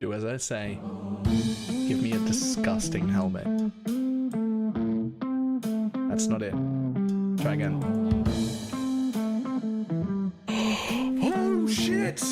Do as I say. Give me a disgusting helmet. That's not it. Try again. Oh shit!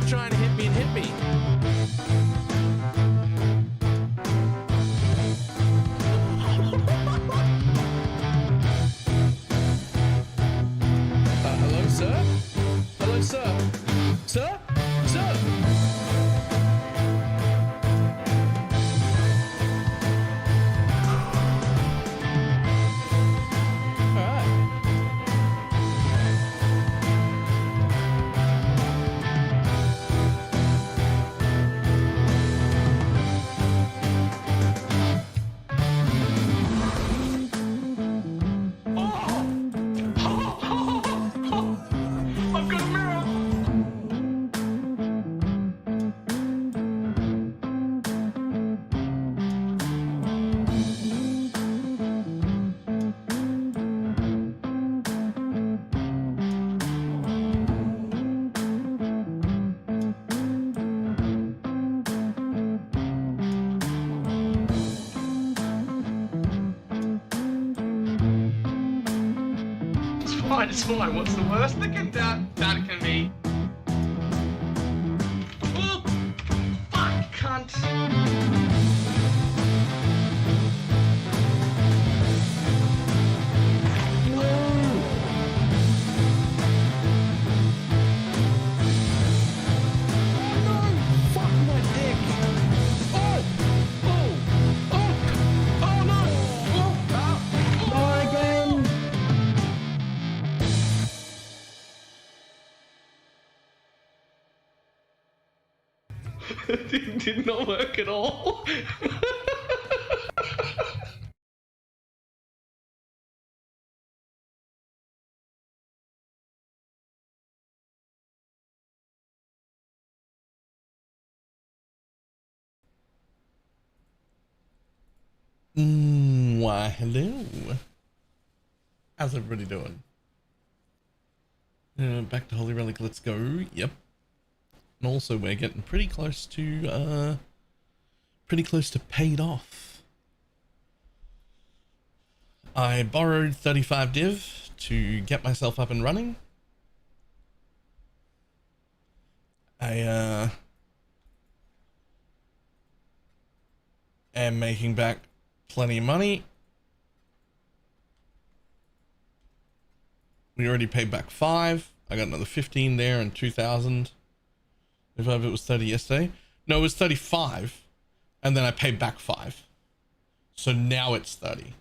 Trying to hit me and hit me. Hello, sir? Hello, sir? Sir? Sir? It's fine. What's the worst that can be? Oh, fuck, cunt. Did not work at all. Why, hello. How's everybody doing? Back to Holy Relic, let's go. Yep. And also we're getting pretty close to paid off. I borrowed 35 div to get myself up and running. I am making back plenty of money. We already paid back 5. I got another 15 there and 2,000. If it was 30 yesterday. No, it was 35. And then I paid back 5. So now it's 30.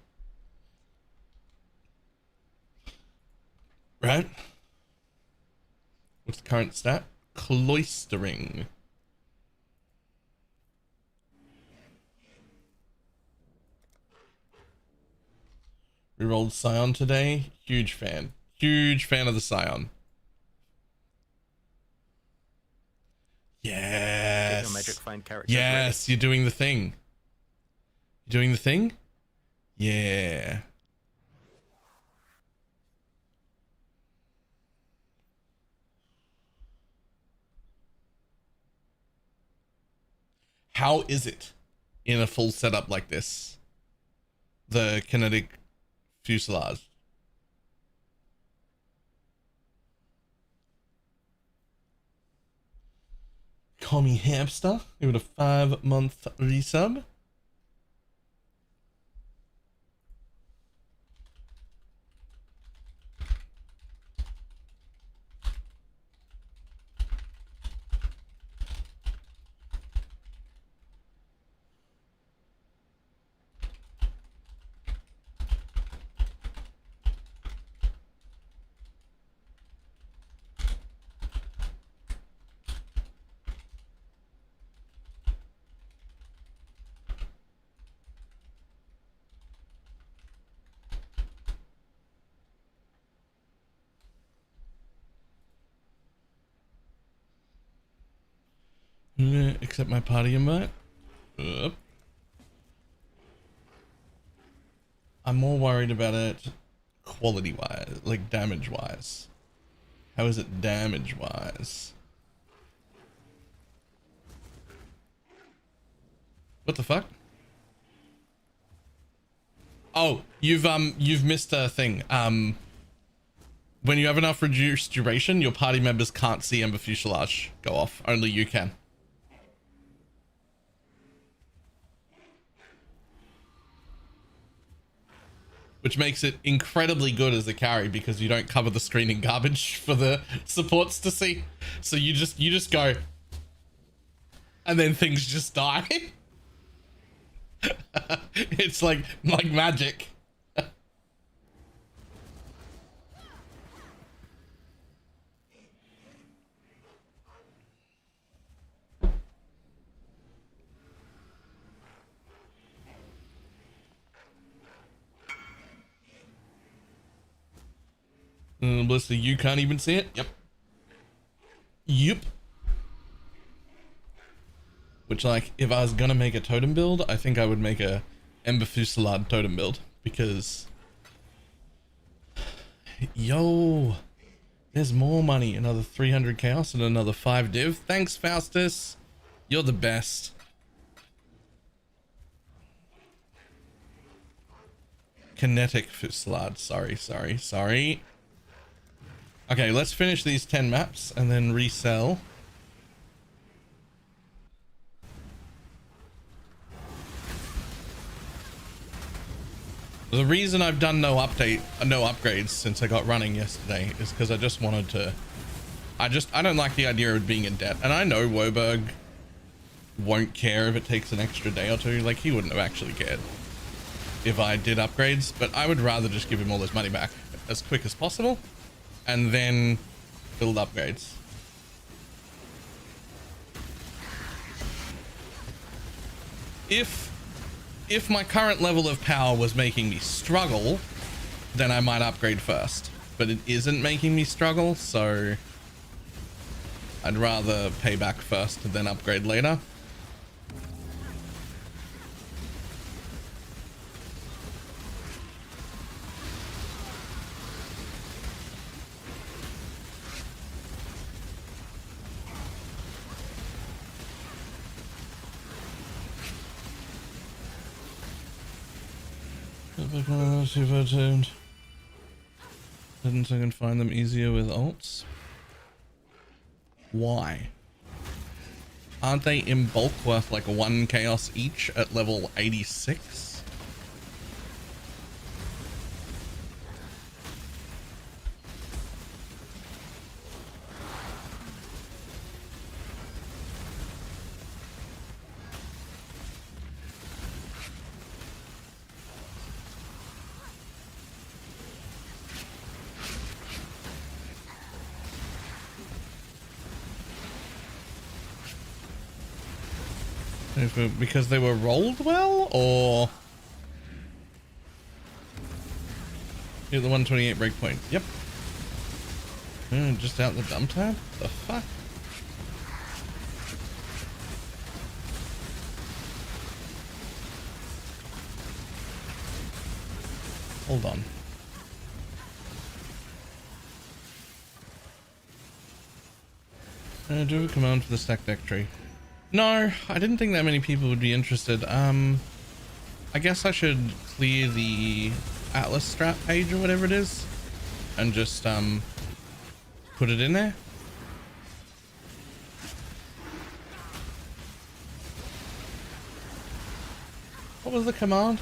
Right? What's the current stat? Cloistering. We rolled Scion today. Huge fan. Huge fan of the Scion. Yes. Yes, you're doing the thing. You're doing the thing? Yeah. How is it in a full setup like this? The kinetic fuselage. Call me hamster. Give it a 5-month resub. accept my party invite. I'm more worried about it quality wise, like damage wise. How is it damage wise? What the fuck? Oh, you've missed a thing. When you have enough reduced duration, your party members can't see Ember Fuselage go off. Only you can. Which makes it incredibly good as a carry because you don't cover the screen in garbage for the supports to see. So you just go, and then things just die. It's like magic. Blister, you can't even see it? Yep. Yep. Which, like, if I was gonna make a totem build, I think I would make a Ember Fusillade totem build. Because... Yo! There's more money. Another 300 chaos and another 5 div. Thanks, Faustus! You're the best. Kinetic Fusillade. Sorry. Okay, let's finish these 10 maps and then resell. The reason I've done no upgrades since I got running yesterday is because I just wanted to... I don't like the idea of being in debt. And I know Woberg won't care if it takes an extra day or two. Like, he wouldn't have actually cared if I did upgrades, but I would rather just give him all his money back as quick as possible and then build upgrades. If my current level of power was making me struggle, then I might upgrade first, but it isn't making me struggle, so I'd rather pay back first and then upgrade later. Super tuned. Didn't I can find them easier with ults? Why? Aren't they in bulk worth like 1 chaos each at level 86? Because they were rolled well, or hit the 128 breakpoint? Yep. Just out the dump tab? The fuck? Hold on. Do a command for the stack deck tree. No, I didn't think that many people would be interested. I guess I should clear the Atlas strat page or whatever it is and just put it in there. What was the command?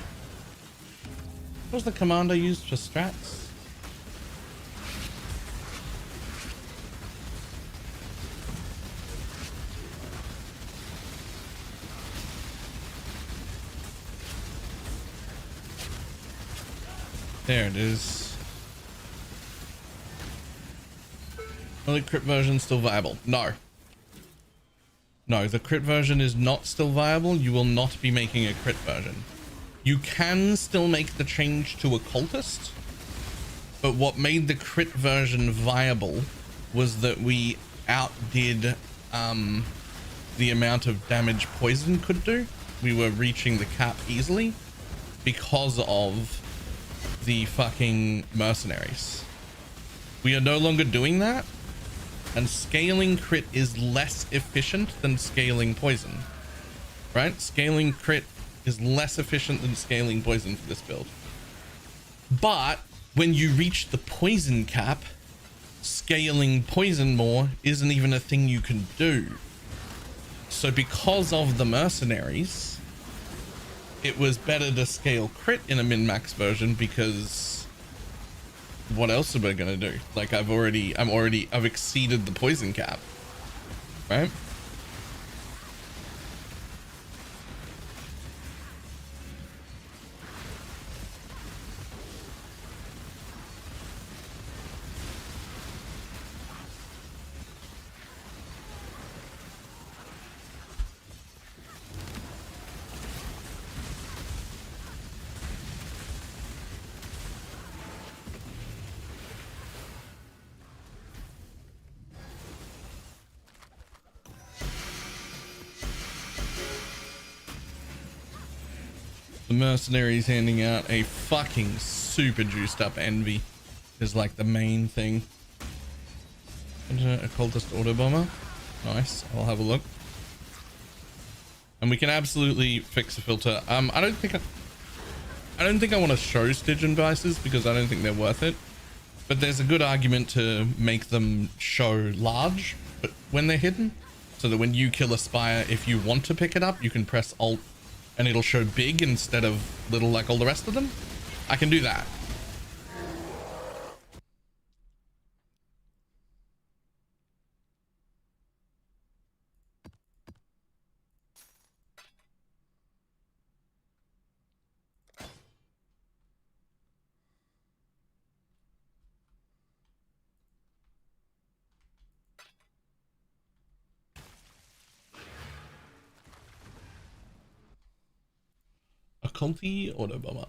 What was the command I used for strats? There it is. Are the crit version still viable? No. No, the crit version is not still viable. You will not be making a crit version. You can still make the change to occultist, but what made the crit version viable was that we outdid the amount of damage poison could do. We were reaching the cap easily because of the fucking mercenaries. We are no longer doing that, and scaling crit is less efficient than scaling poison, right? Scaling crit is less efficient than scaling poison for this build. But when you reach the poison cap, scaling poison more isn't even a thing you can do. So because of the mercenaries, it was better to scale crit in a min-max version, because what else am I gonna do? Like, I've exceeded the poison cap, right? The mercenaries handing out a fucking super juiced up envy is like the main thing. Occultist auto bomber. Nice. I'll have a look. And we can absolutely fix a filter. I don't think I want to show Stygian devices because I don't think they're worth it. But there's a good argument to make them show large, but when they're hidden, so that when you kill a spire, if you want to pick it up, you can press Alt and it'll show big instead of little like all the rest of them. I can do that. Occulty auto bomber.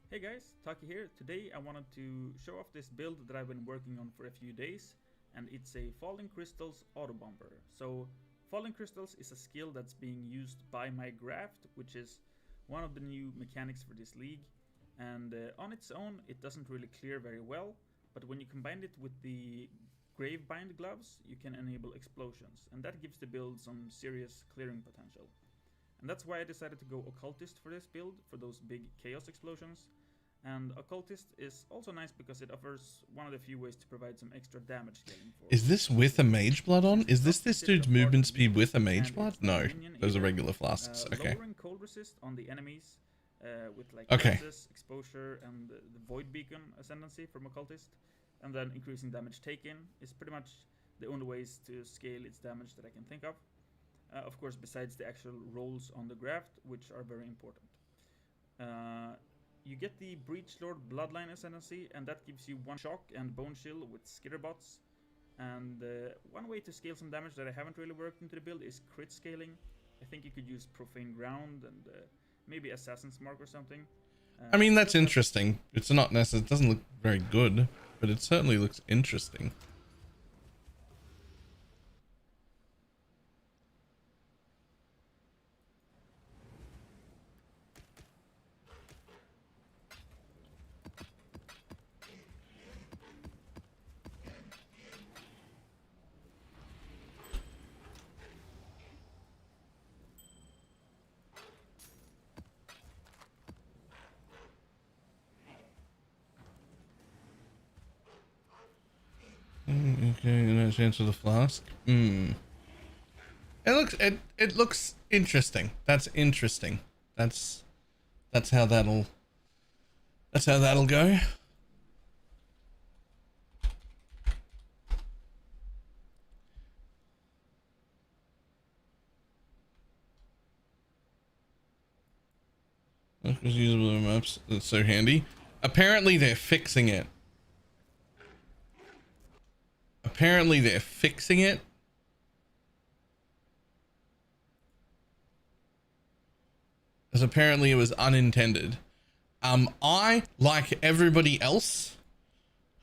Hey guys, Taki here. Today I wanted to show off this build that I've been working on for a few days, and it's a Falling Crystals auto bomber. So Falling Crystals is a skill that's being used by my Graft, which is one of the new mechanics for this league, and on its own it doesn't really clear very well, but when you combine it with the Gravebind gloves you can enable explosions, and that gives the build some serious clearing potential. And that's why I decided to go Occultist for this build, for those big chaos explosions. And Occultist is also nice because it offers one of the few ways to provide some extra damage scaling for. Is this with a mage blood on? Is this dude's movement speed with a mage blood? No, those are regular flasks. Okay. Lowering cold resist on the enemies with like resist, exposure, and the void beacon ascendancy from Occultist, and then increasing damage taken is pretty much the only ways to scale its damage that I can think of. Of course, besides the actual rolls on the graft, which are very important. You get the Breachlord Bloodline Ascendancy, and that gives you 1 shock and bone chill with skitterbots. And one way to scale some damage that I haven't really worked into the build is crit scaling. I think you could use Profane Ground and maybe Assassin's Mark or something. I mean, that's interesting. It's not necessary. It doesn't look very good, but it certainly looks interesting. Okay, no chance of the flask. It looks interesting. That's interesting. That's how that'll go. That's usable in maps. That's so handy. Apparently they're fixing it. Apparently they're fixing it. Because apparently it was unintended. I, like everybody else,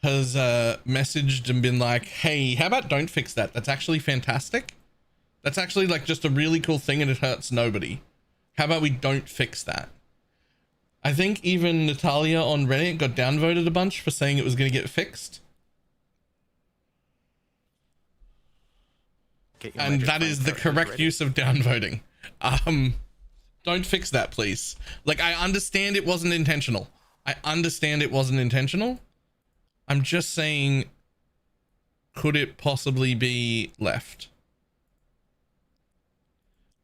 has messaged and been like, hey, how about don't fix that? That's actually fantastic. That's actually like just a really cool thing and it hurts nobody. How about we don't fix that? I think even Natalia on Reddit got downvoted a bunch for saying it was going to get fixed. And that is the correct use of downvoting. Don't fix that, please. Like, I understand it wasn't intentional. I understand it wasn't intentional. I'm just saying, could it possibly be left?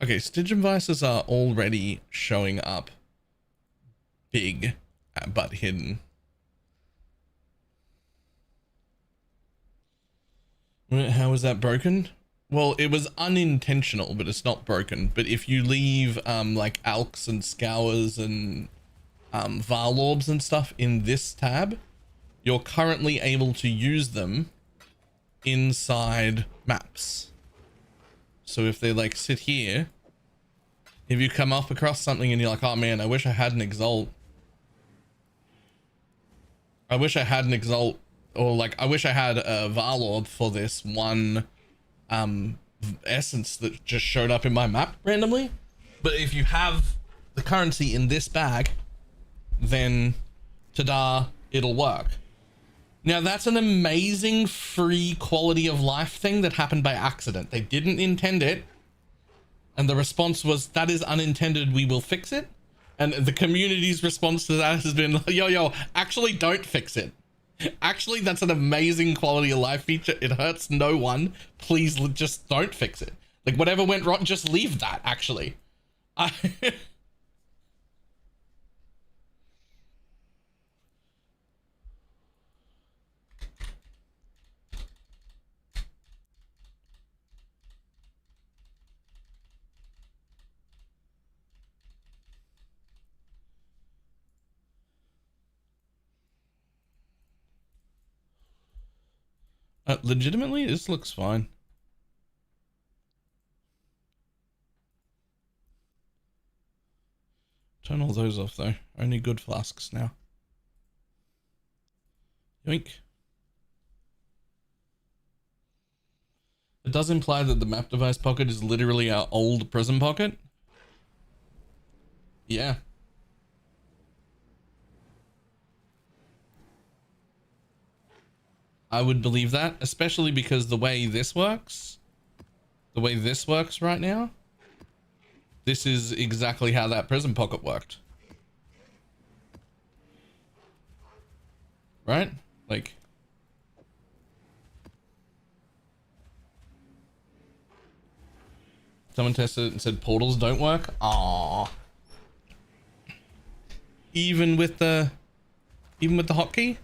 Okay, Stygian vices are already showing up big but hidden. How was that broken? Well, it was unintentional, but it's not broken. But if you leave like alks and scours and varlorbs and stuff in this tab, you're currently able to use them inside maps. So if they like sit here, if you come up across something and you're like, oh man, I wish I had an exalt. I wish I had an exalt, or like, I wish I had a varlorb for this one essence that just showed up in my map randomly. But if you have the currency in this bag, then ta-da, it'll work. Now that's an amazing free quality of life thing that happened by accident. They didn't intend it. And the response was, that is unintended, we will fix it. And the community's response to that has been, yo, actually don't fix it. Actually, that's an amazing quality of life feature. It hurts no one. Please just don't fix it. Like, whatever went wrong, just leave that, actually. Legitimately, this looks fine. Turn all those off though. Only good flasks now. Yoink. It does imply that the map device pocket is literally our old prism pocket. Yeah. I would believe that, especially because the way this works right now, this is exactly how that prism pocket worked. Right? Like, someone tested it and said portals don't work. Aww. Even with the hotkey?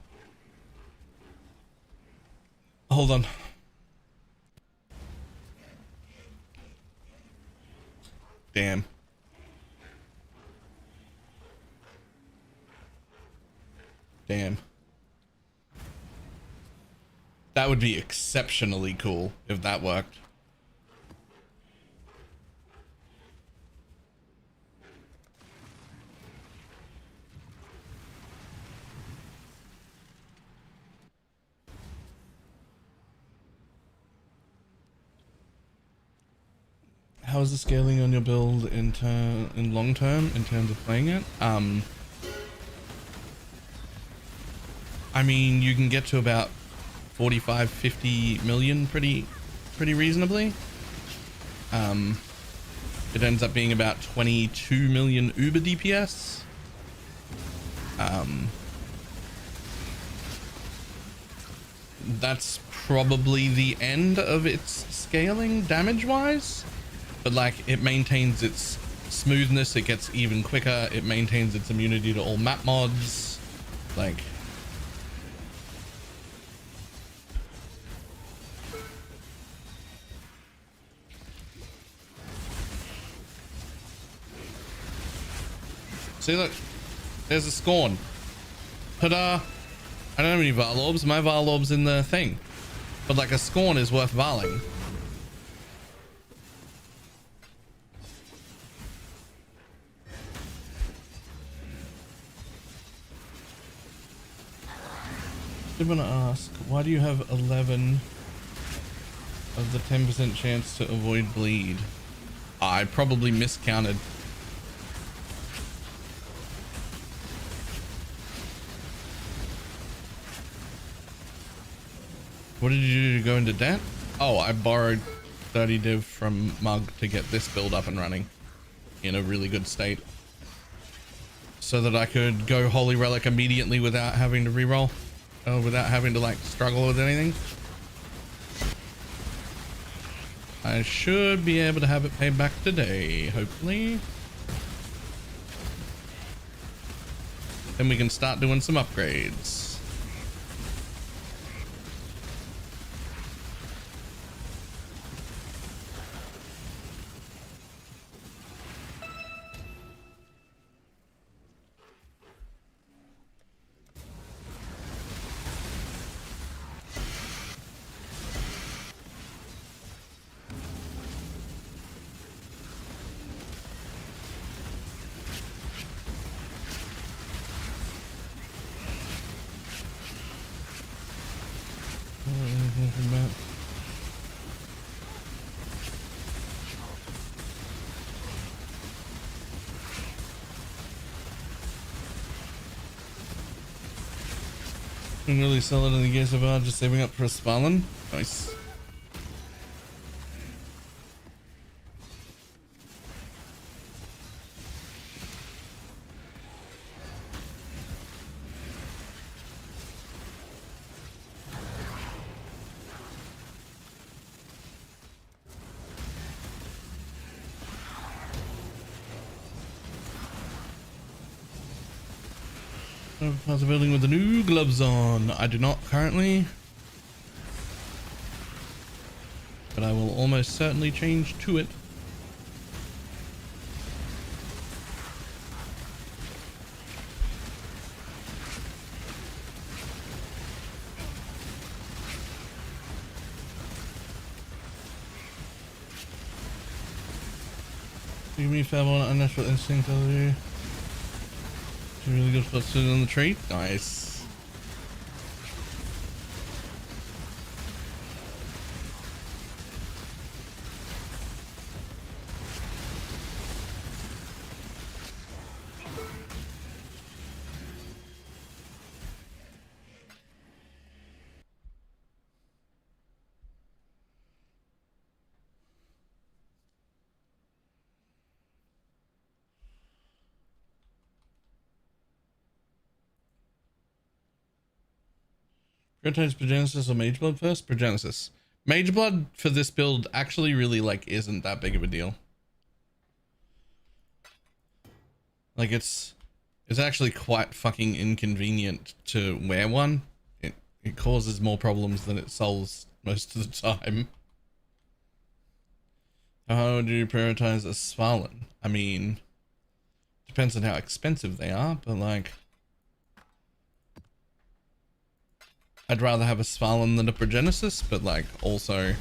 Hold on. Damn. Damn. That would be exceptionally cool if that worked. How is the scaling on your build in long term in terms of playing it? I mean, you can get to about 45, 50 million pretty reasonably. It ends up being about 22 million Uber DPS. That's probably the end of its scaling damage wise. But like, it maintains its smoothness, it gets even quicker, it maintains its immunity to all map mods. Like, see, look, there's a Scorn. Ta-da! I don't have any Varlorbs, my Varlorb's in the thing. But like, a Scorn is worth Varling. I want to ask, why do you have 11 of the 10% chance to avoid bleed. I probably miscounted. What did you do to go into debt? Oh, I borrowed 30 div from Mug to get this build up and running in a really good state, so that I could go Holy Relic immediately without having to reroll, without having to like struggle with anything. I should be able to have it paid back today, hopefully. Then we can start doing some upgrades. Can really sell it in the gears of just saving up for a Sparlan. Nice. How's the building with the new gloves on? I do not currently, but I will almost certainly change to it. Give me fair one unnatural instinct, I'll do. Really good for sitting on the tree. Nice. Prioritize Progenesis or Mage Blood first? Progenesis. Mage Blood for this build actually really like isn't that big of a deal. Like it's actually quite fucking inconvenient to wear one. It causes more problems than it solves most of the time. How do you prioritize a Svalin? I mean, depends on how expensive they are, but like, I'd rather have a Svalin than a Progenesis, but like also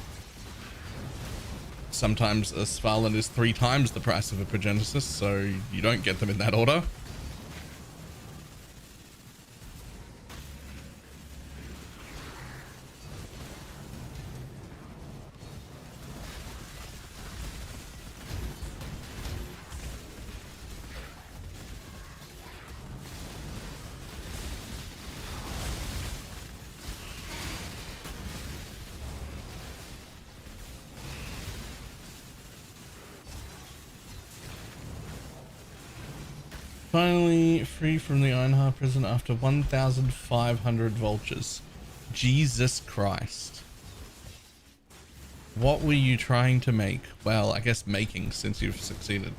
sometimes a Svalin is 3 times the price of a Progenesis, so you don't get them in that order. Finally free from the Ironheart prison after 1,500 vultures. Jesus Christ. What were you trying to make? Well, I guess making, since you've succeeded.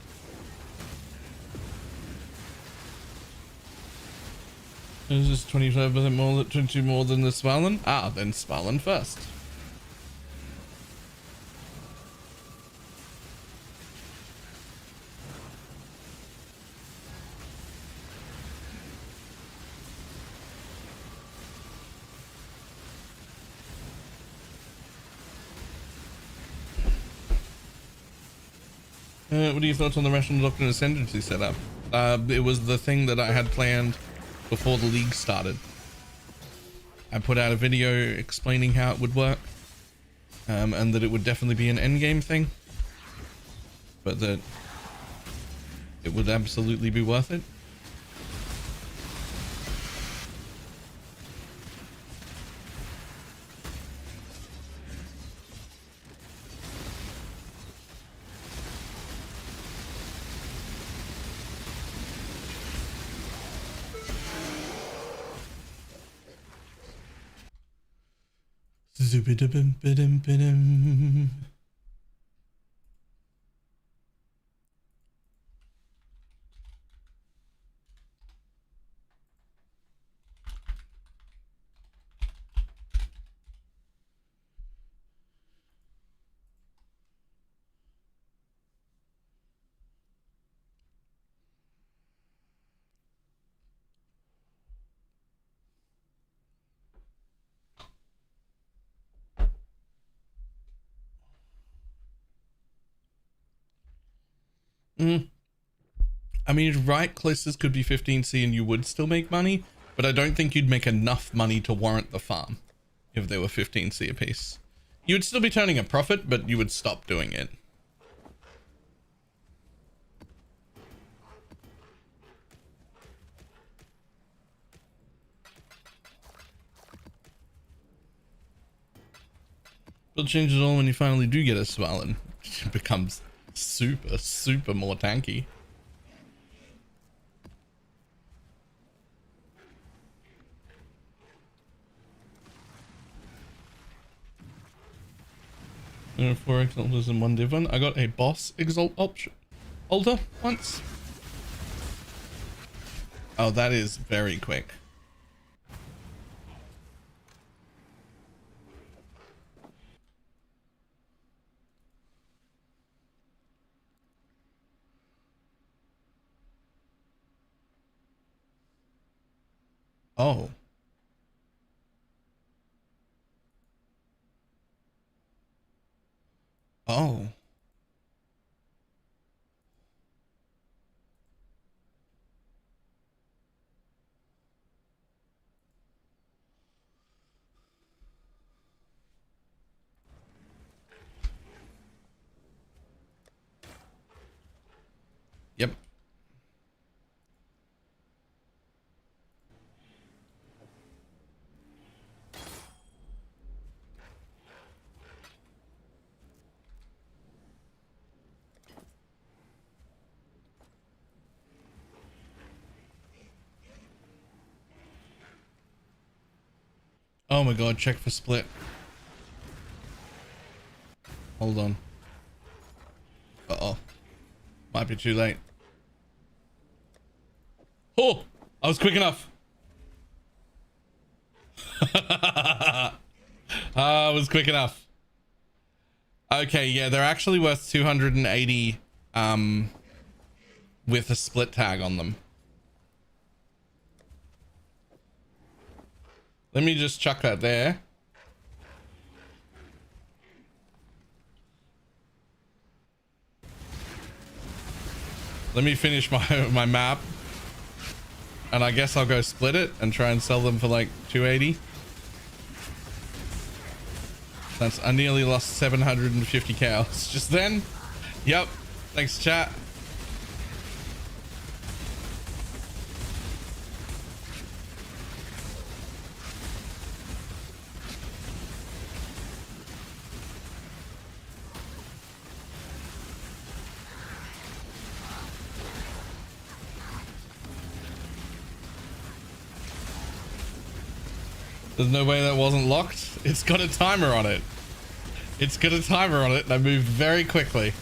Is this 25% more than 22 more than the Svalin? Ah, then Svalin first. What are your thoughts on the Rational Doctrine Ascendancy setup? It was the thing that I had planned before the league started. I put out a video explaining how it would work. and that it would definitely be an endgame thing, but that it would absolutely be worth it. Zoobidabim-bidum-bidum. I mean, right, closest could be 15C and you would still make money, but I don't think you'd make enough money to warrant the farm if they were 15C a piece. You would still be turning a profit, but you would stop doing it. Build changes all when you finally do get a Swallen. It becomes super, super more tanky. There are 4 exalters and 1 div one. I got a boss exalt option holder once. Oh, that is very quick. Oh. Oh. Yep. Oh my god, check for split. Hold on. Uh-oh. Might be too late. Oh! I was quick enough. I was quick enough. Okay, yeah, they're actually worth 280 with a split tag on them. Let me just chuck that there. Let me finish my map. And I guess I'll go split it and try and sell them for like 280. I nearly lost 750 cows just then. Yep. Thanks, chat. There's no way that wasn't locked. It's got a timer on it. It's got a timer on it, and I moved very quickly.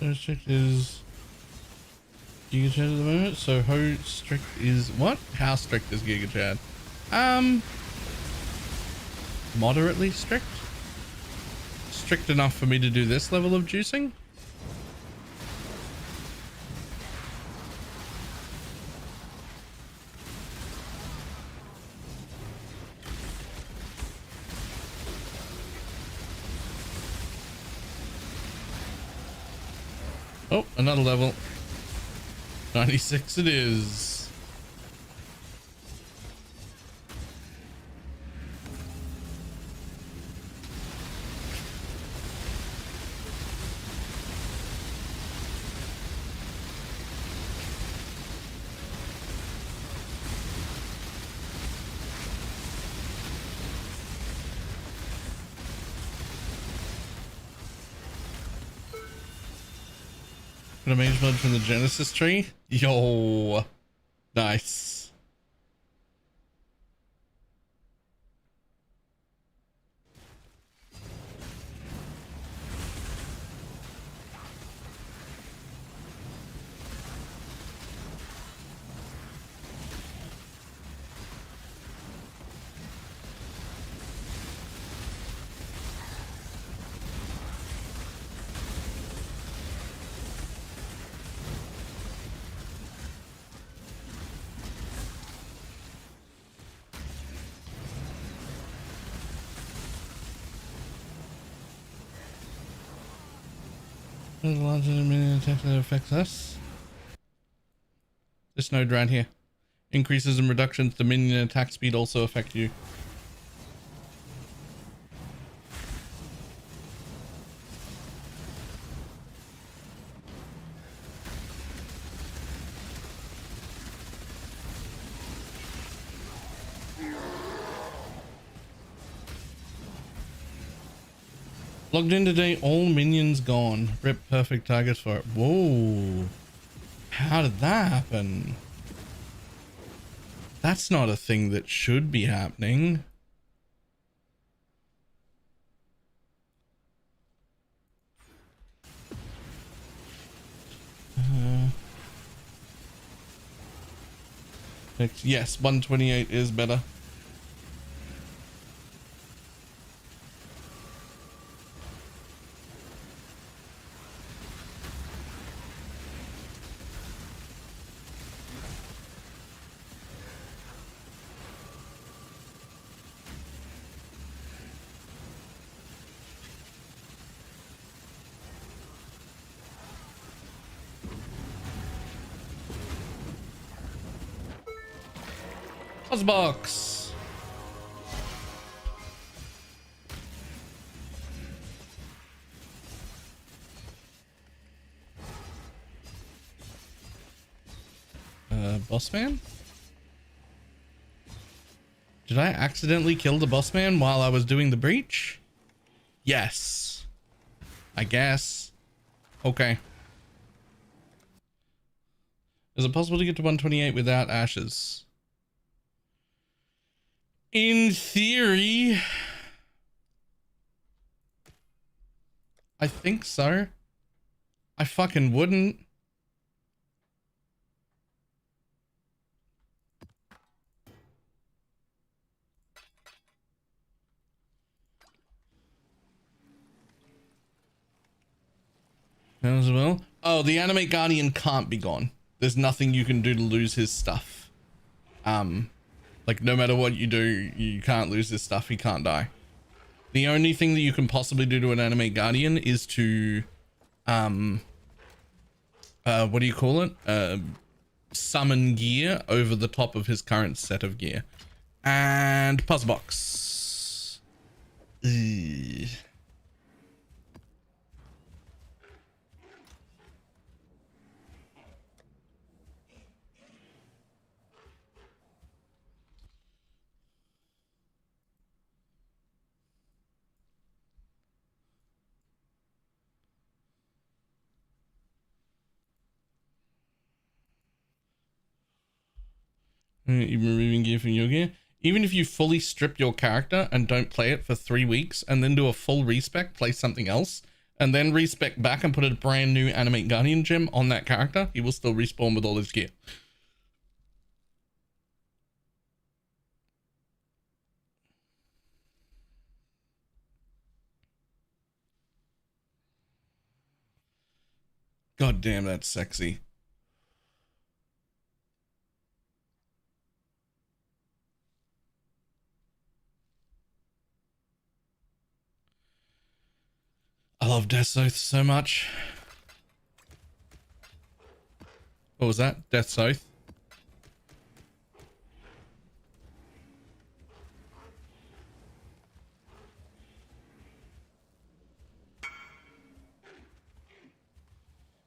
How strict is Giga Chad at the moment? So how strict is what? How strict is Giga Chad? Moderately strict. Strict enough for me to do this level of juicing. Oh, another level. 96 it is. Got a mage mod from the Genesis tree. Yo, nice. There's a large minion attack that affects us. This node right here. Increases and reductions to minion attack speed also affect you. Logged in today, all minions gone. Rip, perfect targets for it. Whoa. How did that happen? That's not a thing that should be happening. Yes, 128 is better. Box. Boss man? Did I accidentally kill the boss man while I was doing the breach? Yes. I guess. Okay. Is it possible to get to 128 without ashes? In theory, I think so. I fucking wouldn't. As well. Oh, the Animate Guardian can't be gone. There's nothing you can do to lose his stuff. Like no matter what you do, you can't lose his stuff. He can't die. The only thing that you can possibly do to an Animate Guardian is to, what do you call it? Summon gear over the top of his current set of gear. And puzzle box. Ugh. Even removing gear from your gear. Even if you fully strip your character and don't play it for 3 weeks and then do a full respec, play something else, and then respec back and put a brand new Animate Guardian gem on that character, he will still respawn with all his gear. God damn, that's sexy. I love Death Oath so much. What was that? Death Oath?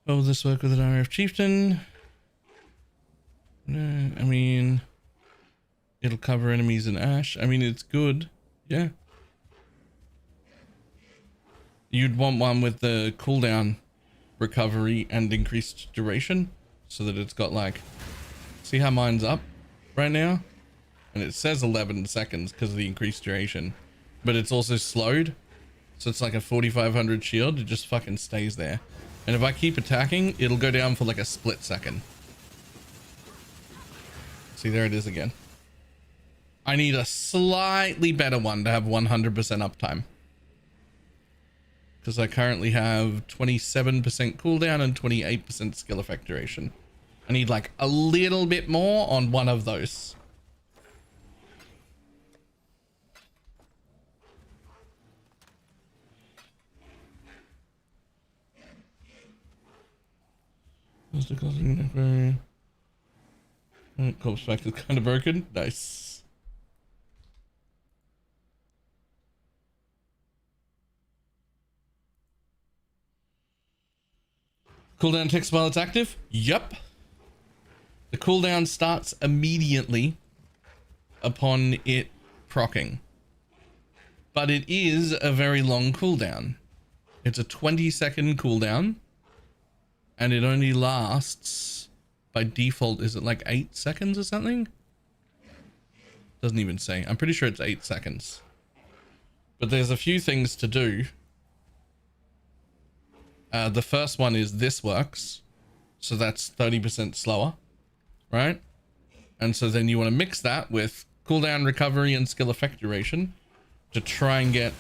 Will this work with an RF Chieftain? No, I mean, it'll cover enemies in ash. I mean, it's good. Yeah. You'd want one with the cooldown recovery and increased duration so that it's got like, see how mine's up right now? And it says 11 seconds because of the increased duration, but it's also slowed. So it's like a 4500 shield. It just fucking stays there. And if I keep attacking, it'll go down for like a split second. See, there it is again. I need a slightly better one to have 100% uptime. Because I currently have 27% cooldown and 28% skill effect duration. I need like a little bit more on one of those. Corpse back is kind of broken. Nice. Cooldown ticks while it's active? Yep. The cooldown starts immediately upon it proccing. But it is a very long cooldown. It's a 20-second cooldown. And it only lasts, by default, is it like 8 seconds or something? Doesn't even say. I'm pretty sure it's 8 seconds. But there's a few things to do. The first one is this works. So that's 30% slower, right? And so then you want to mix that with cooldown, recovery, and skill effect duration to try and get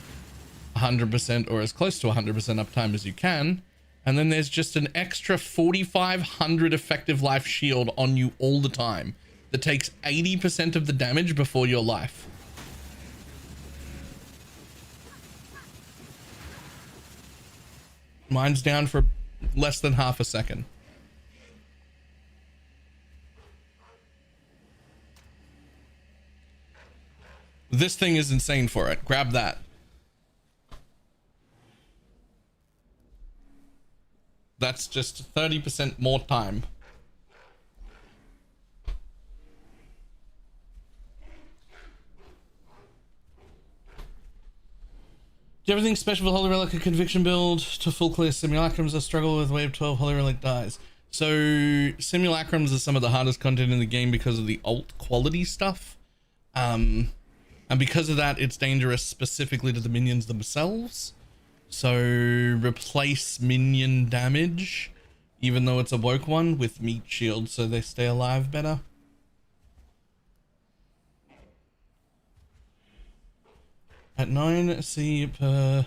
100% or as close to 100% uptime as you can. And then there's just an extra 4,500 effective life shield on you all the time that takes 80% of the damage before your life. Mine's down for less than half a second. This thing is insane for it. Grab that. That's just 30% more time. Do you have anything special with Holy Relic, a conviction build to full clear simulacrums? I struggle with wave 12 Holy Relic dies. So simulacrums are some of the hardest content in the game because of the alt quality stuff. And because of that, it's dangerous specifically to the minions themselves. So replace minion damage, even though it's a woke one, with meat shield so they stay alive better. At 9 C per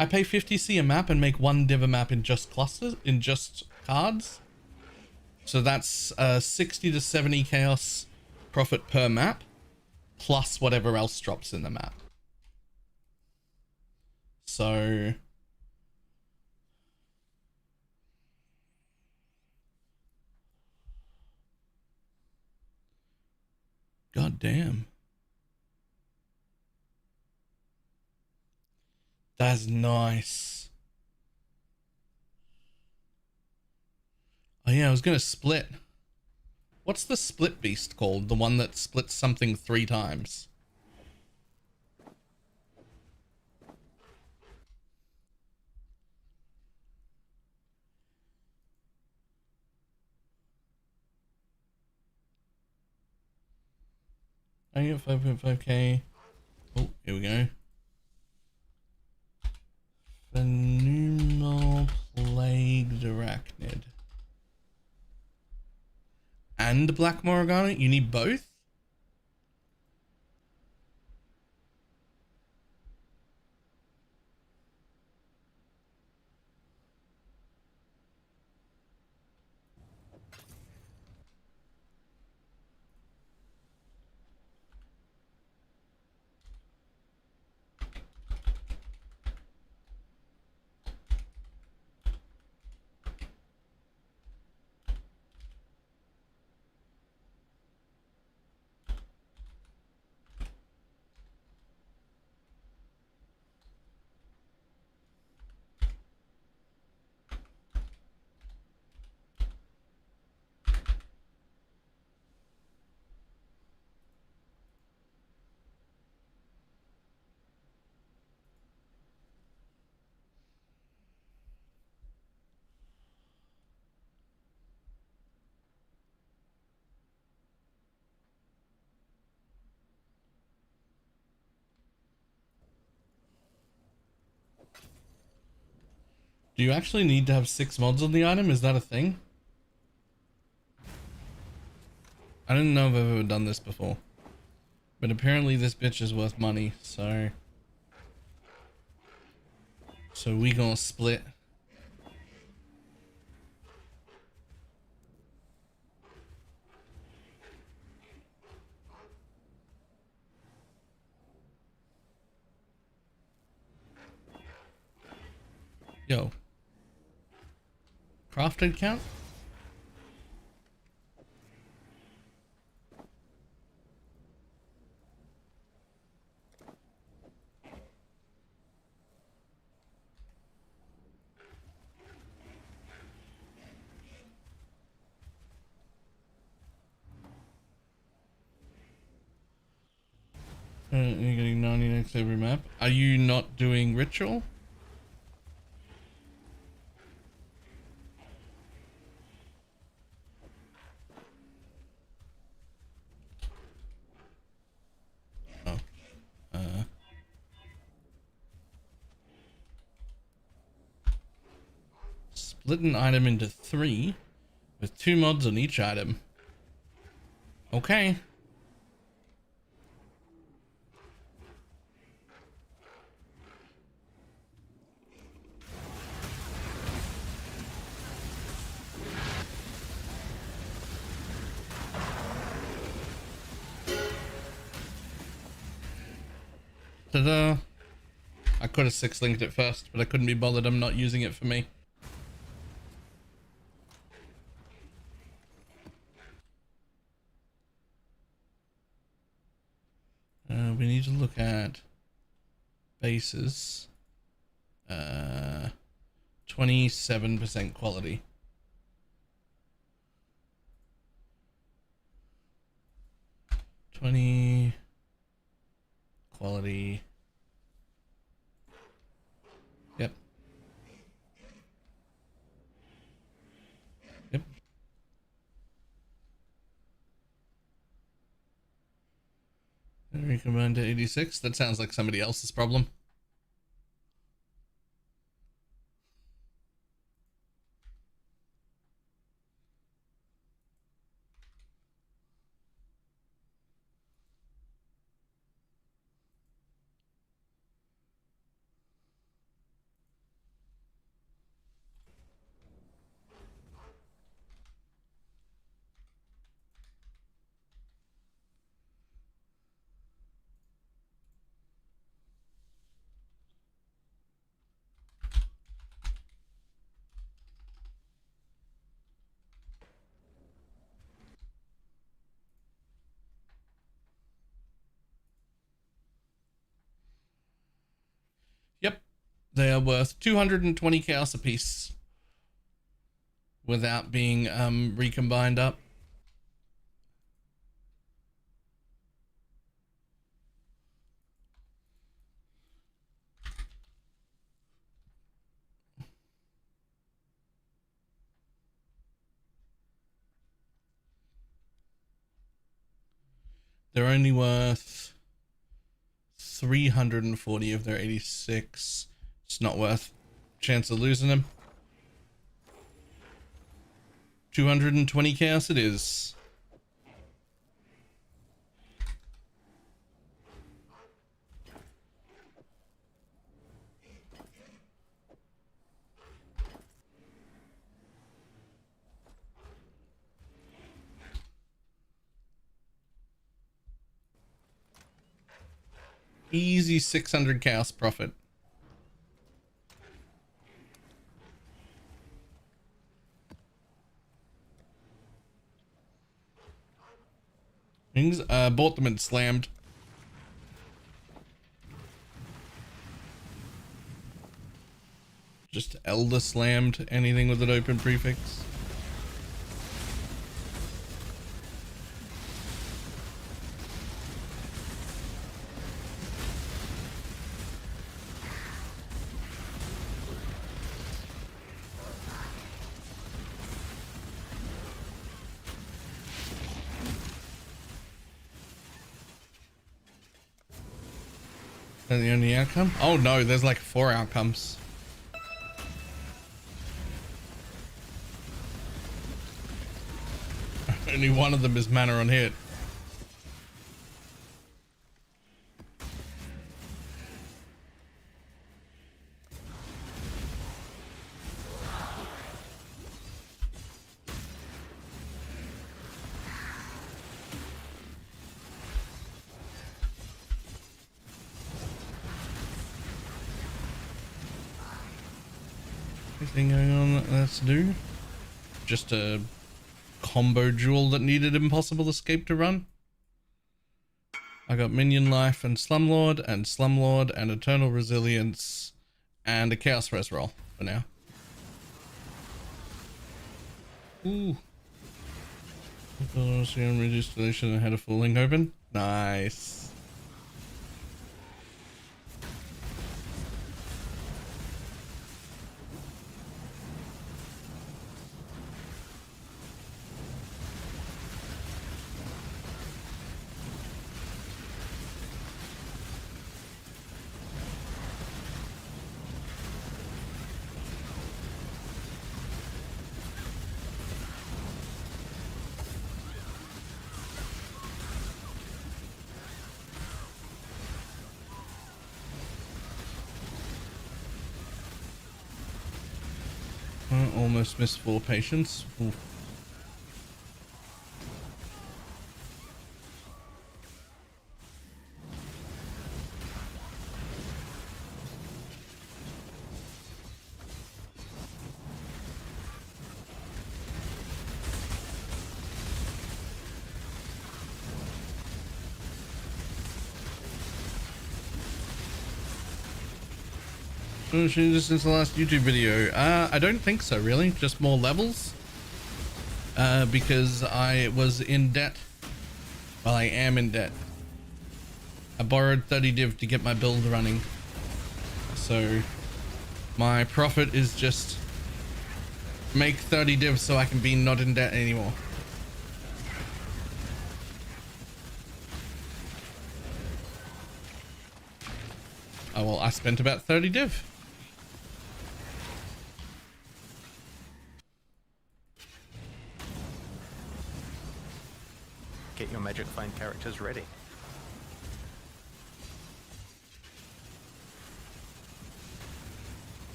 I pay 50C a map and make one div a map in just clusters, in just cards. So that's 60 to 70 chaos profit per map, plus whatever else drops in the map. So god damn. That's nice. Oh yeah, I was gonna split. What's the split beast called? The one that splits something 3 times. I get 5.5k. Oh, here we go. Phenomenal plagued arachnid. And black Morgana? You need both? Do you actually need to have 6 mods on the item? Is that a thing? I didn't know if I've ever done this before. But apparently this bitch is worth money, so... So we gonna split. Yo. Crafted count? You're getting 90x every map. Are you not doing ritual? Oh. Split an item into 3 with 2 mods on each item. Okay. Ta-da. I could have 6-linked it first, but I couldn't be bothered. I'm not using it for me. We need to look at bases. 27% quality. Quality. Yep. Yep. Recombine to 86. That sounds like somebody else's problem. They are worth 220 chaos apiece without being recombined up. They're only worth 340 of their 86. It's not worth chance of losing them. 220 chaos it is. Easy 600 chaos profit. Things bought them and slammed. Just Elder slammed anything with an open prefix. Is that the only outcome? Oh no, there's like 4 outcomes. Only one of them is mana on hit. Anything going on that that's do? Just a combo duel that needed impossible escape to run. I got minion life and slumlord and eternal resilience and a chaos res roll for now. Ooh. Reduced deletion and had a full link open. Nice. Almost missed 4 patients. Ooh. Changes since the last YouTube video? I don't think so, really. Just more levels. Because I was in debt. Well, I am in debt. I borrowed 30 div to get my build running. So my profit is just make 30 div so I can be not in debt anymore. Oh, well, I spent about 30 div. Get your magic find characters ready.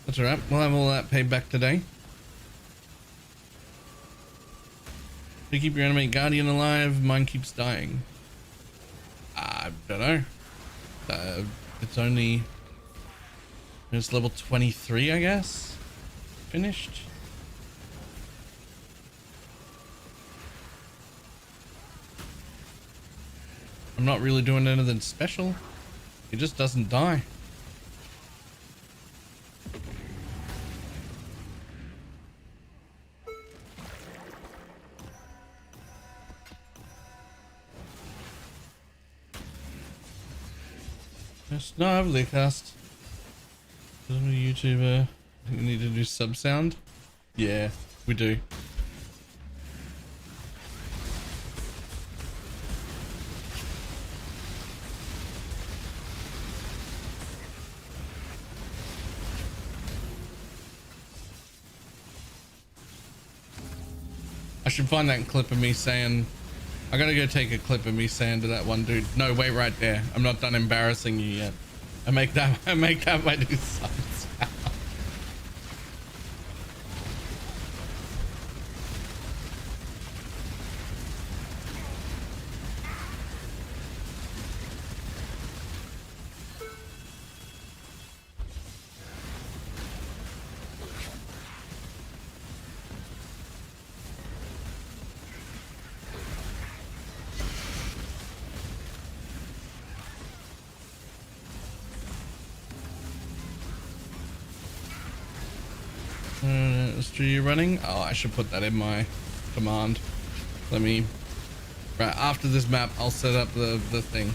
That's alright, we'll have all that paid back today. To keep your enemy guardian alive, mine keeps dying. I don't know. It's level 23, I guess. Finished. I'm not really doing anything special. He just doesn't die. It's not overly cast. I'm a YouTuber. We need to do sub sound. Yeah, we do. I should find that clip of me saying, I gotta go take a clip of me saying to that one dude, no, wait right there. I'm not done embarrassing you yet. I make that my new sub sound. You running? Oh, I should put that in my command. Let me, right after this map, I'll set up the thing.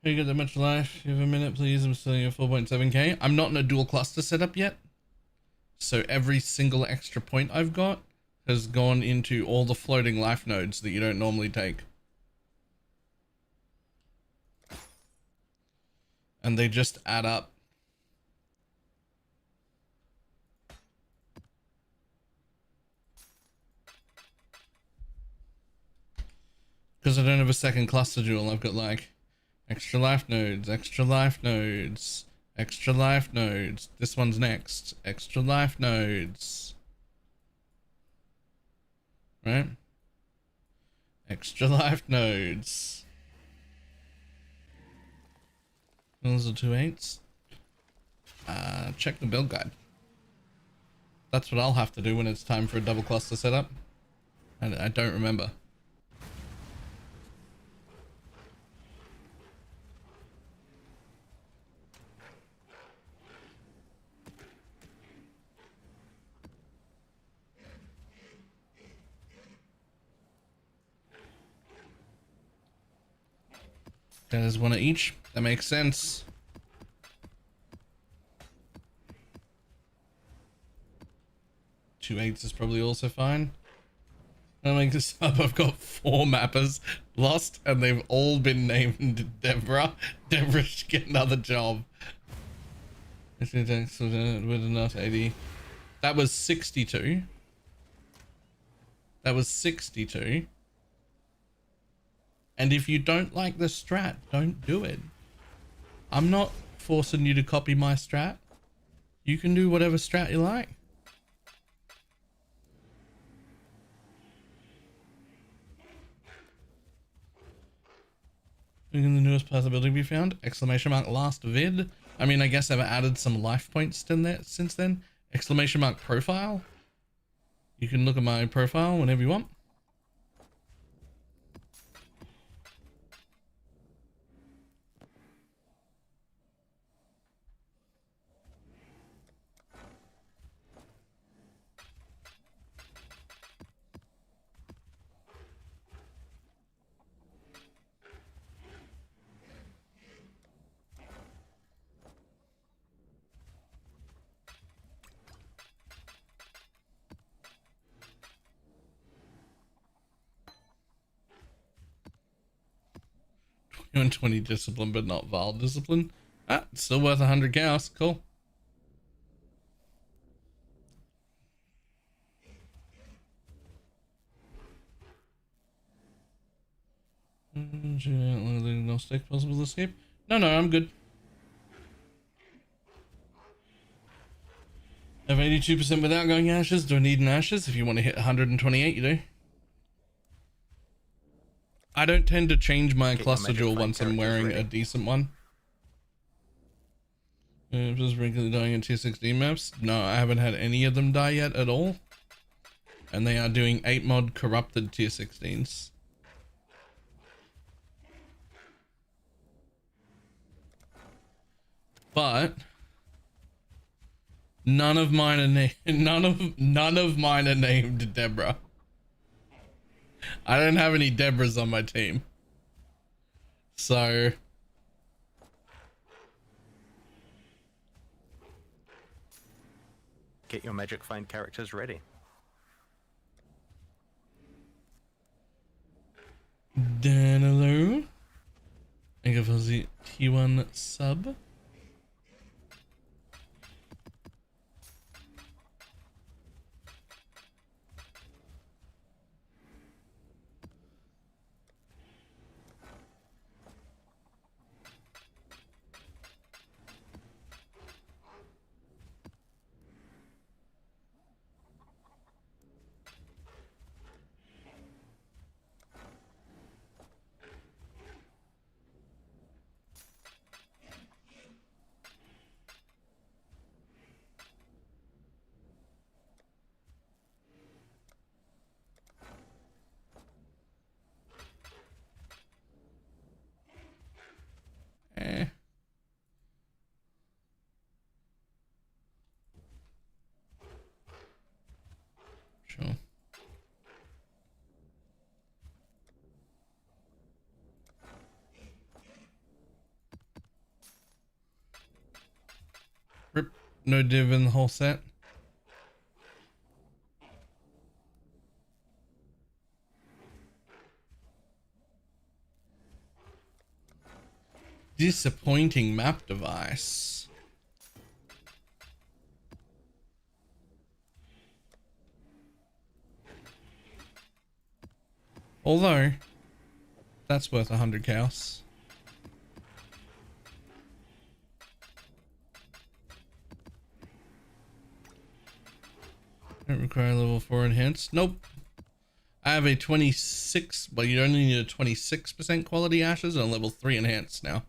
You got that much life? You have a minute, please. I'm selling at 4.7k. I'm not in a dual cluster setup yet, so every single extra point I've got has gone into all the floating life nodes that you don't normally take. And they just add up. Because I don't have a second cluster duel, I've got like extra life nodes, extra life nodes, extra life nodes. This one's next. Extra life nodes. Right? Extra life nodes. Those are 2 8s. Check the build guide. That's what I'll have to do when it's time for a double cluster setup. And I don't remember. There's one of each. That makes sense. Two 8s is probably also fine. I'll make this up. I've got 4 mappers lost, and they've all been named Deborah. Deborah should get another job. With enough 80. That was 62. That was 62. And if you don't like the strat, don't do it. I'm not forcing you to copy my strat. You can do whatever strat you like. Can the newest possibility be found? Exclamation mark last vid. I mean, I guess I've added some life points in there since then. exclamation mark profile. You can look at my profile whenever you want. And 20 discipline, but not Val discipline. Ah, it's still worth 100 chaos. Cool. No stick possible escape. No, I'm good. I have 82% without going ashes. Do I need an ashes? If you want to hit 128, you do. I don't tend to change my cluster jewel once I'm wearing a decent one. Just regularly dying in tier 16 maps. No, I haven't had any of them die yet at all. And they are doing 8 mod corrupted tier 16s. But none of mine are none of mine are named Deborah. I don't have any Deborahs on my team. So get your magic find characters ready. Danilo. Thank you for the T1 sub. Sure. Rip. No div in the whole set. Disappointing map device. Although, that's worth 100 chaos. Don't require level 4 enhance. Nope. I have a 26, but you only need a 26% quality ashes and level 3 enhance now.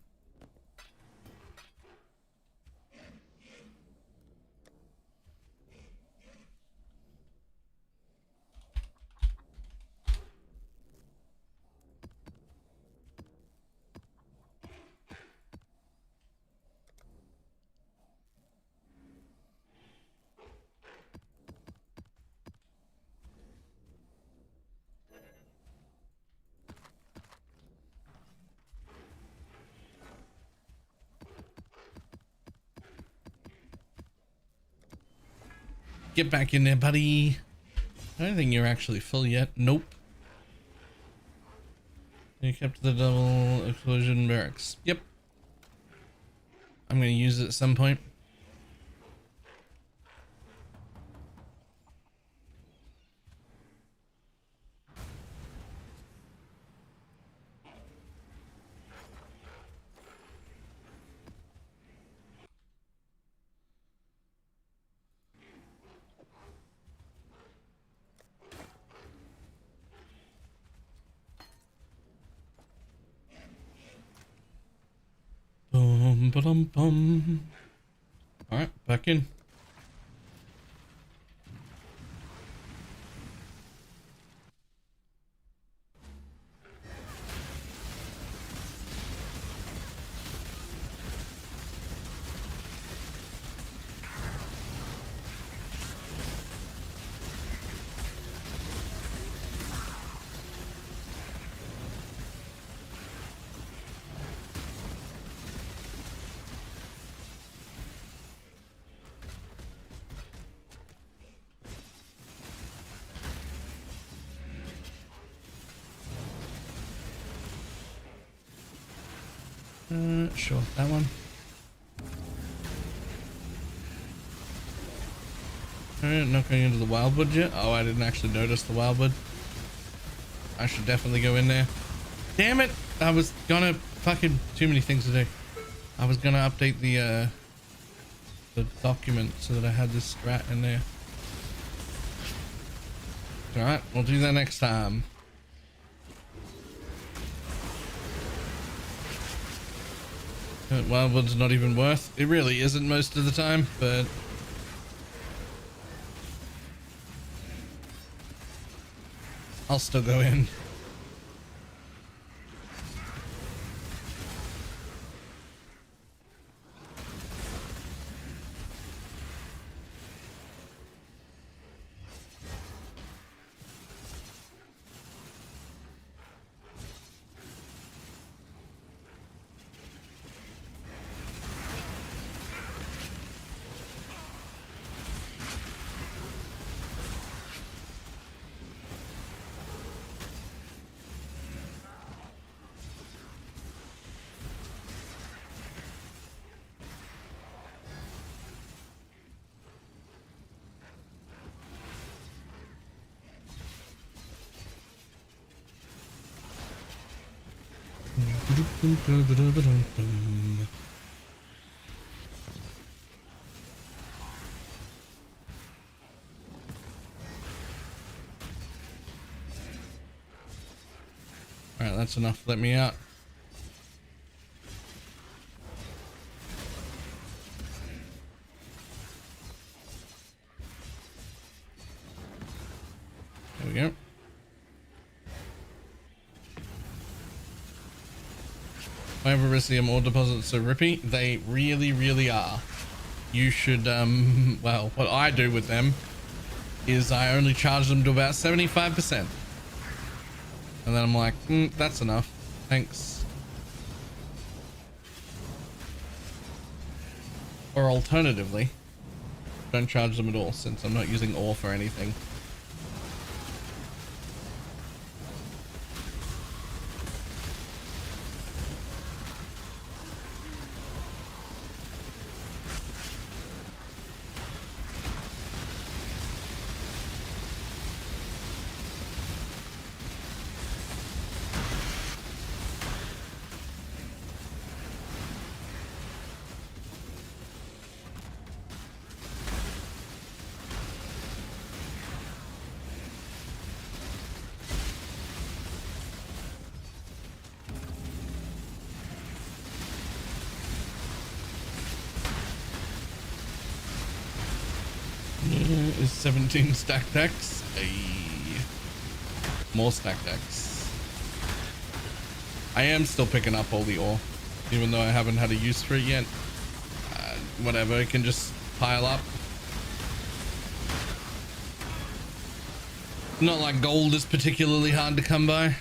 Get back in there, buddy. I don't think you're actually full yet. Nope. You kept the double explosion barracks. Yep. I'm gonna use it at some point. Boom, ba-dum, bum. All right, back in. Sure, that one. Alright, not going into the wildwood yet. Oh, I didn't actually notice the wildwood. I should definitely go in there. Damn it! I was gonna fucking too many things to do. I was gonna update the document so that I had this strat in there. Alright, we'll do that next time. Wildwood's not even worth. It really isn't most of the time, but I'll still go in. Alright, that's enough. Let me out. There we go. Why ever Elysium ore deposits so rippy? They really, really are. You should, well, what I do with them is I only charge them to about 75%. And then I'm like, that's enough. Thanks. Or alternatively, don't charge them at all since I'm not using ore for anything. Is 17 stacked X? More stacked X. I am still picking up all the ore, even though I haven't had a use for it yet. Whatever, it can just pile up. Not like gold is particularly hard to come by.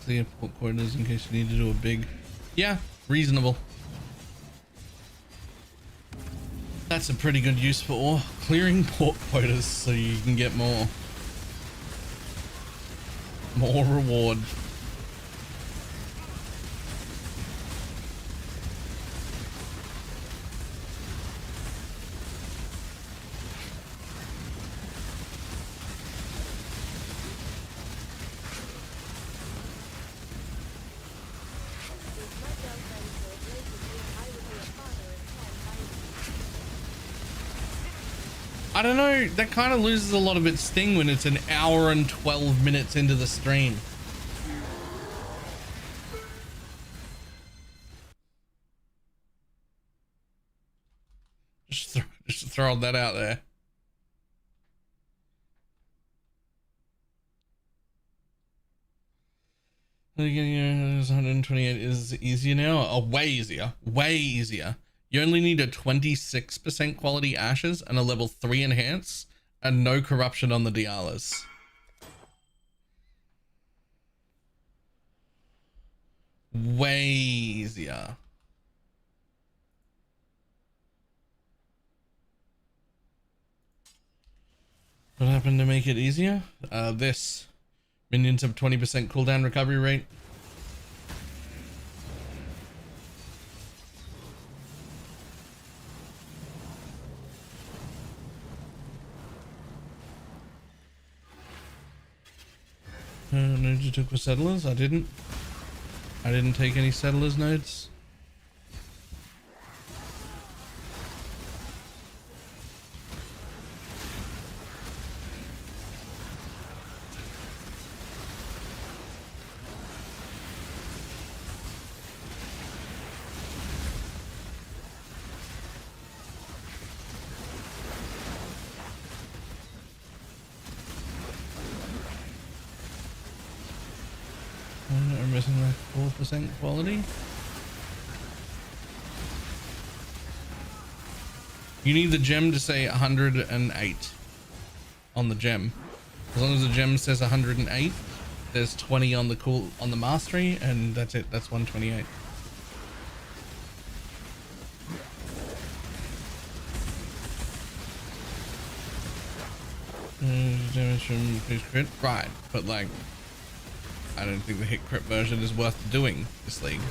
clear port quotas in case you need to do a big. Yeah, reasonable. That's a pretty good use for ore. Clearing port quotas so you can get more reward. I don't know, that kind of loses a lot of its sting when it's an hour and 12 minutes into the stream. Just throwing that out there. Again, 128 is easier now. Oh, way easier. Way easier. You only need a 26% quality ashes and a level 3 enhance and no corruption on the Dialas. Way easier. What happened to make it easier? This. Minions have 20% cooldown recovery rate. Nodes you took for settlers? I didn't take any settlers nodes. I'm missing like 4% quality. You need the gem to say 108 on the gem. As long as the gem says 108, there's 20 on the mastery, and that's it. That's 128. Damage from increased crit, right? But like, I don't think the hit crit version is worth doing this league.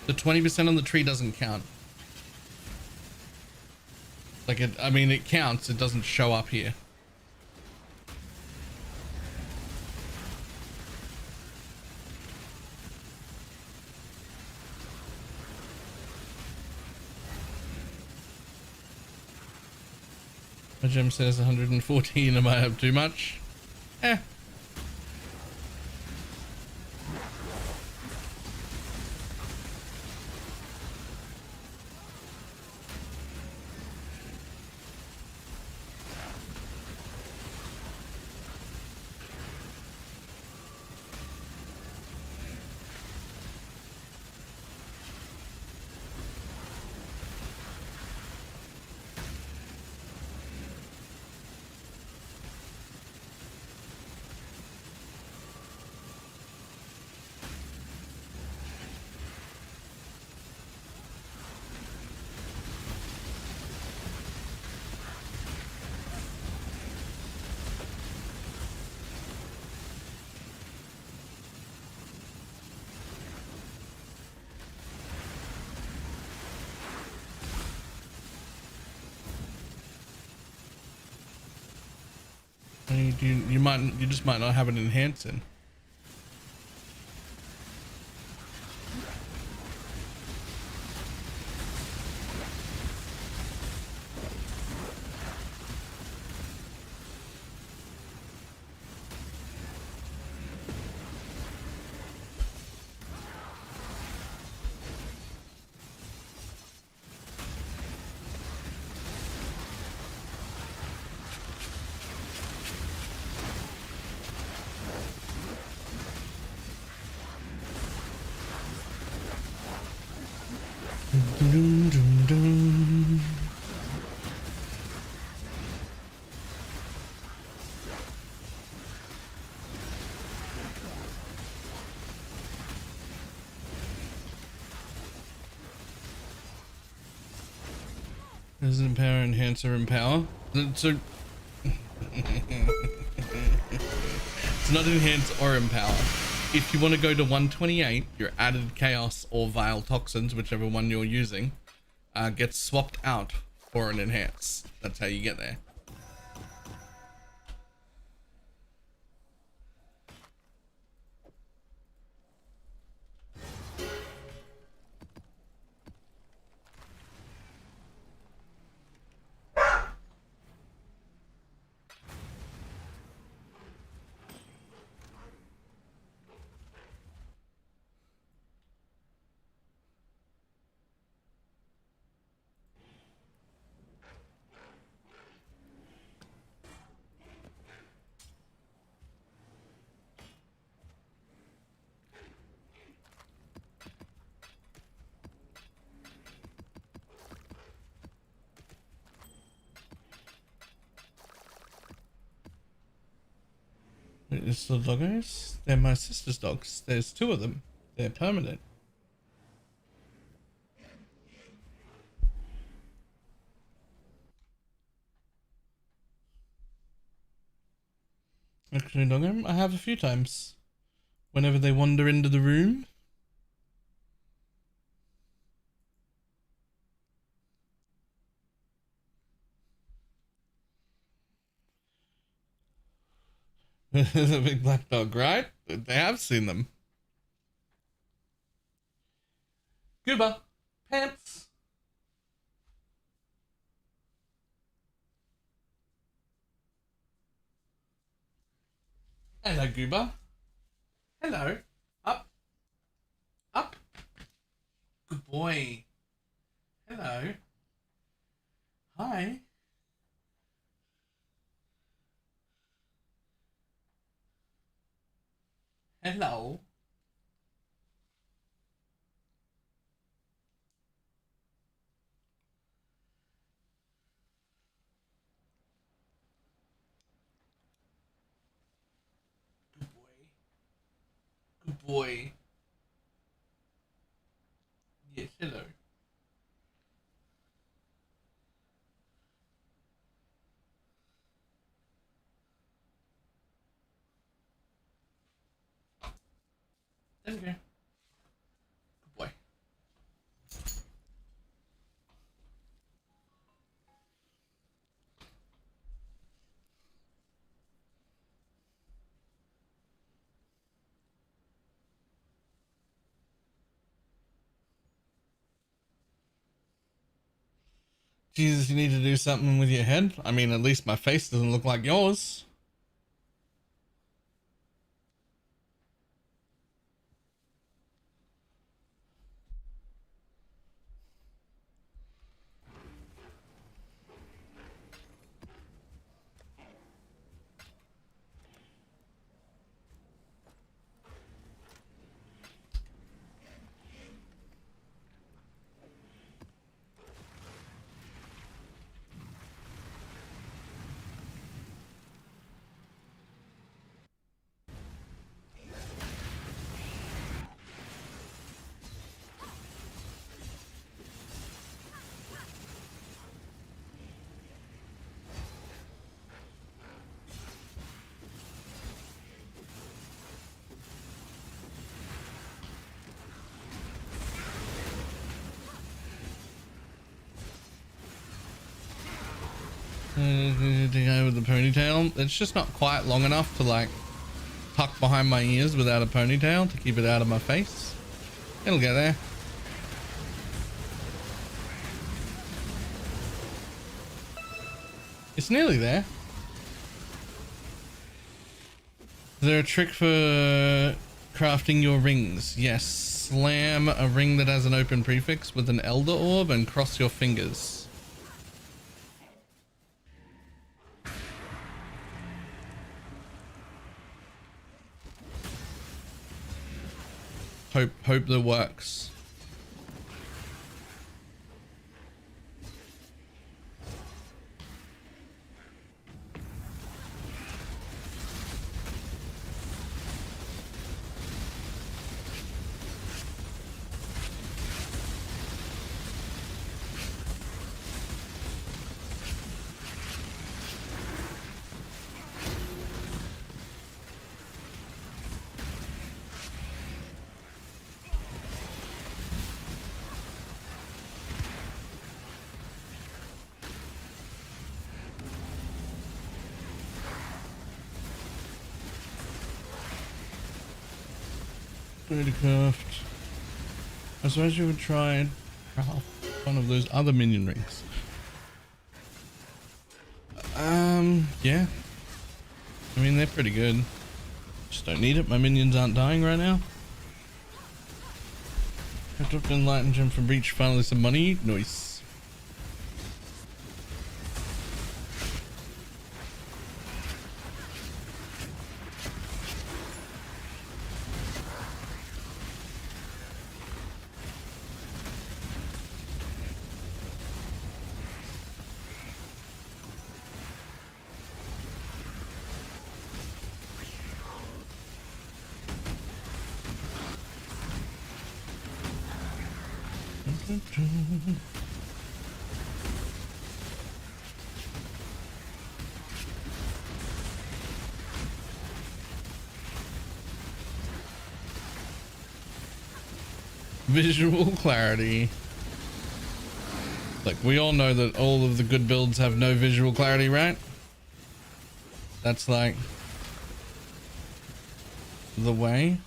The 20% on the tree doesn't count. Like it, I mean, it counts. It doesn't show up here. My gem says 114. Am I up too much? Eh. You just might not have an enhancing. Dun, dun, dun. There's an empower, enhancer, empower. So it's not enhance or empower. If you want to go to 128, your added chaos or vile toxins, whichever one you're using, gets swapped out for an enhance. That's how you get there. It's the doggos. They're my sister's dogs. There's two of them. They're permanent. Actually, doggo, I have a few times. Whenever they wander into the room. There's a big black dog, right? They have seen them. Gooba, pants. Hello, Gooba. Hello. Up. Up. Good boy. Hello. Hi. Hello. Good boy. Good boy. Yes, hello. There we go. Good boy. Jesus, you need to do something with your head. I mean, at least my face doesn't look like yours. The guy with the ponytail. It's just not quite long enough to like tuck behind my ears without a ponytail to keep it out of my face. It'll get there. It's nearly there. Is there a trick for crafting your rings? Yes. Slam a ring that has an open prefix with an elder orb and cross your fingers. Hope that works. Craft. I suppose you would try and craft one of those other minion rings. Yeah. I mean, they're pretty good. Just don't need it. My minions aren't dying right now. I dropped an enlightened gem from Breach. Finally some money. Nice. Visual clarity. Like, we all know that all of the good builds have no visual clarity, right? That's like the way.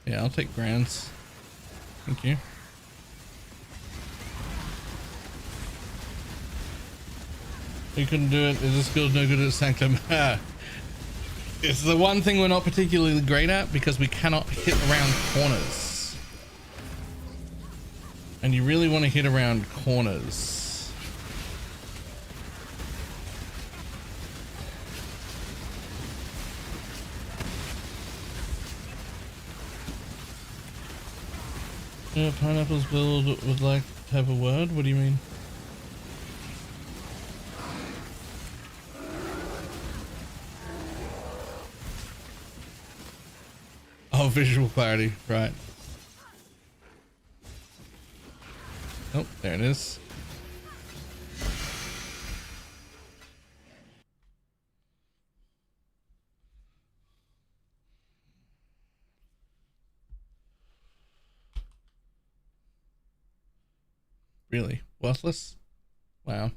Yeah, I'll take grants. Thank you. You couldn't do it. This skill's no good at Sanctum. It's the one thing we're not particularly great at because we cannot hit around corners. And you really want to hit around corners. Yeah, Pineapple's build would like to have a word. What do you mean? Oh, visual clarity, right. Oh, there it is. Really? Worthless? Wow.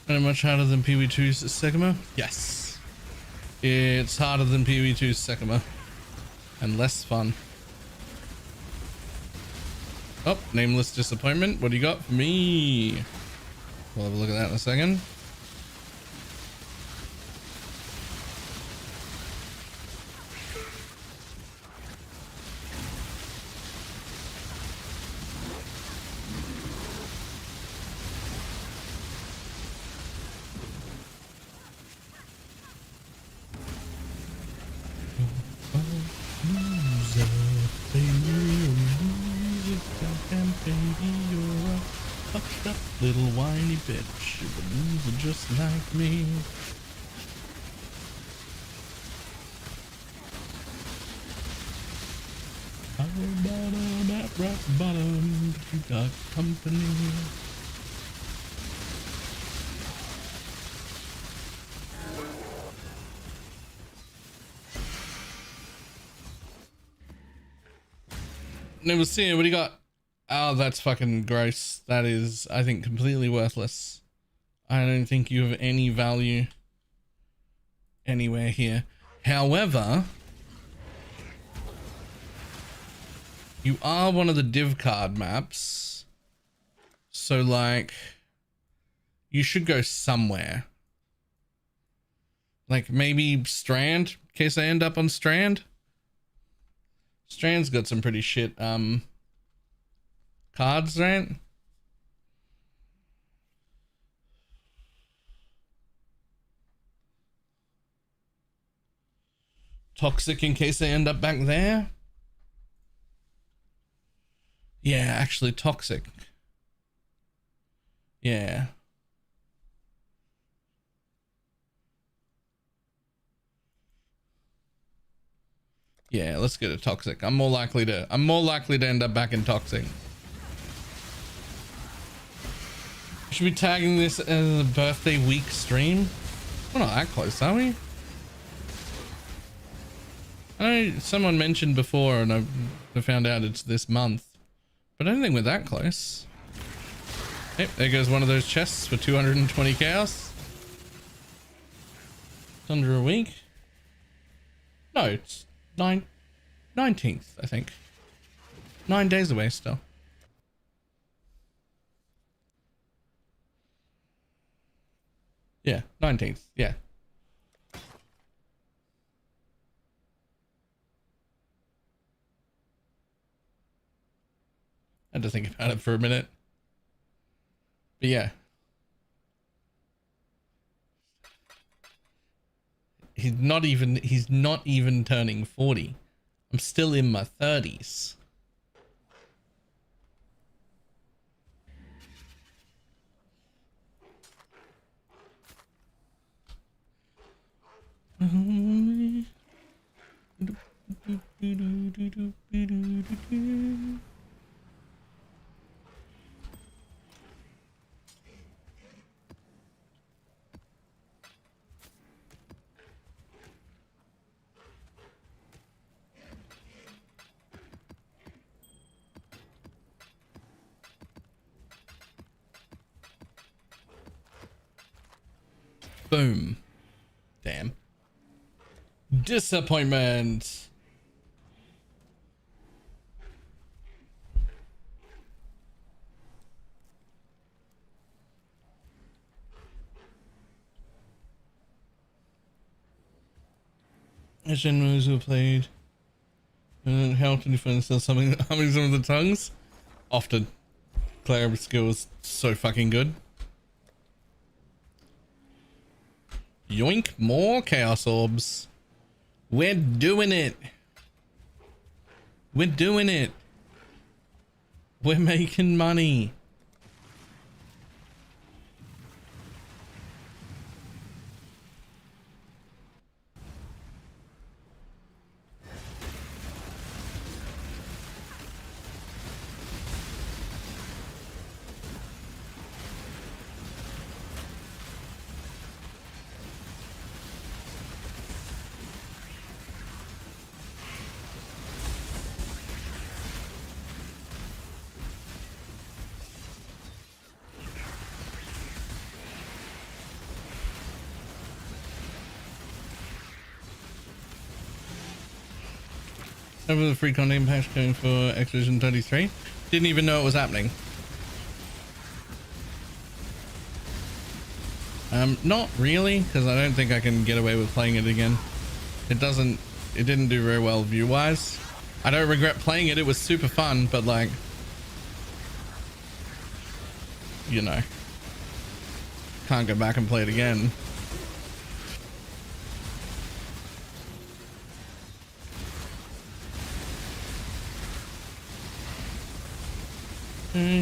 Very much harder than PV2's Sekima? Yes. It's harder than PV2's Sekima. And less fun. Oh, nameless disappointment. What do you got for me? We'll have a look at that in a second. Little whiny bitch, you're a loser just like me. Bottom at rock bottom, you got company. Never seen it. What do you got? Oh, that's fucking gross. That is, I think, completely worthless. I don't think you have any value anywhere here. However, you are one of the div card maps. So, like, you should go somewhere. Like, maybe Strand, in case I end up on Strand. Strand's got some pretty shit, cards, right? Toxic in case they end up back there. Yeah, actually toxic. Yeah. Yeah, let's get a toxic. I'm more likely to end up back in toxic. Should be tagging this as a birthday week stream. We're not that close, are we? I know someone mentioned before and I found out it's this month, but I don't think we're that close. Yep, there goes one of those chests for 220 chaos. It's under a week. No, it's 19th, I think. 9 days away still. Yeah, 19th. Yeah. I had to think about it for a minute. But yeah. He's not even turning 40. I'm still in my 30s. Boom. Damn. Disappointment. As generals who played how to defend still something humming some of the tongues. Often. Player skill is so fucking good. Yoink, more chaos orbs. We're doing it. We're doing it. We're making money. Over the free content patch going for Expedition 33. Didn't even know it was happening. Not really, because I don't think I can get away with playing it again. It didn't do very well view-wise. I don't regret playing it. It was super fun, but like, you know, can't go back and play it again.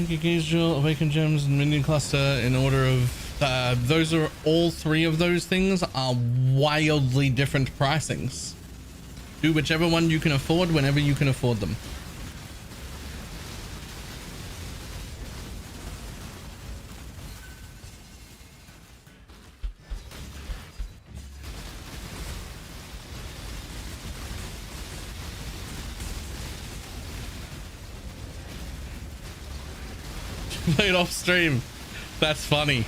Occasional awakened gems and minion cluster in order of those are all three of those things are wildly different pricings. Do whichever one you can afford whenever you can afford them. Played off stream. That's funny.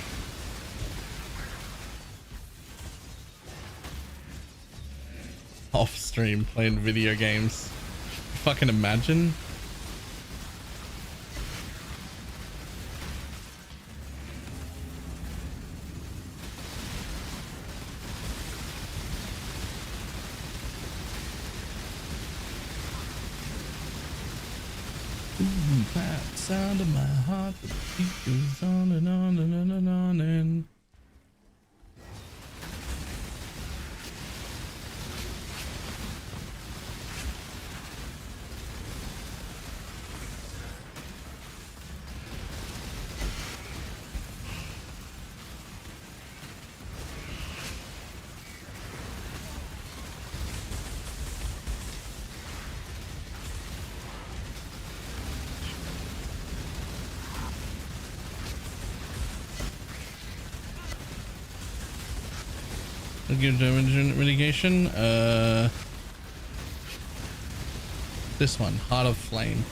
Off stream playing video games. Fucking imagine. That sound of my heart, the beat goes on and on and on and on and give damage mitigation. This one, Heart of Flame.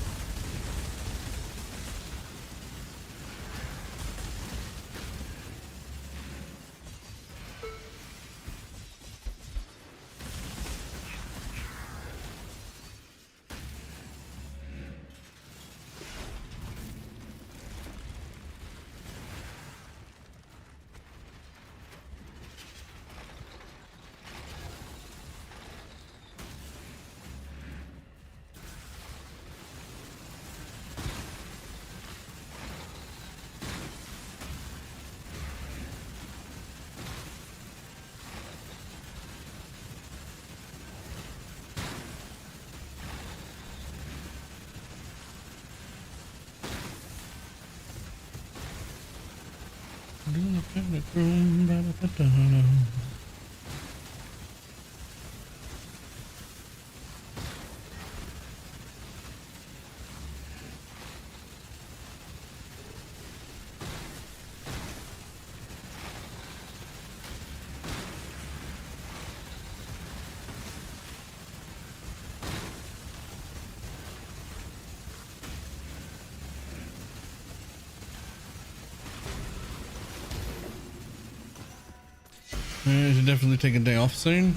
I should definitely take a day off soon.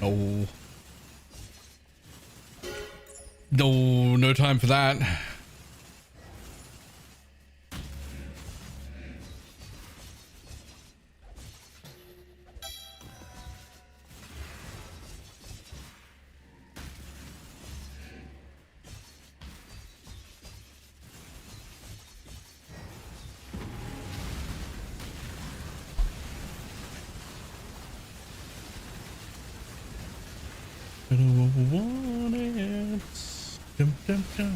No. No, no time for that. Dum, dum, dum.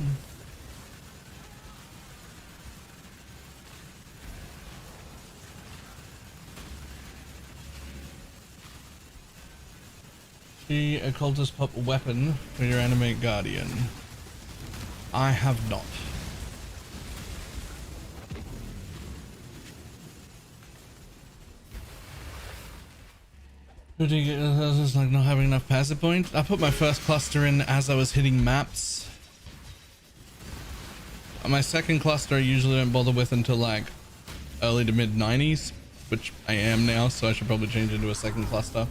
See a cultist pop weapon for your animate guardian. I have not. It's like not having enough passive points. I put my first cluster in as I was hitting maps. My second cluster I usually don't bother with until like early to mid 90s, which I am now, so I should probably change into a second cluster.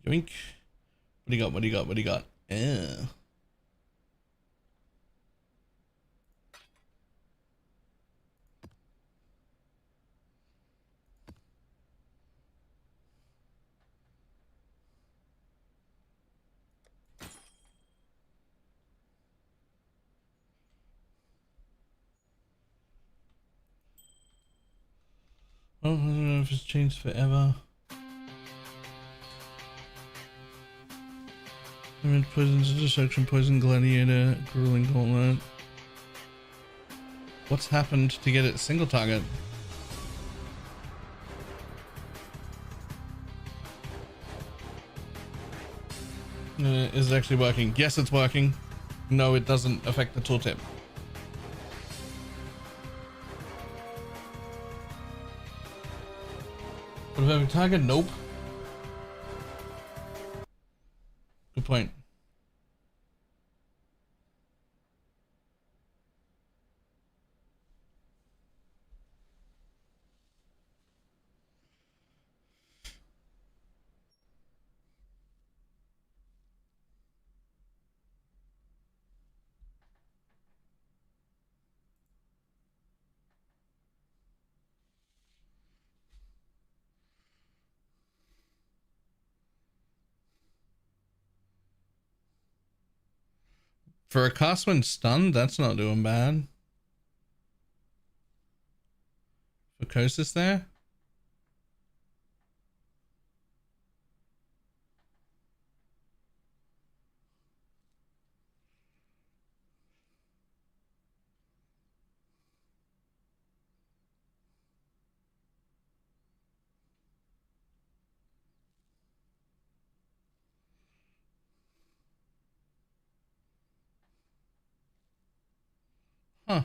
Yoink. What do you got? What do you got? What do you got? Yeah. Oh, I don't know if it's changed forever. Poison destruction, poison gladiator, grueling gauntlet. What's happened to get it single target? Is it actually working? Yes, it's working. No, it doesn't affect the tooltip. What about target? Nope. Good point. For a cast when stunned, that's not doing bad. For Kosis there? Huh.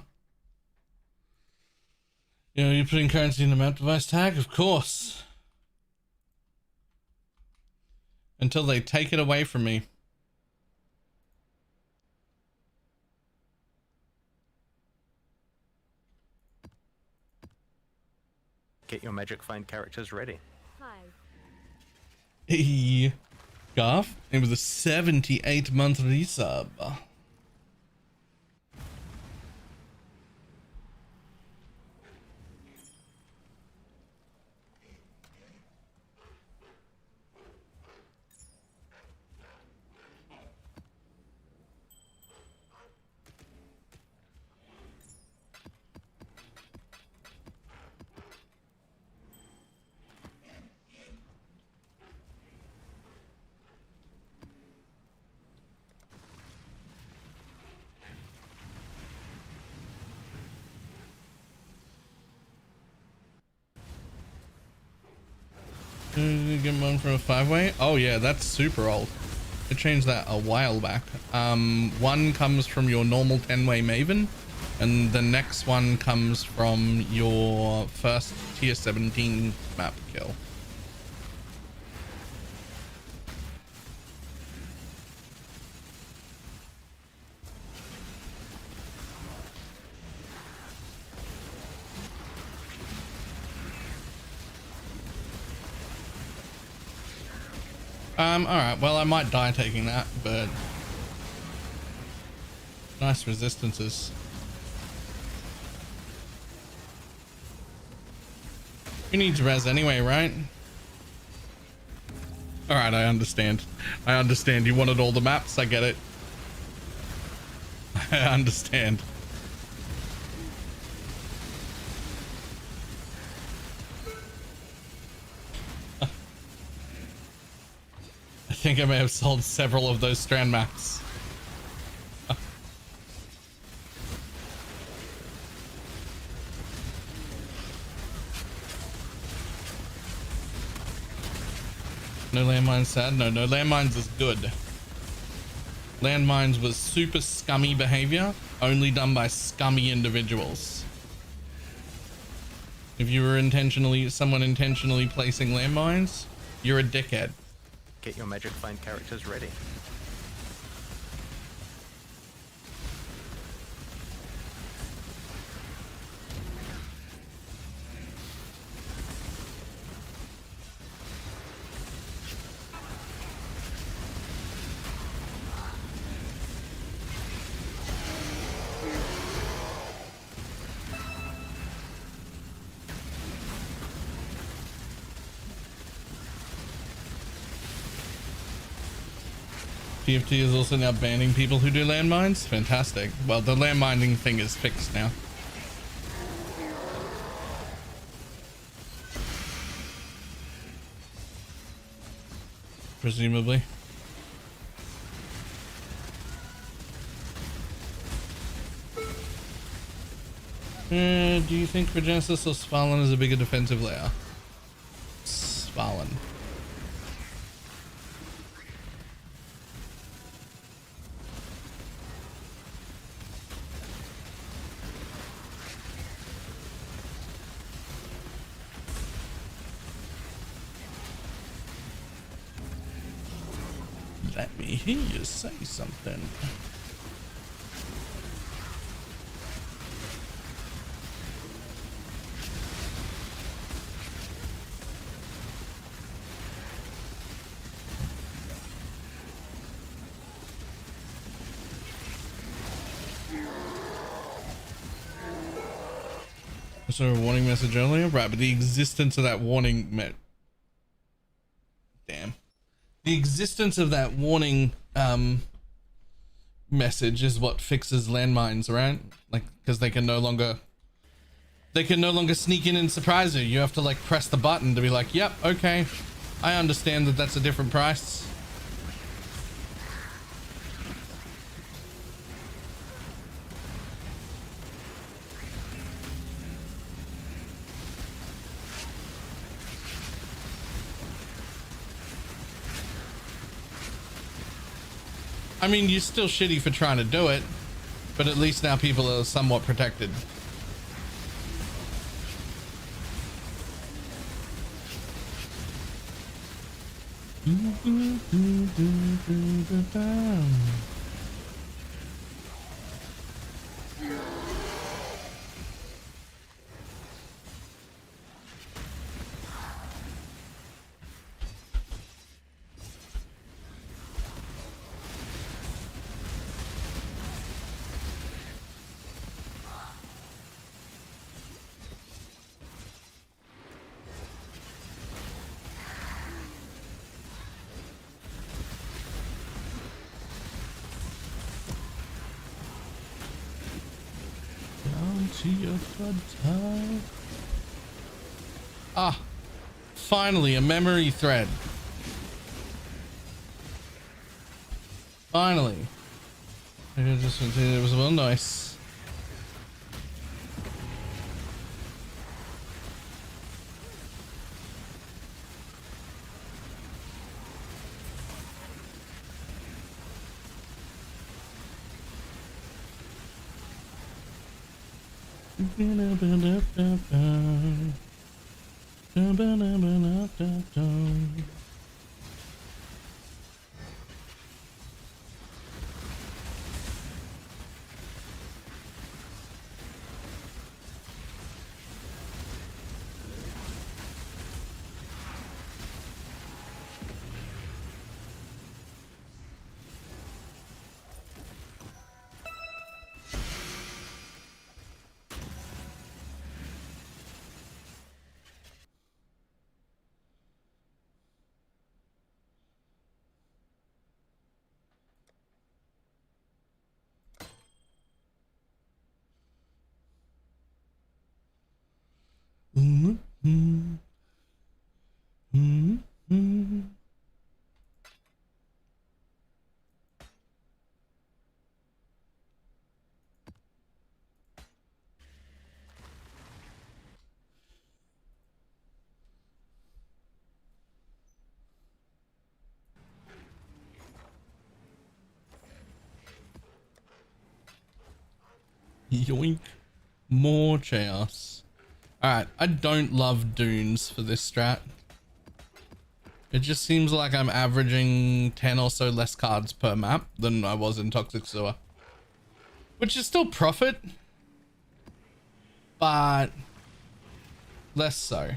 You know, you're putting currency in the map device tag? Of course. Until they take it away from me. Get your magic find characters ready. Hi. Hey, Garth, it was a 78-month resub. Get one from a 5-way? Oh yeah, that's super old. I changed that a while back. One comes from your normal 10-way Maven, and the next one comes from your first tier 17 map kill. Alright, well I might die taking that, but nice resistances. Who needs res anyway, right? Alright, I understand. I understand. You wanted all the maps, I get it. I understand. I think I may have sold several of those strand maps. No landmines sad? No, no landmines is good. Landmines was super scummy behavior, only done by scummy individuals. If you were someone intentionally placing landmines, you're a dickhead. Get your magic find characters ready. TFT is also now banning people who do landmines. Fantastic. Well, the landmining thing is fixed now. Presumably. Do you think Regenesis or Svalin is a bigger defensive layer? Svalin. Let me hear you say something. So a warning message earlier, right? But the existence of that warning the existence of that warning message is what fixes landmines, right? Like, because they can no longer sneak in and surprise you. You have to like press the button to be like, yep, okay, I understand that that's a different price. I mean, you're still shitty for trying to do it, but at least now people are somewhat protected. Ah, finally a memory thread. Finally. It was well nice. Yoink. More chaos. Alright, I don't love dunes for this strat. It just seems like I'm averaging 10 or so less cards per map than I was in Toxic Sewer. Which is still profit, but less so.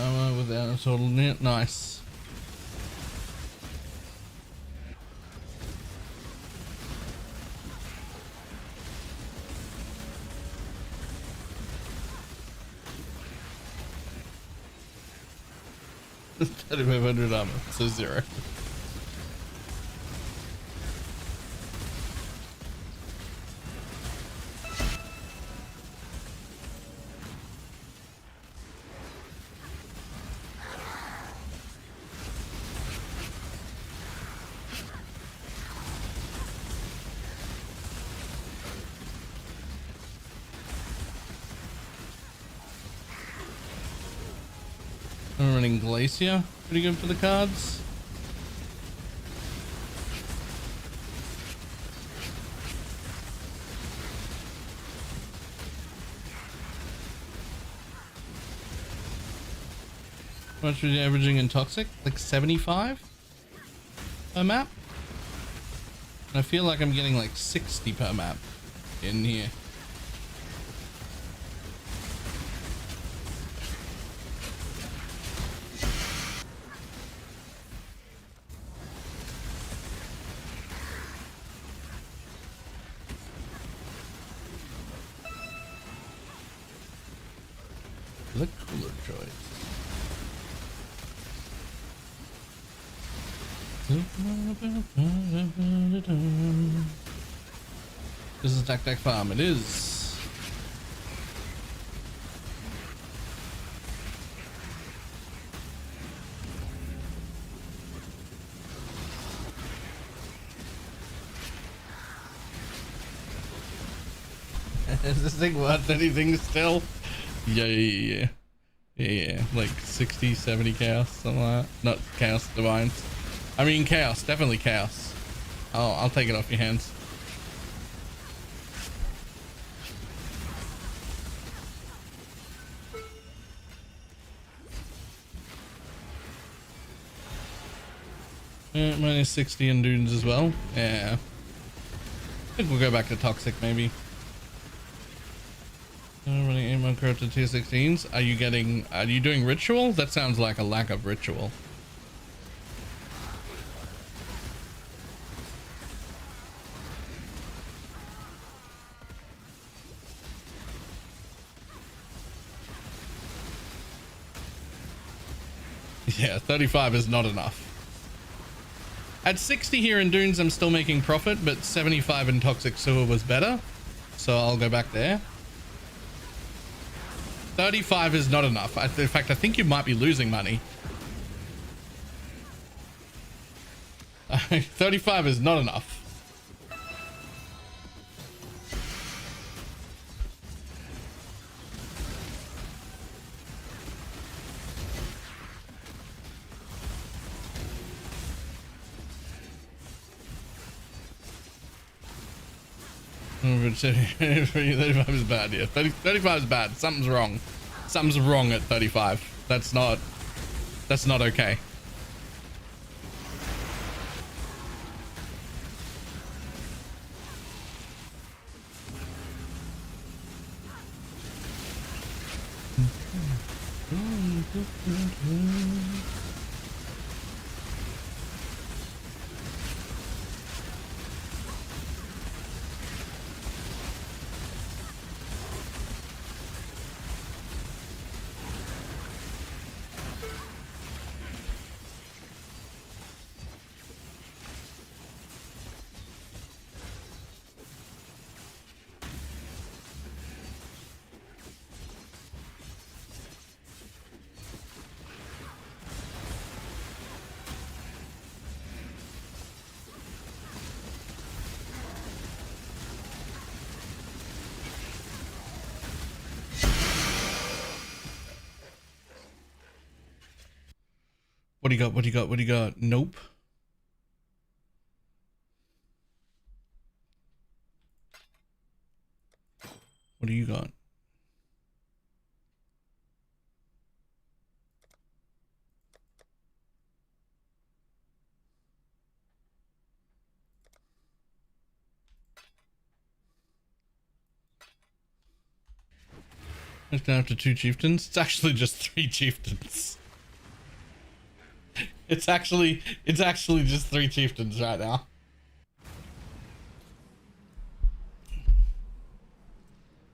Armor without a total net. Nice. $3,500 armor, so 0. I'm running Glacier, pretty good for the cards. How much are you averaging in Toxic? Like 75 per map? And I feel like I'm getting like 60 per map in here. The cooler choice. This is Tac Tac Farm. It is. Is this thing worth anything still? Yeah. Like 60, 70 chaos, something like that. Not chaos divines. I mean chaos, definitely chaos. Oh, I'll take it off your hands. Minus 60 in dunes as well. Yeah. I think we'll go back to Toxic maybe. Running aim corrupted tier 16s. Are you doing ritual? That sounds like a lack of ritual. Yeah, 35 is not enough. At 60 here in dunes, I'm still making profit, but 75 in Toxic Sewer was better. So I'll go back there. 35 is not enough. In fact, I think you might be losing money. 35 is not enough. Over 35 is bad, yeah. 35 is bad. Something's wrong. Something's wrong at 35. That's not okay. What do you got? What do you got? What do you got? Nope. What do you got? It's down to 2 chieftains. It's actually just 3 chieftains. It's actually just 3 chieftains right now.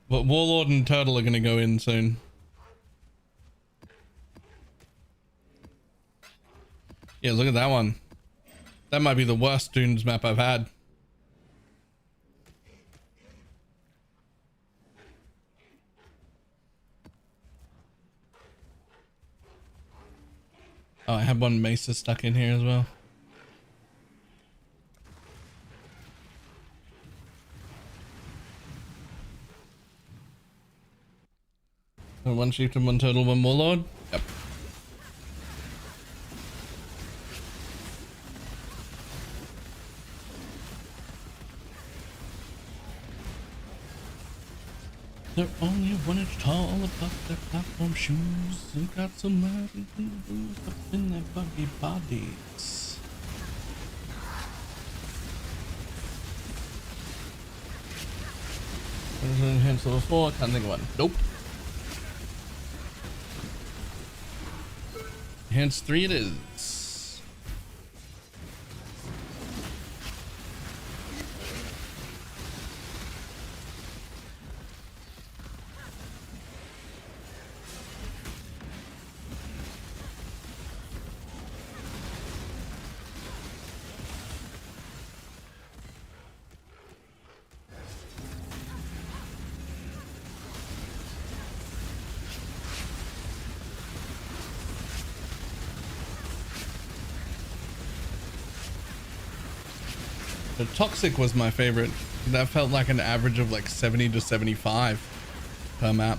But Warlord and Turtle are gonna go in soon. Yeah, look at that one. That might be the worst Dunes map I've had. Oh, I have one Mesa stuck in here as well. And 1 chieftain, 1 turtle, 1 warlord. Yep. They're only 1 inch tall above their platform shoes. And got some Latin booze up in their buggy bodies. There's an enhanced level 4. Can't think of one. Nope. Enhanced 3 it is. The Toxic was my favorite. That felt like an average of like 70 to 75 per map.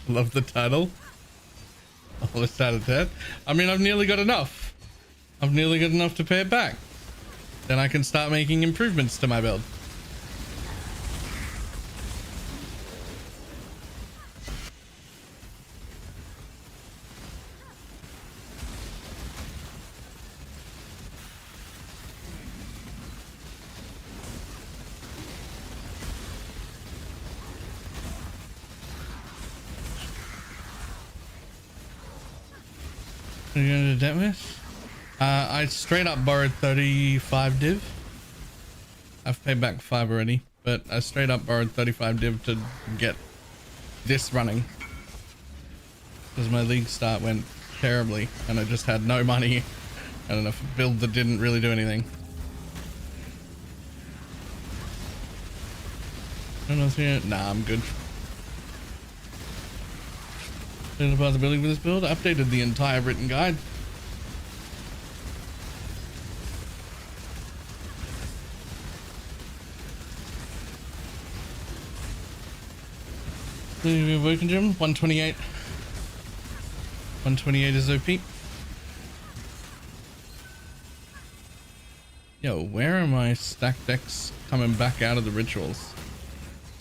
Love the title. Oh, it's out of 10. I mean, I've nearly got enough. I've nearly got enough to pay it back. Then I can start making improvements to my build. Are you gonna do debt with? I straight up borrowed 35 div. I've paid back 5 already, but I straight up borrowed 35 div to get this running. Because my league start went terribly and I just had no money and enough build that didn't really do anything. I don't know if you... Nah, I'm good. The possibility for this build, I updated the entire written guide. Working gym 128. 128 is OP. Yo, where are my stack decks coming back out of the rituals?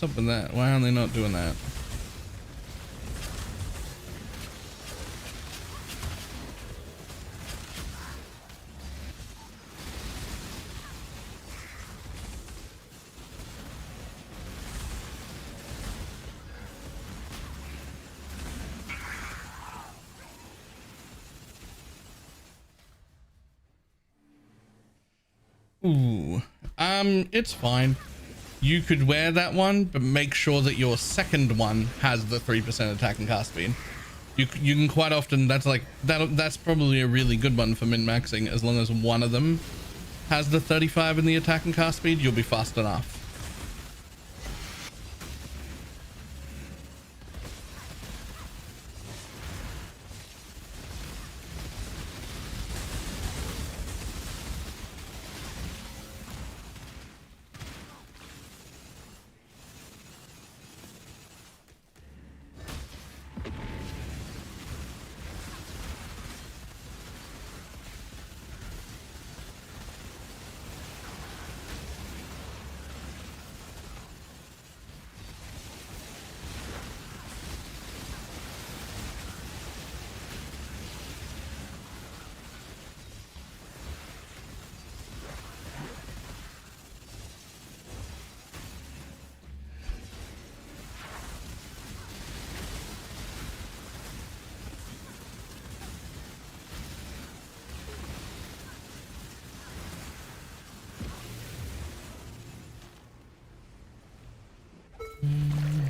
What's up with that? Why are they not doing that? Ooh, it's fine. You could wear that one, but make sure that your second one has the 3% attack and cast speed. You can quite often, that's probably a really good one for min-maxing. As long as one of them has the 35 in the attack and cast speed, you'll be fast enough.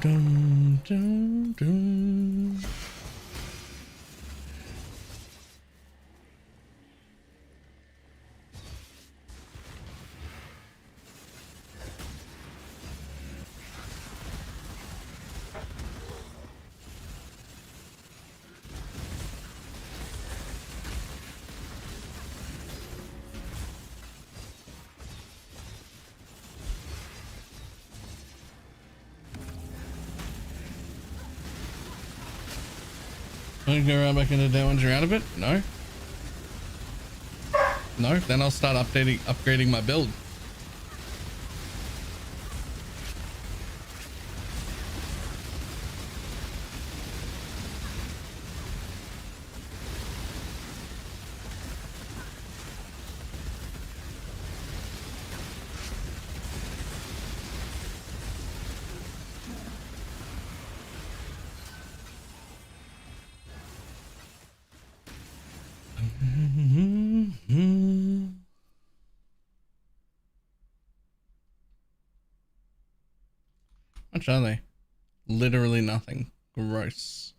dum, dum, dum. Want to go around back into there once you're out of it? No. No, then I'll start upgrading my build. How much are they? Literally nothing. Gross.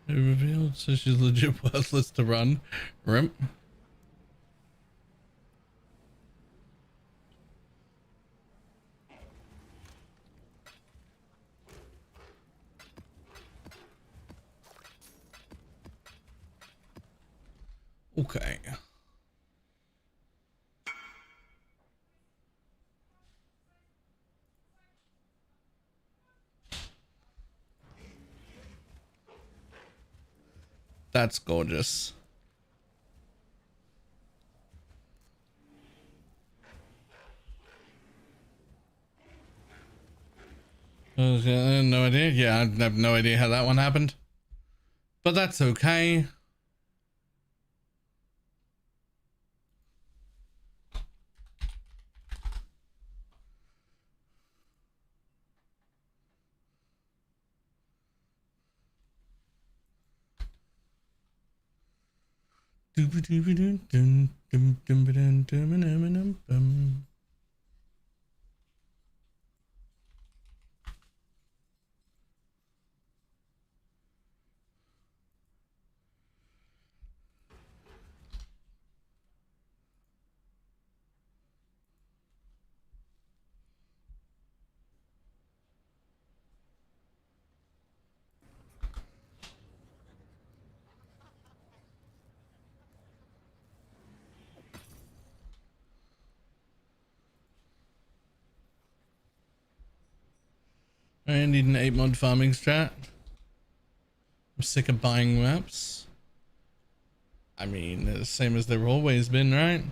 It revealed, so she's legit worthless to run. Rimp. Okay. That's gorgeous. Okay, no idea. Yeah, I have no idea how that one happened. But that's okay. I need an 8 mod farming strat. I'm sick of buying maps. I mean, the same as they've always been, right?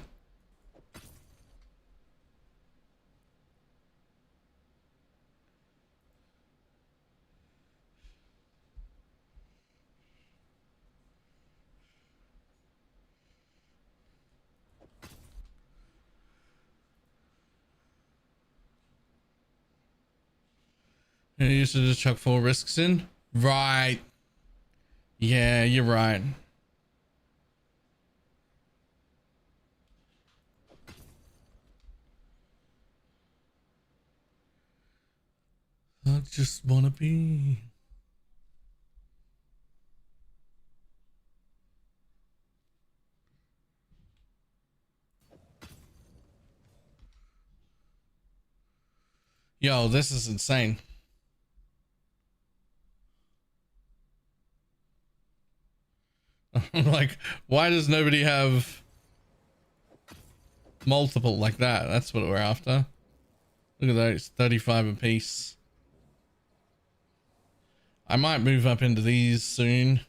You used to just chuck 4 risks in? Right. Yeah, you're right. I just wanna be. Yo, this is insane. Like, why does nobody have multiple like that? That's what we're after. Look at those, 35 a piece. I might move up into these soon.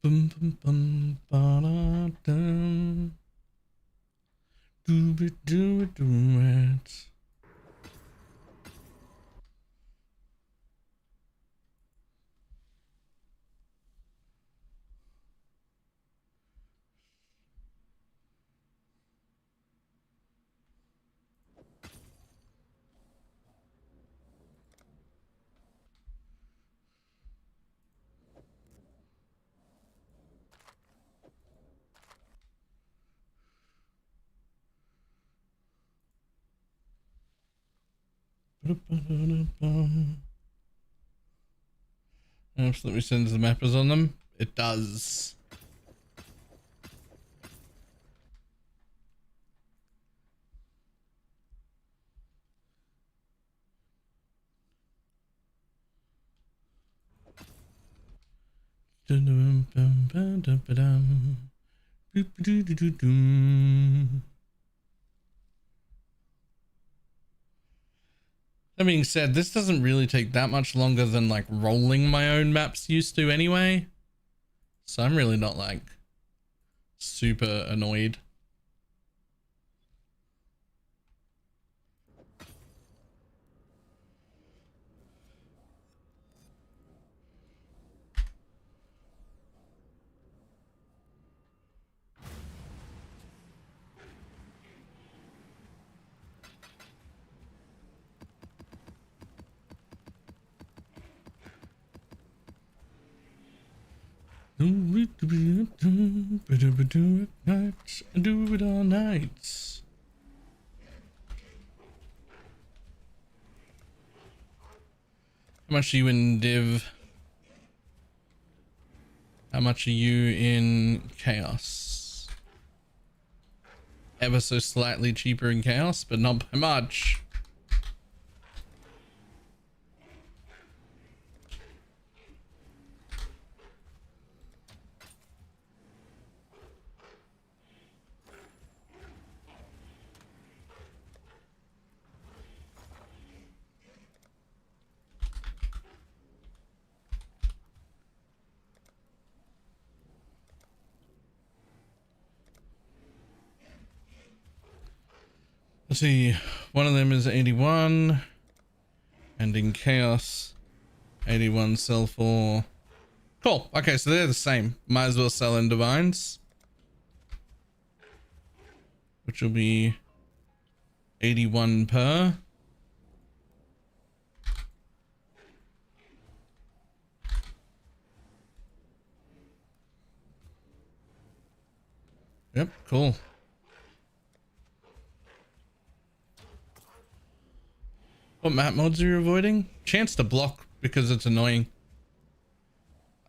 Bum, bum, bum, ba-da-dum. Do it, do it, do it. Absolutely sends the mappers on them. It does. That being said, this doesn't really take that much longer than like rolling my own maps used to anyway. So I'm really not like super annoyed. Do it all night. How much are you in Div? How much are you in Chaos? Ever so slightly cheaper in Chaos, but not by much. Let's see, one of them is 81, and in Chaos, 81 sell for. Cool. Okay, so they're the same. Might as well sell in Divines, which will be 81 per. Yep, cool. What map mods are you avoiding? Chance to block because it's annoying.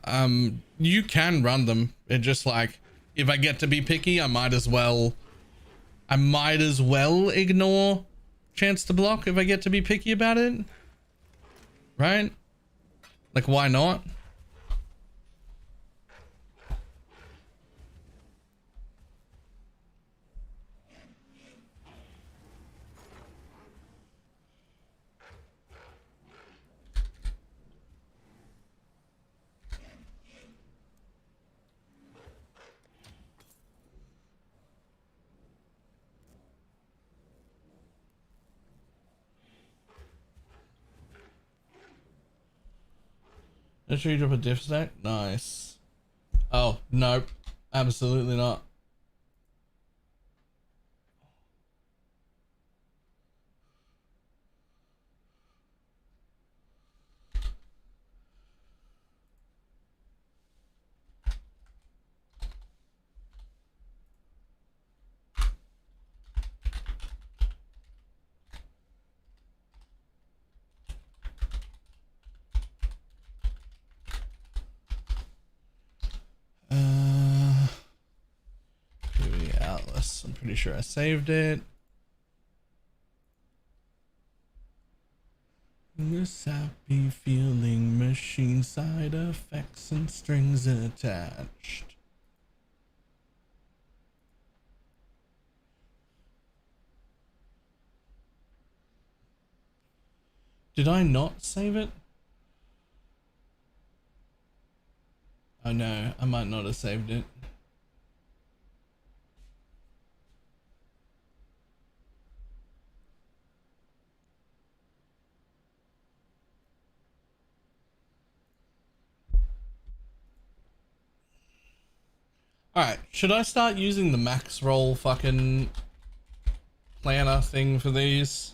You can run them. It just like, if I get to be picky, I might as well ignore chance to block if I get to be picky about it. Right? Like, why not? Make sure you drop a diff stack. Nice. Oh, nope. Absolutely not. Atlas. I'm pretty sure I saved it. This happy feeling, machine side effects and strings attached. Did I not save it? Oh no, I might not have saved it. Alright, should I start using the max roll fucking planner thing for these?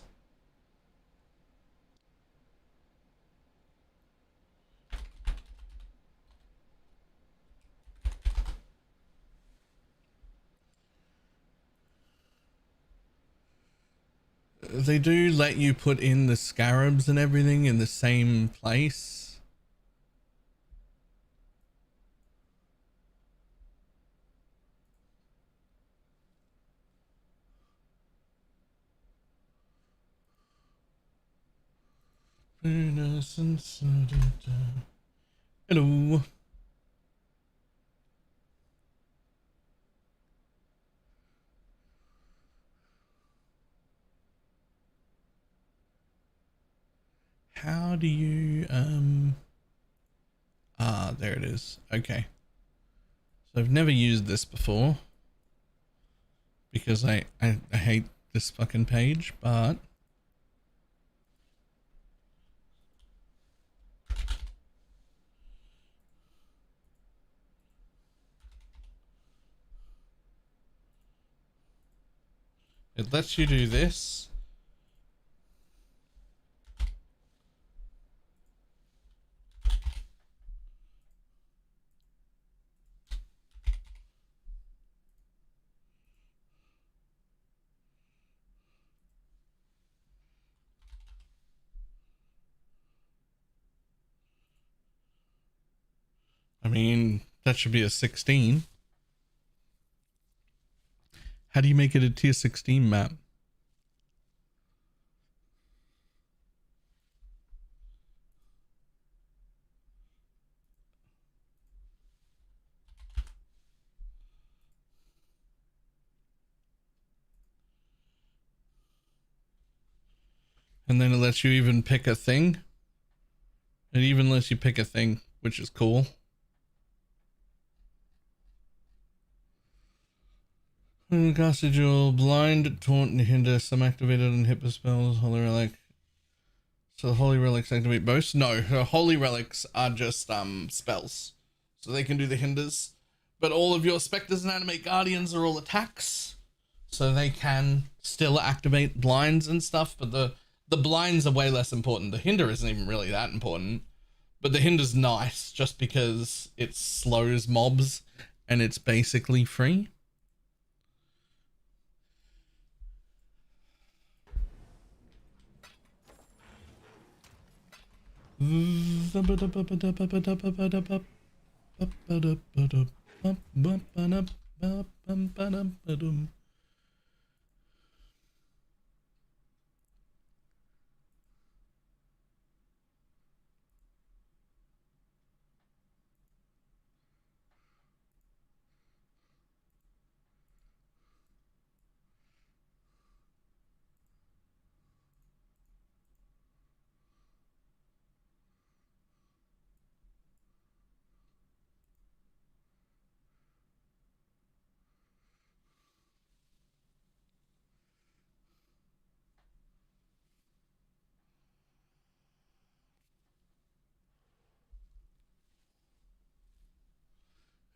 They do let you put in the scarabs and everything in the same place. Hello. How do you there it is. Okay. So I've never used this before because I hate this fucking page, but it lets you do this. I mean, that should be a 16. How do you make it a tier 16 map? And then it lets you even pick a thing. It even lets you pick a thing, which is cool. Casted Jewel, Blind, Taunt, and Hinder, some activated and hit spells, Holy Relic. So the Holy Relics activate both? No, the Holy Relics are just spells. So they can do the hinders. But all of your Spectres and Animate Guardians are all attacks. So they can still activate blinds and stuff, but the blinds are way less important. The hinder isn't even really that important. But the hinder's nice just because it slows mobs and it's basically free.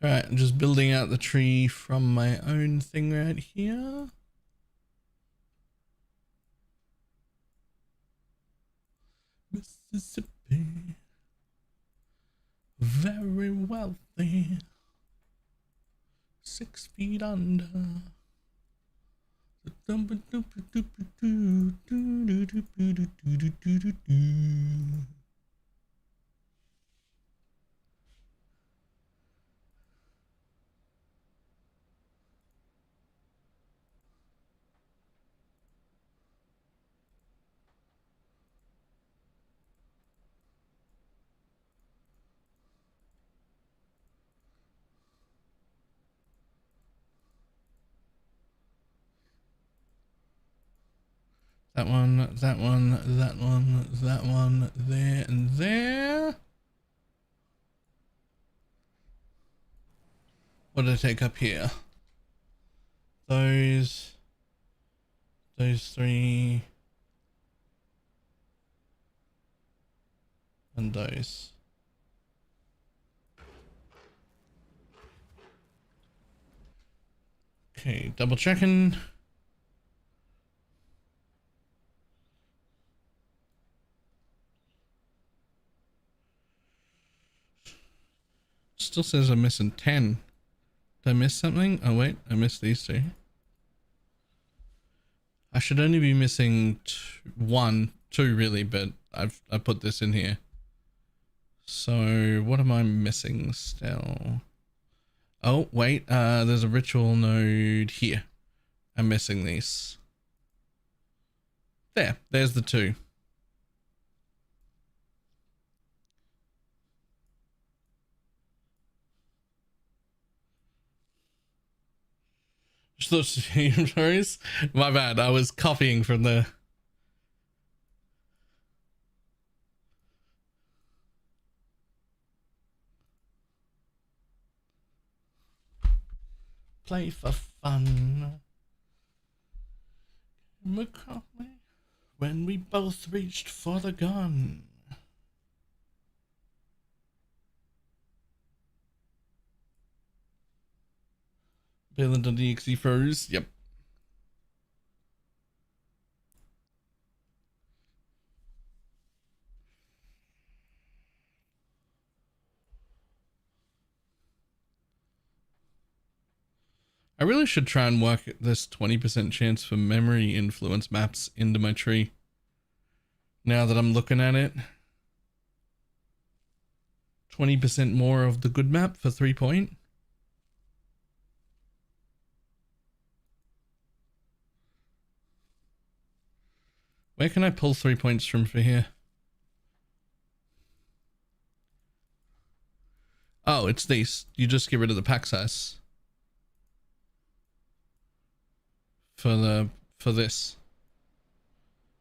All right, I'm just building out the tree from my own thing right here. Mississippi, very wealthy, 6 feet under. That one, that one, that one, that one, there and there. What did I take up here? Those three, and those. Okay, double checking. Still says I'm missing 10. Did I miss something? Oh wait, I missed these two. I should only be missing two really, but I put this in here. So what am I missing still? Oh wait, there's a ritual node here. I'm missing these. There's the two. Just those inventories. My bad. I was copying from the. Play for fun. When we both reached for the gun. Bill.exe froze. Yep. I really should try and work this 20% chance for memory influence maps into my tree. Now that I'm looking at it. 20% more of the good map for 3 point. Where can I pull 3 points from for here? Oh, it's these. You just get rid of the pack size. For this.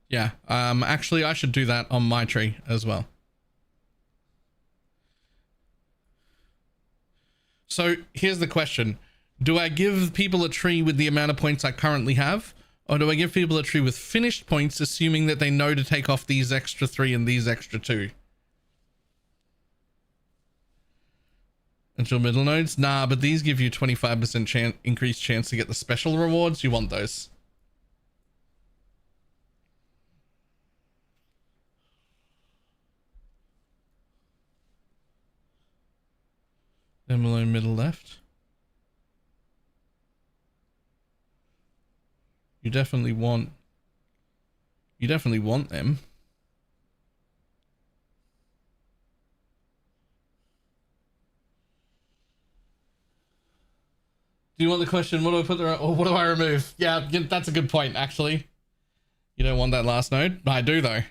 Yeah, actually I should do that on my tree as well. So here's the question. Do I give people a tree with the amount of points I currently have? Or do I give people a tree with finished points, assuming that they know to take off these extra 3 and these extra 2? Until middle nodes? Nah, but these give you 25% increased chance to get the special rewards. You want those. Then below middle left. You definitely want them. Do you want the question? What do I put there? Or what do I remove? Yeah, that's a good point, actually. You don't want that last node? I do, though.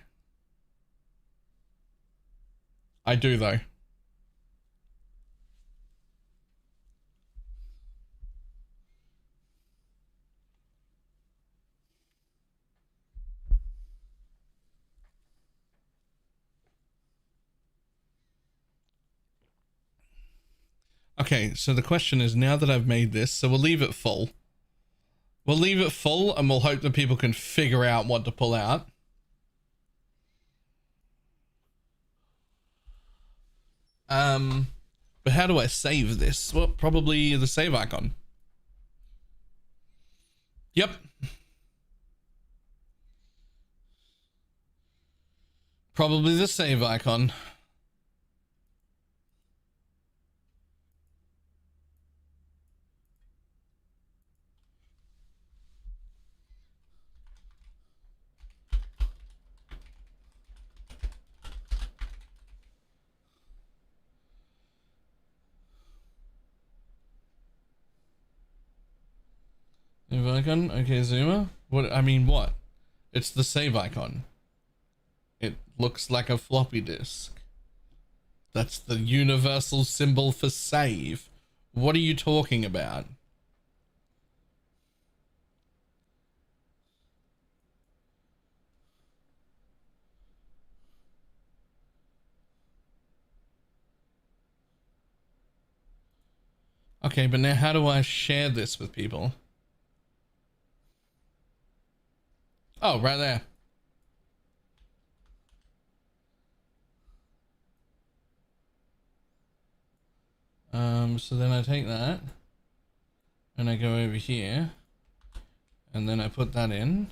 I do, though. Okay, so the question is, now that I've made this, so we'll leave it full. We'll leave it full and we'll hope that people can figure out what to pull out. But how do I save this? Well, probably the save icon. Yep. Probably the save icon. Save icon? Okay, Zuma. What? I mean, what? It's the save icon. It looks like a floppy disk. That's the universal symbol for save. What are you talking about? Okay, but now how do I share this with people? Oh, right there. So then I take that and I go over here and then I put that in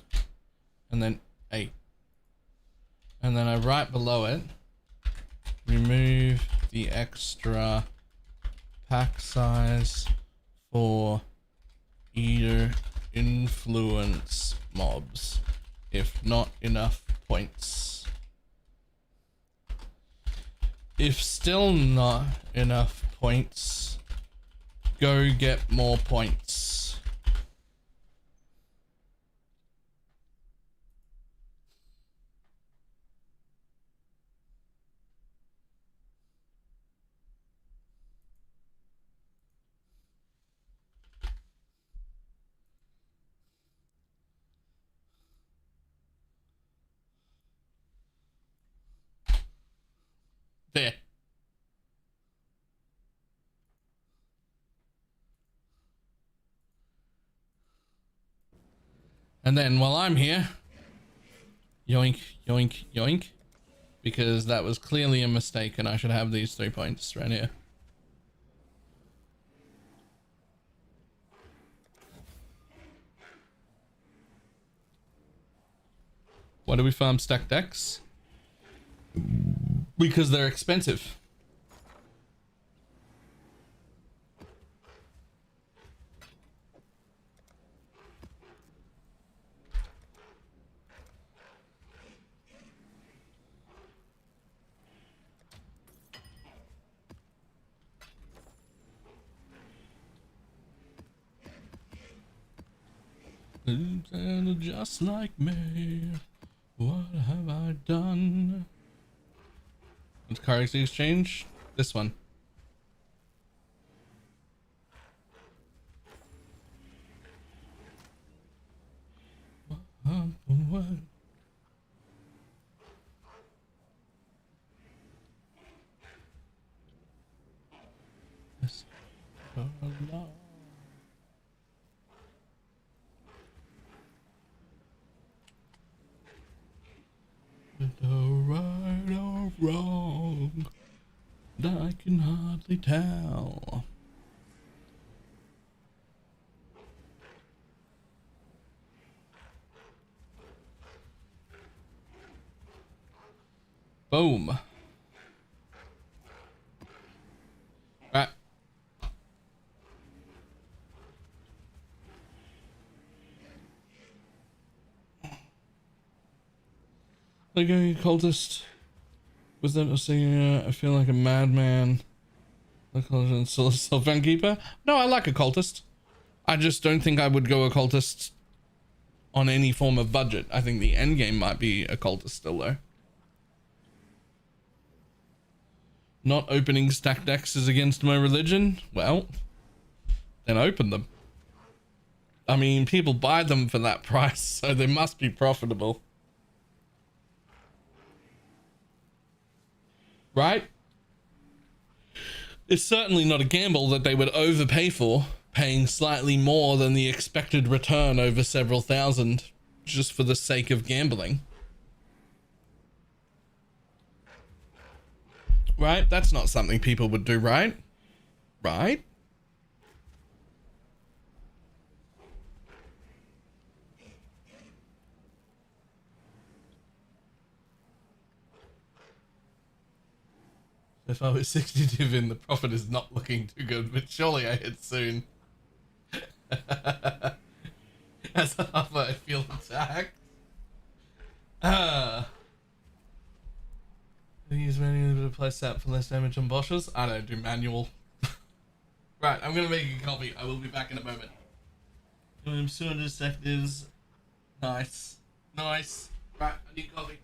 and then 8. And then I write below it, remove the extra pack size for eater influence mobs, if not enough points. If still not enough points, go get more points. There. And then while I'm here, yoink, yoink, yoink, because that was clearly a mistake and I should have these 3 points right here. Why do we farm stack decks? Because they're expensive. Just like me, what have I done? What's currency exchange? This one. What? Yes. Oh, no. The right or wrong, I can hardly tell. Boom. Right. Like a cultist. Was that a singer? I feel like a madman. The cultist still a self-found keeper? No, I like a cultist. I just don't think I would go occultist on any form of budget. I think the end game might be occultist still though. Not opening stack decks is against my religion? Well, then open them. I mean, people buy them for that price, so they must be profitable. Right? It's certainly not a gamble that they would overpay for, paying slightly more than the expected return over several thousand, just for the sake of gambling. Right? That's not something people would do, right? Right? If I was 62 in, the profit is not looking too good, but surely I hit soon. As a hover, I feel attacked. Use manual to apply sap for less damage on bosses. I don't do manual. Right, I'm gonna make a copy. I will be back in a moment. I'm 200 seconds. Nice. Nice. Right, I need coffee.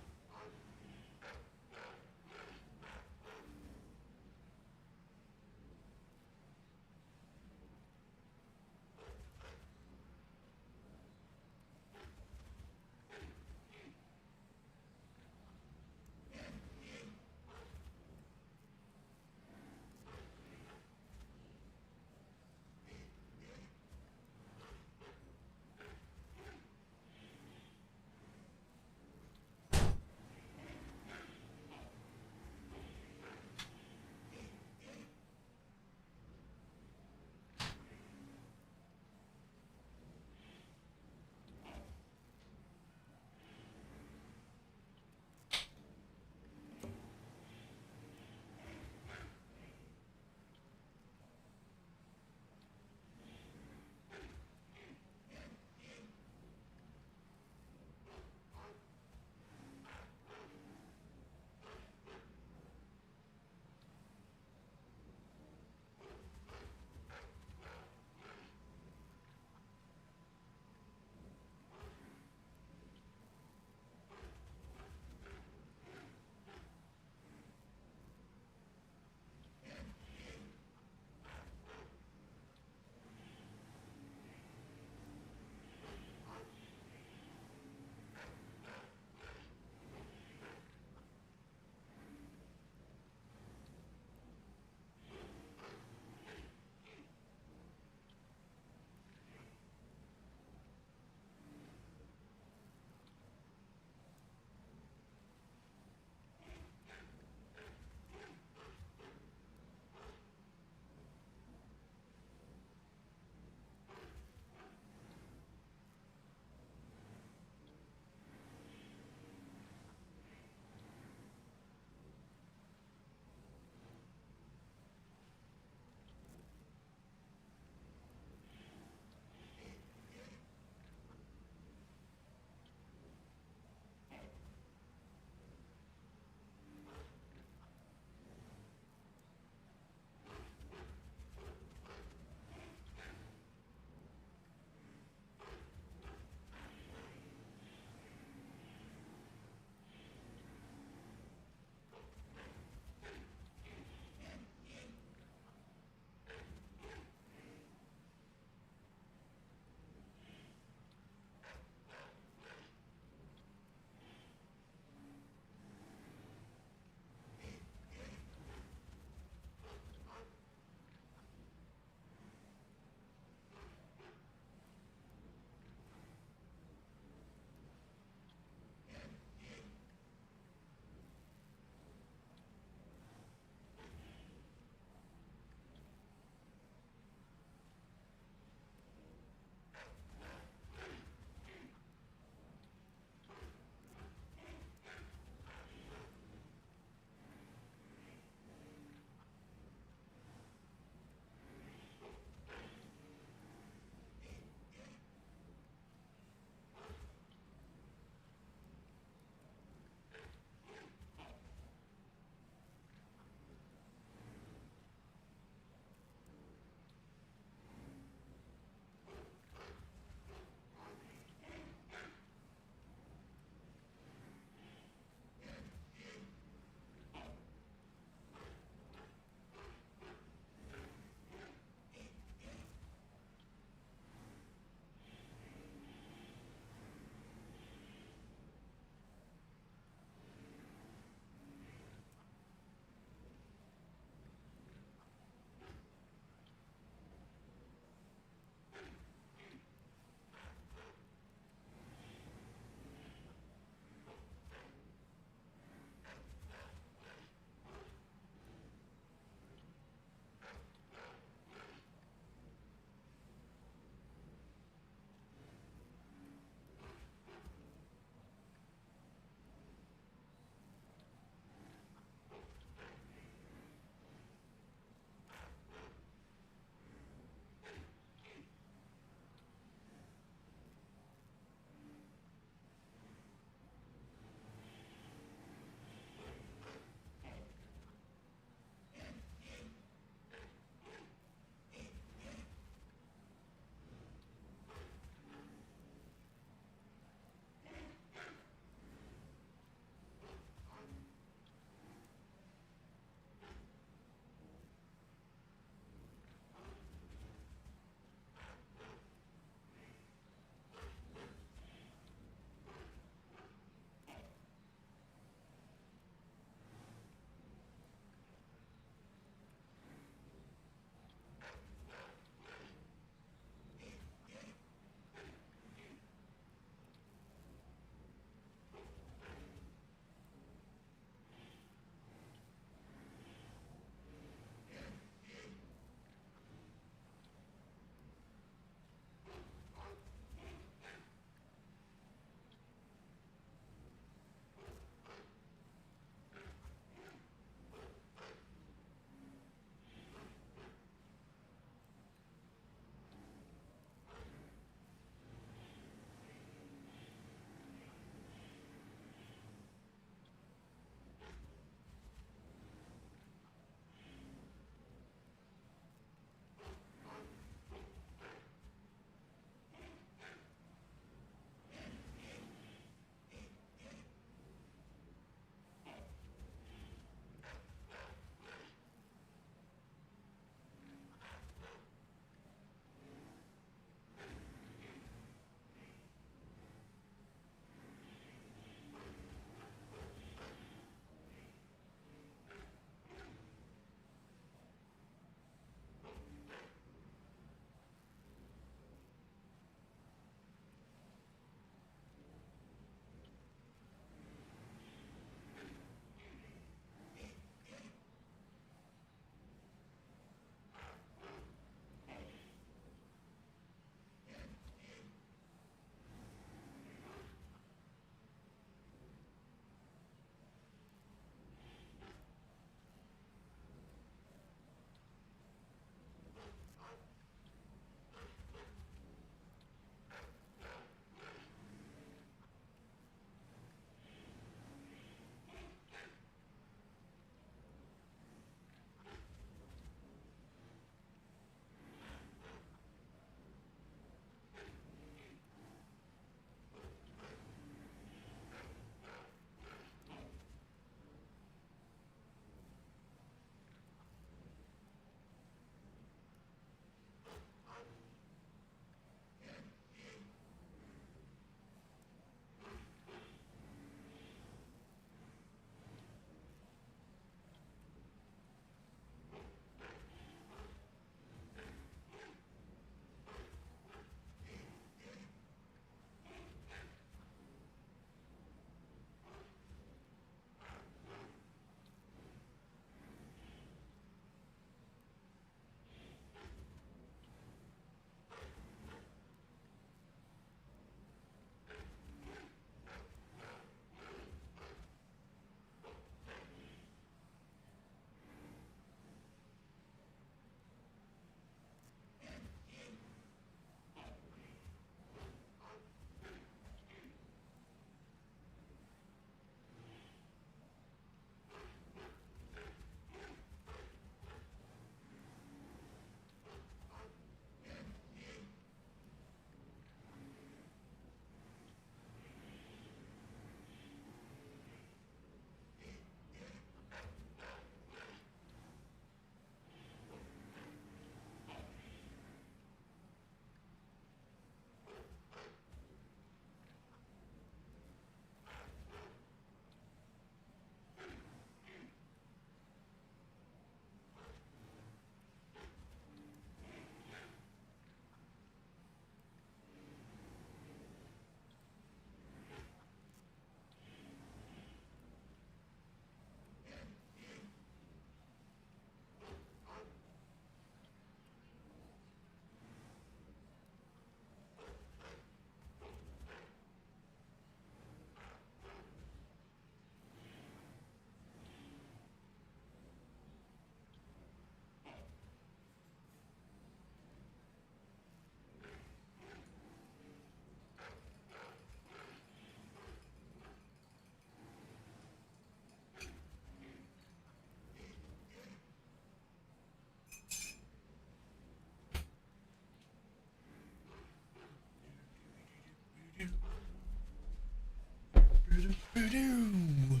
Voodoo.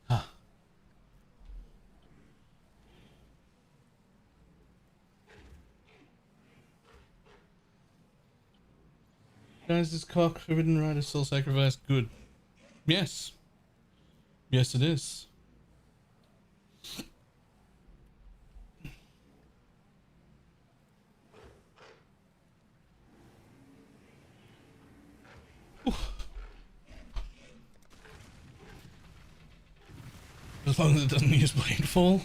Huh. Guys, this cock forbidden right is still sacrificed. Good. Yes. Yes, it is. As long as it doesn't use Bladefall.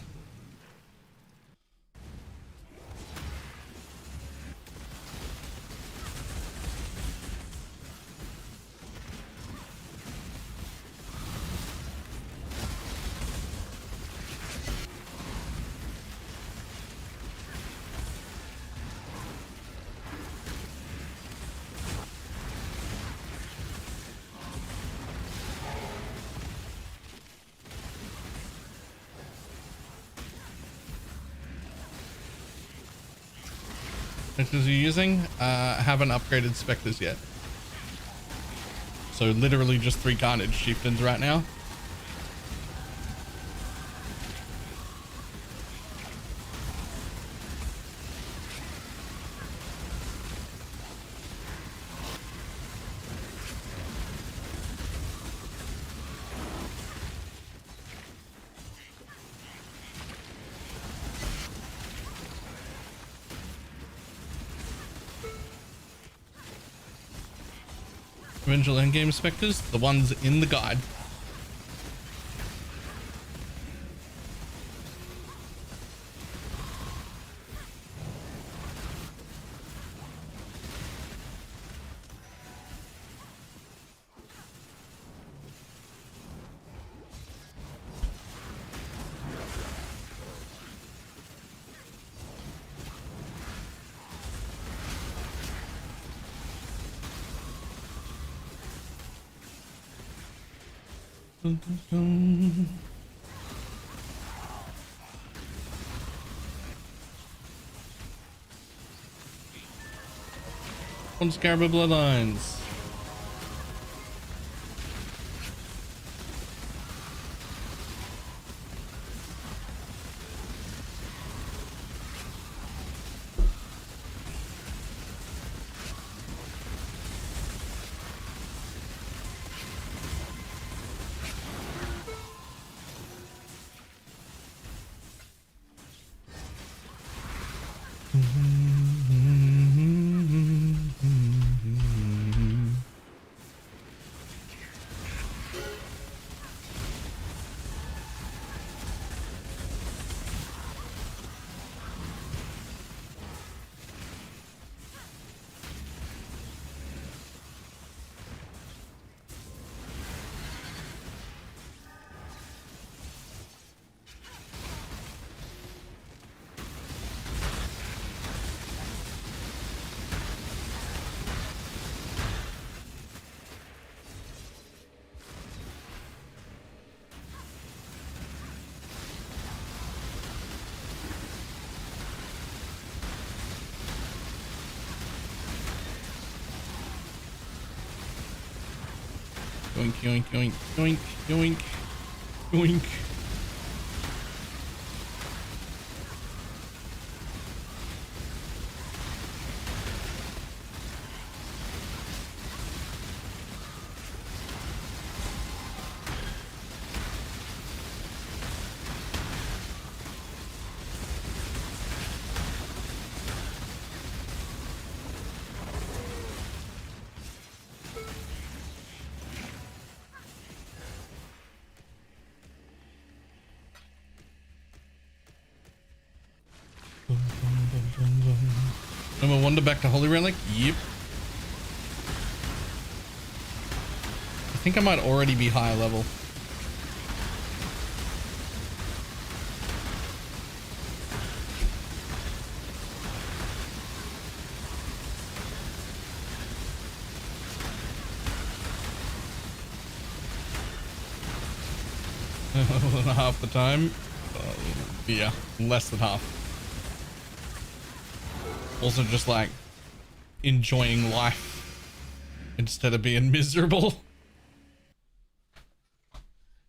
Spectres you're using? Haven't upgraded Spectres yet. So literally just 3 Carnage Chieftains right now. Provincial endgame Spectres, the ones in the guide. On Scarab Bloodlines. Yoink, yoink, yoink, yoink, yoink, yoink. Number 1 to back to Holy Relic? Yep. I think I might already be higher level. Half the time. Yeah, less than half. Also just like enjoying life instead of being miserable.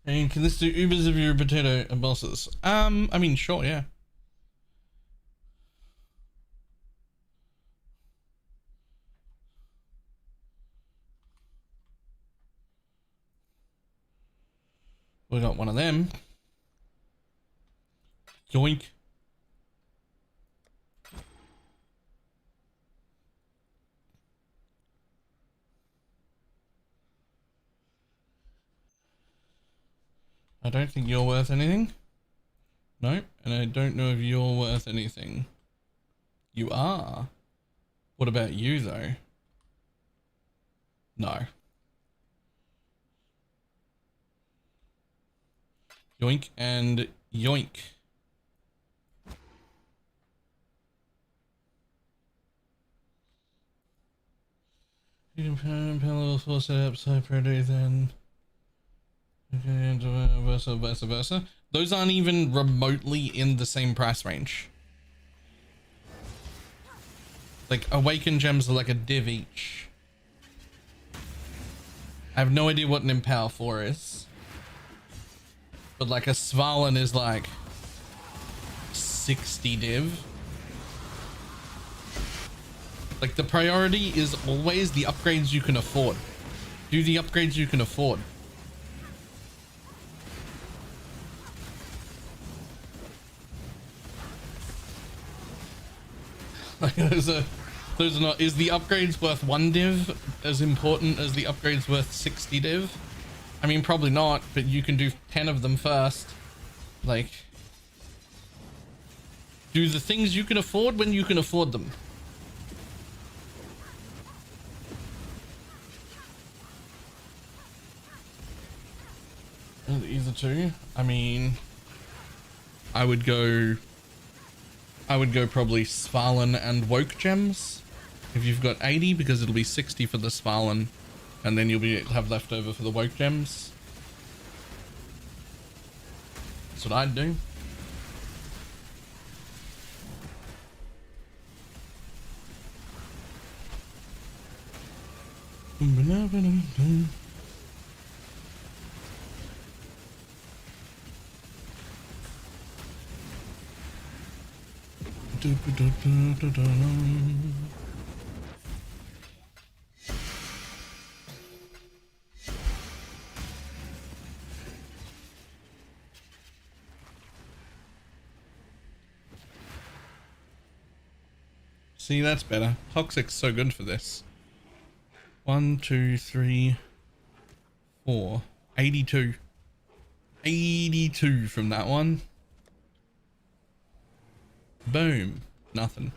And can this do Ubers of your potato bosses? I mean, sure, yeah. We got one of them. Yoink. I don't think you're worth anything. No, and I don't know if you're worth anything. You are. What about you, though? No. Yoink and yoink. You can parallel full setup, so pretty then. Okay, and vice versa. Those aren't even remotely in the same price range. Like, awakened gems are like a div each. I have no idea what an Empower 4 is. But like a Svalin is like 60 div. Like the priority is always the upgrades you can afford. Do the upgrades you can afford. Like those are not, is the upgrades worth 1 div as important as the upgrades worth 60 div? I mean, probably not, but you can do 10 of them first. Like, do the things you can afford when you can afford them. Either two. I mean, I would go probably Svalin and Woke gems if you've got 80, because it'll be 60 for the Svalin, and then you'll have leftover for the Woke gems. That's what I'd do. See, that's better. Toxic's so good for this. 1, 2, 3, 4. 82. 82 from that one. Boom. Nothing.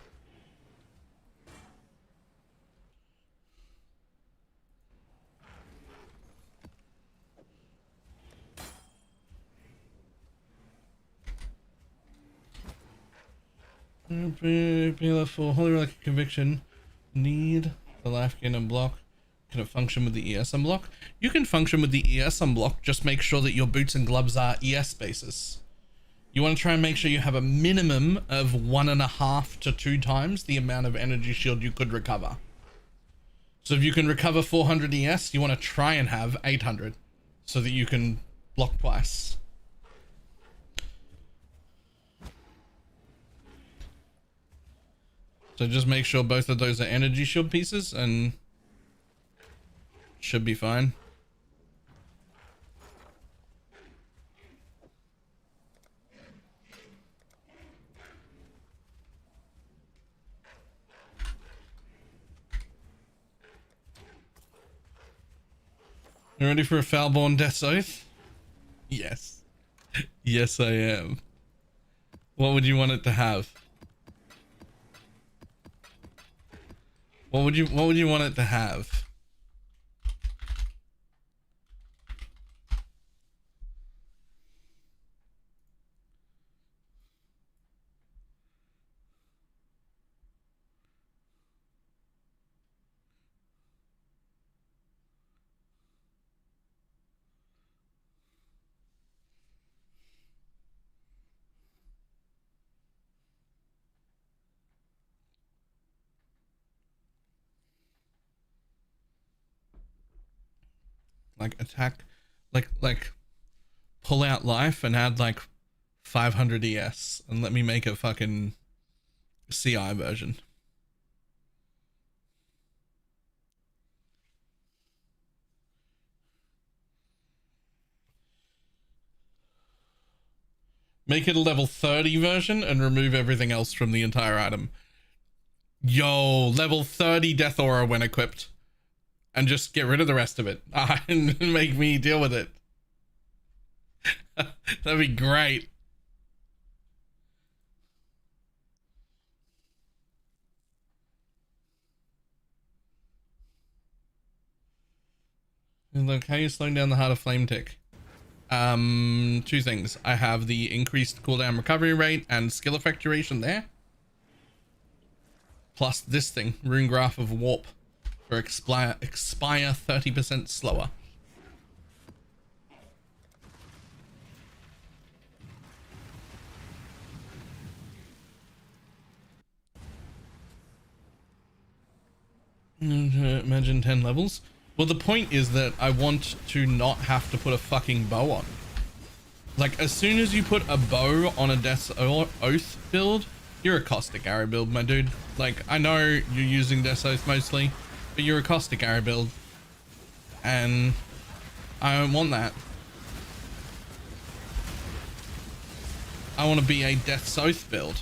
Pillar for Holy Relic Conviction. Need the life gain unblock. Can it function with the ES unblock? You can function with the ES unblock. Just make sure that your boots and gloves are ES bases. You want to try and make sure you have a minimum of 1.5 to 2 times the amount of energy shield you could recover. So if you can recover 400 ES, you want to try and have 800 so that you can block twice. So just make sure both of those are energy shield pieces and should be fine. You ready for a Foulborn Death's Oath? Yes. Yes, I am. What would you want it to have? What would you want it to have? Like attack, like pull out life and add like 500 ES and let me make a fucking CI version. Make it a level 30 version and remove everything else from the entire item. Yo, level 30 Death Aura when equipped. And just get rid of the rest of it. And make me deal with it. That'd be great. And look, how are you slowing down the heart of flame tick? Two things. I have the increased cooldown recovery rate and skill effect duration there. Plus this thing, Rune Graph of Warp, for expire 30% slower. Imagine 10 levels. Well, the point is that I want to not have to put a fucking bow on. Like, as soon as you put a bow on a Death's Oath build, you're a Caustic Arrow build, my dude. Like, I know you're using Death's Oath mostly, but you're a Caustic Arrow build. And I don't want that. I want to be a Death's Oath build.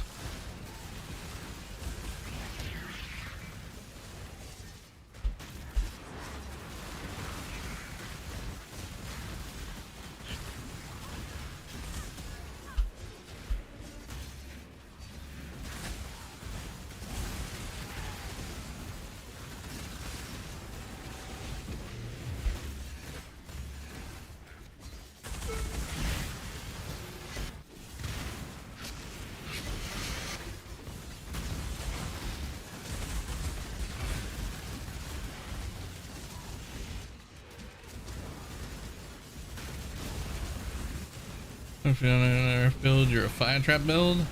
If you're an RF build, you're a fire trap build.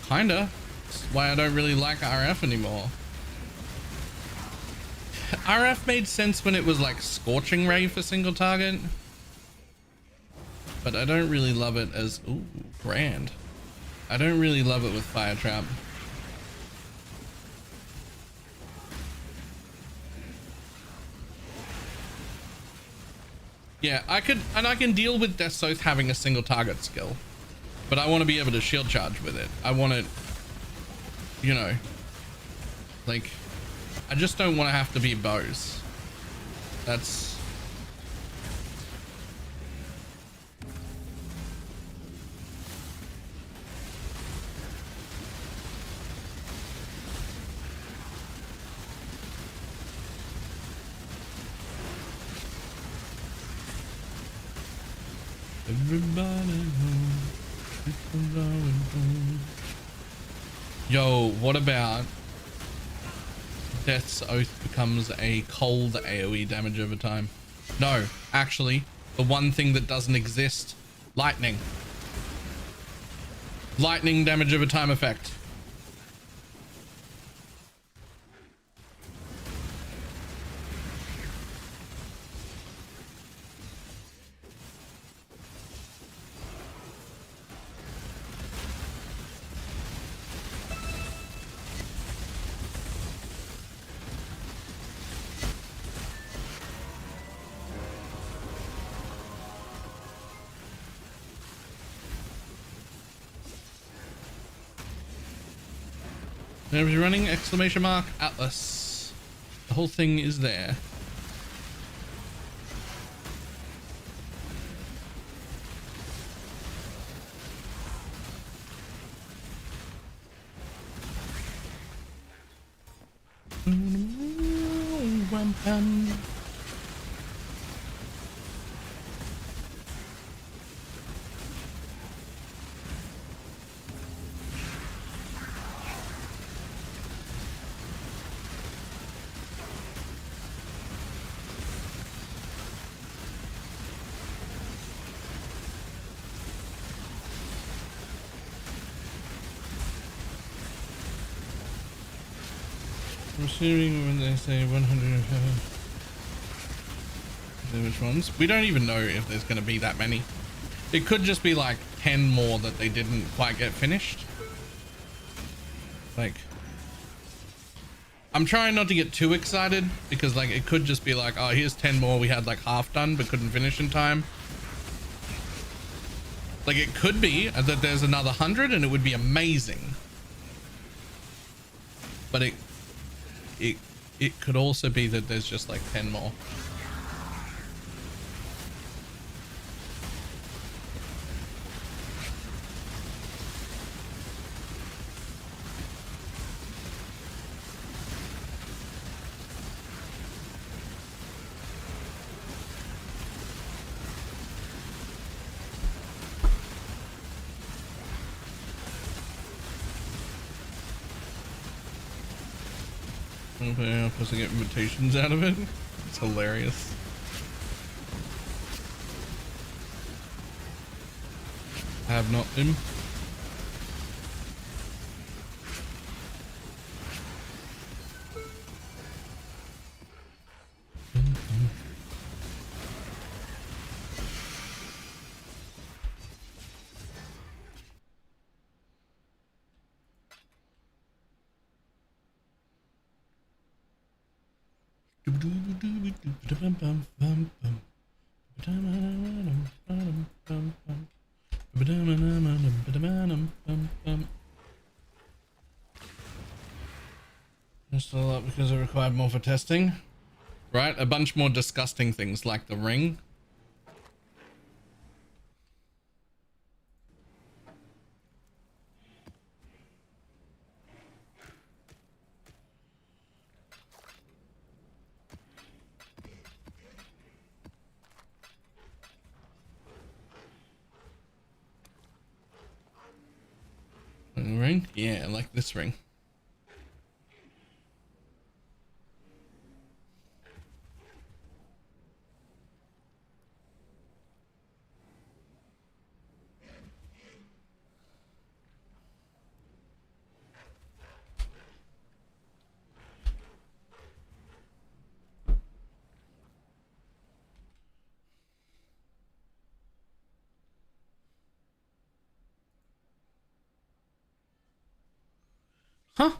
Kinda. That's why I don't really like RF anymore. RF made sense when it was like Scorching Ray for single target. But I don't really love it as... Ooh, grand. I don't really love it with fire trap. Yeah, I can deal with Death's Oath having a single target skill, but I want to be able to shield charge with it. I want it, you know, like, I just don't want to have to be bows. That's... Everybody home. Yo, what about Death's Oath becomes a cold AoE damage over time? No, actually, the one thing that doesn't exist, lightning. Lightning damage over time effect. There's running exclamation mark Atlas. The whole thing is there. I'm assuming when they say 100, see which ones. We don't even know if there's going to be that many. It could just be like 10 more that they didn't quite get finished. Like, I'm trying not to get too excited because like it could just be like, oh, here's 10 more we had like half done but couldn't finish in time. Like it could be that there's another 100 and it would be amazing. But it could also be that there's just like 10 more. Okay, I'm supposed to get invitations out of it. It's hilarious. I have not been. Just all up because it required more for testing, right? A bunch more disgusting things like the ring. Ring? Yeah, like this ring. Huh?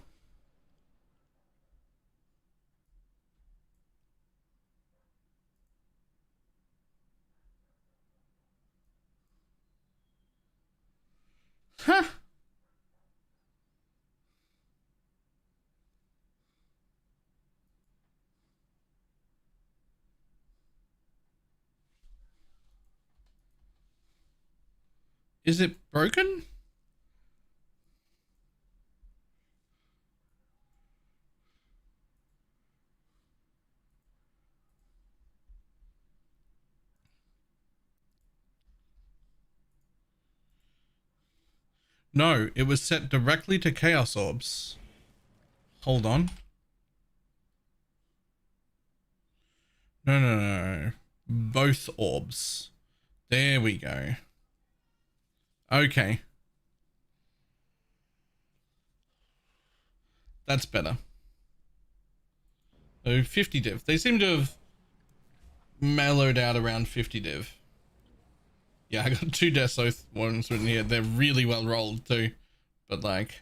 Huh? Is it broken? No, it was set directly to Chaos Orbs. Hold on. No, no, no, no. Both orbs. There we go. Okay. That's better. So 50 div. They seem to have mellowed out around 50 div. Yeah, I got 2 Death Oath ones written here. They're really well rolled too. But like...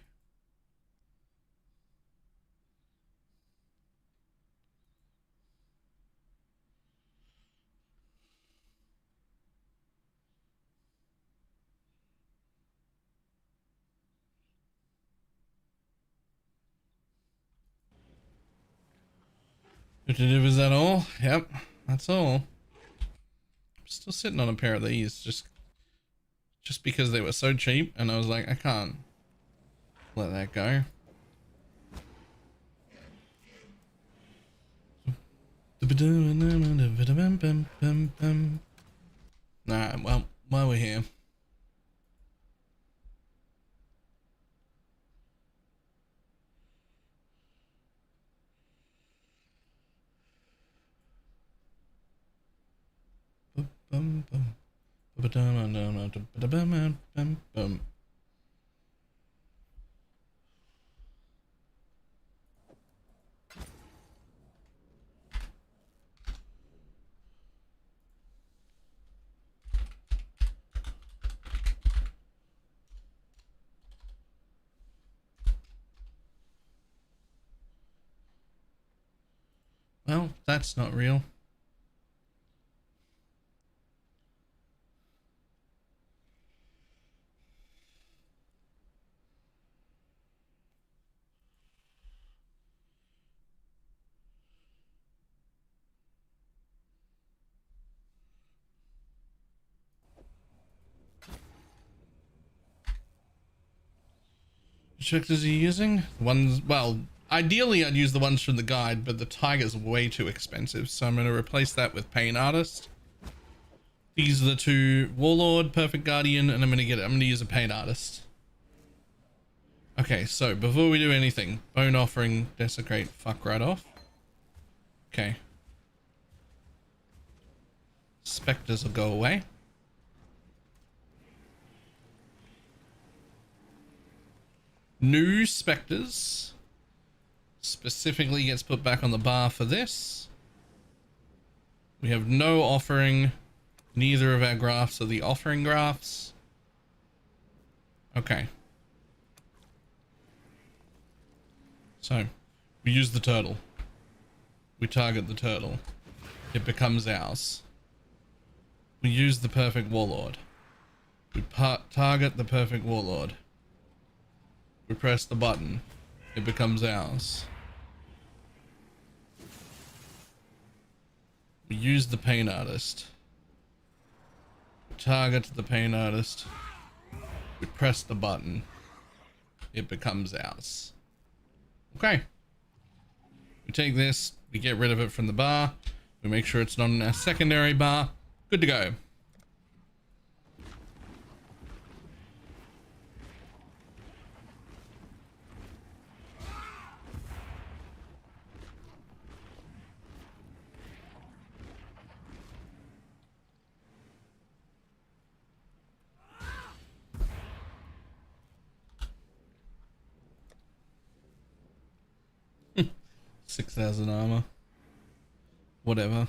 Is that all? Yep, that's all. I'm still sitting on a pair of these just because they were so cheap, and I was like, I can't let that go. Nah, well, while we're here. Well, that's not real. Which vectors are you using? Ones, well, ideally I'd use the ones from the guide, but the tiger's way too expensive, so I'm going to replace that with Pain Artist. These are the two: Warlord, Perfect Guardian, and I'm going to use a Pain Artist. Okay, so before we do anything, Bone Offering, Desecrate, fuck right off. Okay. Spectres will go away. New Spectres specifically gets put back on the bar for this. We have no offering. Neither of our graphs are the offering graphs. Okay. So, we use the turtle. We target the turtle. It becomes ours. We use the Perfect Warlord. We target the Perfect Warlord. We press the button. It becomes ours. We use the Pain Artist. We target the Pain Artist. We press the button. It becomes ours. Okay. We take this. We get rid of it from the bar. We make sure it's not in our secondary bar. Good to go. Hmm. 6,000 armor. Whatever.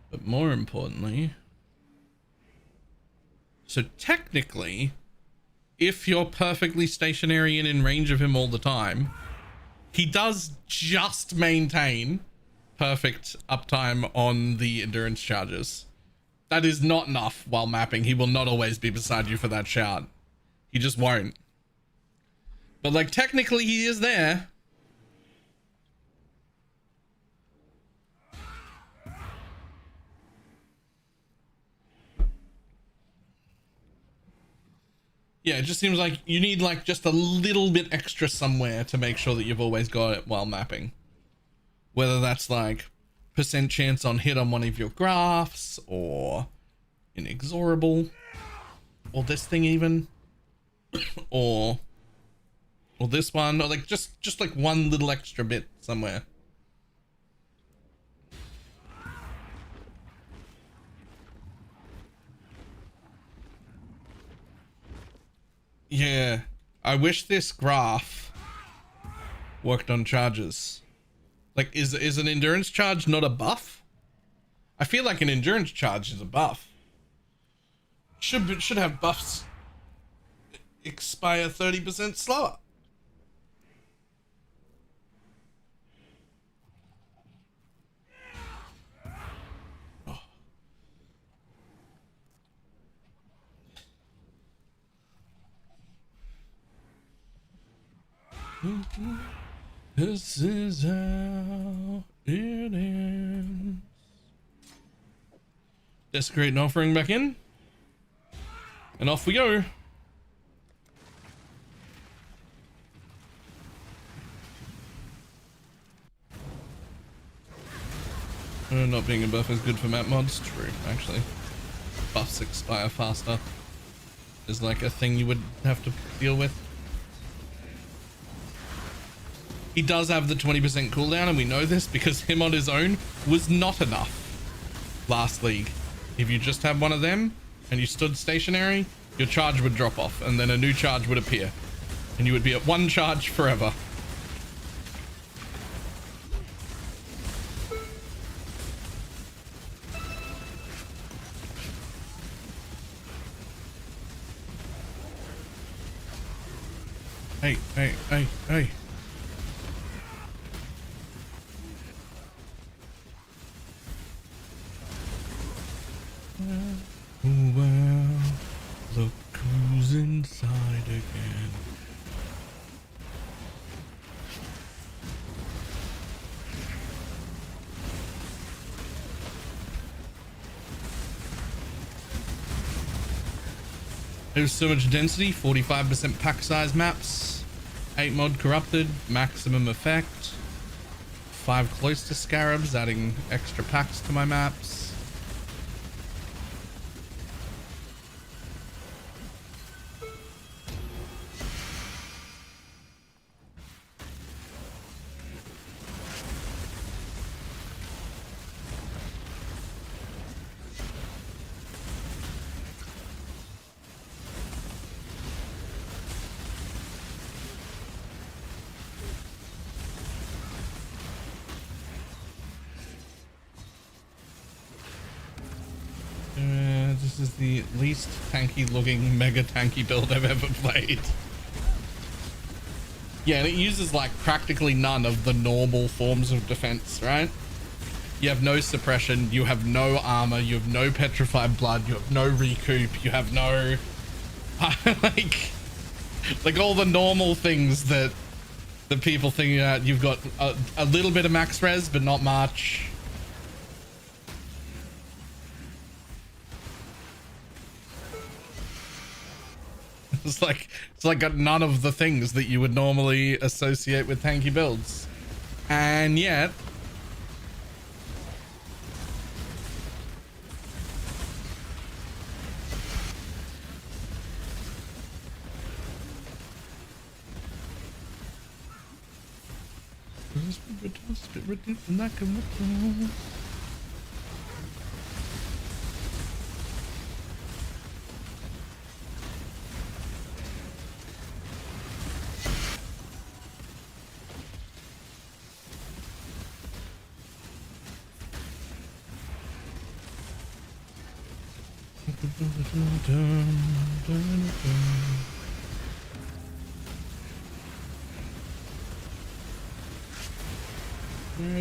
But more importantly, so technically, if you're perfectly stationary and in range of him all the time, he does just maintain perfect uptime on the endurance charges. That is not enough while mapping. He will not always be beside you for that shot. He just won't. But like technically he is there. Yeah, it just seems like you need like just a little bit extra somewhere to make sure that you've always got it while mapping. Whether that's like percent chance on hit on one of your graphs, or inexorable, or this thing even, or this one, or like just like one little extra bit somewhere. Yeah, I wish this graph worked on charges. Like, is an endurance charge not a buff? I feel like an endurance charge is a buff. Should have buffs expire 30% slower. This is how it ends. Desecrate and Offering back in. And off we go. Not being a buff is good for map mods. True, actually. Buffs expire faster is like a thing you would have to deal with. He does have the 20% cooldown, and we know this because him on his own was not enough last league. If you just had one of them and you stood stationary, your charge would drop off and then a new charge would appear and you would be at one charge forever. Hey. There's so much density, 45% pack size maps, 8 mod corrupted, maximum effect, 5 cloister scarabs, adding extra packs to my maps. This is the least tanky looking mega tanky build I've ever played. Yeah, and it uses like practically none of the normal forms of defense, right? You have no suppression, you have no armor, you have no petrified blood, you have no recoup, you have no like all the normal things that the people think. You've got a little bit of max res, but not much. It's like got none of the things that you would normally associate with tanky builds, and yet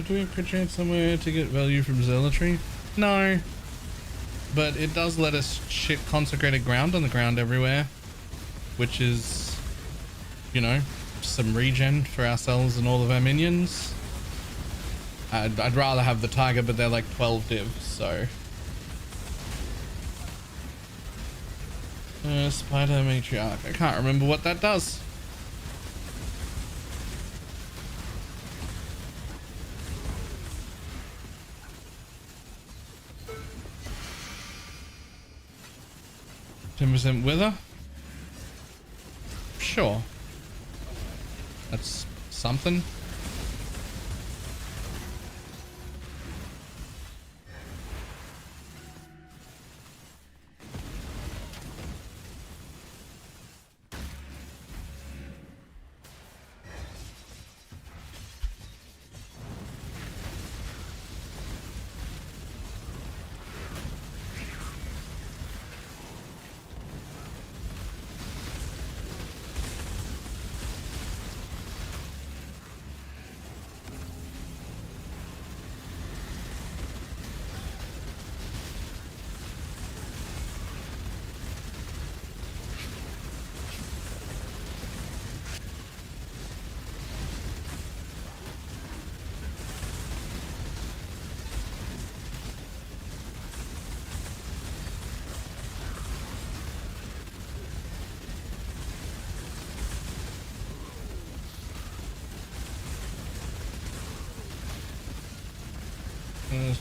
do we appreciate somewhere to get value from zealotry? No, but it does let us shit consecrated ground on the ground everywhere, which is, you know, some regen for ourselves and all of our minions. I'd rather have the tiger, but they're like 12 divs, so spider matriarch. I can't remember what that does. %% wither. Sure, that's something.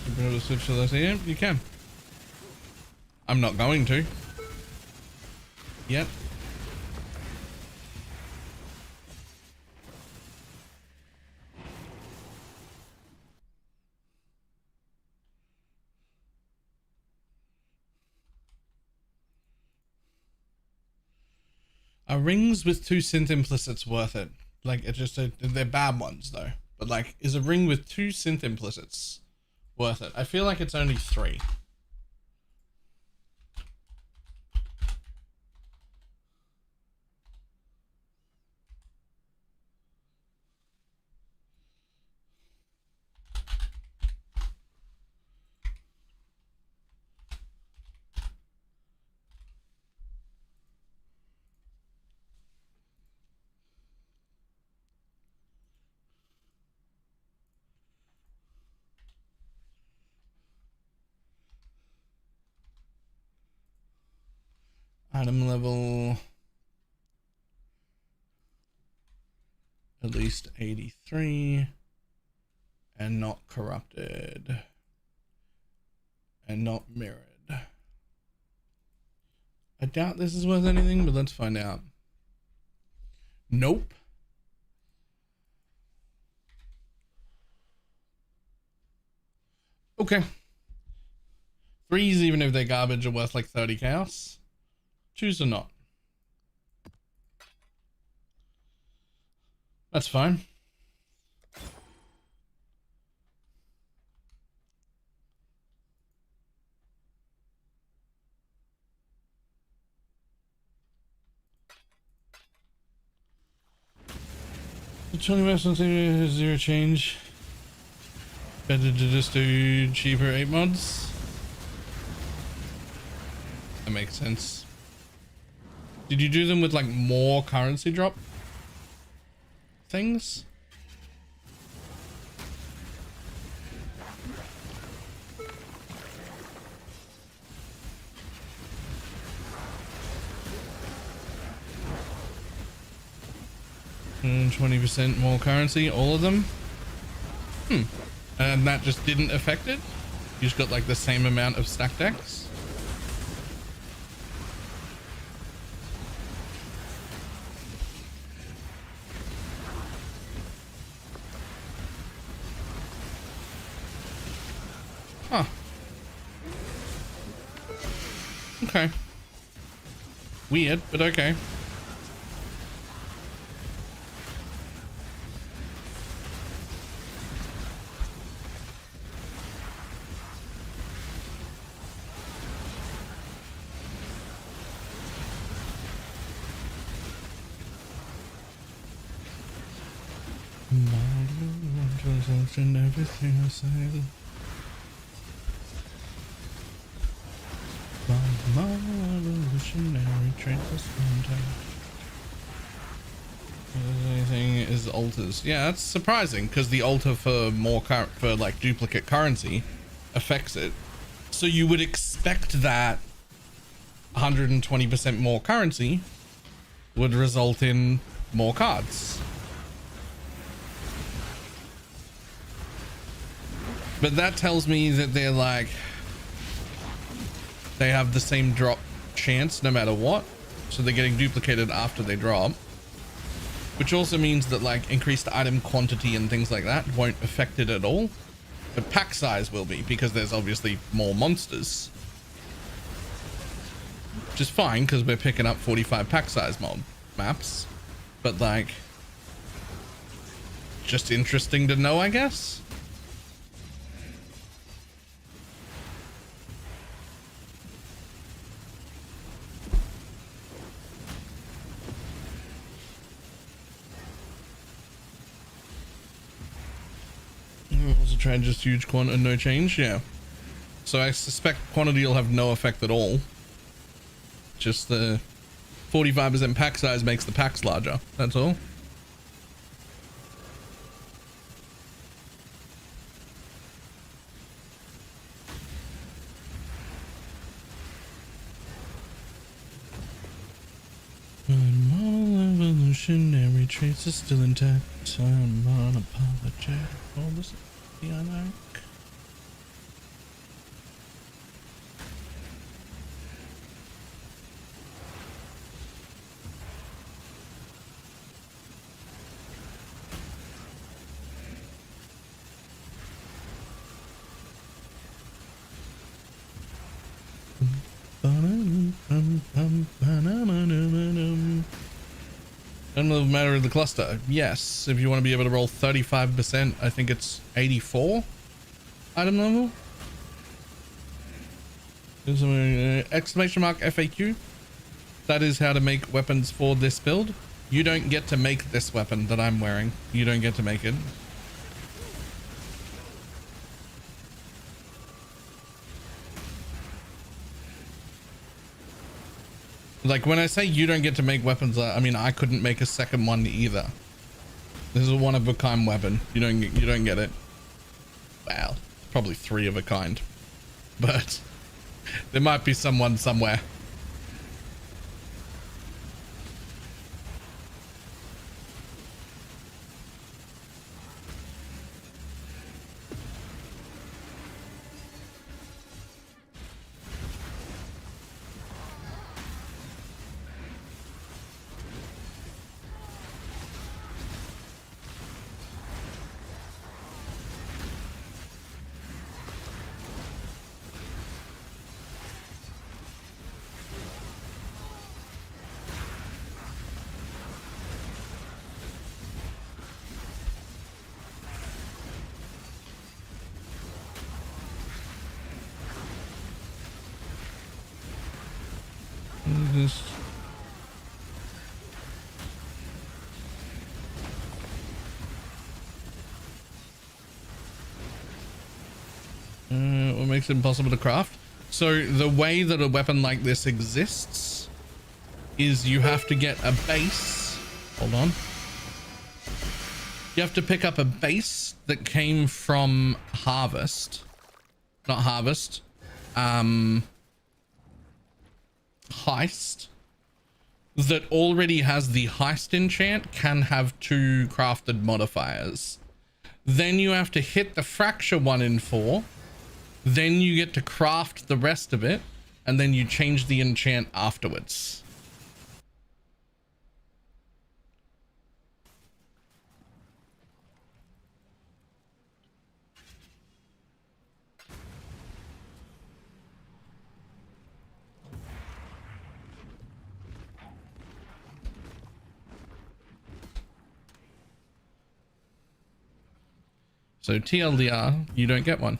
To be able to switch to this. Yeah, you can. I'm not going to. Yet. Are rings with 2 synth implicits worth it? Like, it's just they're bad ones though. But like, is a ring with 2 synth implicits worth it? I feel like it's only 3. Item level at least 83 and not corrupted and not mirrored. I doubt this is worth anything, but let's find out. Nope. Okay. 3s, even if they're garbage, are worth like 30 chaos. 2s are not. That's fine. The 20% zero change. Better to just do cheaper 8 mods. That makes sense. Did you do them with like more currency drop things? And 20% more currency, all of them. And that just didn't affect it. You just got like the same amount of stack decks. Huh. Okay. Weird, but okay. And everything I say. My revolutionary trait is anything is alters. Yeah, that's surprising because the alter for more for like duplicate currency affects it. So you would expect that 120% more currency would result in more cards. But that tells me that they're like, they have the same drop chance no matter what. So they're getting duplicated after they drop. Which also means that like increased item quantity and things like that won't affect it at all. But pack size will be because there's obviously more monsters. Which is fine because we're picking up 45 pack size mob maps. But like, just interesting to know, I guess. Also try just huge quantity, no change. Yeah. So I suspect quantity will have no effect at all. Just the 45% pack size makes the packs larger. That's all. My evolutionary traits are still intact. I'm unapologetic. All this the I like. Another matter of the cluster. Yes, if you want to be able to roll 35%, I think it's 84 item level. Exclamation mark FAQ. That is how to make weapons for this build. You don't get to make this weapon that I'm wearing. You don't get to make it. Like when I say you don't get to make weapons, I mean I couldn't make a second one either. This is a one of a kind weapon. You don't get it. Well, probably 3 of a kind, but there might be someone somewhere. exist. What makes it impossible to craft? So the way that a weapon like this exists is you have to get a base. Hold on. You have to pick up a base that came from Harvest. Not Harvest. Heist. That already has the Heist enchant, can have 2 crafted modifiers. Then you have to hit the Fracture 1 in 4. Then you get to craft the rest of it. And then you change the enchant afterwards. So TLDR, you don't get one.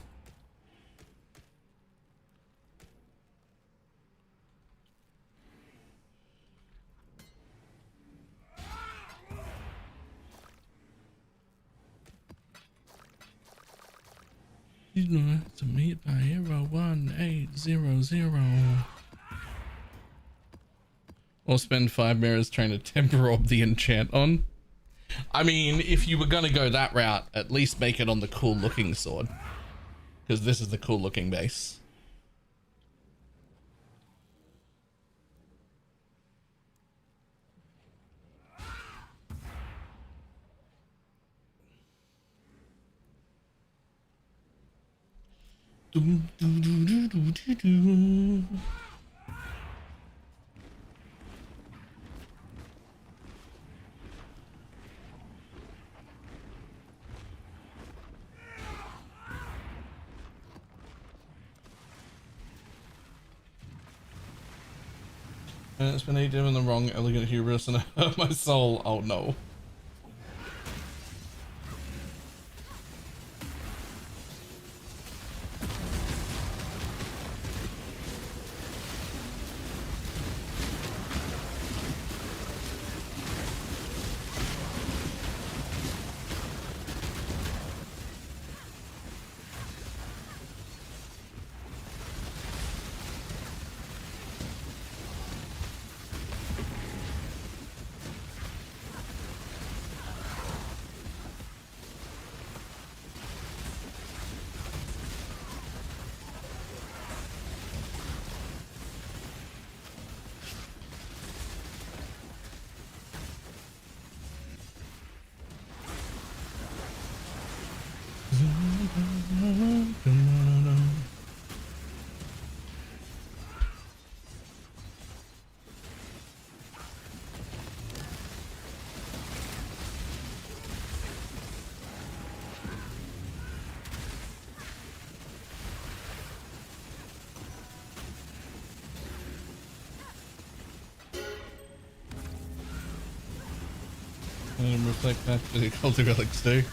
You know have to meet by hero 1800. Or spend 5 mirrors trying to temper orb the enchant on. I mean, if you were gonna go that route, at least make it on the cool looking sword. Because this is the cool looking base. Doom, doo, doo, doo, doo, doo, doo. It's been 8 in the wrong elegant hubris and hurt my soul. Oh no. And reflect back to the cult of relics too.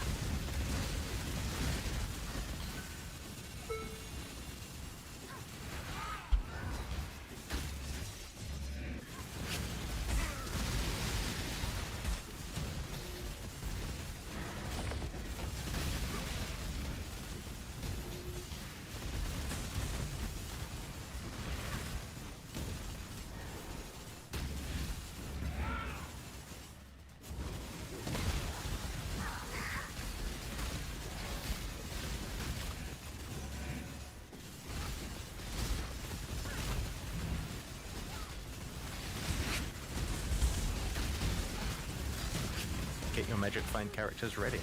Get your magic find characters ready.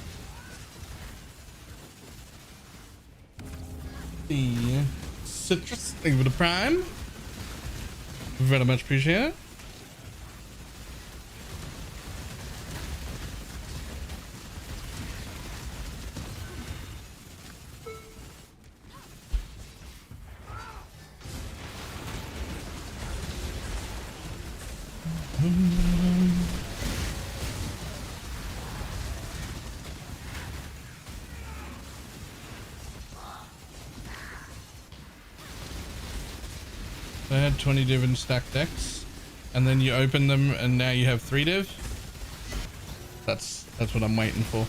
The citrus, thank you for the prime. Very much appreciate it. I had 20 different stack decks. and then you open them and now you have 3 div. That's what I'm waiting for.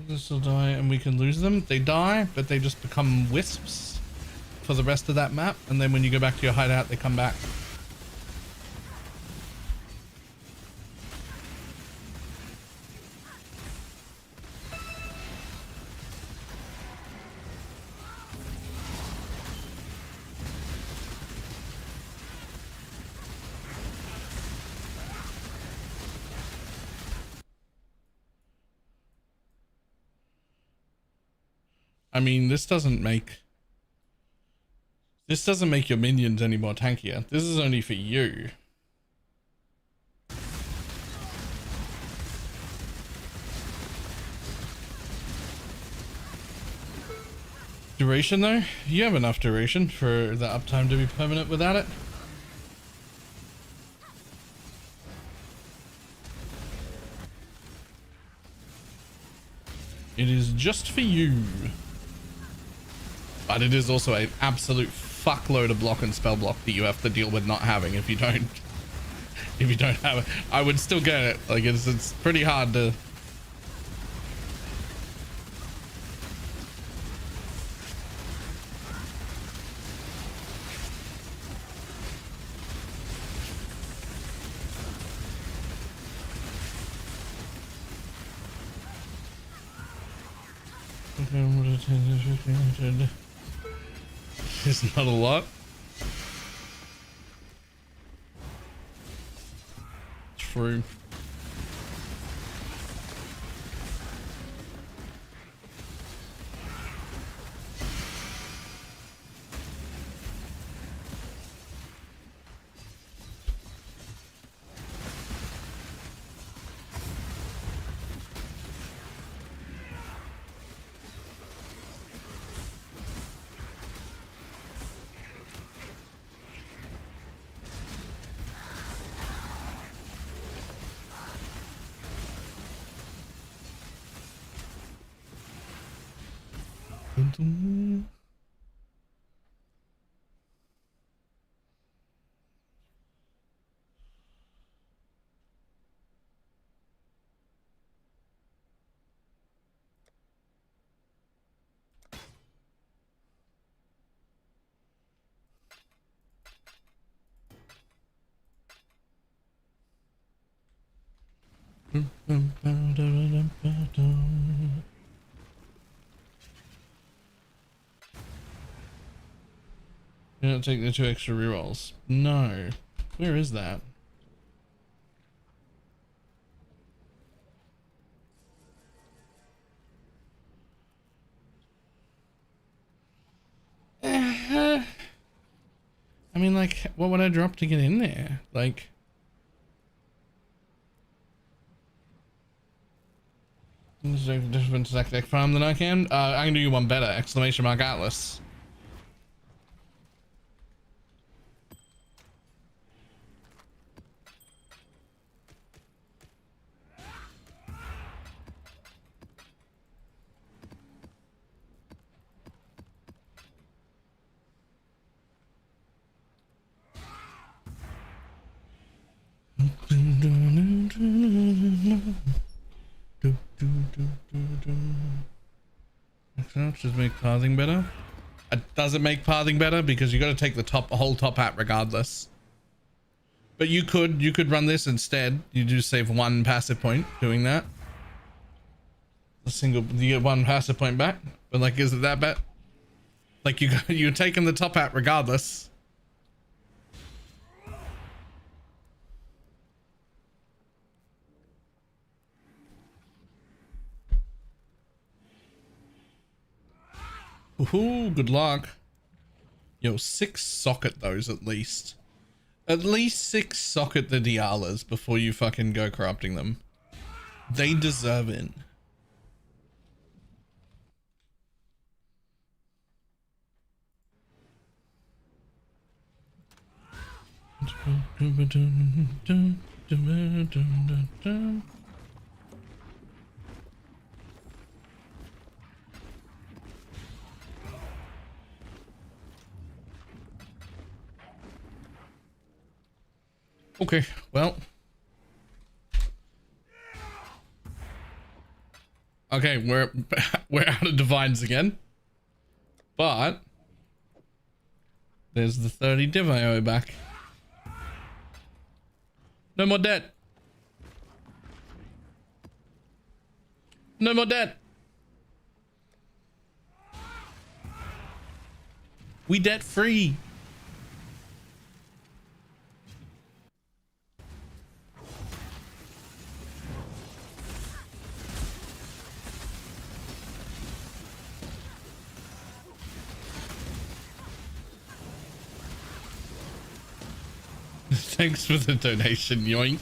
This will die and we can lose them. They die, but they just become wisps for the rest of that map, and then when you go back to your hideout they come back. I mean, this doesn't make your minions any more tankier. This is only for you. Duration though? You have enough duration for the uptime to be permanent without it. It is just for you. But it is also an absolute fuckload of block and spell block that you have to deal with not having if you don't have it. I would still get it. Like it's pretty hard to. It's not a lot. True. You don't take the 2 extra rerolls. No. Where is that? I mean, like, what would I drop to get in there? Like, different stack deck farm than I can. I can do you one better! Exclamation mark Atlas. Just make pathing better. Does it make pathing better? Because you got to take the whole top hat regardless. But you could run this instead. You just save 1 passive point doing that. You get 1 passive point back. But like, is it that bad? Like you're taking the top hat regardless. Ooh, good luck. Yo, 6 socket those at least. At least 6 socket the Dialas before you fucking go corrupting them. They deserve it. Okay, well. Okay, we're out of divines again. But there's the 30 div I owe back. No more debt. No more debt. We debt free. Thanks for the donation, yoink.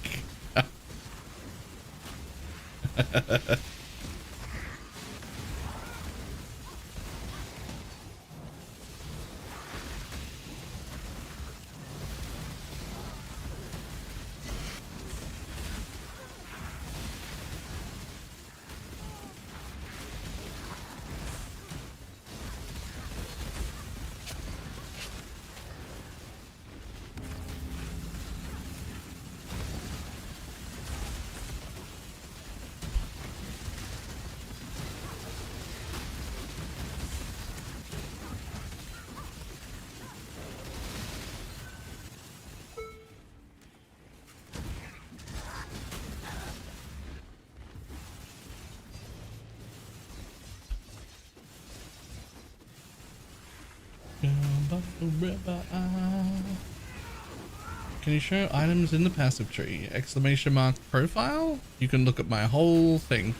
Can you show items in the passive tree? Exclamation mark profile? You can look at my whole thing.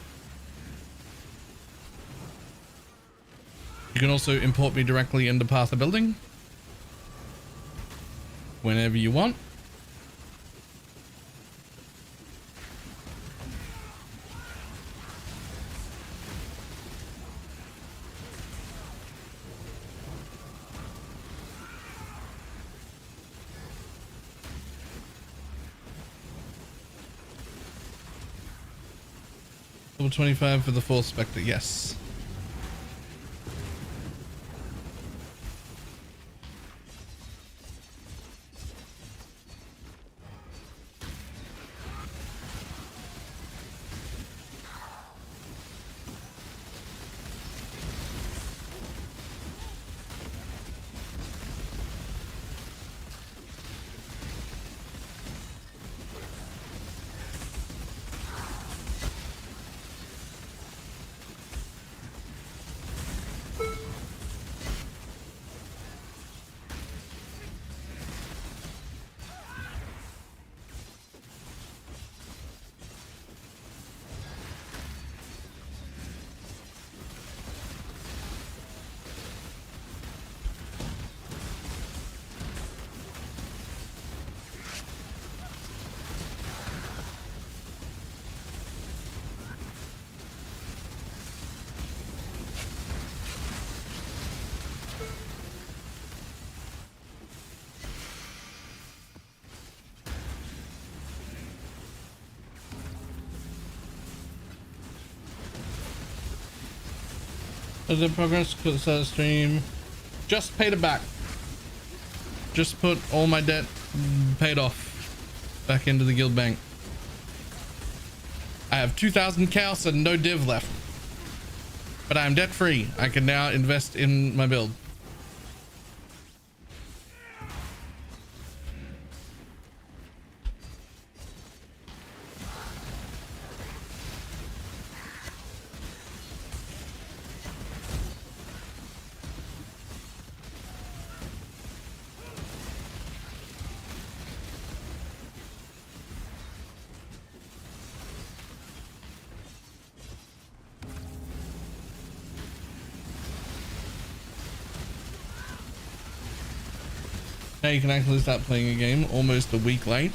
You can also import me directly into Path of Building whenever you want. Level 25 for the fourth Spectre, yes. Is it progress? Could start stream. Just paid it back. Just put all my debt paid off back into the guild bank. I have 2,000 chaos and no div left, but I am debt free. I can now invest in my build. Now you can actually start playing a game almost a week late.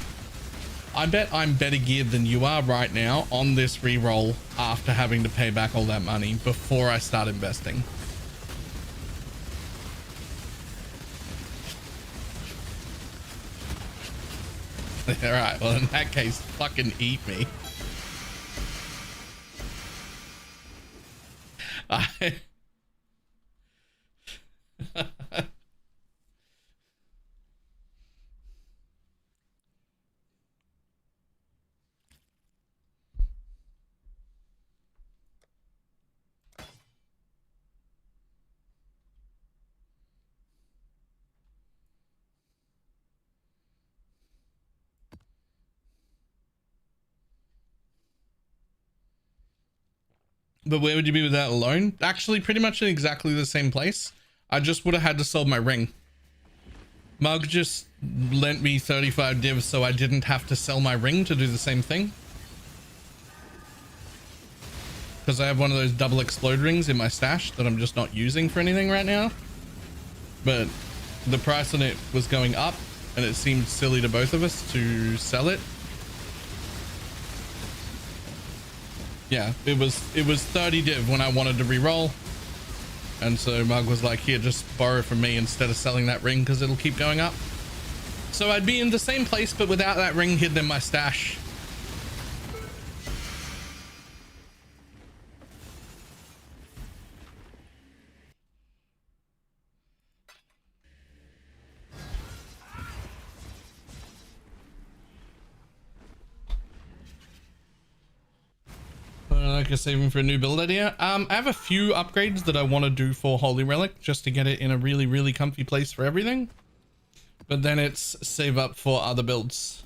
I bet I'm better geared than you are right now on this reroll after having to pay back all that money before I start investing. Alright, well in that case, fucking eat me. I... But where would you be with that alone? Actually, pretty much in exactly the same place. I just would have had to sell my ring. Mug just lent me 35 divs so I didn't have to sell my ring to do the same thing. Because I have one of those double explode rings in my stash that I'm just not using for anything right now. But the price on it was going up and it seemed silly to both of us to sell it. Yeah, it was 30 div when I wanted to re-roll. And so Mug was like, here, just borrow from me instead of selling that ring because it'll keep going up. So I'd be in the same place, but without that ring hidden in my stash. Like a saving for a new build idea. I have a few upgrades that I want to do for Holy Relic just to get it in a really, really comfy place for everything. But then it's save up for other builds.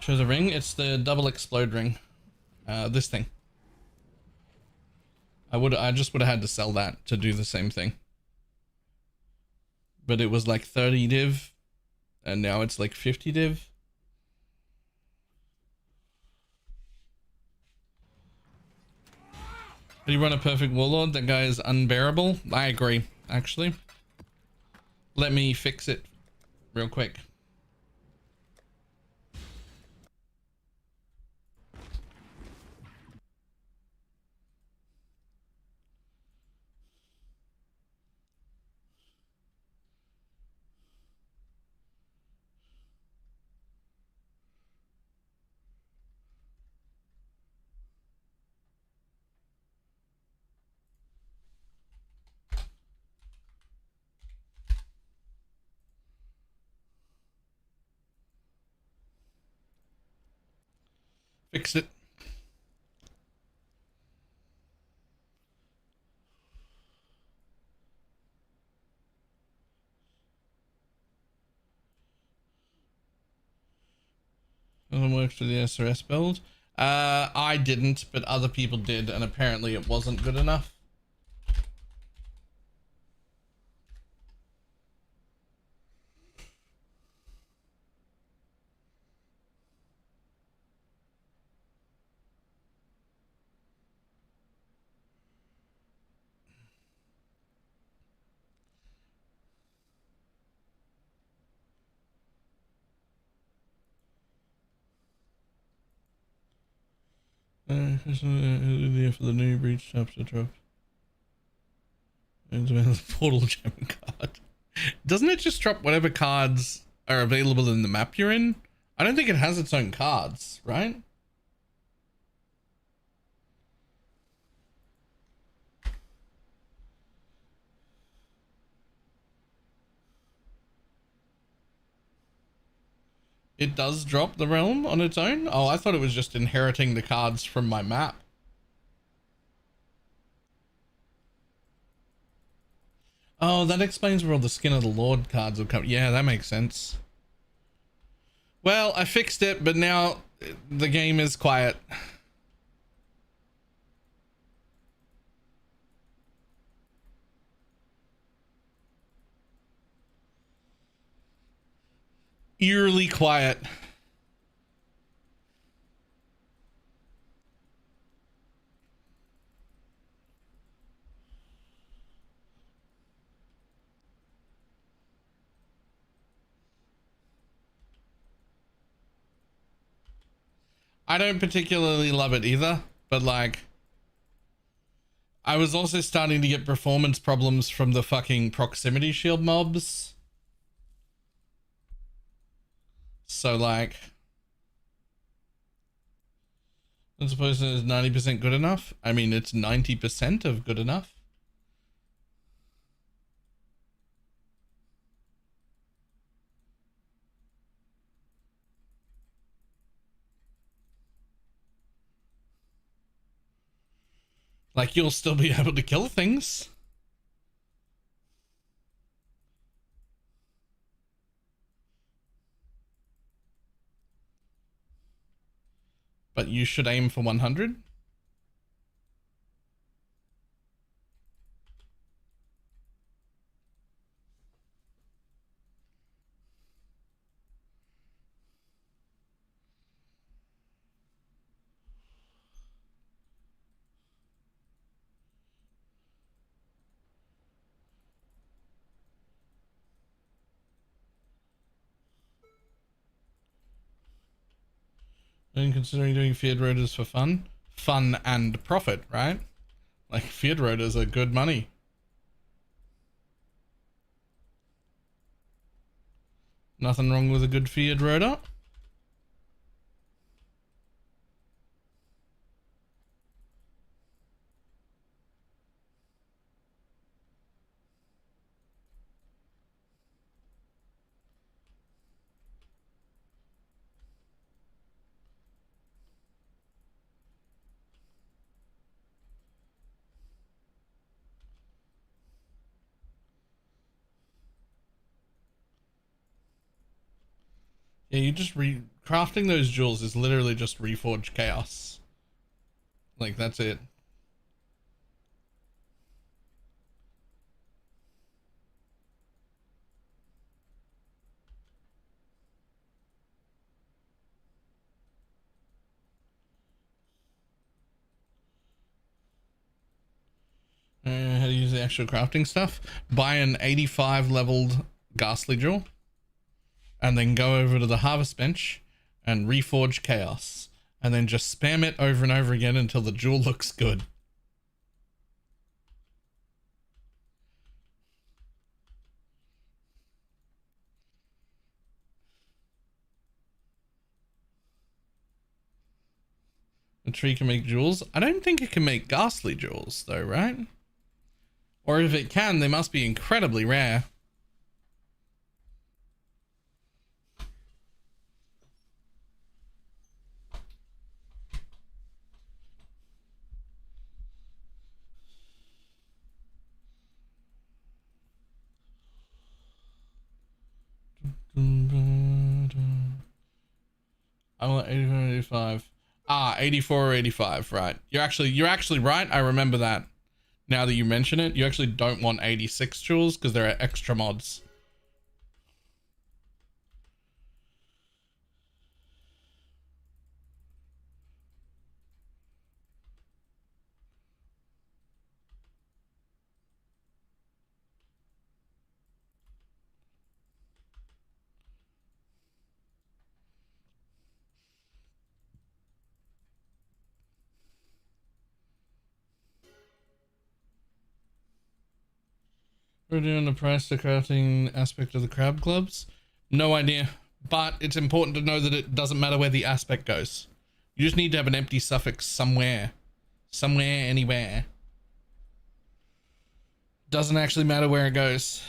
Show the ring. It's the double explode ring. This thing. I just would have had to sell that to do the same thing. But it was like 30 div and now it's like 50 div. You run a perfect warlord. That guy is unbearable. I agree, actually. Let me fix it real quick. Fixed it. Doesn't work for the SRS build. I didn't, but other people did, and apparently it wasn't good enough. For the new breach chapter drop. Portal gem card. Doesn't it just drop whatever cards are available in the map you're in? I don't think it has its own cards, right? It does drop the realm on its own? Oh, I thought it was just inheriting the cards from my map. Oh, that explains where all the Skin of the Lord cards will come. Yeah, that makes sense. Well, I fixed it, but now the game is quiet. Eerily quiet. I don't particularly love it either, but like, I was also starting to get performance problems from the fucking proximity shield mobs. So like, I suppose it's 90% good enough. I mean, it's 90% of good enough. Like, you'll still be able to kill things. But you should aim for 100. And considering doing feared rotors for fun and profit, right? Like, feared rotors are good money. Nothing wrong with a good feared rotor. Yeah, you just crafting those jewels is literally just reforge chaos. Like, that's it. How to use the actual crafting stuff? Buy an 85 leveled ghastly jewel, and then go over to the harvest bench and reforge chaos, and then just spam it over and over again until the jewel looks good. A tree can make jewels. I don't think it can make ghastly jewels though, right? Or if it can, they must be incredibly rare. I want 84 or 85. Ah, 84 or 85, right. You're actually right. I remember that. Now that you mention it, you actually don't want 86 jewels because there are extra mods. We're doing the price to crafting aspect of the crab clubs. No idea, but it's important to know that it doesn't matter where the aspect goes. You just need to have an empty suffix somewhere. Somewhere, anywhere. Doesn't actually matter where it goes.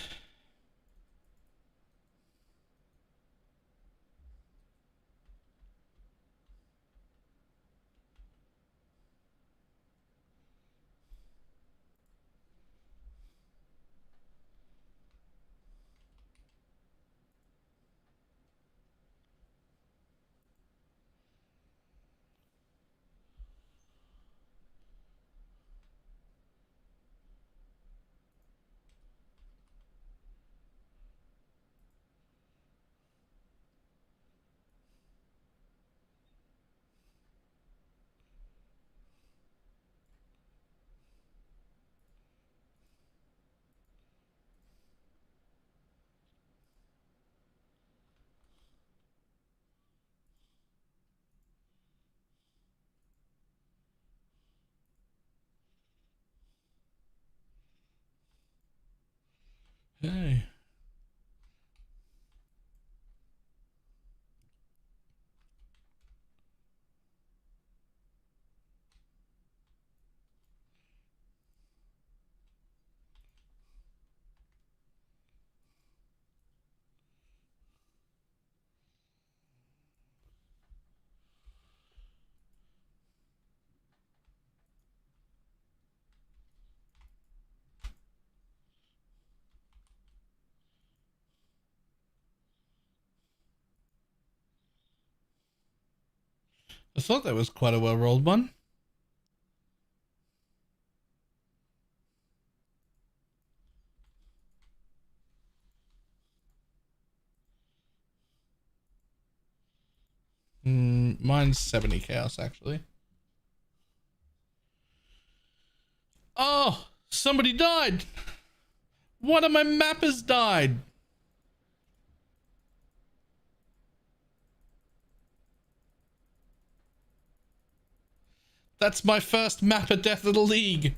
Hey. I thought that was quite a well rolled one. Mine's 70 chaos actually. Oh, somebody died. One of my mappers died. That's my first mapper death of the league.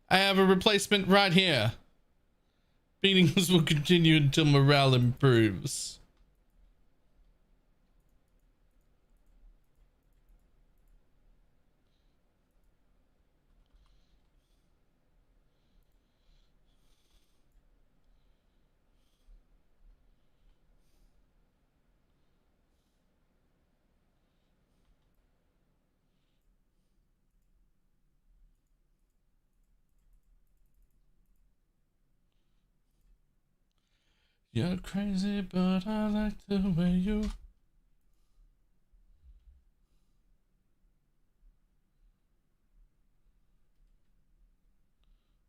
I have a replacement right here. Beatings will continue until morale improves. You're crazy, but I like the way you...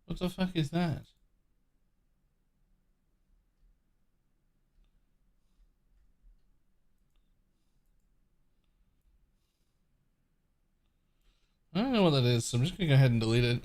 What the fuck is that? I don't know what that is, so I'm just gonna go ahead and delete it.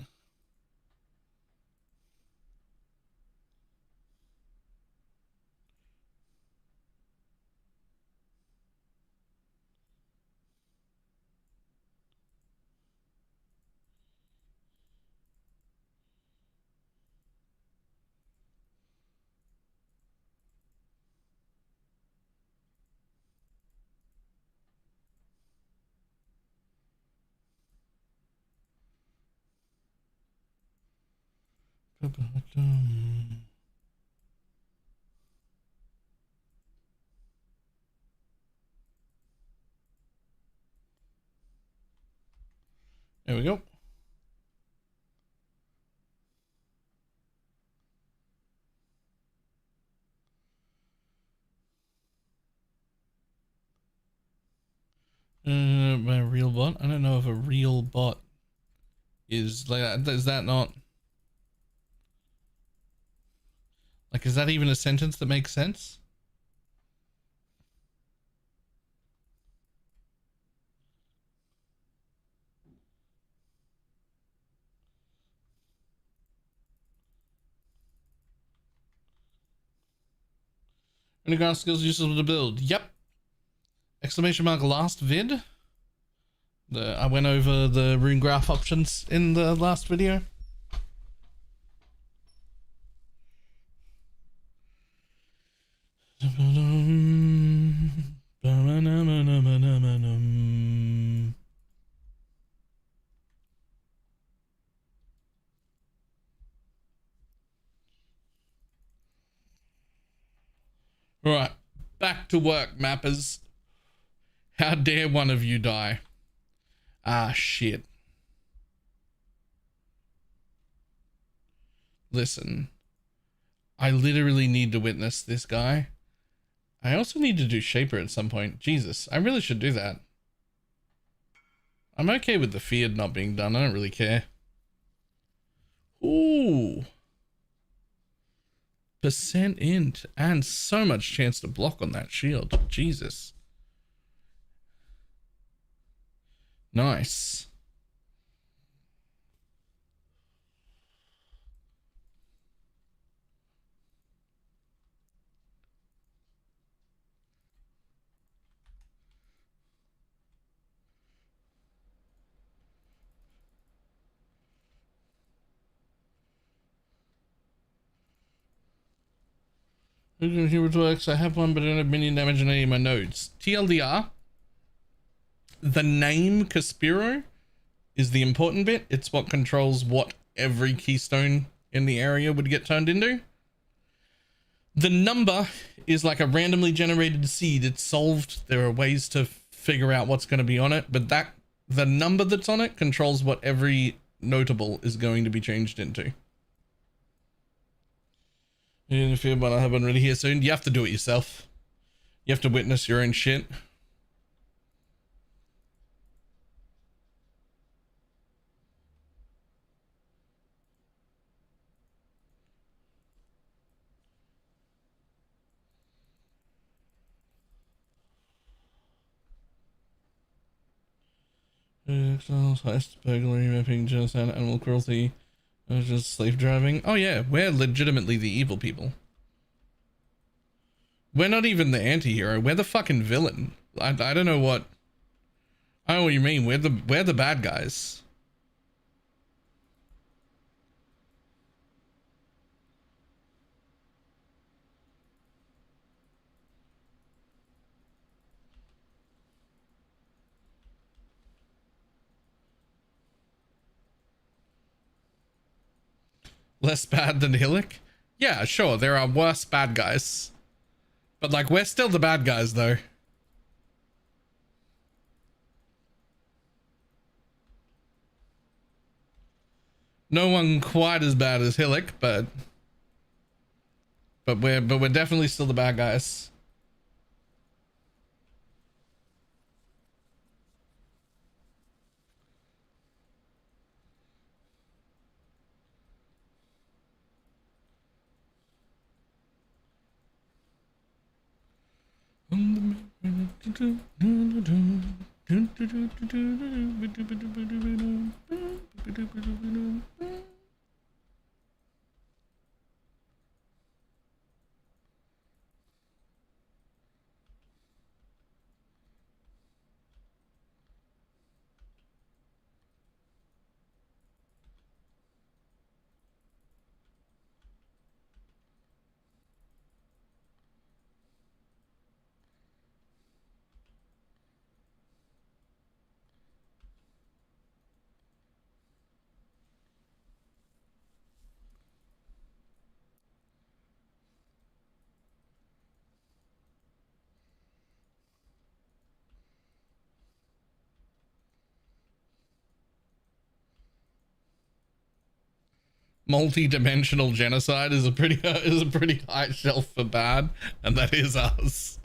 There we go. My real bot? I don't know if a real bot is like that. Is that not like, is that even a sentence that makes sense? Underground skills useful to build. Yep. Exclamation mark last vid. I went over the rune graph options in the last video. Right, back to work, mappers. How dare one of you die? Ah, shit. Listen, I literally need to witness this guy. I also need to do Shaper at some point. Jesus, I really should do that. I'm okay with the Feared not being done. I don't really care. Ooh. Percent int and so much chance to block on that shield. Jesus. Nice. Here it works. I have one, but I don't have minion damage on any of my nodes. TLDR, the name Caspiro is the important bit. It's what controls what every keystone in the area would get turned into. The number is like a randomly generated seed. It's solved. There are ways to figure out what's going to be on it, but the number that's on it controls what every notable is going to be changed into. You didn't feel, but I haven't really here soon. You have to do it yourself. You have to witness your own shit. Heist, burglary, raping, genocide, animal cruelty, just slave driving. Oh yeah, we're legitimately the evil people. We're not even the anti-hero. We're the fucking villain. I don't know what. I don't know what you mean. We're the bad guys. Less bad than Hillick? Yeah, sure. There are worse bad guys. But like, we're still the bad guys though. No one quite as bad as Hillick, but we're definitely still the bad guys. Multi-dimensional genocide is a pretty high shelf for bad, and that is us.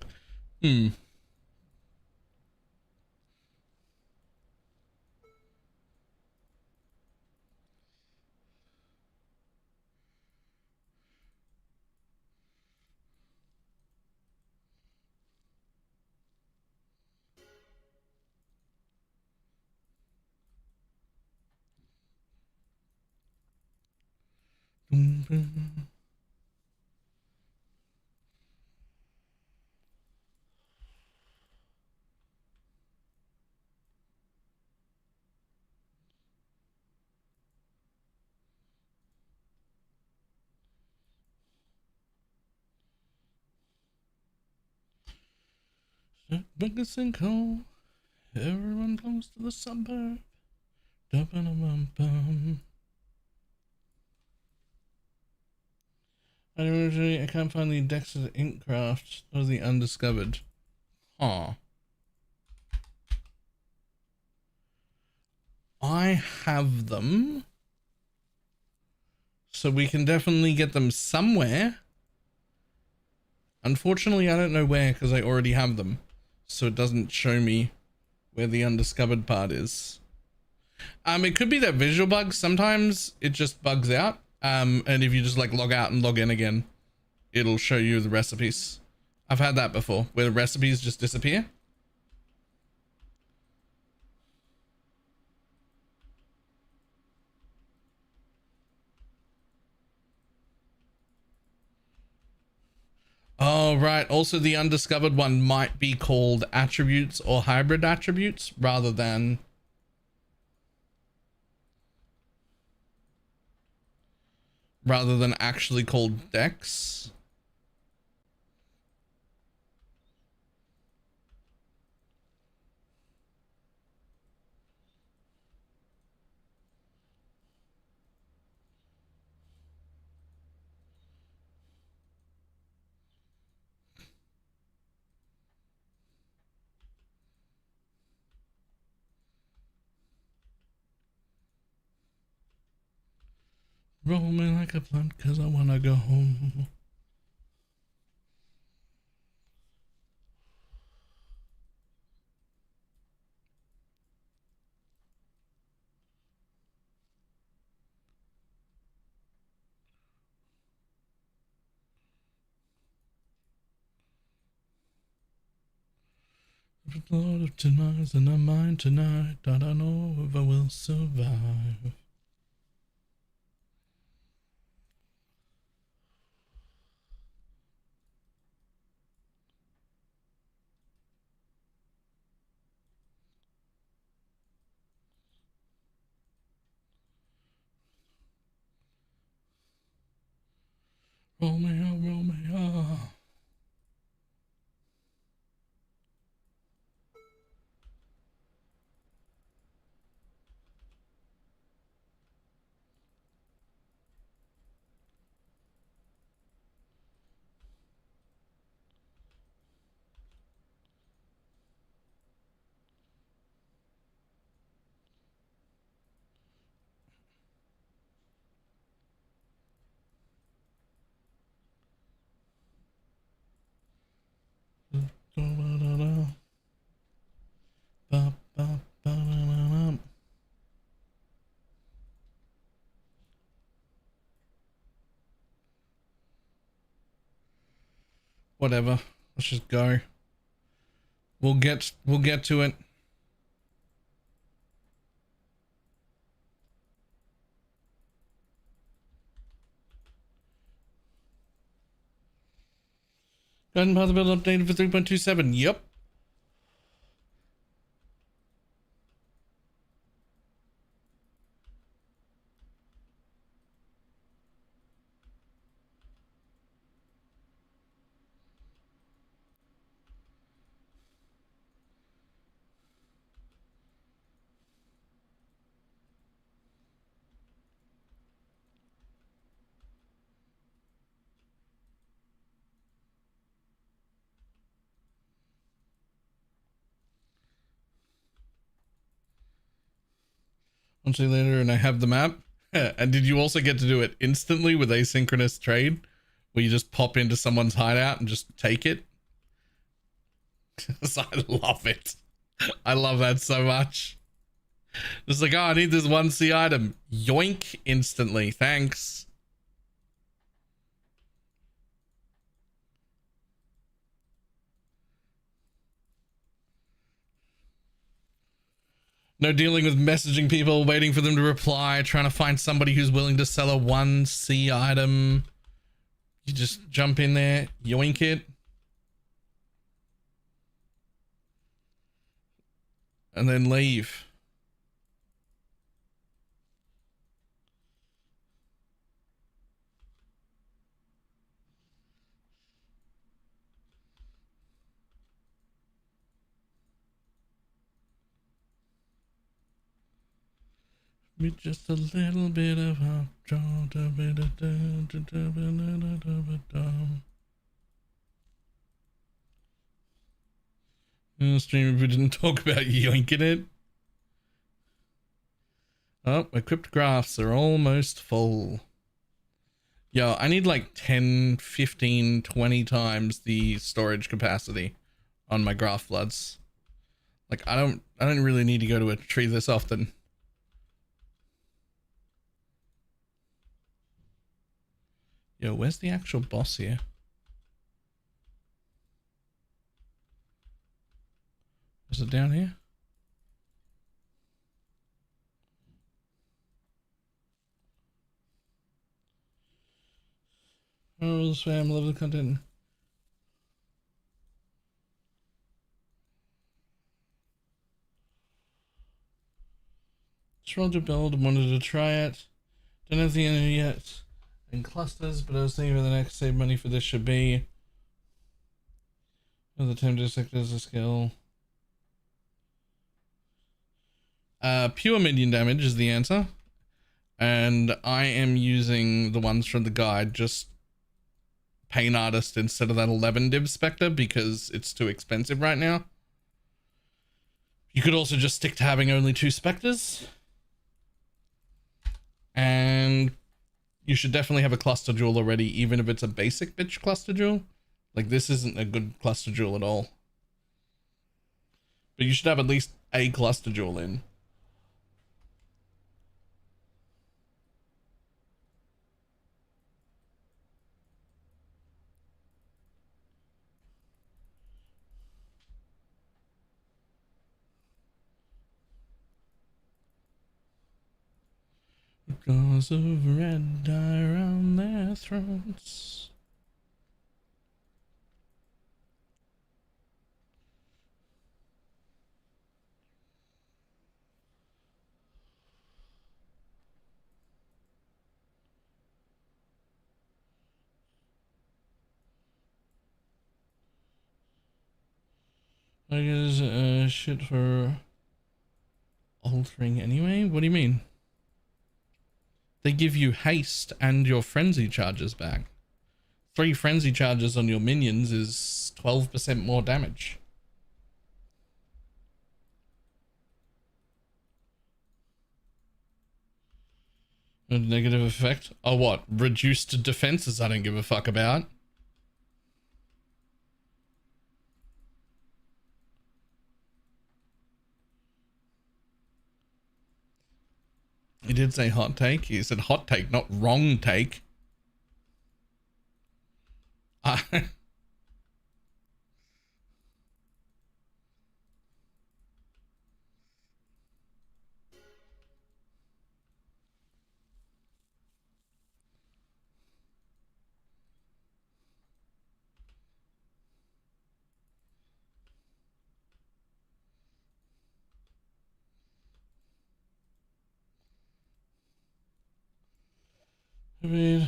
Big a sinkhole. Everyone comes to the suburb. Dum-bum-bum-bum. I can't find the index of the Inkcraft or the undiscovered. Huh. I have them. So we can definitely get them somewhere. Unfortunately, I don't know where because I already have them. So it doesn't show me where the undiscovered part is. It could be that visual bug. Sometimes it just bugs out. And if you just like log out and log in again, it'll show you the recipes. I've had that before where the recipes just disappear. Oh, right. Also, the undiscovered one might be called attributes or hybrid attributes rather than actually called dex. Roll me like a blunt, cause I wanna go home. A lot of tonights in my mind tonight, I don't know if I will survive. Roll me out, roll me out. Whatever. Let's just go. We'll get to it. Gun Path build updated for 3.27. Yep. One day later, and I have the map. And did you also get to do it instantly with asynchronous trade, where you just pop into someone's hideout and just take it? So I love it. I love that so much. It's like, oh, I need this 1C item. Yoink, instantly. Thanks. No dealing with messaging people, waiting for them to reply, trying to find somebody who's willing to sell a 1C item. You just jump in there, yoink it. And then leave. With just a little bit of hot draw. Stream if we didn't talk about yoinking it. Oh, equipped graphs are almost full. Yo, I need like 10, 15, 20 times the storage capacity on my graph floods. Like I don't really need to go to a tree this often. Yo, where's the actual boss here? Is it down here? Oh, spam, love the content. Just rolled your build and wanted to try it. Don't have the enemy yet in clusters, but I was thinking the next save money for this should be the time to dissect as a skill. Pure minion damage is the answer, and I am using the ones from the guide, just Pain Artist instead of that 11 div Spectre because it's too expensive right now. You could also just stick to having only 2 Spectres. And you should definitely have a cluster jewel already, even if it's a basic bitch cluster jewel. Like, this isn't a good cluster jewel at all. But you should have at least a cluster jewel in. Because of red dye around their throats. I guess shit for altering anyway. What do you mean? They give you haste and your frenzy charges back. 3 frenzy charges on your minions is 12% more damage. A negative effect? Oh, what? Reduced defenses I don't give a fuck about. He did say hot take. He said hot take, not wrong take. I mean,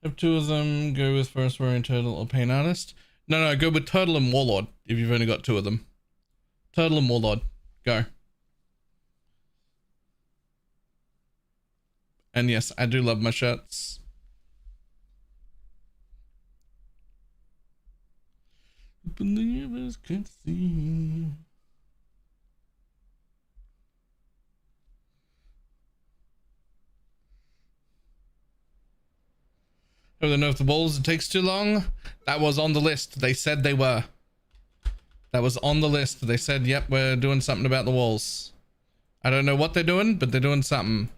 have 2 of them. Go with Forest Warrior, Turtle, or Pain Artist. No, go with Turtle and Warlord if you've only got 2 of them. Turtle and Warlord. Go. And yes, I do love my shirts. Believers can see. I don't know if the walls, it takes too long. That was on the list. They said they were. That was on the list. They said, yep, we're doing something about the walls. I don't know what they're doing, but they're doing something.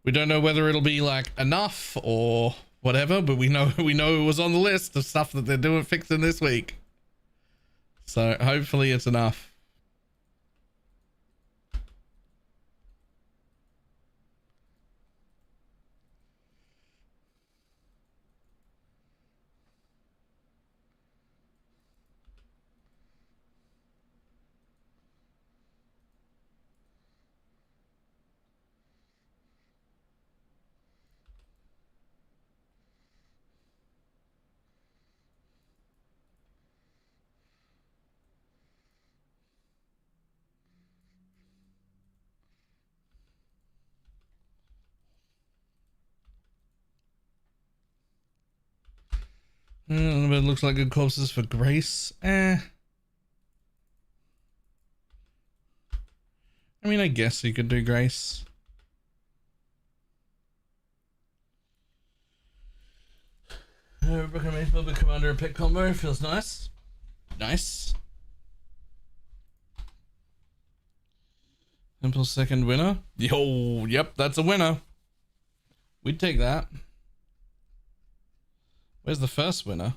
We don't know whether it'll be like enough or whatever, but we know it was on the list of stuff that they're doing fixing this week. So hopefully it's enough. But it looks like good corpses for Grace. I mean, I guess you could do Grace. Brooklyn Mace Builder Commander and Pet combo feels nice. Nice. Temple's second winner. Yo, yep, that's a winner. We'd take that. Where's the first winner?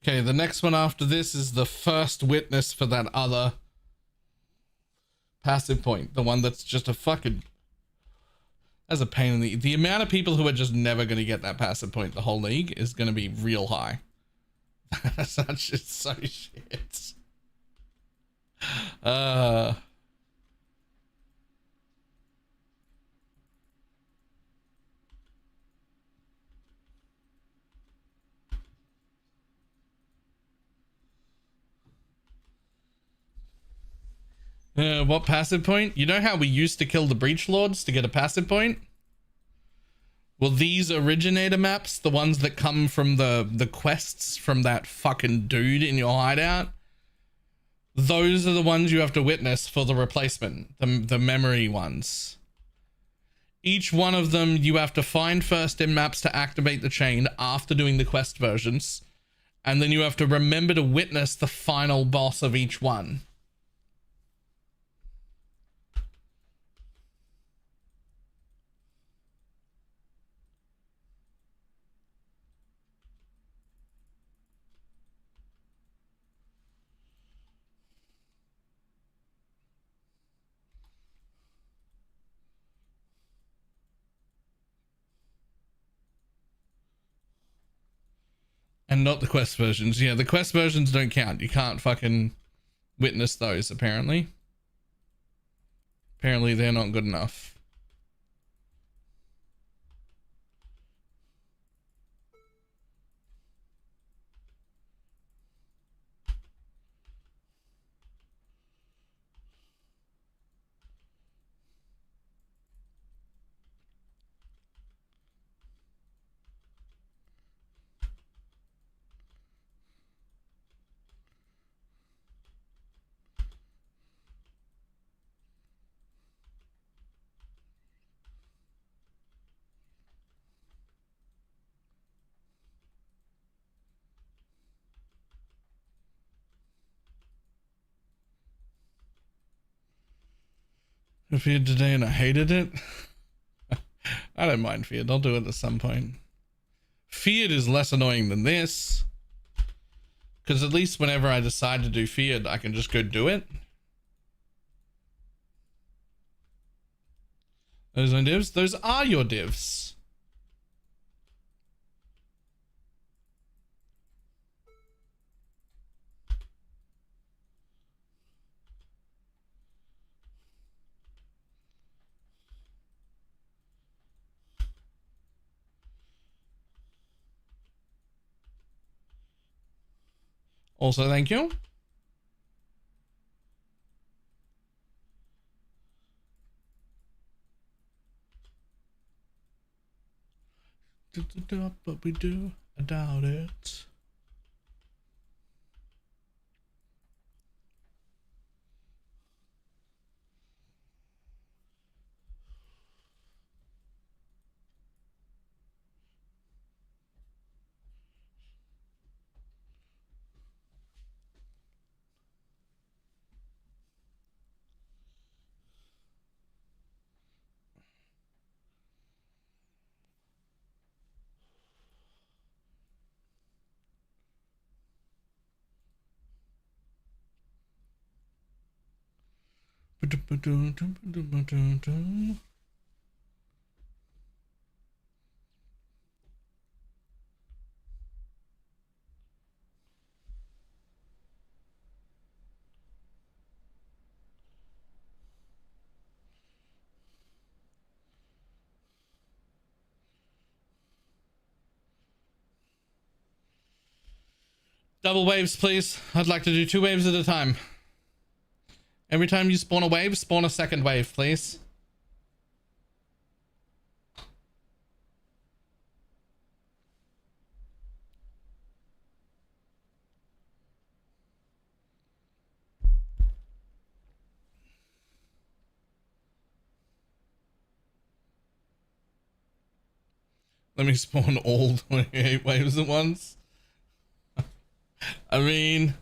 Okay, the next one after this is the first witness for that other passive point. The one that's just a fucking... That's a pain in the amount of people who are just never going to get that passive point the whole league is going to be real high. That's just so shit. What passive point? You know how we used to kill the Breach Lords to get a passive point? Well, these originator maps, the ones that come from the quests from that fucking dude in your hideout, those are the ones you have to witness for the replacement, the memory ones. Each one of them you have to find first in maps to activate the chain after doing the quest versions, and then you have to remember to witness the final boss of each one. And not the quest versions. Yeah, the quest versions don't count. You can't fucking witness those, apparently. Apparently they're not good enough. I feared today and I hated it. I don't mind feared. I'll do it at some point. Feared is less annoying than this, because at least whenever I decide to do feared, I can just go do it. Those are divs? Those are your divs. Also, thank you. But we do, I doubt it. Double waves, please. I'd like to do 2 waves at a time. Every time you spawn a wave, spawn a second wave, please. Let me spawn all 28 waves at once. I mean,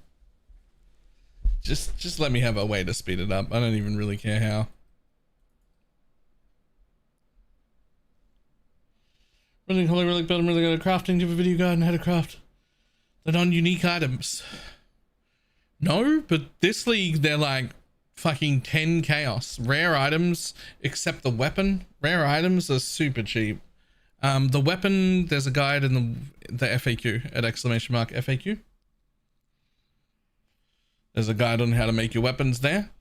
just let me have a way to speed it up. I don't even really care how. Running Holy Relic build, I'm really good at crafting. Do you have a video guide on how to craft the non-unique items? No, but this league, they're like fucking 10 chaos. Rare items, except the weapon. Rare items are super cheap. The weapon, there's a guide in the FAQ at !FAQ. There's a guide on how to make your weapons there.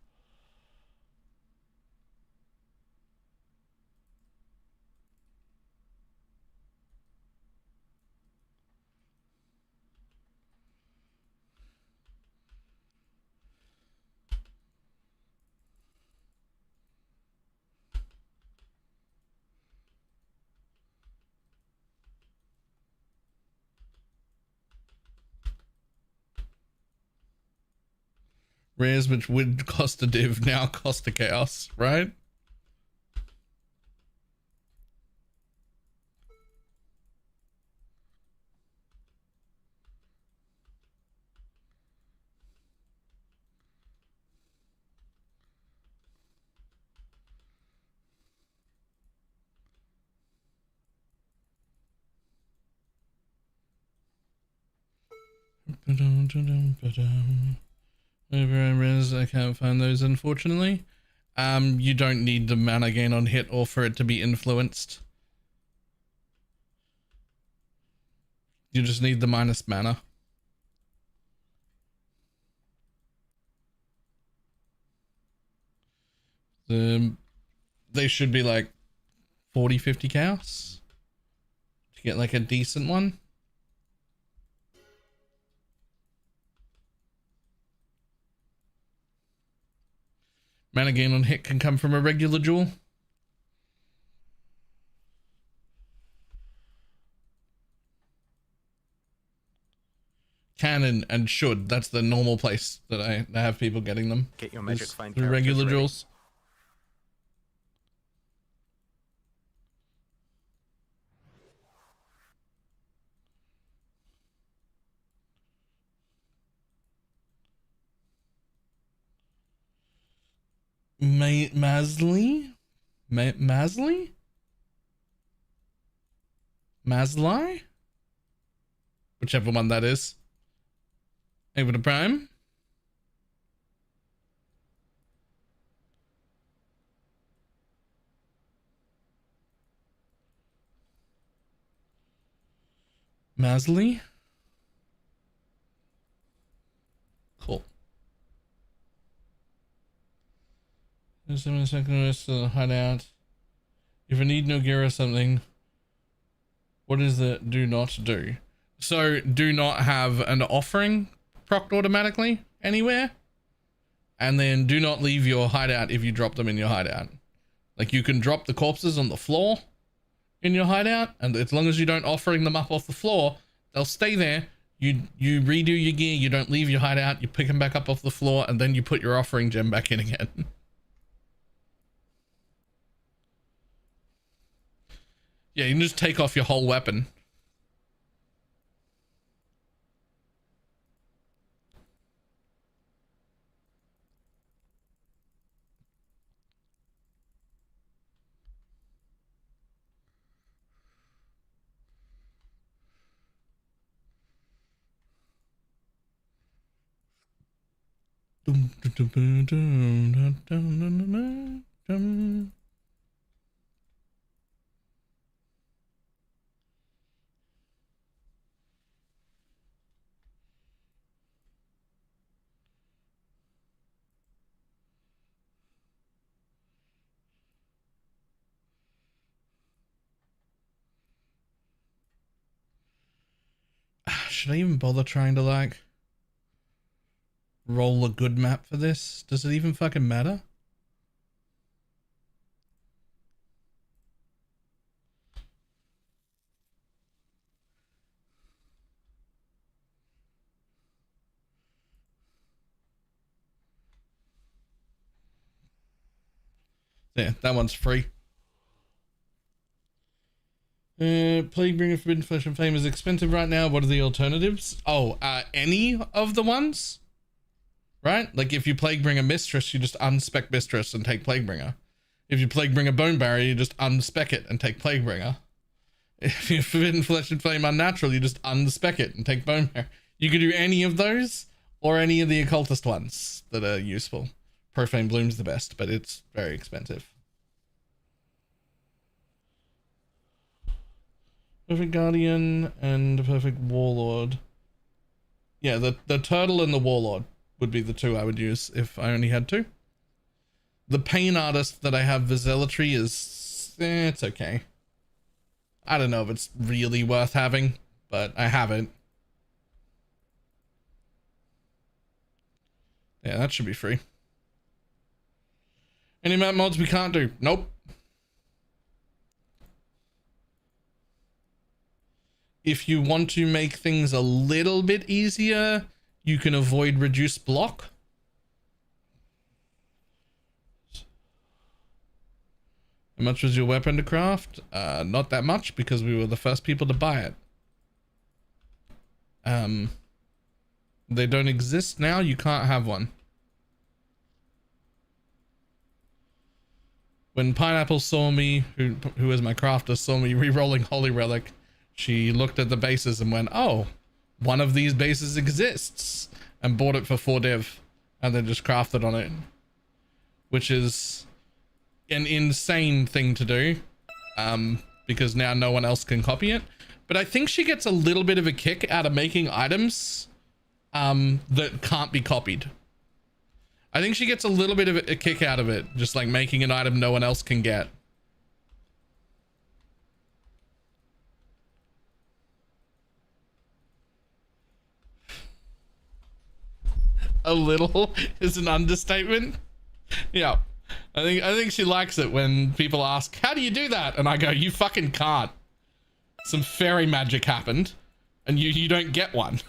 Rares which would cost a div now cost a chaos, right? I can't find those, unfortunately. You don't need the mana gain on hit or for it to be influenced. You just need the minus mana. They should be like 40-50 chaos to get like a decent one. Mana gain on hit can come from a regular jewel. Can and should. That's the normal place that I have people getting them. Get your magic find through characters regular ready. jewels. Masley? Whichever one that is. Able to prime. Masley? Cool. There's a second rest of the hideout. If I need no gear or something, what is the do not do? So do not have an offering procced automatically anywhere, and then do not leave your hideout if you drop them in your hideout. Like, you can drop the corpses on the floor in your hideout, and as long as you don't offering them up off the floor, they'll stay there. You redo your gear, you don't leave your hideout, you pick them back up off the floor, and then you put your offering gem back in again. Yeah, you can just take off your whole weapon. Should I even bother trying to like roll a good map for this? Does it even fucking matter? Yeah, that one's free. Plaguebringer, Forbidden Flesh and Flame is expensive right now. What are the alternatives? Oh, any of the ones? Right? Like, if you Plaguebringer Mistress, you just unspec Mistress and take Plaguebringer. If you Plaguebringer Bone Barrier, you just unspec it and take Plaguebringer. If you Forbidden Flesh and Flame Unnatural, you just unspec it and take Bone Barrier. You could do any of those, or any of the occultist ones that are useful. Profane Bloom's the best, but it's very expensive. Perfect Guardian and Perfect Warlord. Yeah, the Turtle and the Warlord would be the two I would use if I only had two. The Pain Artist that I have for Zealotry is... it's okay. I don't know if it's really worth having, but I have it. Yeah, that should be free. Any map mods we can't do? Nope. If you want to make things a little bit easier, you can avoid reduced block. How much was your weapon to craft? Not that much, because we were the first people to buy it. They don't exist now. You can't have one. When Pineapple saw me, who is my crafter, saw me re-rolling Holy Relic, she looked at the bases and went, oh, one of these bases exists, and bought it for 4 div, and then just crafted on it, which is an insane thing to do, because now no one else can copy it. But I think she gets a little bit of a kick out of making items that can't be copied. I think she gets a little bit of a kick out of it, just like making an item no one else can get. A little is an understatement. Yeah, I think she likes it when people ask, how do you do that? And I go, you fucking can't. Some fairy magic happened and you don't get one.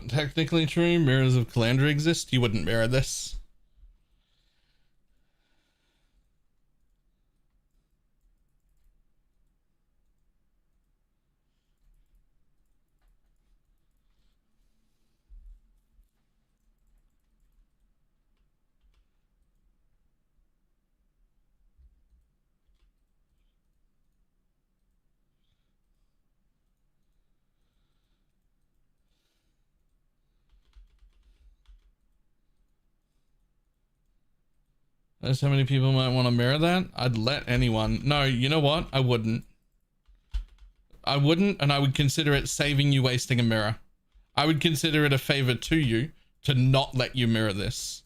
Technically true, mirrors of Calandra exist. You wouldn't mirror this. That's how many people might want to mirror that. I'd let anyone. No, you know what? I wouldn't. I wouldn't, and I would consider it saving you wasting a mirror. I would consider it a favor to you to not let you mirror this.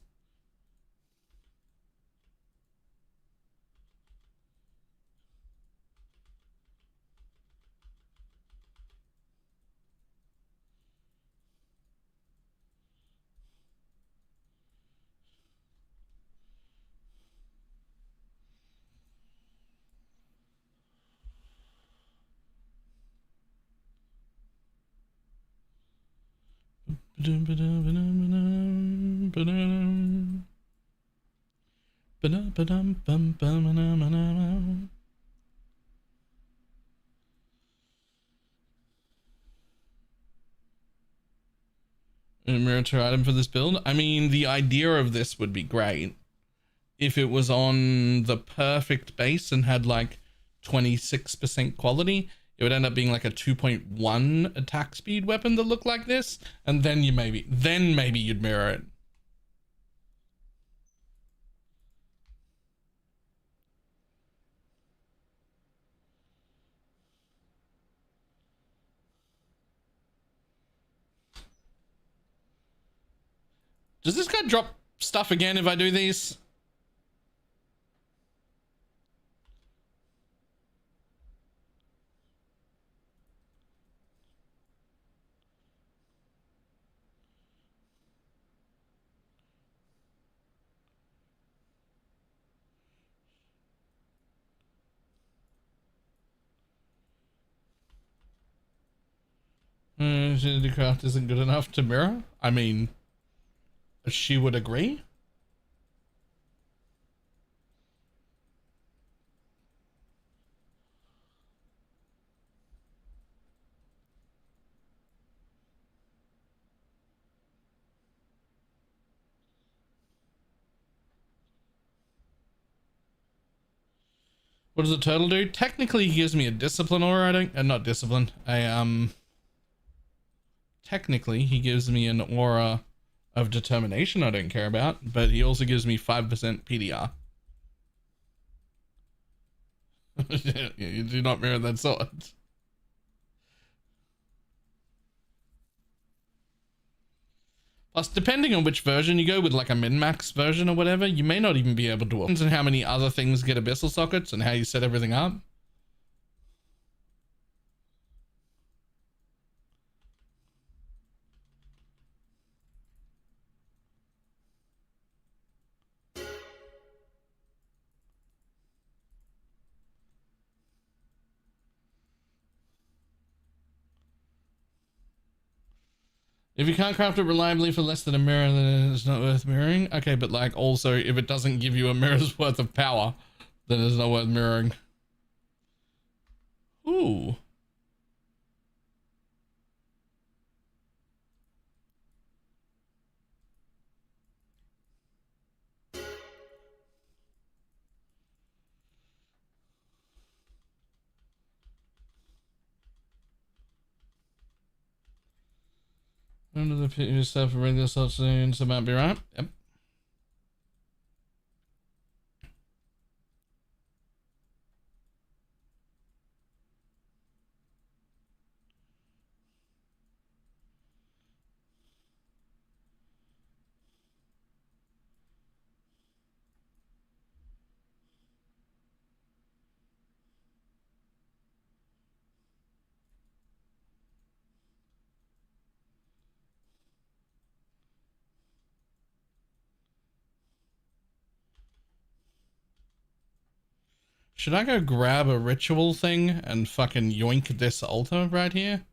A mirror item for this build. I mean, the idea of this would be great if it was on the perfect base and had like 26% quality. It would end up being like a 2.1 attack speed weapon that looked like this, and then maybe you'd mirror it. Does this guy drop stuff again if I do these? Infinity Craft isn't good enough to mirror. I mean, she would agree. What does the turtle do? Technically, he gives me a discipline aura. I don't, not discipline. Technically, he gives me an aura of determination I don't care about, but he also gives me 5% PDR. You do not mirror that sword. Plus, depending on which version you go with, like a min-max version or whatever, you may not even be able to. Depends on how many other things get abyssal sockets and how you set everything up. If you can't craft it reliably for less than a mirror, then it's not worth mirroring. Okay, but like also, if it doesn't give you a mirror's worth of power, then it's not worth mirroring. Ooh. Under the pit yourself and regular substance, so might be right. Yep. Should I go grab a ritual thing and fucking yoink this altar right here?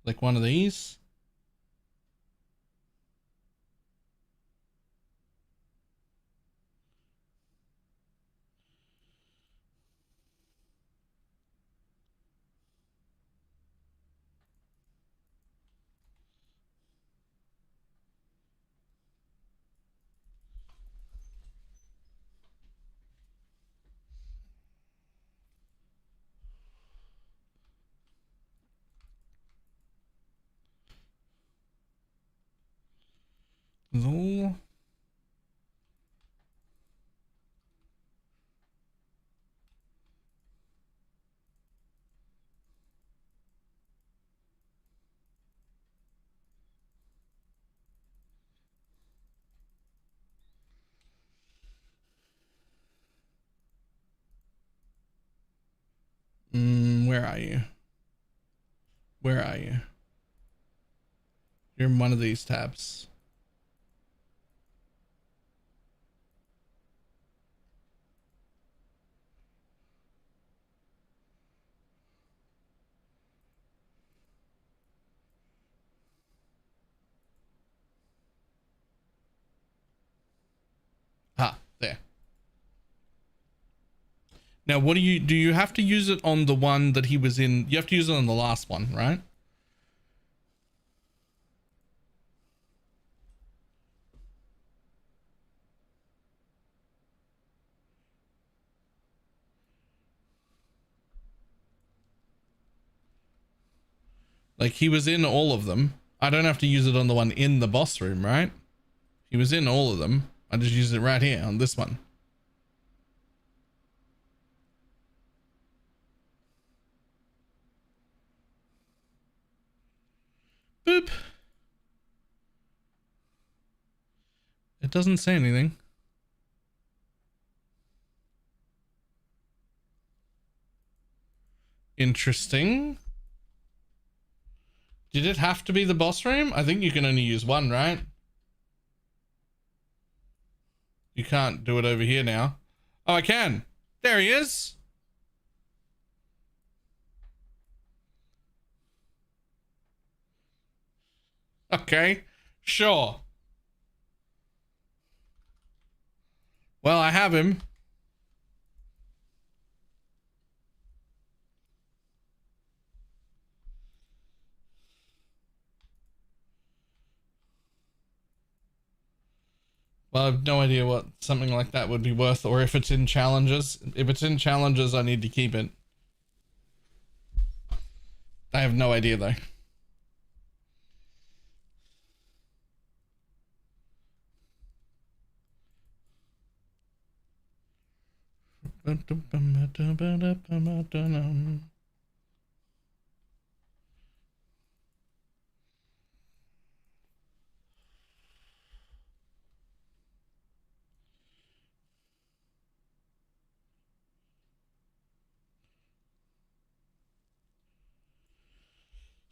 Like one of these? No. Where are you? Where are you? You're in one of these tabs. Ah, there. Now, what do you have to use it on the one that he was in? You have to use it on the last one, right? Like he was in all of them. I don't have to use it on the one in the boss room, right? He was in all of them. I just use it right here on this one. Boop. It doesn't say anything. Interesting. Did it have to be the boss room? I think you can only use one, right? You can't do it over here now. Oh, I can. There he is. Okay, sure. Well, I have him. Well, I have no idea what something like that would be worth, or if it's in challenges. If it's in challenges, I need to keep it. I have no idea though.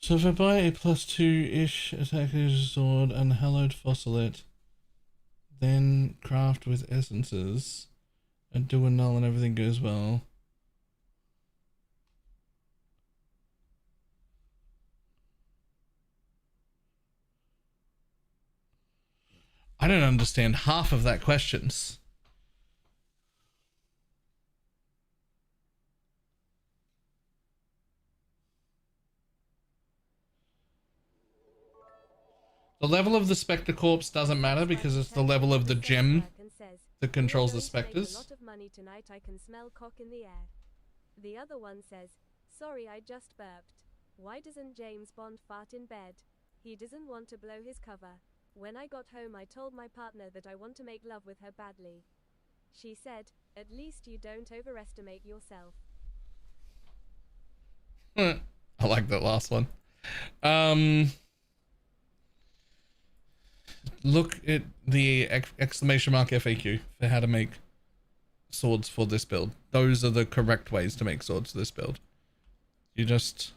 So if I buy a +2-ish attack sword and hallowed fossilite, then craft with essences and do a null and everything goes well. I don't understand half of that questions. The level of the Spectre Corpse doesn't matter because it's the level of the gem that controls the specters. A lot of money tonight. I can smell cock in the air. The other one says, sorry, I just burped. Why doesn't James Bond fart in bed? He doesn't want to blow his cover. When I got home, I told my partner that I want to make love with her badly. She said, at least you don't overestimate yourself. I like that last one. Look at the exclamation mark FAQ for how to make swords for this build. Those are the correct ways to make swords for this build. You just...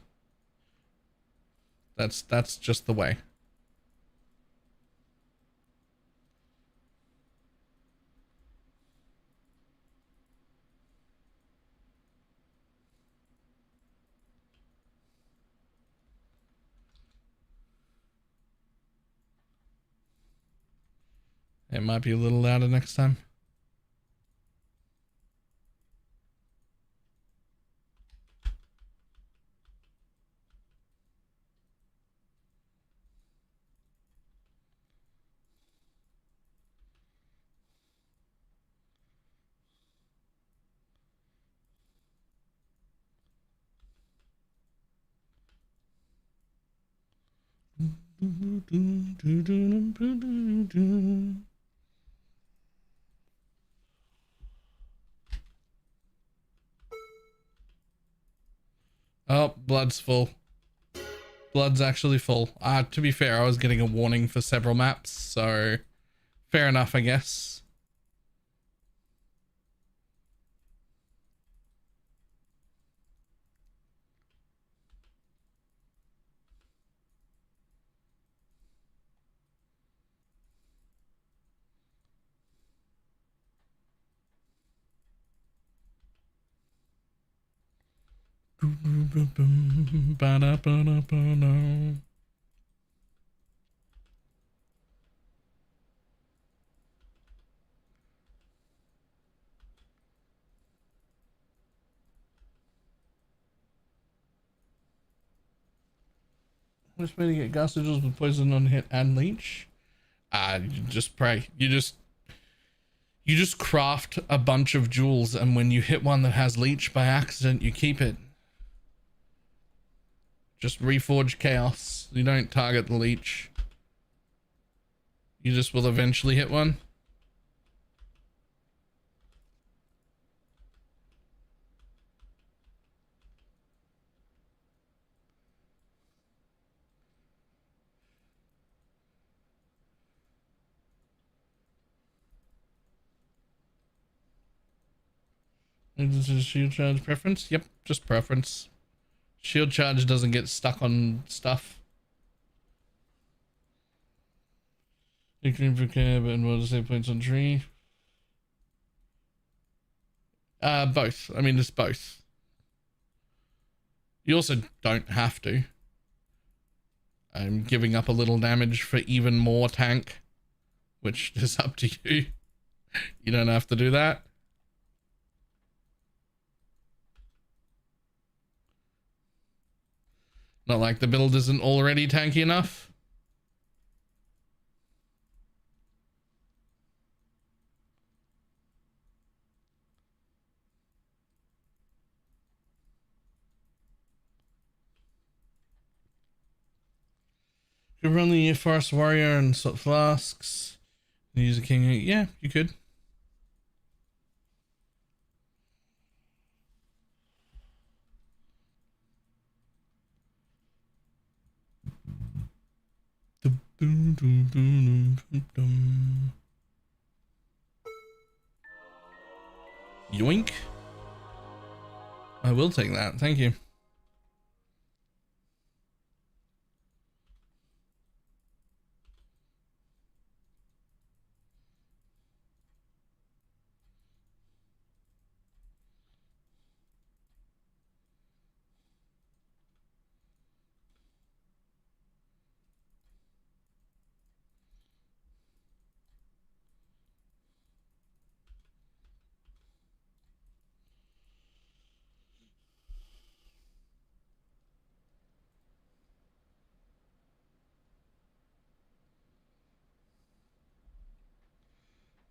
That's just the way. It might be a little louder next time. Oh, blood's full. Blood's actually full. To be fair, I was getting a warning for several maps, so fair enough, I guess. Which way to get gas sigils with poison on hit and leech? You just pray. You just craft a bunch of jewels, and when you hit one that has leech by accident, you keep it. Just reforge chaos. You don't target the leech. You just will eventually hit one. Is this a shield charge preference? Yep, just preference. Shield charge doesn't get stuck on stuff. You can for cab and what to say points on tree. Both. I mean, it's both. You also don't have to. I'm giving up a little damage for even more tank, which is up to you. You don't have to do that. Not like the build isn't already tanky enough. Could run the Forest Warrior and Salt Flasks. Use a King. Yeah, you could. Yoink. I will take that. Thank you.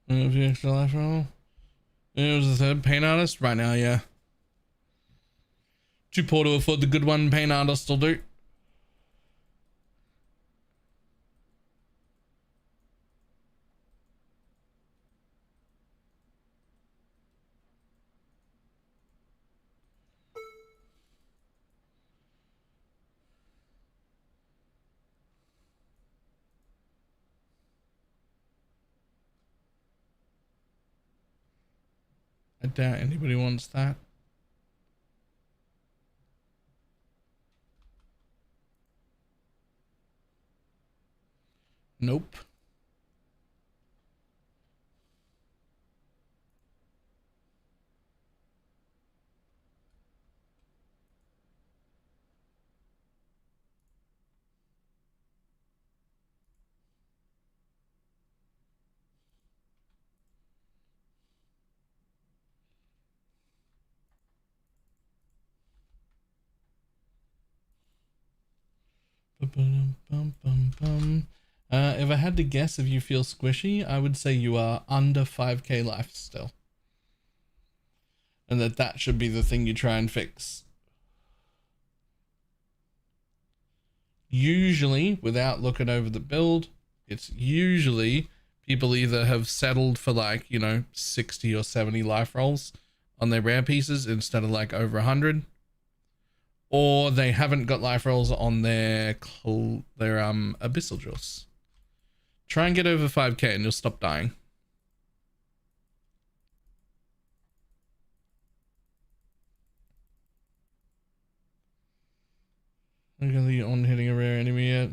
The extra life roll. It was the third paint artist right now, yeah. Too poor to afford the good one. Paint artist will do. I doubt anybody wants that. Nope. If I had to guess if you feel squishy, I would say you are under 5k life still. And that should be the thing you try and fix. Usually, without looking over the build, it's usually people either have settled for like, you know, 60 or 70 life rolls on their rare pieces instead of like over 100. Or they haven't got life rolls on their abyssal jewels. Try and get over 5k and you'll stop dying. Are on hitting a rare enemy yet?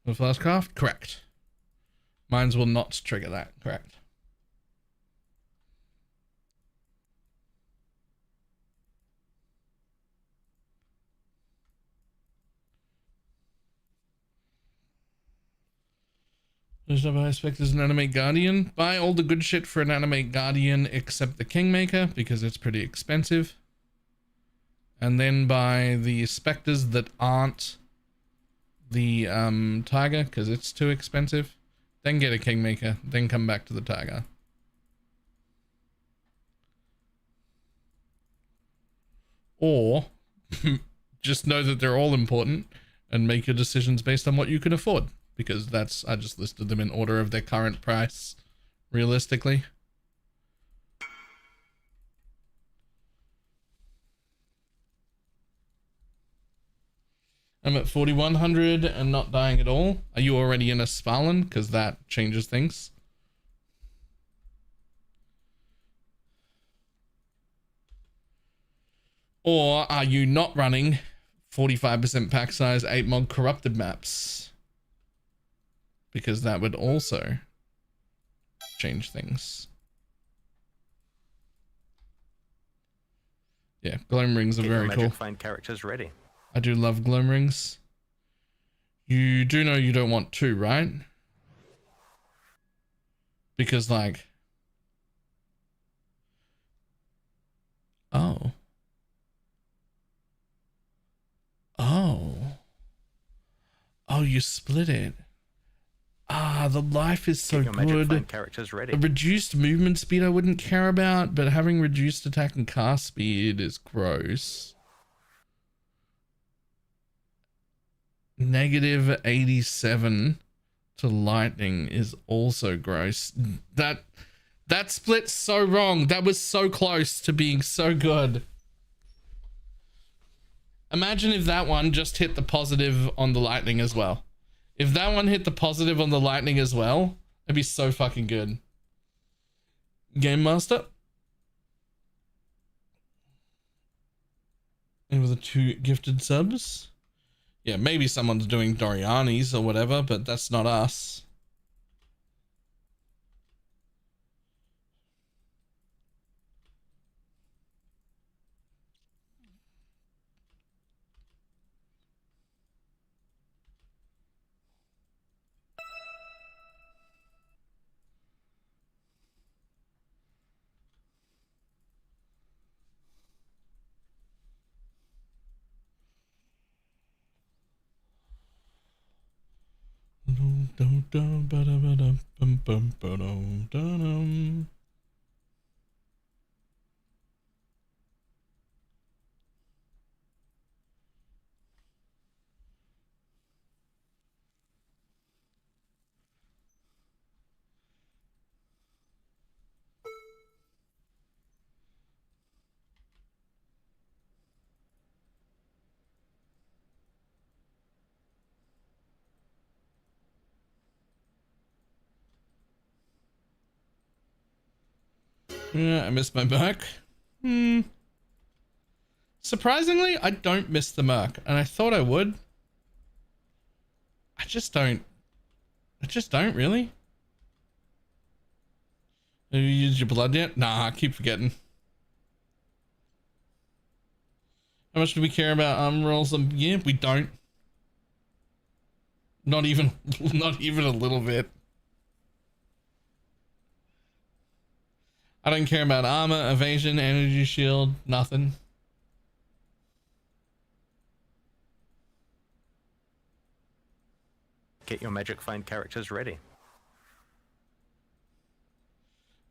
The flash craft? Correct. Mines will not trigger that. Correct. There's no I expect as an Animate Guardian. Buy all the good shit for an Animate Guardian except the Kingmaker because it's pretty expensive. And then buy the Spectres that aren't the Tiger because it's too expensive. Then get a Kingmaker. Then come back to the Tiger. Or just know that they're all important and make your decisions based on what you can afford. Because that's, I just listed them in order of their current price, realistically. I'm at 4100 and not dying at all. Are you already in a Spalin? Because that changes things. Or are you not running 45% pack size 8 mod corrupted maps? Because that would also change things. Yeah, gloam rings are very cool. Find characters ready. I do love gloam rings. You do know you don't want 2, right? Because like, oh. Oh. Oh, you split it. Ah, the life is so Get your magic good. find characters ready. A reduced movement speed I wouldn't care about, but having reduced attack and cast speed is gross. Negative 87 to lightning is also gross. That split's so wrong. That was so close to being so good. Imagine if that one just hit the positive on the lightning as well. If that one hit the positive on the lightning as well, it'd be so fucking good. Game Master. And with the 2 gifted subs. Yeah, maybe someone's doing Doriani's or whatever, but that's not us. Yeah, I missed my merc. Surprisingly, I don't miss the merc, and I thought I would. I just don't really. Have you used your blood yet? Nah, I keep forgetting. How much do we care about armor rolls? Yeah, we don't. Not even a little bit. I don't care about armor, evasion, energy shield, nothing. Get your magic find characters ready.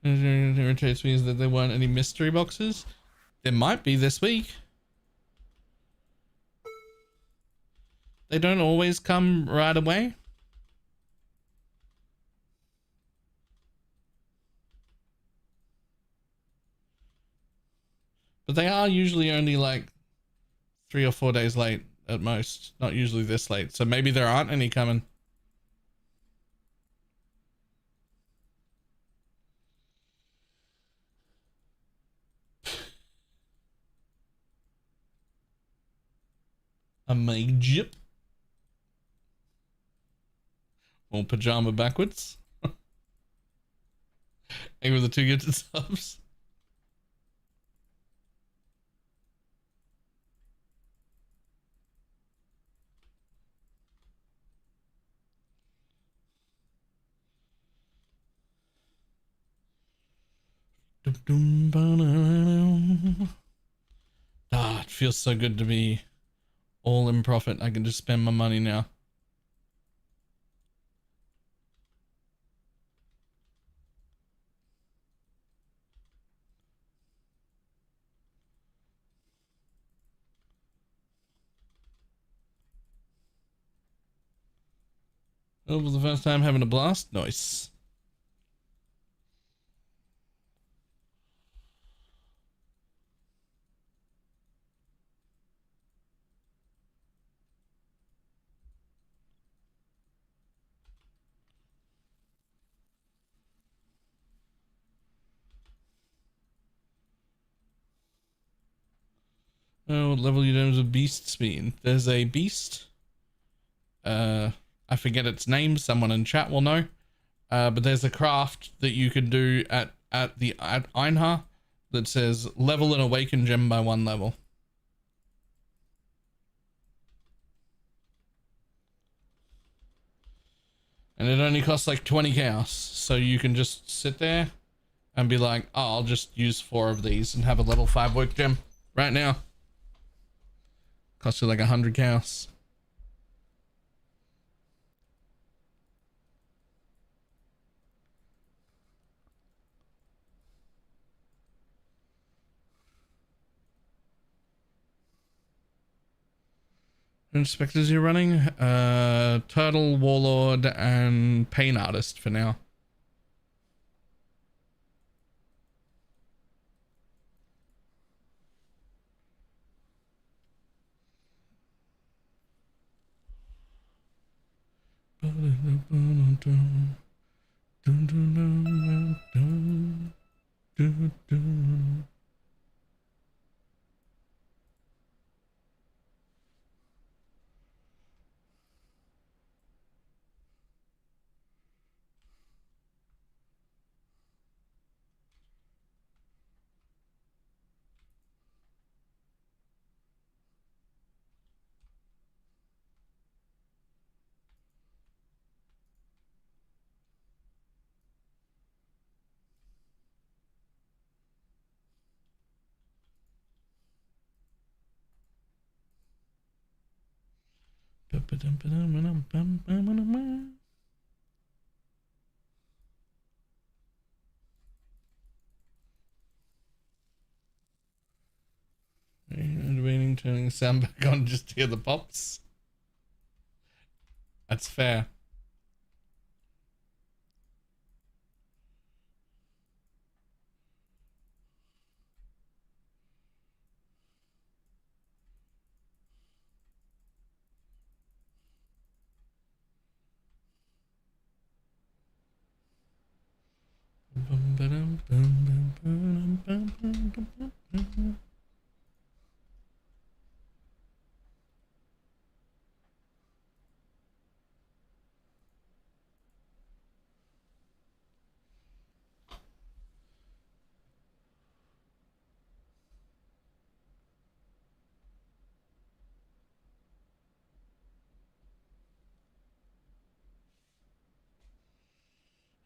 It irritates me is that there weren't any mystery boxes. There might be this week. They don't always come right away. But they are usually only like 3 or 4 days late at most. Not usually this late. So maybe there aren't any coming. A mage. Or pajama backwards. And with the 2 gifted subs. Ah, it feels so good to be all in profit. I can just spend my money now. Oh, for the first time having a blast. Nice. Oh, what level you down with beasts mean? There's a beast. I forget its name. Someone in chat will know. But there's a craft that you can do at Einha that says level an awakened gem by 1 level. And it only costs like 20 chaos. So you can just sit there and be like, oh, I'll just use 4 of these and have a level 5 work gem right now. Costs you like 100 chaos. Inspectors you're running? Turtle, Warlord, and Pain Artist for now. Intervening, turning the sound back on just to hear the pops. That's fair.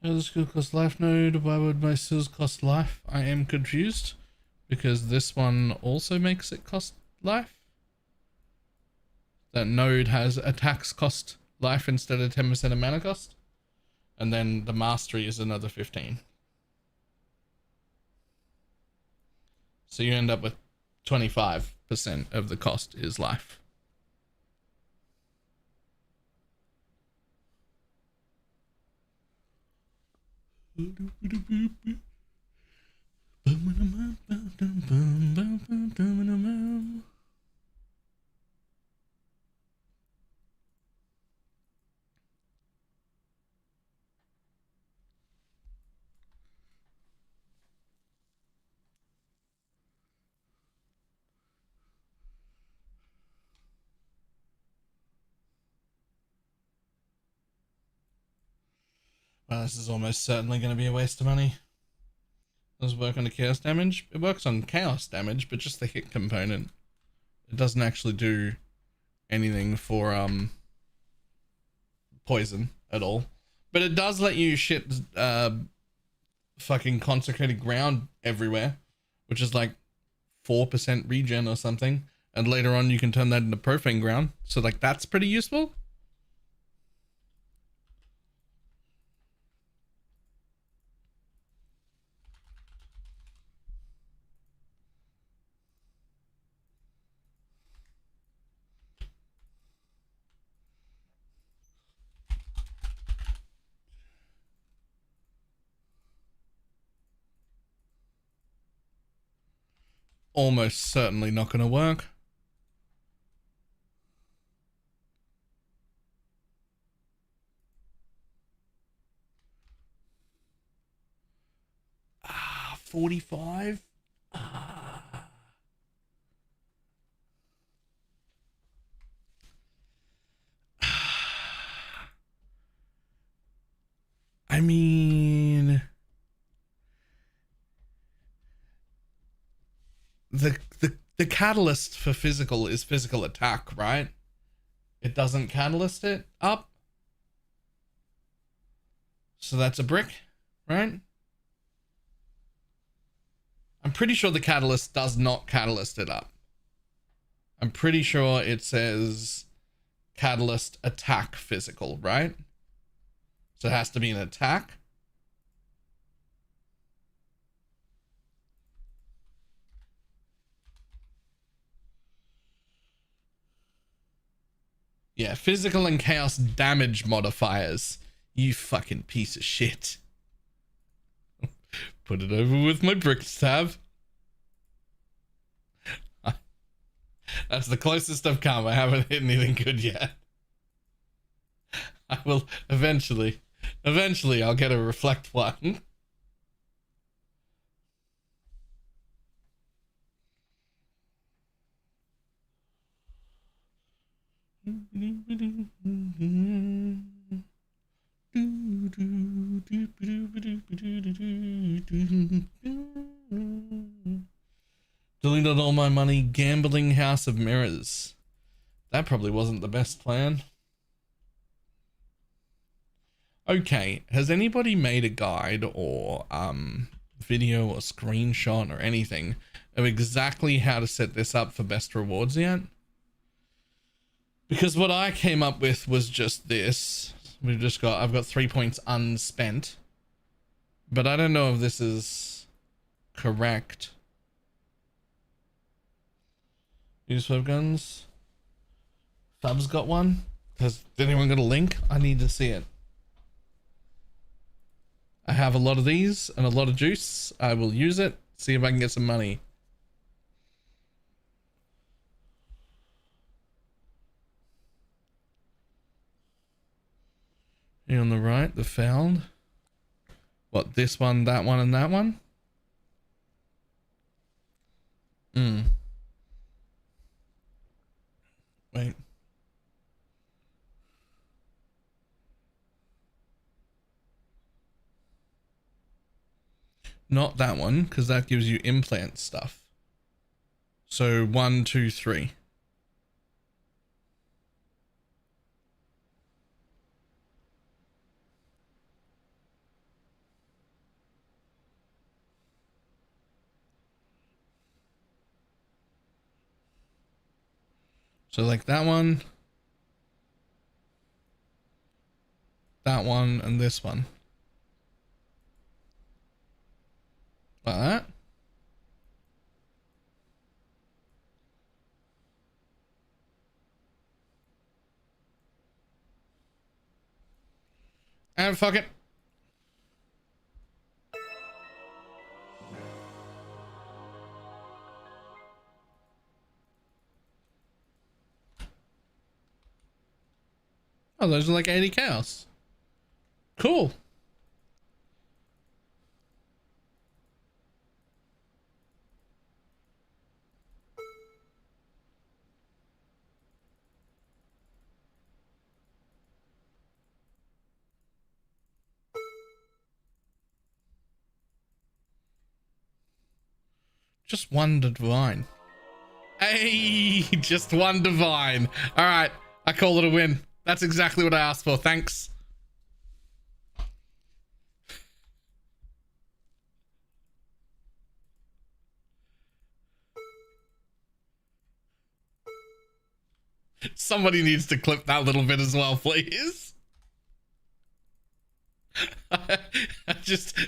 How does skill cost life node? Why would my skills cost life? I am confused because this one also makes it cost life. That node has attacks cost life instead of 10% of mana cost. And then the mastery is another 15. So you end up with 25% of the cost is life. Well, this is almost certainly going to be a waste of money. Does it work on the chaos damage? It works on chaos damage, but just the hit component. It doesn't actually do anything for poison at all. But it does let you shit fucking consecrated ground everywhere, which is like 4% regen or something. And later on you can turn that into profane ground. So like that's pretty useful. Almost certainly not going to work. Ah, 45. Ah. I mean, the catalyst for physical is physical attack, right? It doesn't catalyst it up. So that's a brick, right? I'm pretty sure the catalyst does not catalyst it up. I'm pretty sure it says catalyst attack physical, right? So it has to be an attack. Yeah, physical and chaos damage modifiers. You fucking piece of shit. Put it over with my bricks tab. That's the closest I've come. I haven't hit anything good yet. I will eventually. Eventually, I'll get a reflect one. Deleted all my money gambling House of Mirrors. That probably wasn't the best plan. Okay, has anybody made a guide or video or screenshot or anything of exactly how to set this up for best rewards yet? Because what I came up with was just this. I've got 3 points unspent. But I don't know if this is correct. Use 5 guns. Fab's got one. Has anyone got a link? I need to see it. I have a lot of these and a lot of juice. I will use it. See if I can get some money. Here on the right, the found. What, this one, that one, and that one? Wait. Not that one, because that gives you implant stuff. So 1, 2, 3. So like that one, and this one. Like that. And fuck it. Oh, those are like 80 chaos. Cool. Just one divine. Hey, just one divine. All right, I call it a win. That's exactly what I asked for. Thanks. Somebody needs to clip that little bit as well, please.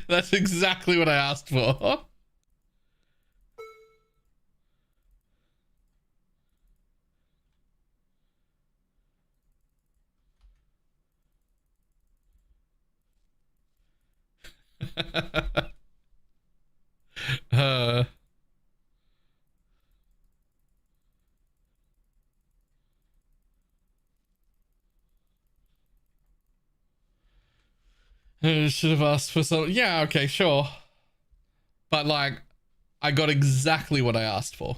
That's exactly what I asked for. uh, I should have asked for some. Yeah, okay, sure. But like, I got exactly what I asked for.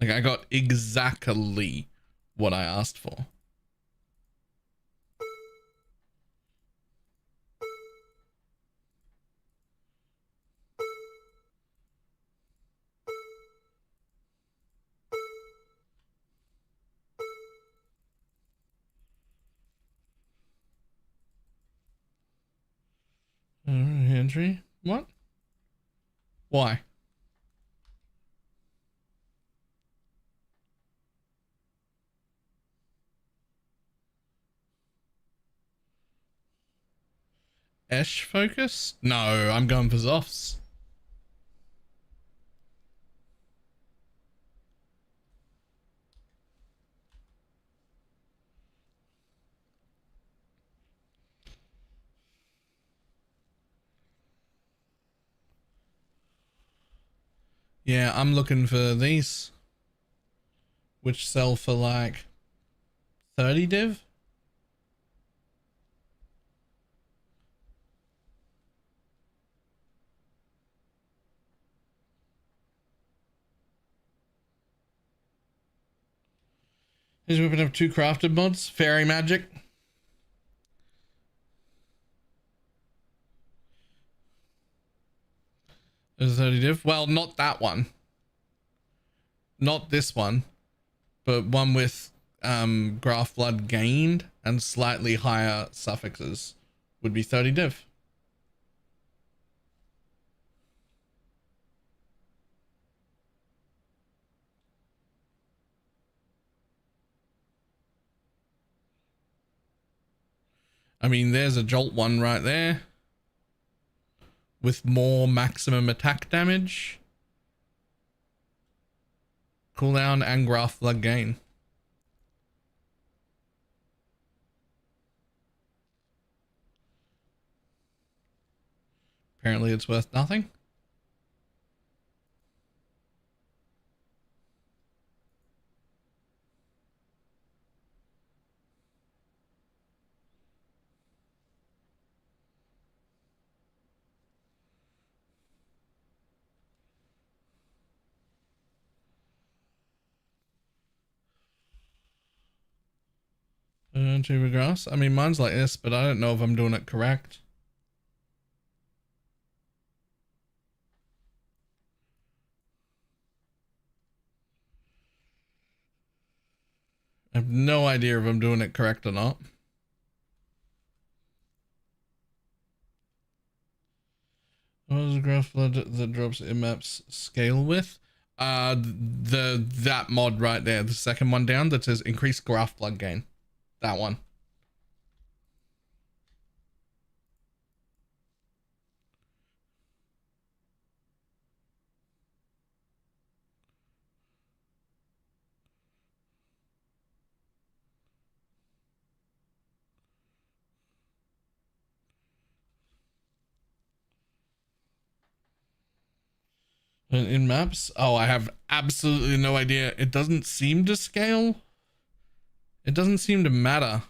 Like, I got exactly what I asked for. Entry? What? Why? Esh focus? No, I'm going for Zoffs. Yeah, I'm looking for these, which sell for like 30 div. Here's whipping up 2 crafted mods. Fairy magic. There's 30 div. Well, not that one. Not this one, but one with graph blood gained and slightly higher suffixes would be 30 div. I mean, there's a jolt one right there with more maximum attack damage, cooldown, and graph blood gain. Apparently it's worth nothing. Tuber grass. I mean, mine's like this, but I don't know if I'm doing it correct. I have no idea if I'm doing it correct or not. What is the graph blood that drops in maps scale with? That mod right there, the second one down that says increase graph blood gain. That one. In maps? Oh, I have absolutely no idea. It doesn't seem to scale. It doesn't seem to matter.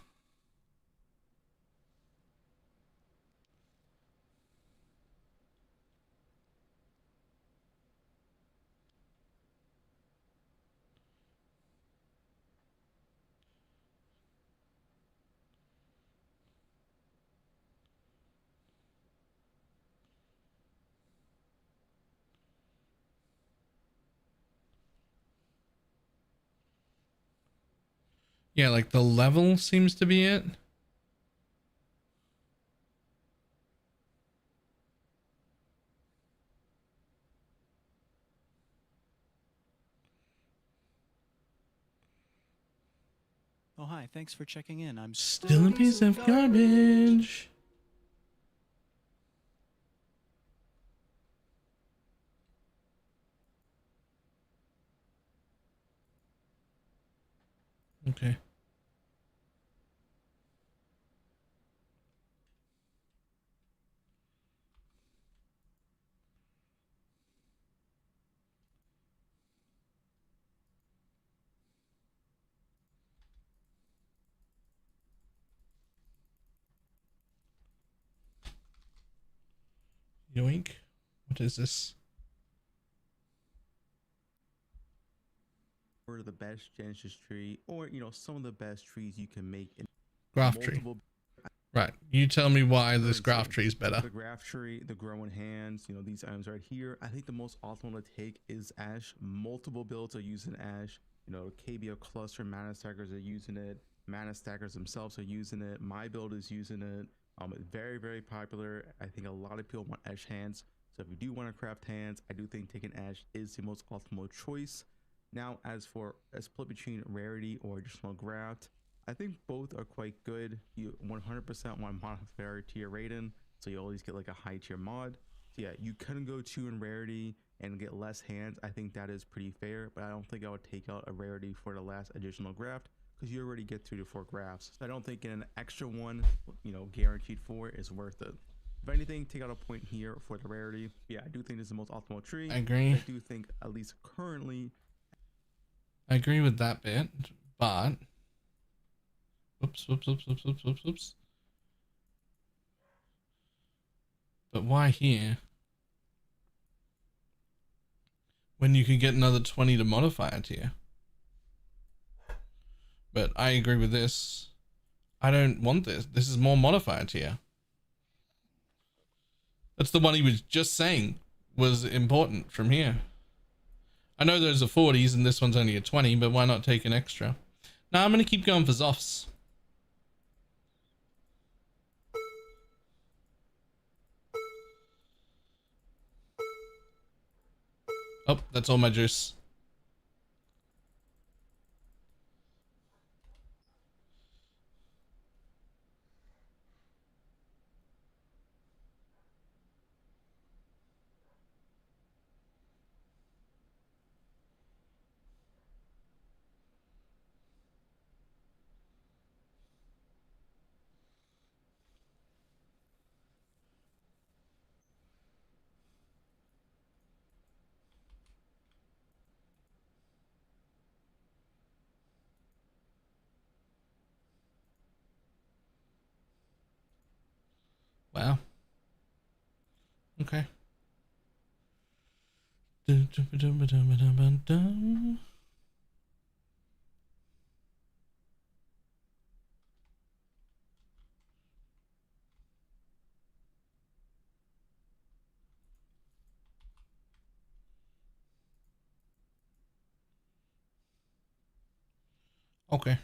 Yeah, like the level seems to be it. Oh, hi. Thanks for checking in. I'm Still a piece of garbage. Okay. Yoink. What is this? Or the best Genesis tree, or some of the best trees you can make in Graph tree. Right. You tell me why this graph tree is better. The graph tree, the growing hands, these items right here. I think the most awesome one to take is Ash. Multiple builds are using Ash. KBO cluster mana stackers are using it. Mana stackers themselves are using it. My build is using it. It's very, very popular. I think a lot of people want Ash hands. So if you do want to craft hands, I do think taking Ash is the most optimal choice. Now, as for a split between rarity or additional graft, I think both are quite good. You 100% want modifier tier Raiden, so you always get like a high tier mod. So yeah, you can go 2 in rarity and get less hands. I think that is pretty fair, but I don't think I would take out a rarity for the last additional graft because you already get 3 to 4 grafts. So I don't think an extra one, you know, guaranteed 4 is worth it. If anything, take out a point here for the rarity. Yeah, I do think this is the most optimal tree. I agree. I do think, at least currently, I agree with that bit, but oops. But why here? When you could get another 20 to modify it here. But I agree with this. I don't want this. This is more modifier tier. That's the one he was just saying was important from here. I know those are 40s and this one's only a 20, but why not take an extra? Now I'm going to keep going for Zoffs. Oh, that's all my juice. Wow. Okay. Okay.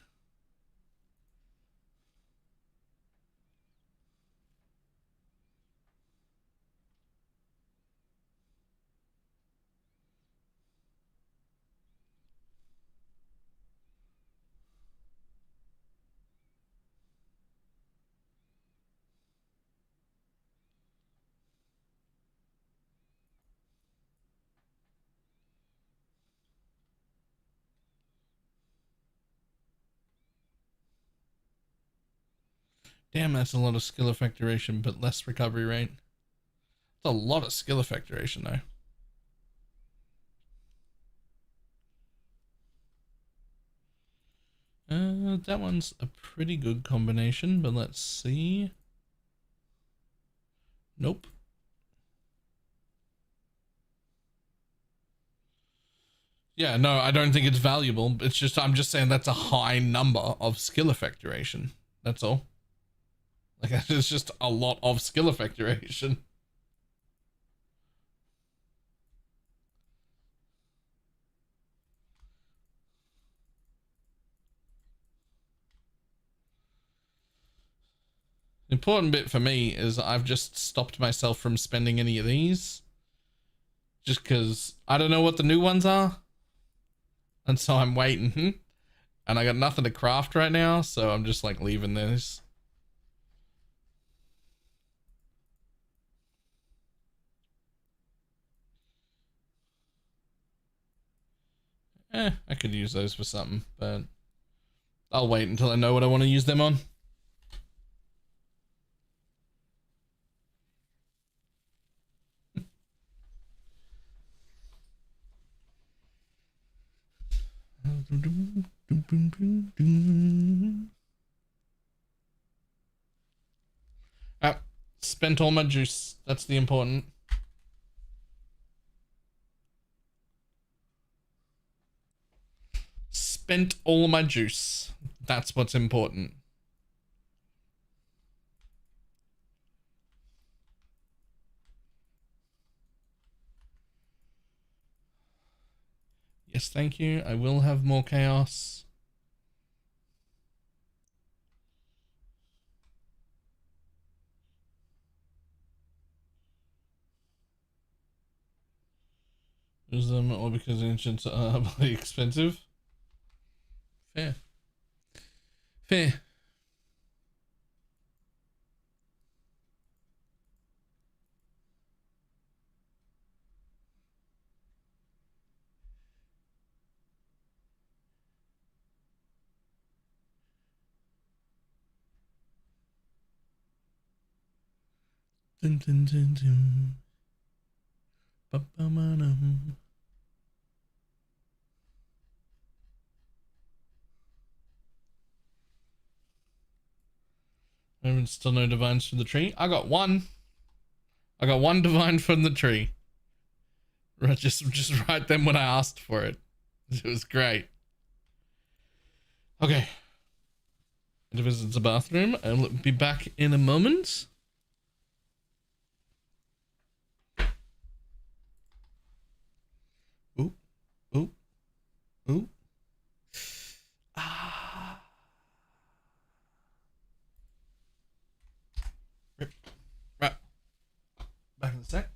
Damn, that's a lot of skill effect duration, but less recovery rate. It's a lot of skill effect duration, though. That one's a pretty good combination, but let's see. Nope. Yeah, no, I don't think it's valuable. It's just, I'm just saying that's a high number of skill effect duration. That's all. Like, it's just a lot of skill effect duration. The important bit for me is I've just stopped myself from spending any of these. Just because I don't know what the new ones are. And so I'm waiting. And I got nothing to craft right now, so I'm just like leaving this. I could use those for something, but I'll wait until I know what I want to use them on. Spent all my juice. That's the important. Spent all my juice. That's what's important. Yes, thank you. I will have more chaos. Use them or because ancients are bloody expensive. Fair. Fair. Dun, dun, dun, dun. Ba-ba-ma-dum. Still no divines from the tree. I got one. I got one divine from the tree. Right, just right then when I asked for it. It was great. Okay. To visit the bathroom. I'll be back in a moment. Ooh. Ooh. Ooh. Ah. Right. Back in a sec.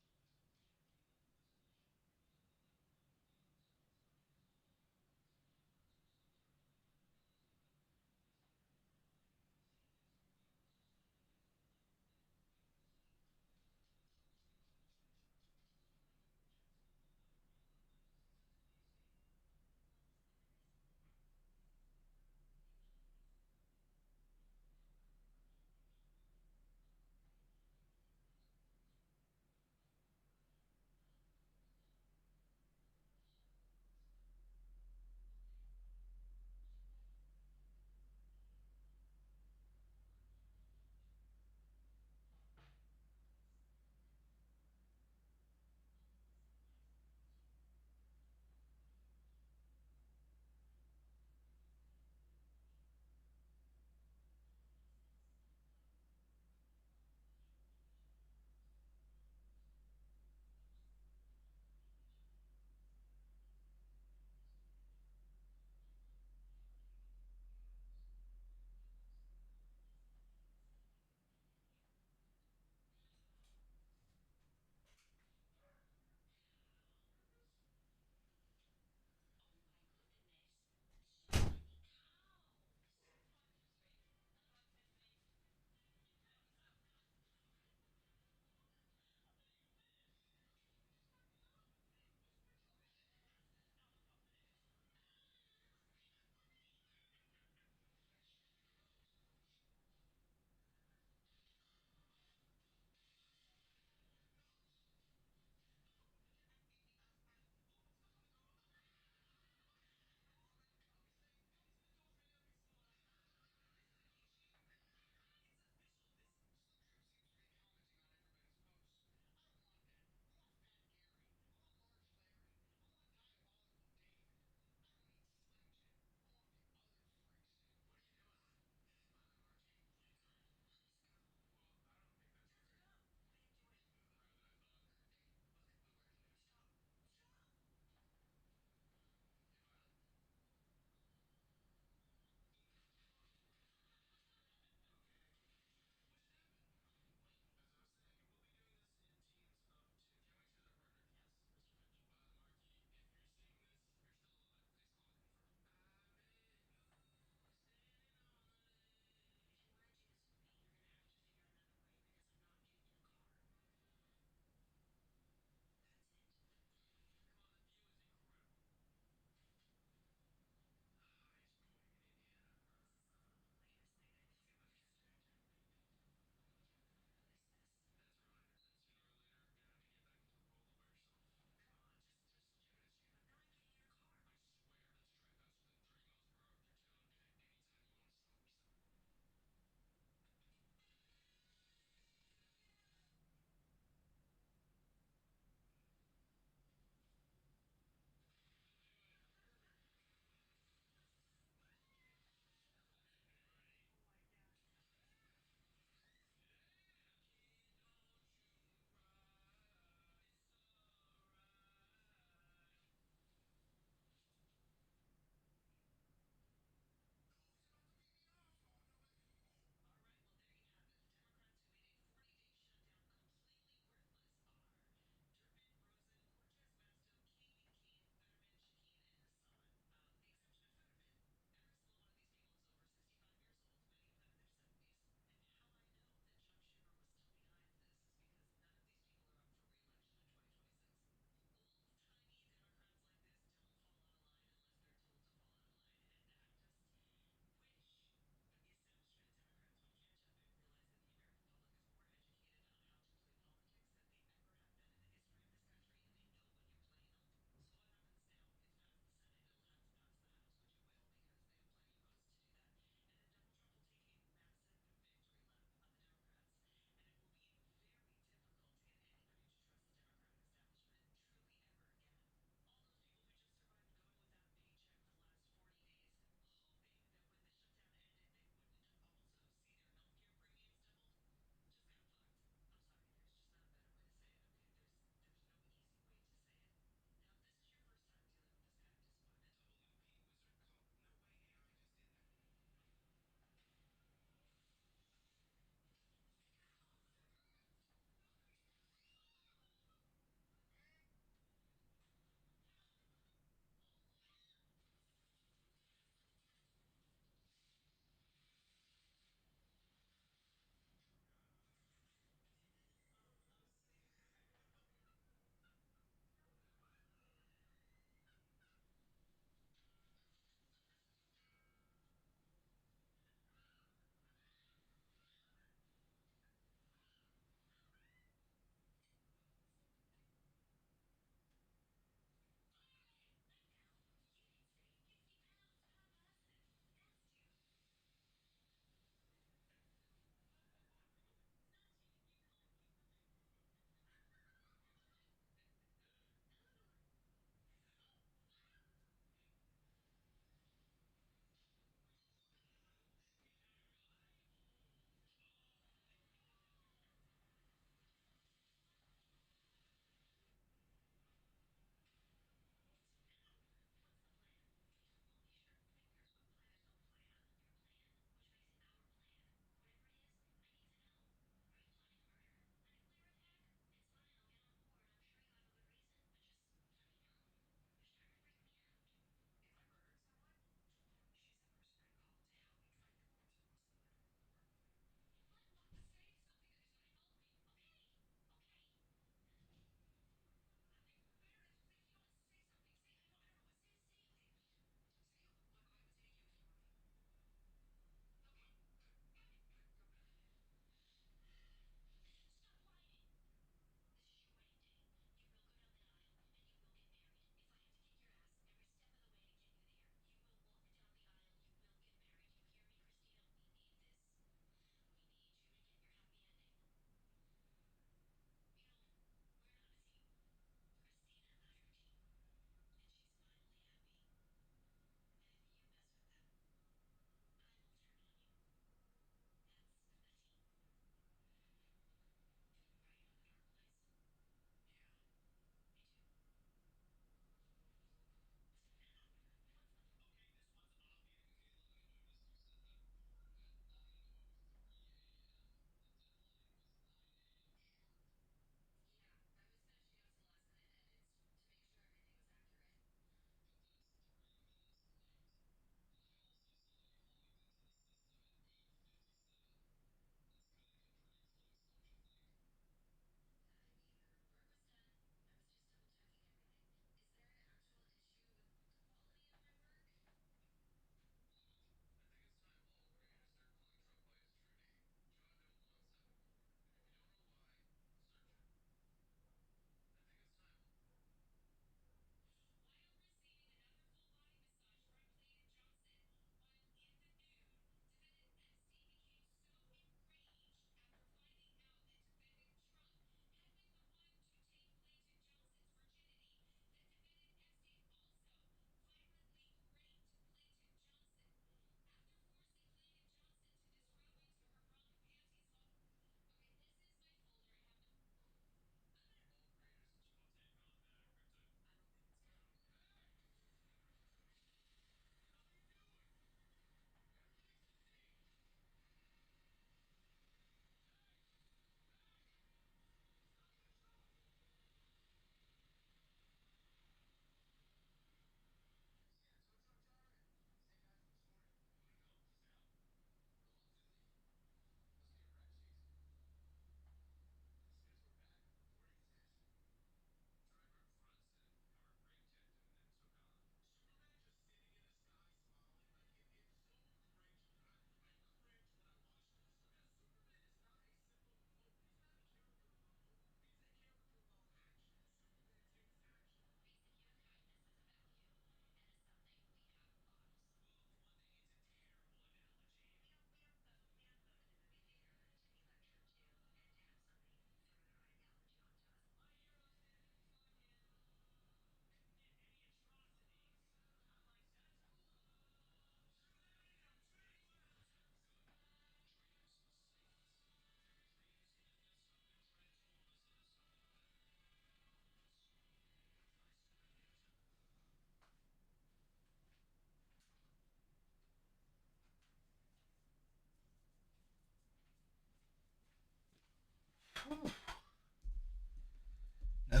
Now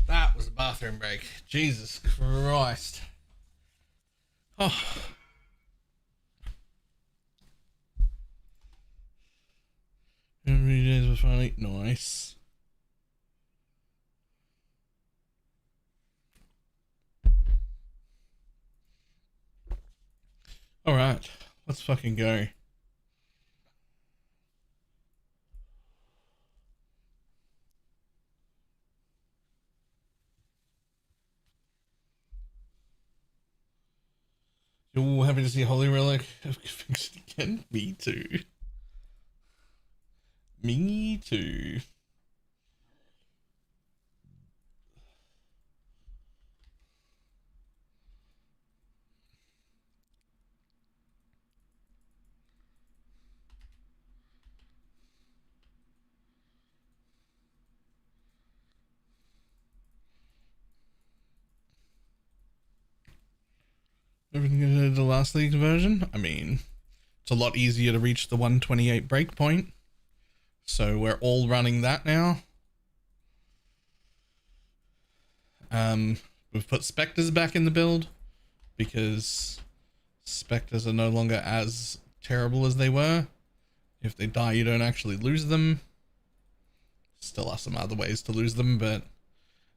that was a bathroom break. Jesus Christ. Oh. Every days was finally nice. All right, let's fucking go. You're all happy to see Holy Relic fixed again? Me too. Me too. Everything to the last league's version? I mean, it's a lot easier to reach the 128 breakpoint. So we're all running that now. We've put Spectres back in the build because Spectres are no longer as terrible as they were. If they die, you don't actually lose them. Still are some other ways to lose them, but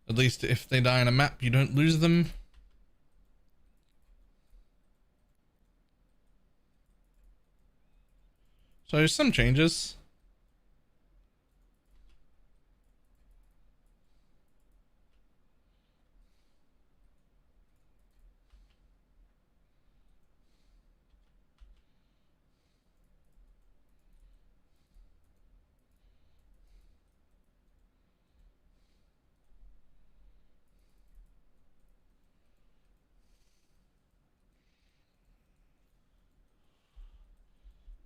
at least if they die on a map, you don't lose them. So some changes.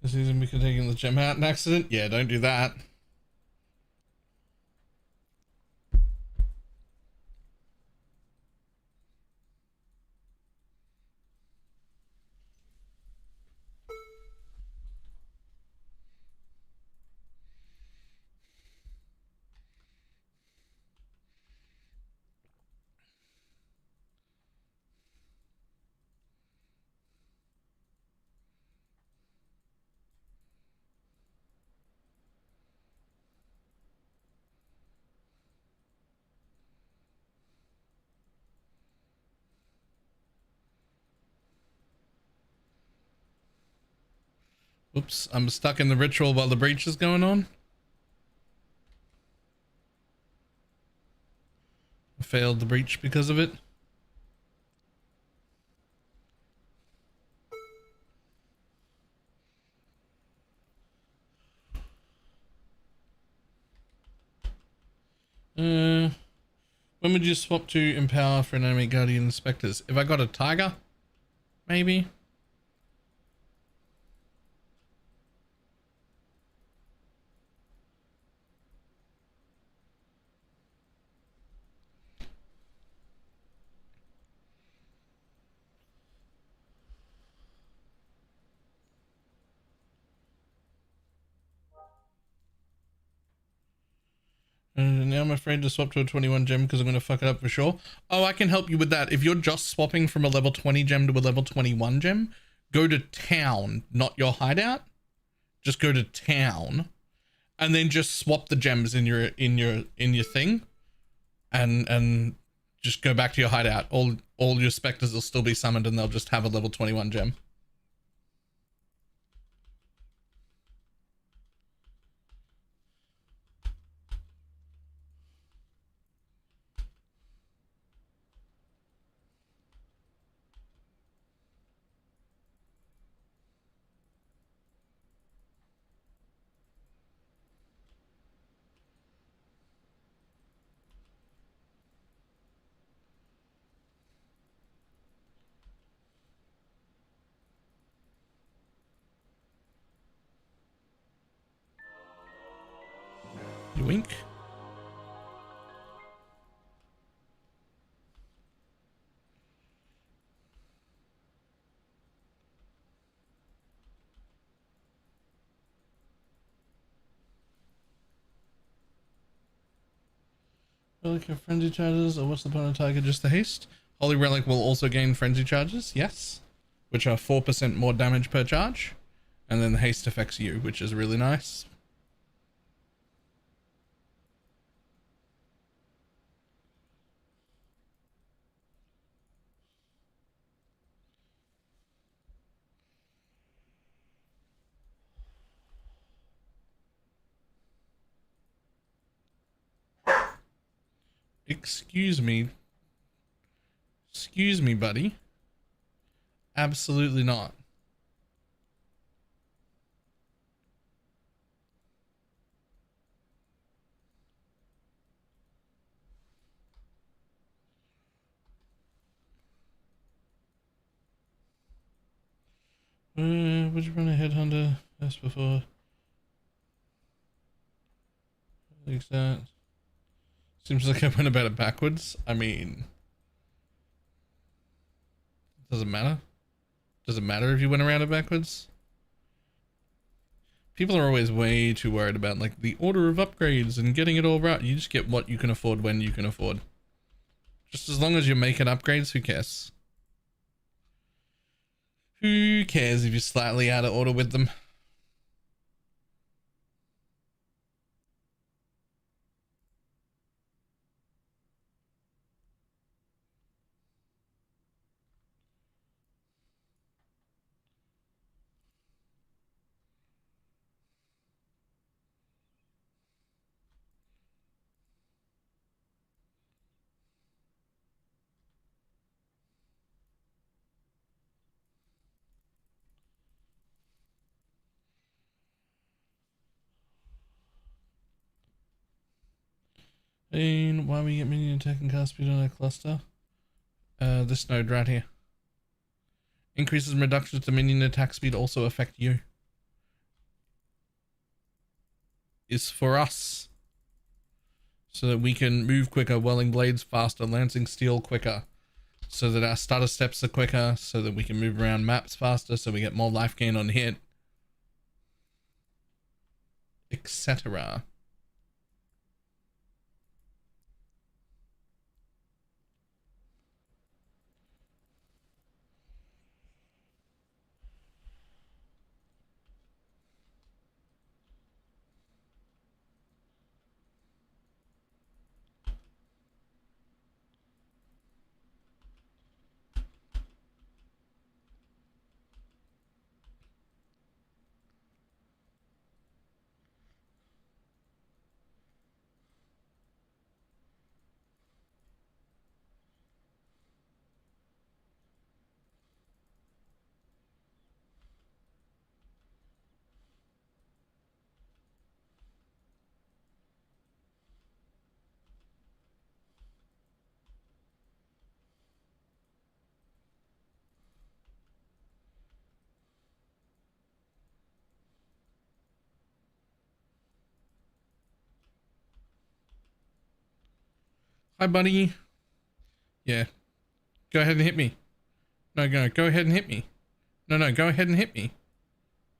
This isn't because taking the gem out in accident? Yeah, don't do that. Oops, I'm stuck in the ritual while the breach is going on. I failed the breach because of it. When would you swap to Empower for an enemy guardian inspectors? If I got a tiger, maybe. Now I'm afraid to swap to a 21 gem because I'm going to fuck it up for sure. Oh, I can help you with that. If you're just swapping from a level 20 gem to a level 21 gem, go to town, not your hideout. Just go to town and then just swap the gems in your thing and just go back to your hideout. All your specters will still be summoned and they'll just have a level 21 gem. Wink. Relic of frenzy charges, or what's the point of target? Just the haste. Holy relic will also gain frenzy charges, yes, which are 4% more damage per charge, and then the haste affects you, which is really nice. Excuse me. Excuse me, buddy. Absolutely not. Would you run a headhunter first before? Like that. Seems like I went about it backwards. I mean, does it matter? Does it matter if you went around it backwards? People are always way too worried about like the order of upgrades and getting it all right. You just get what you can afford when you can afford. Just as long as you're making upgrades, who cares? Who cares if you're slightly out of order with them? And why we get minion attack and cast speed on a cluster? This node right here. Increases and reductions to minion attack speed also affect you. Is for us. So that we can move quicker, whirling blades faster, lancing steel quicker. So that our stutter steps are quicker, so that we can move around maps faster, so we get more life gain on hit. Etc. Hi, buddy. Yeah. Go ahead and hit me. No, go ahead and hit me. No, go ahead and hit me.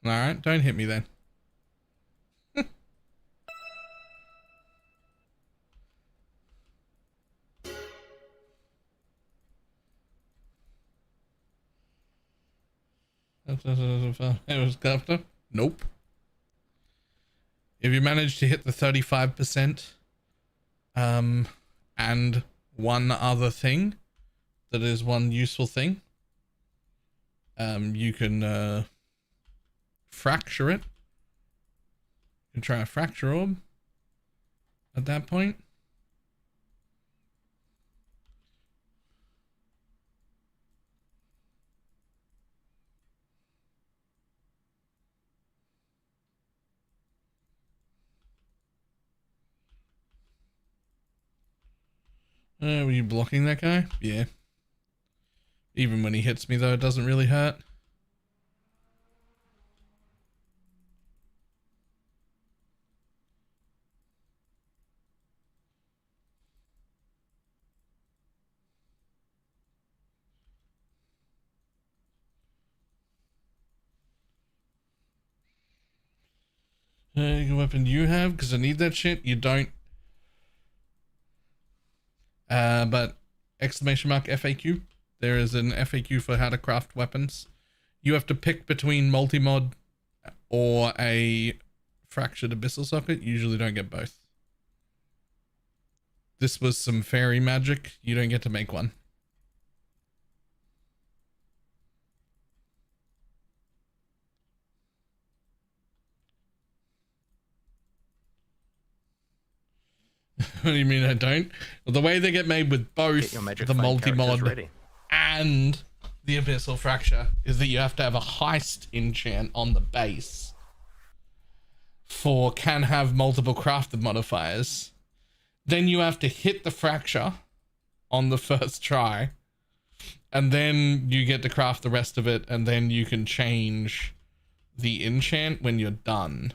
Alright, don't hit me then. It was after. Nope. If you manage to hit the 35%, and one other thing, that is one useful thing, you can fracture it. You can try a fracture orb at that point. Were you blocking that guy? Yeah. Even when he hits me though, it doesn't really hurt. What weapon do you have? Because I need that shit. You don't. But exclamation mark FAQ. There is an FAQ for how to craft weapons. You have to pick between multi-mod or a fractured abyssal socket. You usually don't get both. This was some fairy magic. You don't get to make one. What do you mean I don't? Well, the way they get made with both Get your magic the find characters multi-mod ready. and the abyssal fracture is that you have to have a heist enchant on the base for can have multiple crafted modifiers. Then you have to hit the fracture on the first try, and then you get to craft the rest of it, and then you can change the enchant when you're done.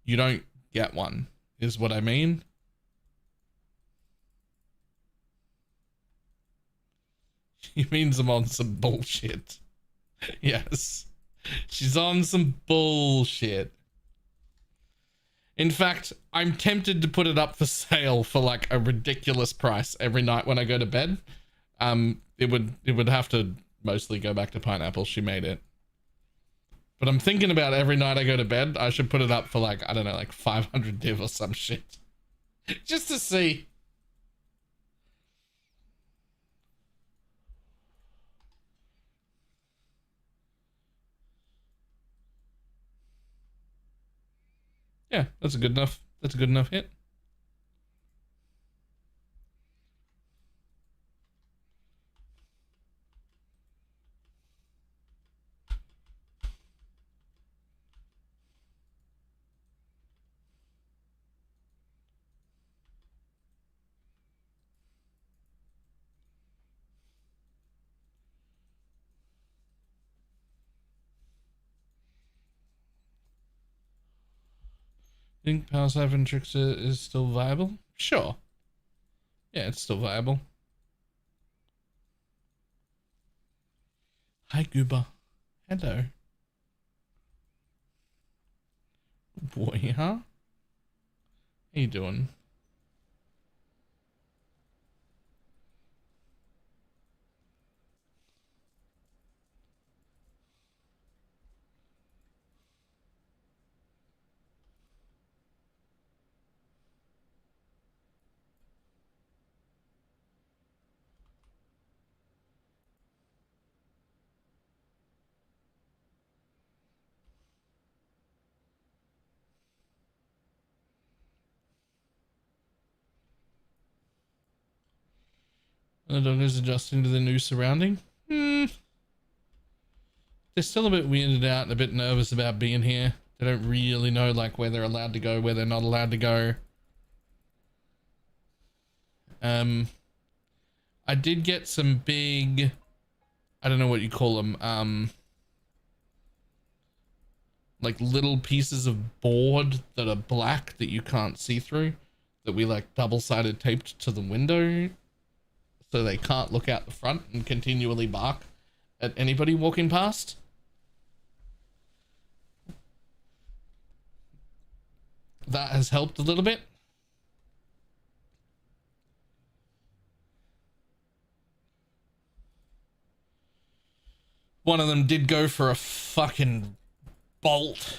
You don't get one, is what I mean. She means I'm on some bullshit. Yes. She's on some bullshit. In fact, I'm tempted to put it up for sale for like a ridiculous price every night when I go to bed. It would have to mostly go back to Pineapple. She made it. But I'm thinking about every night I go to bed, I should put it up for like, I don't know, like 500 div or some shit. Just to see. Yeah, that's a good enough hit. Think Power Siphon Trickster is still viable? Sure. Yeah, it's still viable. Hi, Gooba. Hello. Boy, huh? How you doing? The dog is adjusting to the new surrounding. They're still a bit weirded out and a bit nervous about being here. They don't really know like where they're allowed to go, where they're not allowed to go. I did get some big, I don't know what you call them, like little pieces of board that are black that you can't see through, that we like double-sided taped to the window so they can't look out the front and continually bark at anybody walking past. That has helped a little bit. One of them did go for a fucking bolt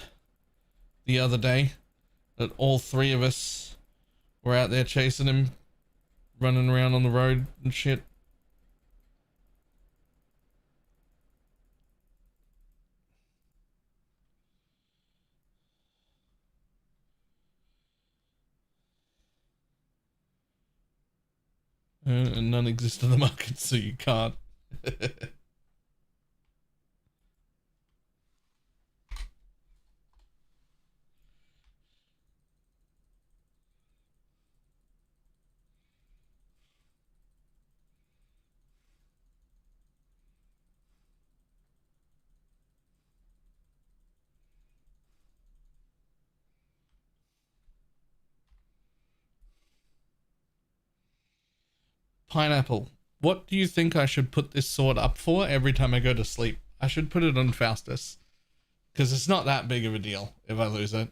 the other day, that all three of us were out there chasing him, running around on the road and shit. And none exist in the market, so you can't. Pineapple, what do you think I should put this sword up for every time I go to sleep? I should put it on Faustus, because it's not that big of a deal if I lose it.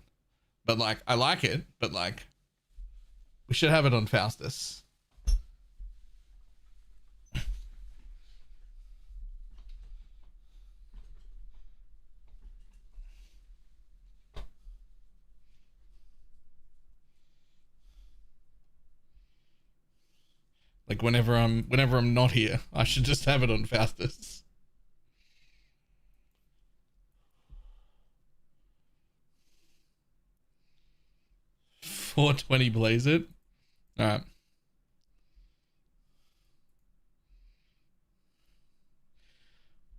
But like, I like it, but like, We should have it on Faustus. Like whenever I'm not here, I should just have it on Faustus. $4.20 blaze it. All right.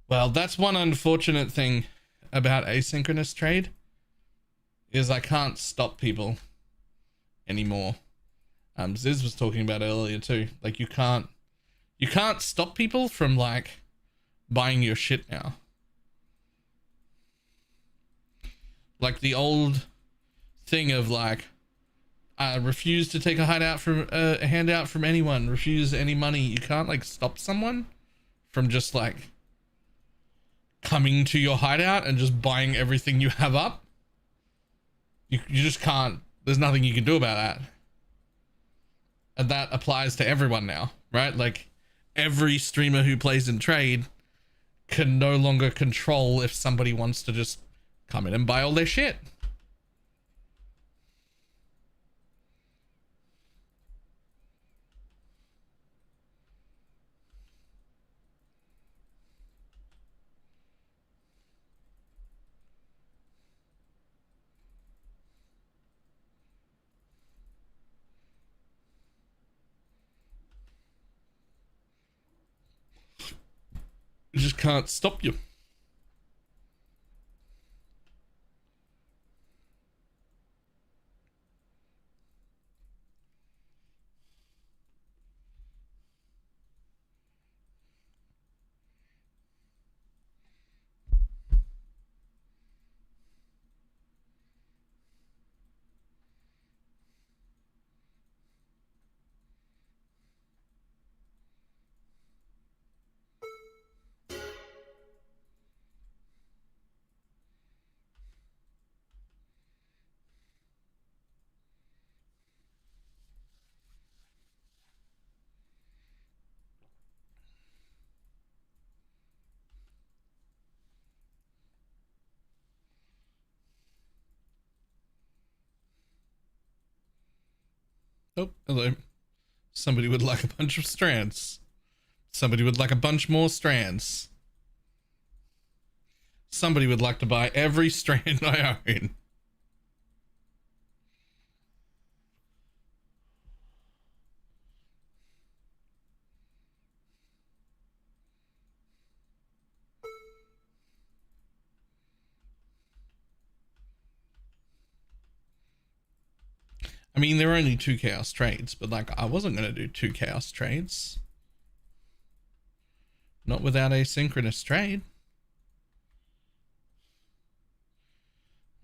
Well, that's one unfortunate thing about asynchronous trade is I can't stop people anymore. Ziz was talking about earlier too. Like you can't stop people from like buying your shit now. Like the old thing of like, refuse to take a handout from anyone, refuse any money. You can't like stop someone from just like coming to your hideout and just buying everything you have up. You just can't. There's nothing you can do about that. And that applies to everyone now, right? Like every streamer who plays in trade can no longer control if somebody wants to just come in and buy all their shit. You just can't stop you. Oh, hello. Somebody would like a bunch of strands. Somebody would like a bunch more strands. Somebody would like to buy every strand I own. I mean, there are only 2 chaos trades, but like I wasn't going to do 2 chaos trades. Not without asynchronous trade.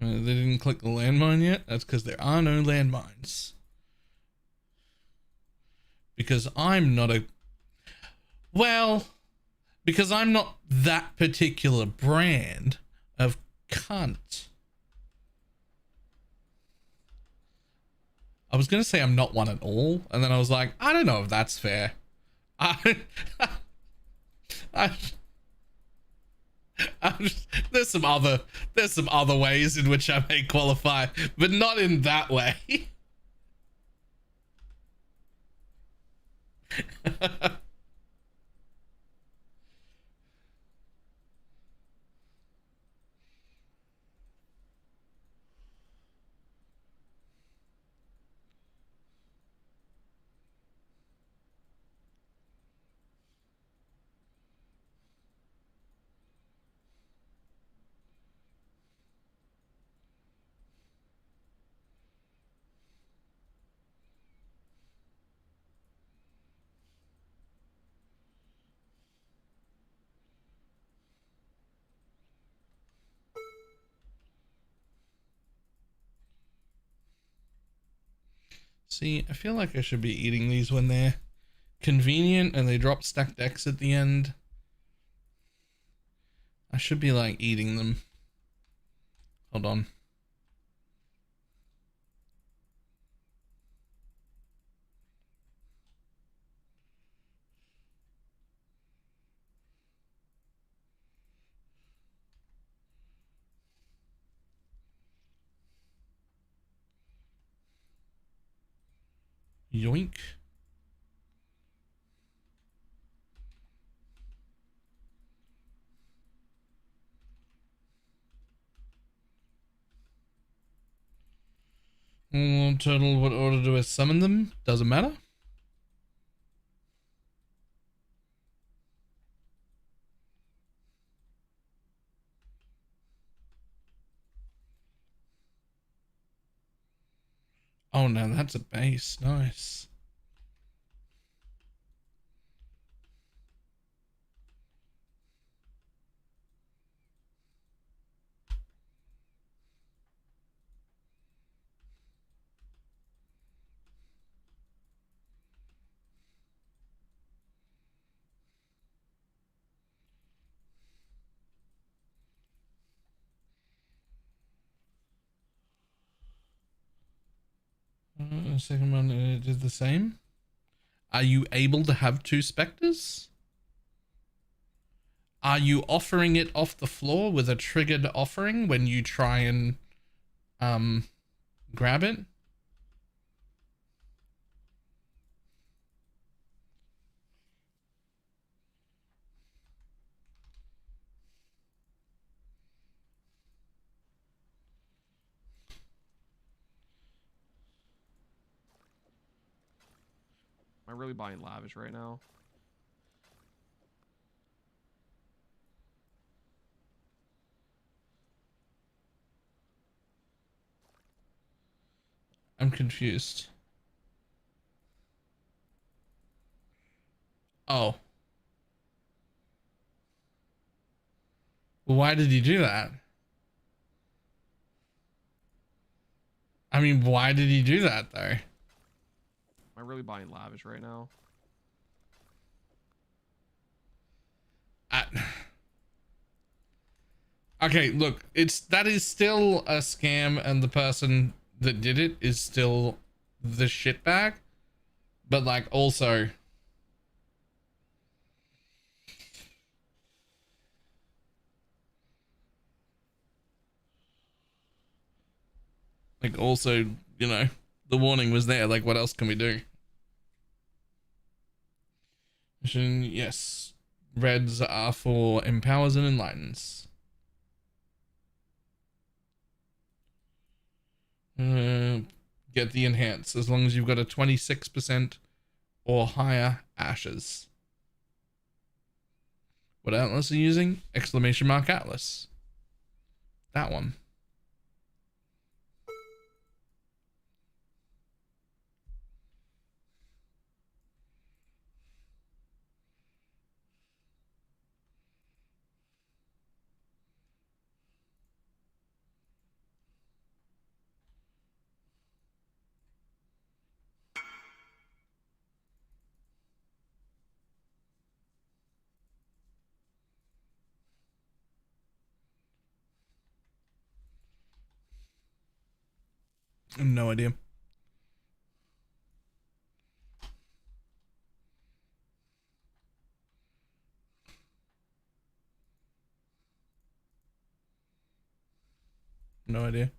They didn't click the landmine yet. That's because there are no landmines. Because I'm not a... Well, because I'm not that particular brand of cunt. I was going to say I'm not one at all. And then I was like, I don't know if that's fair. There's some other ways in which I may qualify, but not in that way. See, I feel like I should be eating these when they're convenient and they drop stacked decks at the end. I should be like eating them. Hold on. Yoink. Turtle, what order do I summon them? Doesn't matter. Oh no, that's a base. Nice. Second one did the same. Are you able to have 2 specters? Are you offering it off the floor with a triggered offering when you try and grab it? Am I really buying lavish right now? I'm confused. Oh. Why did he do that? I mean, why did he do that though? Am I really buying lavish right now? Okay, look, that is still a scam, and the person that did it is still the shitbag. But like, also, you know, the warning was there. Like, what else can we do? Mission, yes. Reds are for empowers and enlightens. Get the enhance as long as you've got a 26% or higher ashes. What atlas are you using? Exclamation mark atlas. That one. No idea. No idea.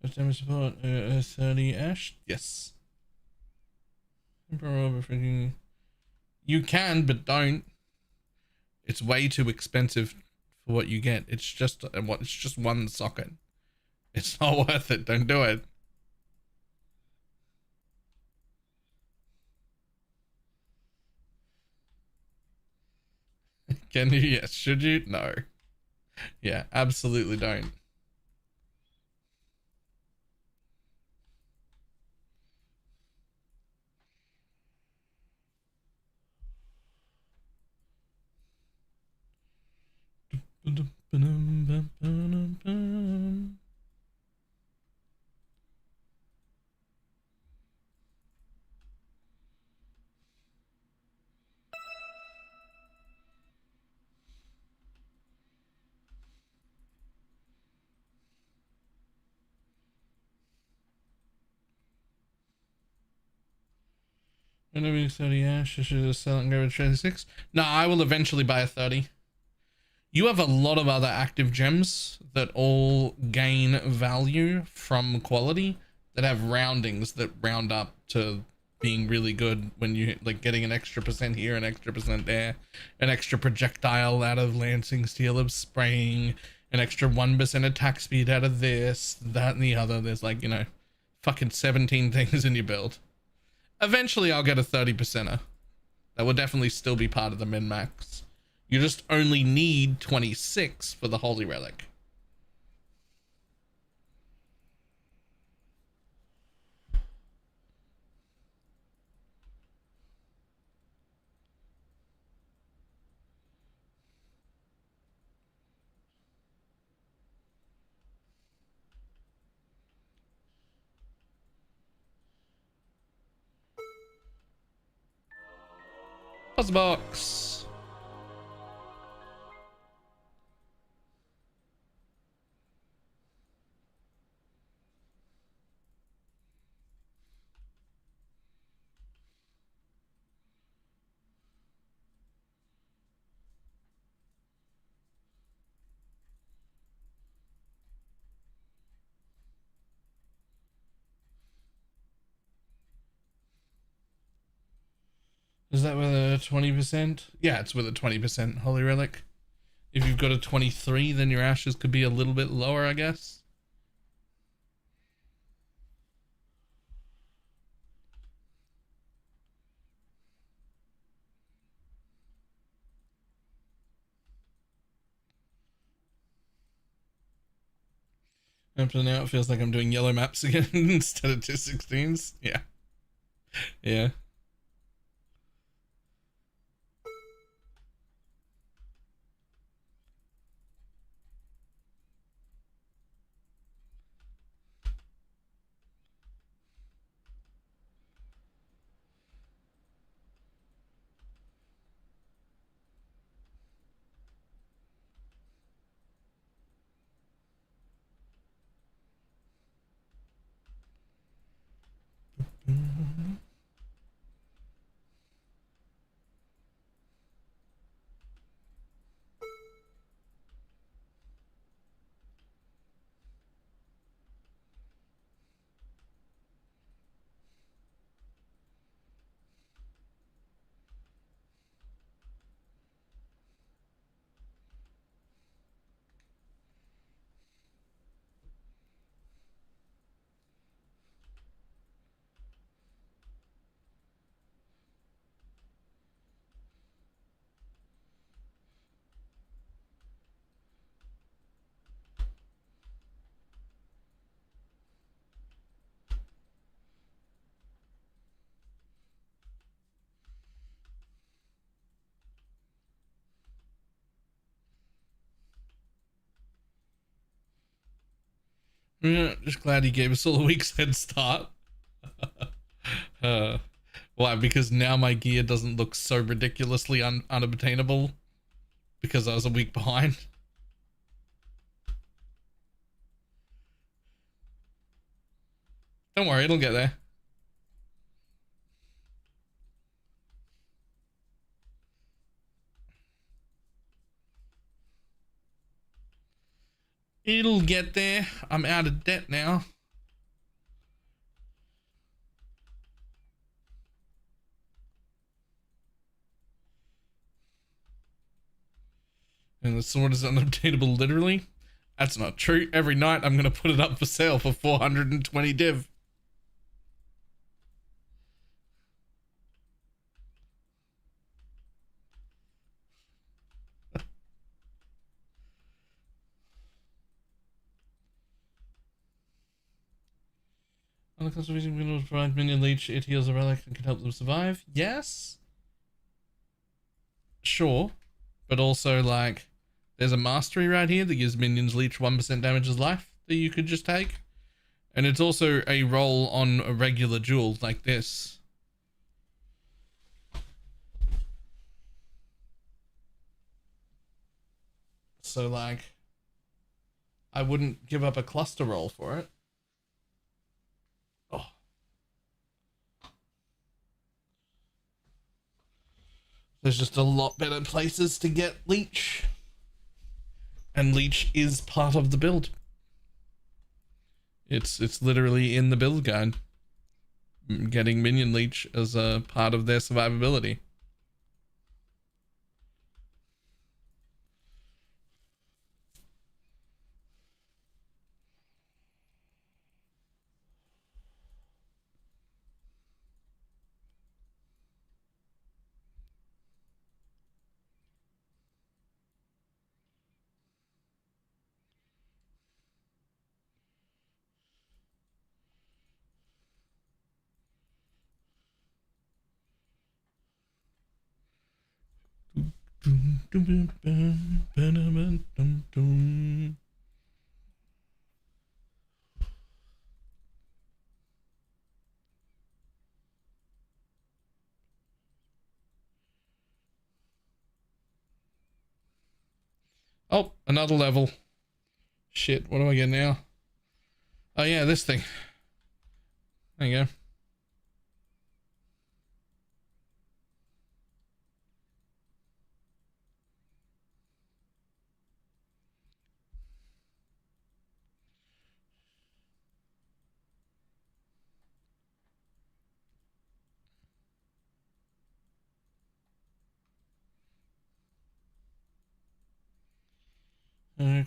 First damage support, 30 ash? Yes. Emperor over freaking. You can, but don't. It's way too expensive for what you get. It's just it's just one socket. It's not worth it. Don't do it. Can you? Yes. Should you? No. Yeah, absolutely don't. Whenever you 30 ash, you should just sell it and go with 36. No, I will eventually buy a 30. You have a lot of other active gems that all gain value from quality that have roundings that round up to being really good when you like getting an extra percent here, an extra percent there, an extra projectile out of lancing steel of spraying, an extra 1% attack speed out of this, that, and the other. There's like, you know, fucking 17 things in your build. Eventually I'll get a 30%er. That will definitely still be part of the min-max. You just only need 26 for the Holy Relic. Puzzle box. Is that with a 20%? Yeah, it's with a 20% Holy Relic. If you've got a 23, then your ashes could be a little bit lower, I guess. Up to now, it feels like I'm doing yellow maps again instead of 216s. Yeah. Yeah. Yeah, just glad he gave us all a week's head start. Why? Because now my gear doesn't look so ridiculously unobtainable because I was a week behind. Don't worry, it'll get there. It'll get there. I'm out of debt now. And the sword is unobtainable literally. That's not true. Every night I'm going to put it up for sale for 420 div. On the conservation will provide minion leech, it heals a relic and can help them survive. Yes. Sure. But also like there's a mastery right here that gives minions leech 1% damage as life that you could just take. And it's also a roll on a regular jewel like this. So like I wouldn't give up a cluster roll for it. Oh. There's just a lot better places to get leech. And leech is part of the build. It's literally in the build guide. Getting minion leech as a part of their survivability. Oh, another level. Shit, what do I get now? Oh yeah, this thing. There you go.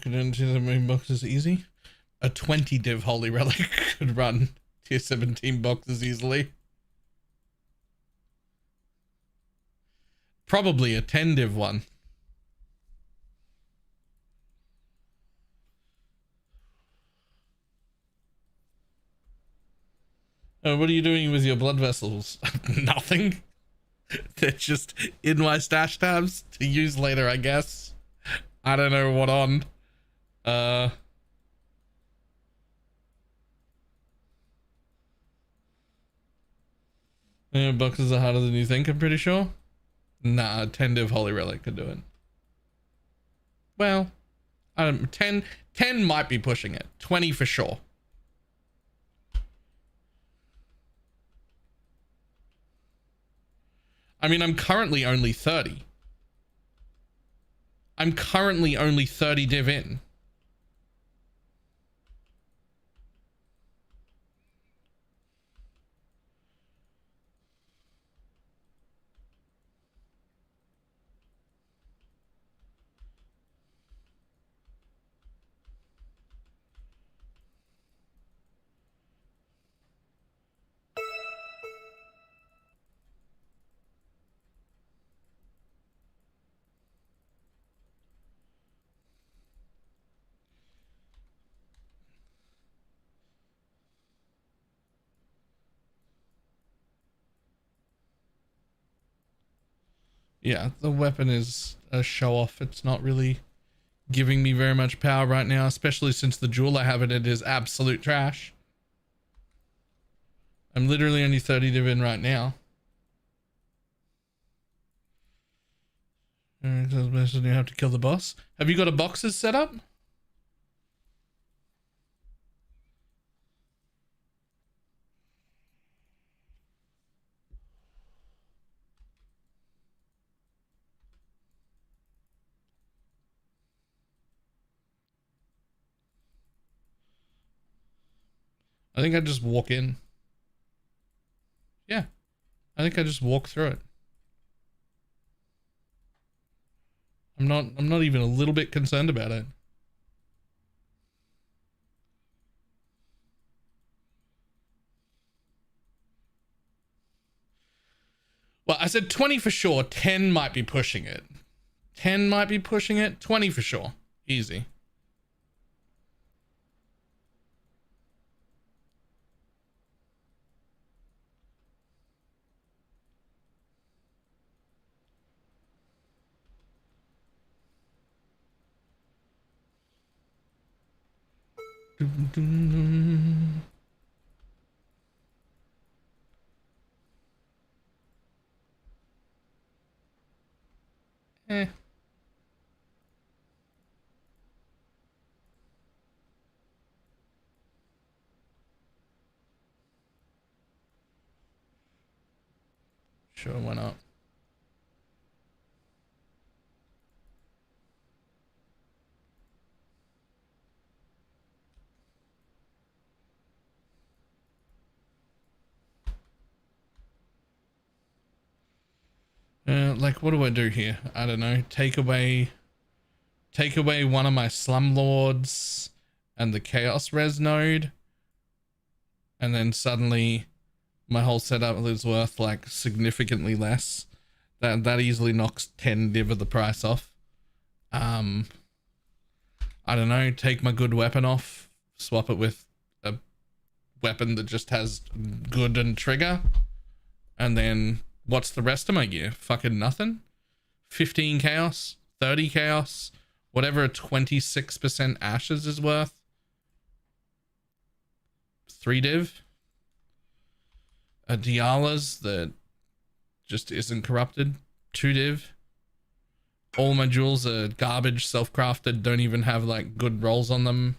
Could enter the main boxes easy. A 20 div holy relic could run tier 17 boxes easily. Probably a 10 div one. What are you doing with your blood vessels? Nothing. They're just in my stash tabs to use later, I guess. I don't know what on. Yeah, boxes are harder than you think, I'm pretty sure. Nah, 10 div holy relic could do it. Well, I don't 10 might be pushing it. 20 for sure. I mean, I'm currently only 30. I'm currently only 30 div in. Yeah, the weapon is a show off. It's not really giving me very much power right now, especially since the jewel I have in it is absolute trash. I'm literally only 30 div in right now. You have to kill the boss. Have you got a boxes set up? I think I just walk in. Yeah, I think I just walk through it. I'm not even a little bit concerned about it. Well, I said 20 for sure. 10 might be pushing it. 10 might be pushing it. 20 for sure. Easy. Eh. Sure, why not? Like, what do I do here? I don't know. Take away one of my slumlords and the chaos res node, and then suddenly my whole setup is worth like significantly less. That easily knocks 10 div of the price off. I don't know. Take my good weapon off, swap it with a weapon that just has good and trigger, and then what's the rest of my gear? Fucking nothing. 15 chaos, 30 chaos, whatever a 26% ashes is worth. 3 div. A Diala's that just isn't corrupted. 2 div. All my jewels are garbage, self-crafted, don't even have like good rolls on them.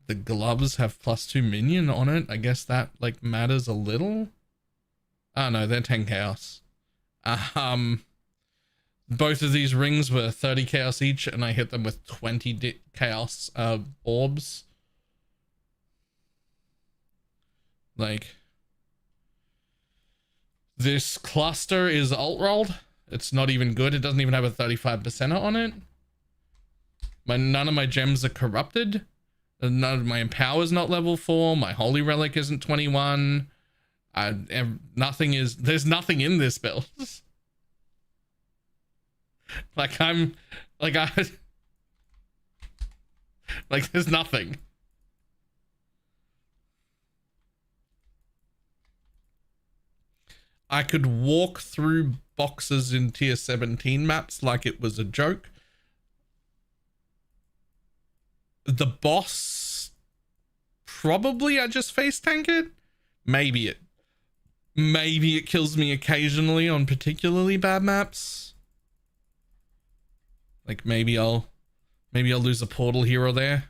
The gloves have +2 minion on it. I guess that like matters a little. Oh no, they're 10 chaos. Both of these rings were 30 chaos each, and I hit them with 20 chaos orbs. Like, this cluster is alt rolled. It's not even good. It doesn't even have a 35% on it. None of my gems are corrupted. None of my empower's not level 4. My holy relic isn't 21. Nothing is. There's nothing in this build. Like there's nothing. I could walk through boxes in tier 17 maps like it was a joke. The boss, probably I just face tank it. Maybe it kills me occasionally on particularly bad maps. Like maybe I'll lose a portal here or there.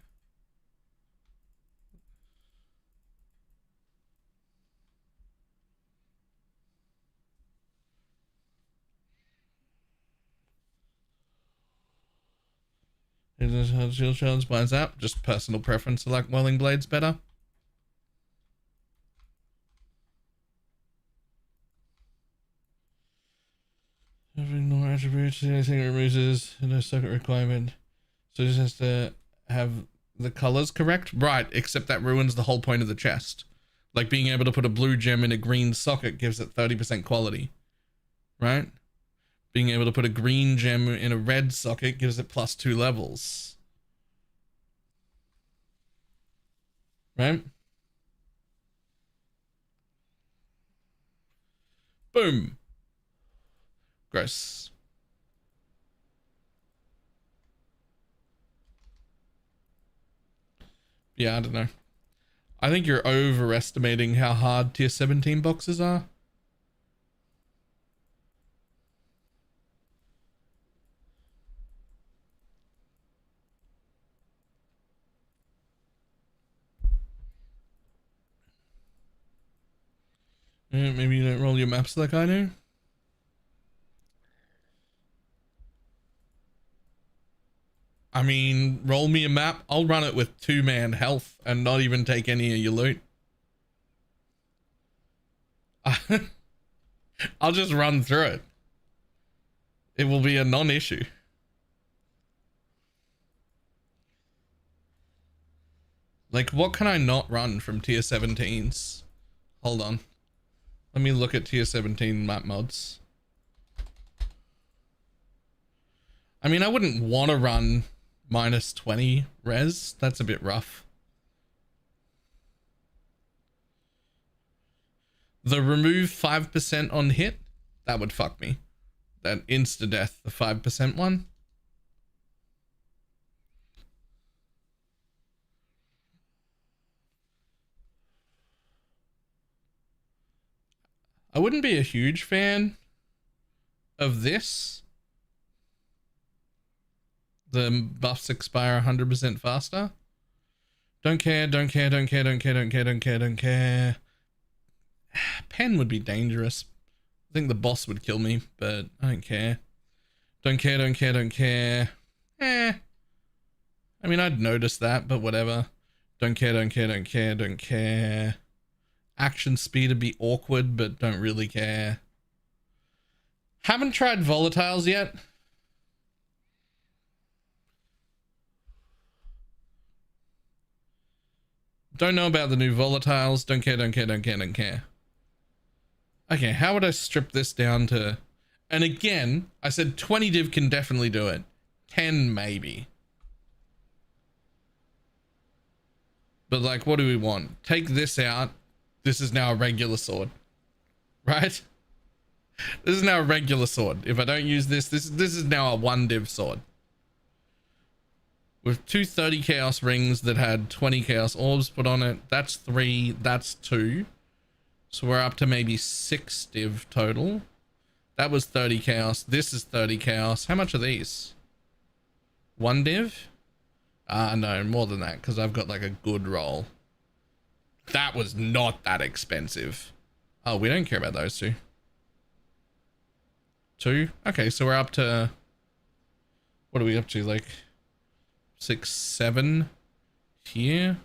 Shield shards binds out. Just personal preference. I like Welling Blades better. Ignore attributes. Anything it removes is no circuit requirement. So it just has to have the colors correct. Right, except that ruins the whole point of the chest. Like being able to put a blue gem in a green socket gives it 30% quality. Right? Being able to put a green gem in a red socket gives it +2 levels. Right? Boom. Gross. Yeah, I don't know. I think you're overestimating how hard tier 17 boxes are. Maybe you don't roll your maps like I do. I mean, roll me a map. I'll run it with 2-man health and not even take any of your loot. I'll just run through it. It will be a non-issue. Like, what can I not run from tier 17s? Hold on. Let me look at tier 17 map mods. I mean, I wouldn't want to run -20 res. That's a bit rough. The remove 5% on hit, that would fuck me. That insta-death, the 5% one. I wouldn't be a huge fan of this. The buffs expire 100% faster. Don't care. Pen would be dangerous. I think the boss would kill me, but I don't care. Don't care. I mean, I'd notice that, but whatever. Don't care. Action speed would be awkward, but don't really care. Haven't tried volatiles yet. Don't know about the new volatiles. Don't care, don't care, don't care, don't care. Okay, how would I strip this down to... And again, I said 20 div can definitely do it. 10 maybe. But like, what do we want? Take this out. This is now a regular sword. Right? This is now a regular sword. If I don't use this, this is now a 1 div sword. With 230 chaos rings that had 20 chaos orbs put on it. That's 3, that's 2. So we're up to maybe 6 div total. That was 30 chaos. This is 30 chaos. How much are these? 1 div? No, more than that, because I've got like a good roll. That was not that expensive. Oh, we don't care about those two. 2? Okay, so we're up to... What are we up to? Like 6, 7 here.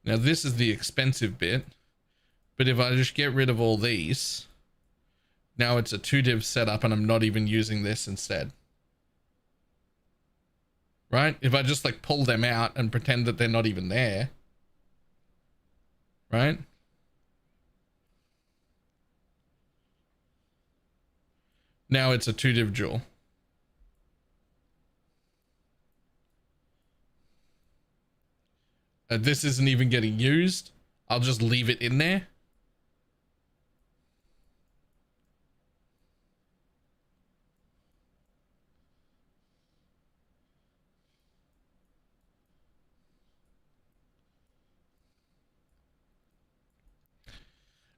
Now this is the expensive bit. But if I just get rid of all these, now it's a 2 div setup and I'm not even using this instead. Right? If I just like pull them out and pretend that they're not even there. Right? Now it's a 2 div jewel. This isn't even getting used. I'll just leave it in there.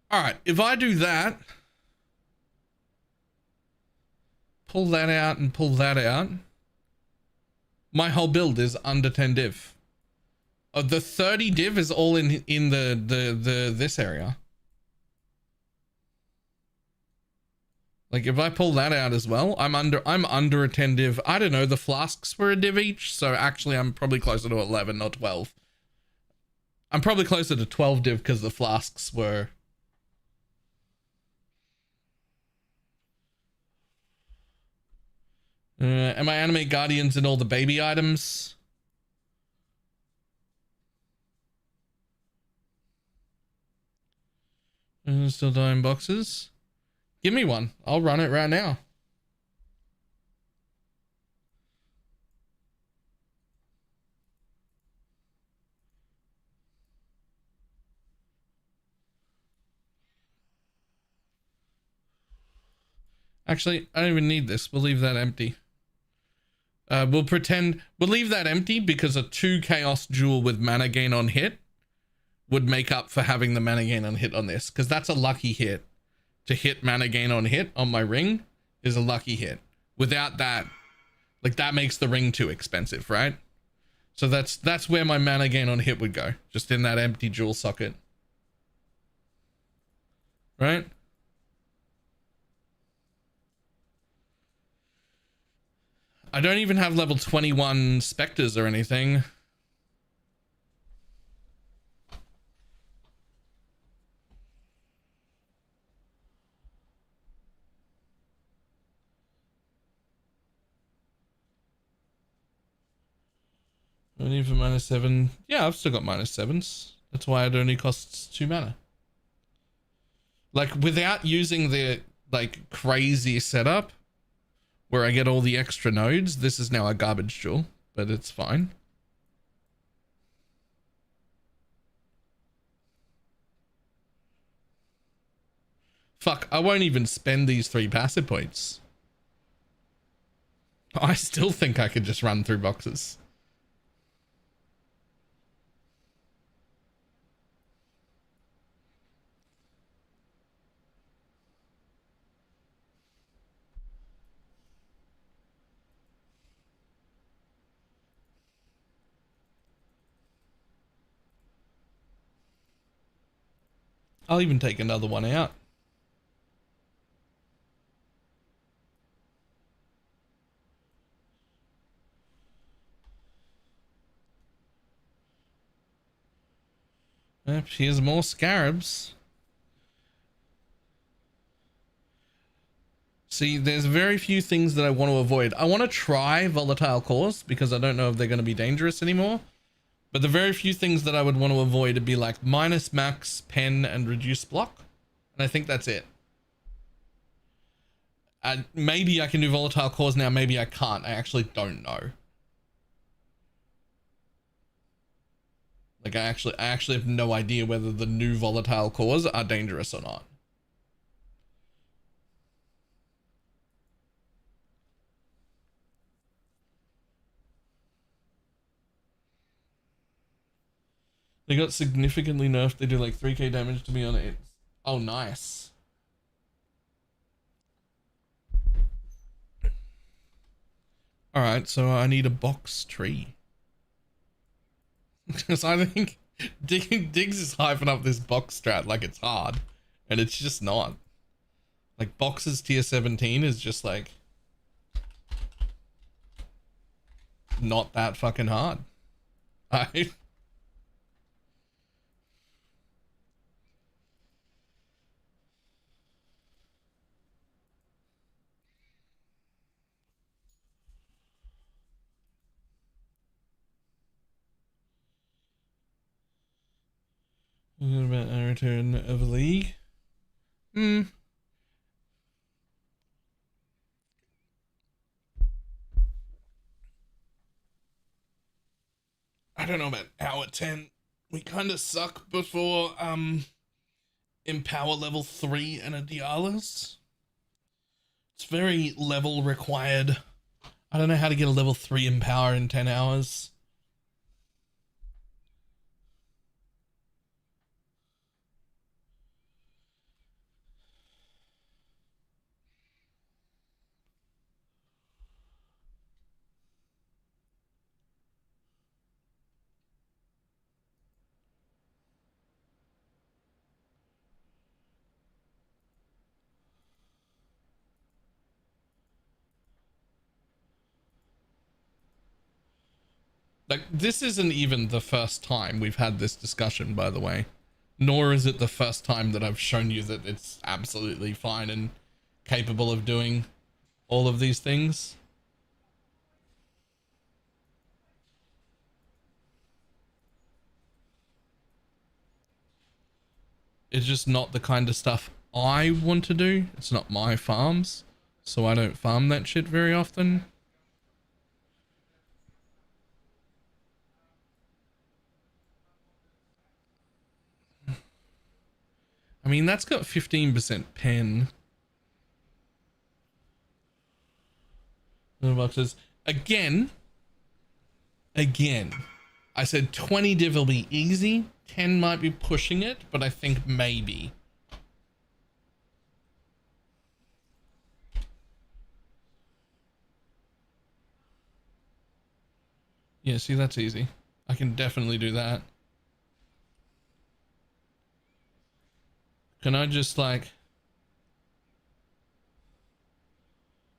All right, if I do that, pull that out and pull that out, my whole build is under 10 div. The 30 div is all in the this area. Like if I pull that out as well, I'm under a 10 div. I don't know, the flasks were a div each, so actually I'm probably closer to 11, not 12. I'm probably closer to 12 div because the flasks were... am I animate guardians in all the baby items? Still dying boxes. Give me one. I'll run it right now. Actually, I don't even need this. We'll leave that empty. We'll leave that empty because a 2 chaos jewel with mana gain on hit would make up for having the mana gain on hit on this, because that's a lucky hit. To hit mana gain on hit on my ring is a lucky hit. Without that, like that makes the ring too expensive, right? So that's where my mana gain on hit would go, just in that empty jewel socket, right? I don't even have level 21 specters or anything. Only for -7. Yeah, I've still got -7s. That's why it only costs 2 mana. Like without using the like crazy setup where I get all the extra nodes, this is now a garbage jewel, but it's fine. Fuck, I won't even spend these 3 passive points. I still think I could just run through boxes. I'll even take another one out. Yep, here's more scarabs. See, there's very few things that I want to avoid. I want to try volatile cores because I don't know if they're going to be dangerous anymore. But the very few things that I would want to avoid would be like minus max, pen, and reduce block. And I think that's it. Maybe I can do volatile cores now, maybe I can't. I actually don't know. Like I actually have no idea whether the new volatile cores are dangerous or not. They got significantly nerfed. They do like 3k damage to me on it. Oh, nice. All right, so I need a box tree. Because I think Diggs is hyping up this box strat like it's hard, and it's just not. Like boxes tier 17 is just like not that fucking hard. I about a return of a league. I don't know about hour 10. We kind of suck before Empower level 3 and a Dialis. It's very level required. I don't know how to get a level 3 Empower in 10 hours. Like, this isn't even the first time we've had this discussion, by the way. Nor is it the first time that I've shown you that it's absolutely fine and capable of doing all of these things. It's just not the kind of stuff I want to do. It's not my farms, so I don't farm that shit very often. I mean, that's got 15% pen. Boxes. Again, I said 20 div will be easy. 10 might be pushing it, but I think maybe. Yeah, see, that's easy. I can definitely do that. Can I just like...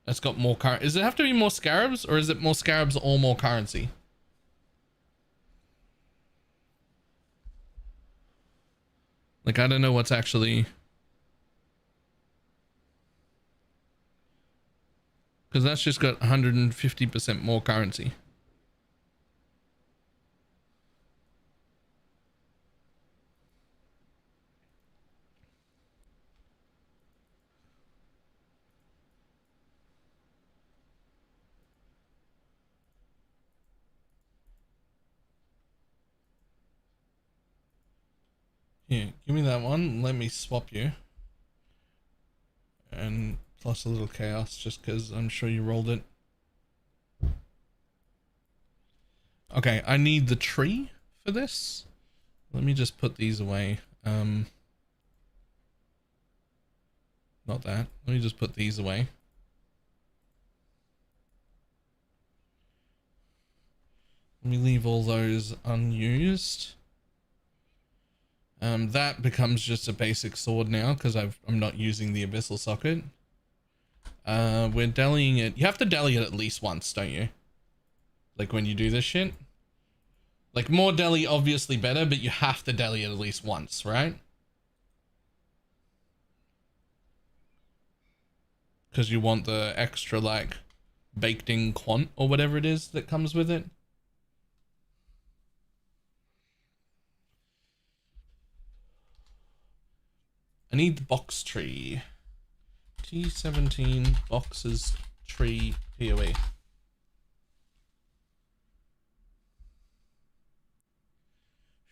That's got more currency. Does it have to be more scarabs, or is it more scarabs or more currency? Like, I don't know what's actually... Because that's just got 150% more currency. Here, give me that one. Let me swap you. And plus a little chaos, just because I'm sure you rolled it. Okay, I need the tree for this. Let me just put these away. Not that. Let me just put these away. Let me leave all those unused. That becomes just a basic sword now because I'm not using the abyssal socket. We're dallying it. You have to dally it at least once, don't you? Like when you do this shit. Like more deli, obviously better, but you have to deli it at least once, right? Because you want the extra like baked in quant or whatever it is that comes with it. I need the box tree. T17 boxes tree POE.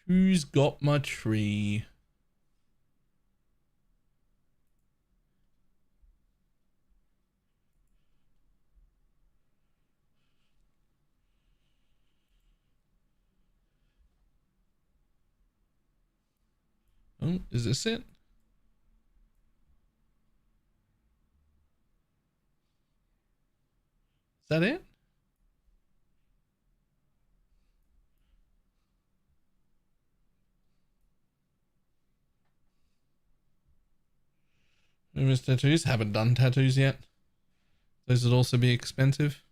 Who's got my tree? Oh, is this it? Is that it? Maybe tattoos. Haven't done tattoos yet. Those would also be expensive.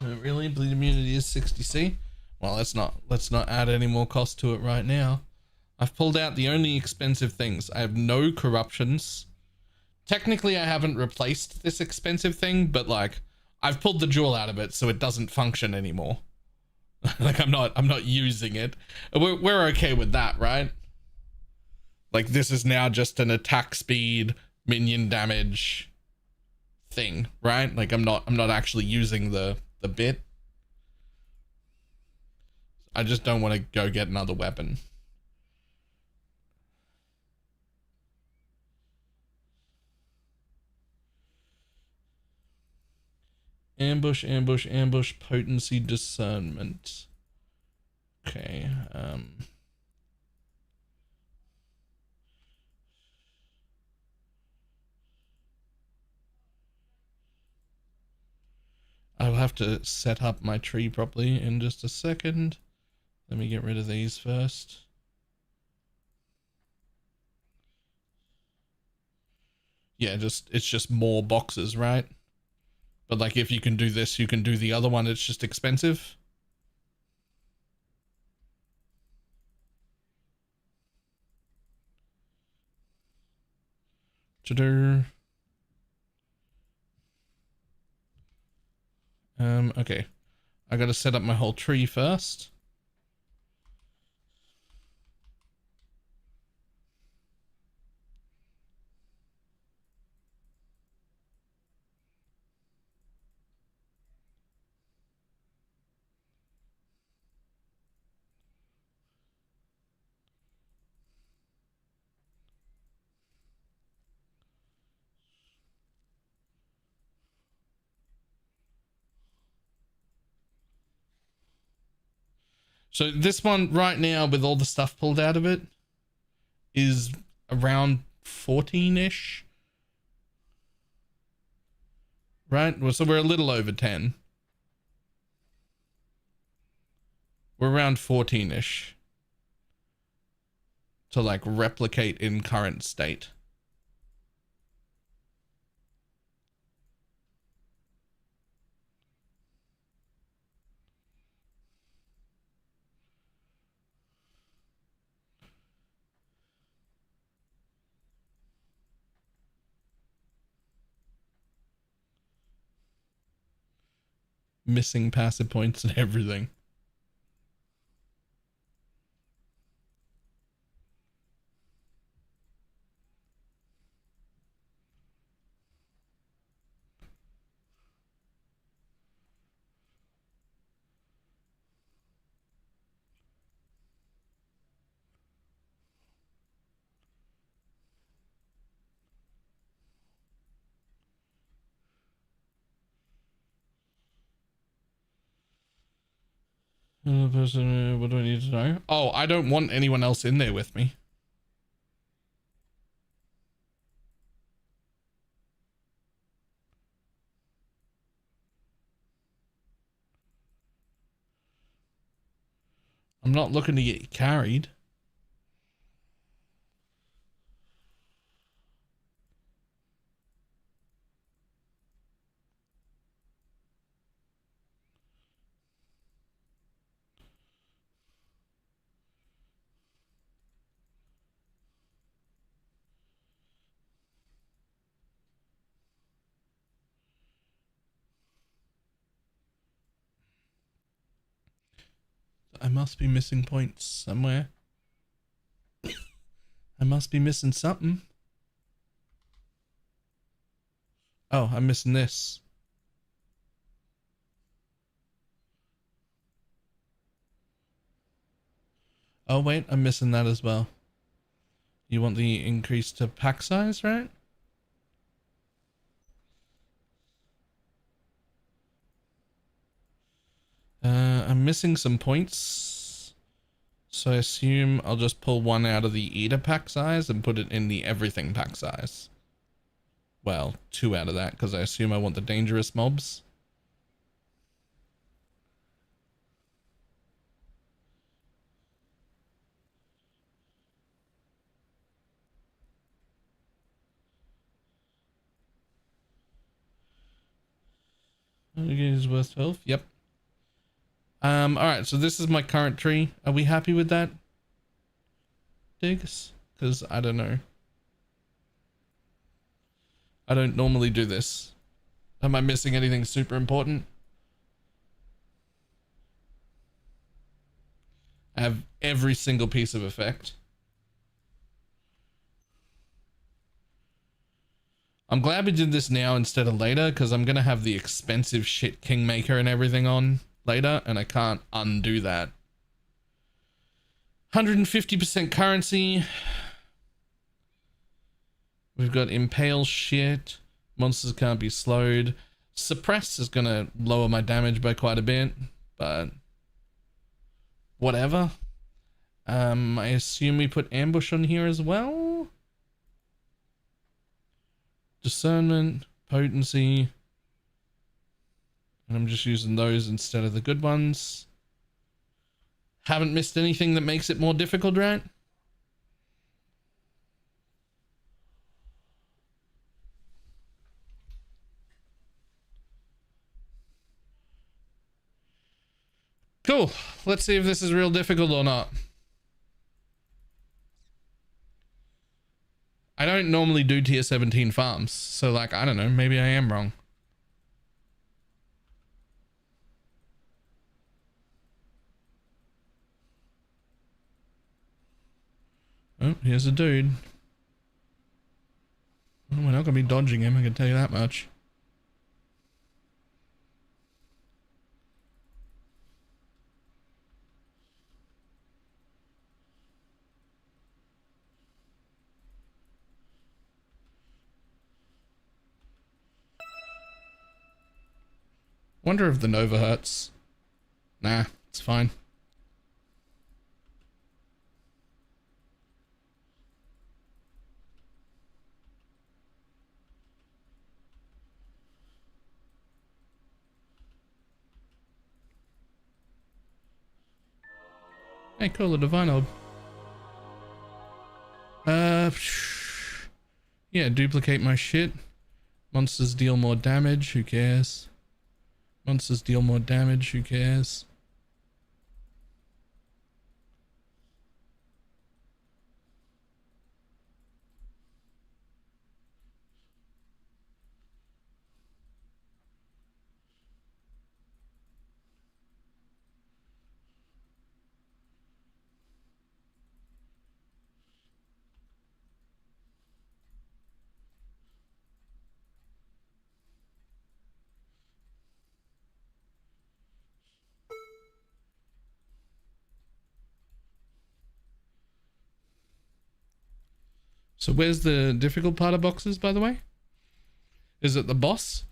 Really? Bleed immunity is 60C? Well, let's not add any more cost to it right now. I've pulled out the only expensive things. I have no corruptions. Technically, I haven't replaced this expensive thing, but like I've pulled the jewel out of it so it doesn't function anymore. Like I'm not using it. We're okay with that, right? Like this is now just an attack speed, minion damage thing, right? Like I'm not actually using the bit. I just don't want to go get another weapon. Ambush, ambush, ambush, potency, discernment. Okay, I'll have to set up my tree properly in just a second. Let me get rid of these first. Yeah, it's just more boxes, right? But like if you can do this, you can do the other one. It's just expensive. Ta-da. Okay. I gotta set up my whole tree first. So this one right now with all the stuff pulled out of it is around 14-ish. Right? Well, so we're a little over 10. We're around 14-ish to like replicate in current state. Missing passive points and everything. Person, what do I need to know? Oh, I don't want anyone else in there with me. I'm not looking to get carried. I must be missing points somewhere. I must be missing something. Oh, I'm missing this. Oh wait, I'm missing that as well. You want the increase to pack size, right? I'm missing some points. So I assume I'll just pull one out of the eater pack size and put it in the everything pack size. Well, 2 out of that, because I assume I want the dangerous mobs. Okay, is worth 12. Yep. All right, so this is my current tree. Are we happy with that, Diggs? Because I don't know. I don't normally do this. Am I missing anything super important? I have every single piece of effect. I'm glad we did this now instead of later, because I'm going to have the expensive shit Kingmaker and everything on later, and I can't undo that. 150% currency. We've got Impale shit. Monsters can't be slowed. Suppress is going to lower my damage by quite a bit, but whatever. I assume we put Ambush on here as well. Discernment, Potency. And I'm just using those instead of the good ones. Haven't missed anything that makes it more difficult, right? Cool. Let's see if this is real difficult or not. I don't normally do tier 17 farms, so like, I don't know, maybe I am wrong. Oh, here's a dude. Well, we're not gonna be dodging him, I can tell you that much. Wonder if the Nova hurts. Nah, it's fine. Hey, cool, the Divine Orb. Yeah, duplicate my shit. Monsters deal more damage, who cares? Monsters deal more damage, who cares? So where's the difficult part of boxes, by the way? Is it the boss?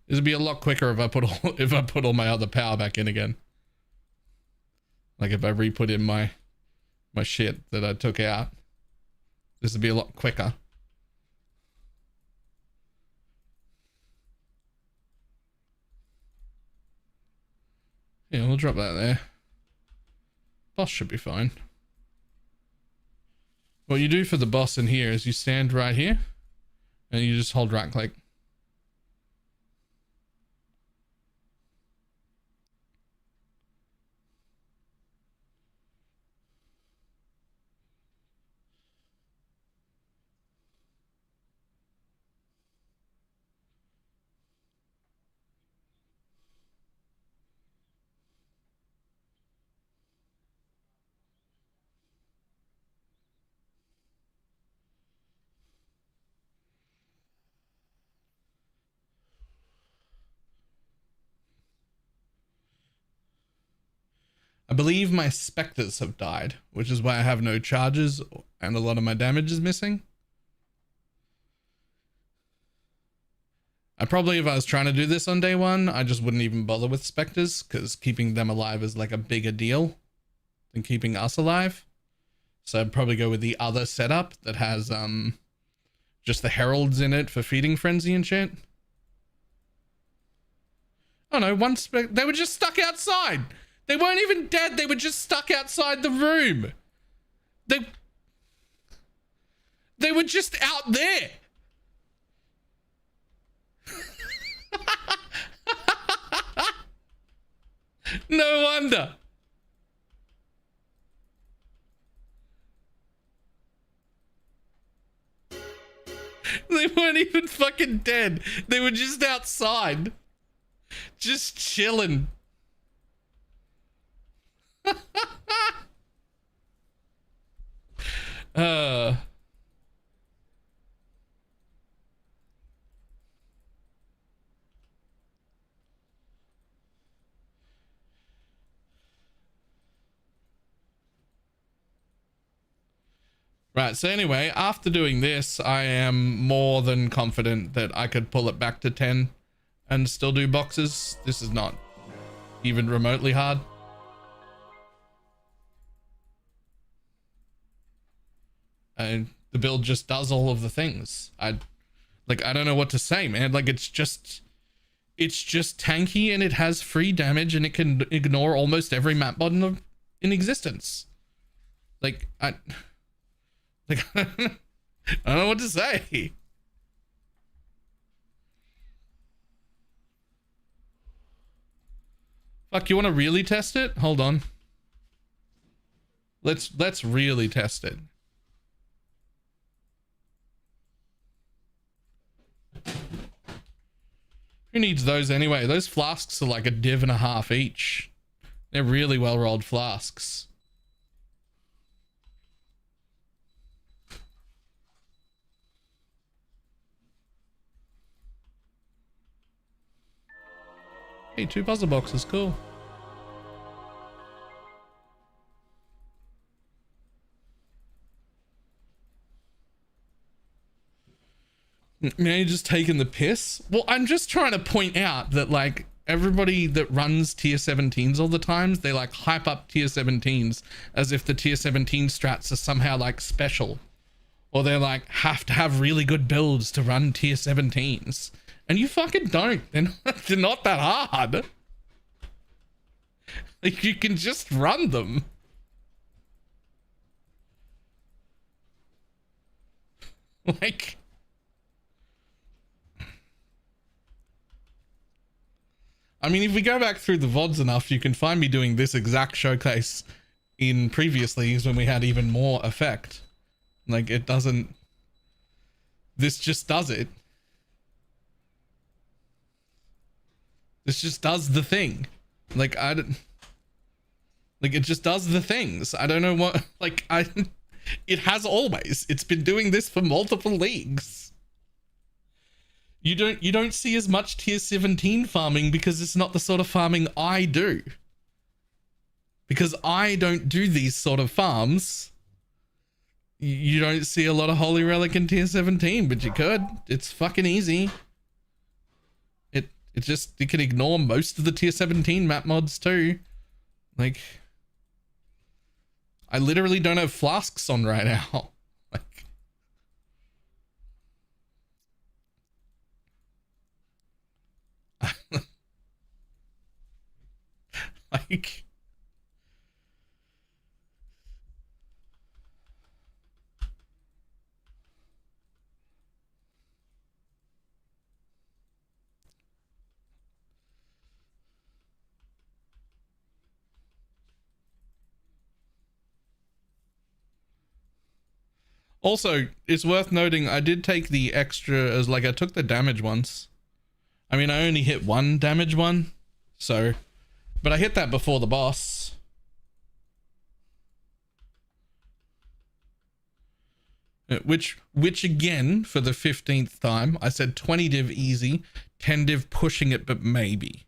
This would be a lot quicker if I put all my other power back in again. Like if I re-put in my shit that I took out. This would be a lot quicker. Yeah, we'll drop that there. Boss should be fine. What you do for the boss in here is you stand right here and you just hold right click. I believe my specters have died, which is why I have no charges and a lot of my damage is missing. I probably, if I was trying to do this on day one, I just wouldn't even bother with specters because keeping them alive is like a bigger deal than keeping us alive. So I'd probably go with the other setup that has just the heralds in it for feeding frenzy and shit. Oh no, they were just stuck outside. They weren't even dead. They were just stuck outside the room. They were just out there. No wonder. They weren't even fucking dead. They were just outside. Just chilling. Right, so anyway, after doing this, I am more than confident that I could pull it back to 10 and still do boxes. This is not even remotely hard. And the build just does all of the things. I don't know what to say, man. Like, it's just tanky and it has free damage and it can ignore almost every map mod in existence. I don't know what to say. Fuck, you want to really test it? Hold on. Let's really test it. Who needs those anyway? Those flasks are like a div and a half each. They're really well rolled flasks. Hey, 2 puzzle boxes, cool. Man, you're just taking the piss? Well, I'm just trying to point out that, like, everybody that runs tier 17s all the time, they, like, hype up tier 17s as if the tier 17 strats are somehow, like, special. Or they're, like, have to have really good builds to run tier 17s. And you fucking don't. They're not that hard. Like, you can just run them. Like... I mean, if we go back through the VODs enough, you can find me doing this exact showcase in previous leagues when we had even more effect. Like, it doesn't... This just does it. This just does the thing. Like, I don't... Like, it just does the things. I don't know what... Like, it has always. It's been doing this for multiple leagues. You don't see as much tier 17 farming because it's not the sort of farming I do. Because I don't do these sort of farms. You don't see a lot of Holy Relic in tier 17, but you could. It's fucking easy. You can ignore most of the tier 17 map mods too. Like, I literally don't have flasks on right now. Like, like. Also, it's worth noting I did take the extra as like I took the damage once. I mean, I only hit one damage one, so, but I hit that before the boss. Which again, for the 15th time, I said 20 div easy, 10 div pushing it, but maybe.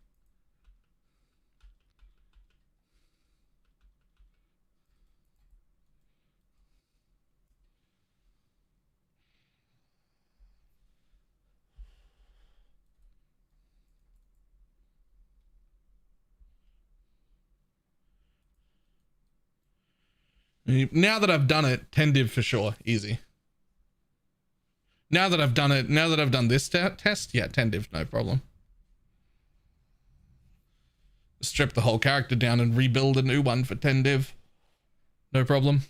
Now that I've done it, 10 div for sure, easy. Now that I've done it, now that I've done this test, yeah, 10 div, no problem. Strip the whole character down and rebuild a new one for 10 div. No problem.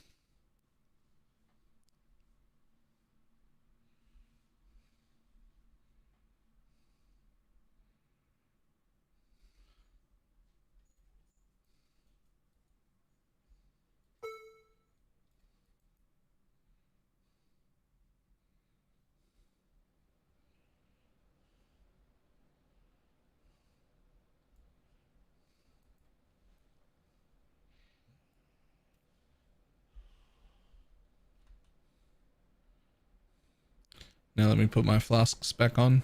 Now let me put my flasks back on.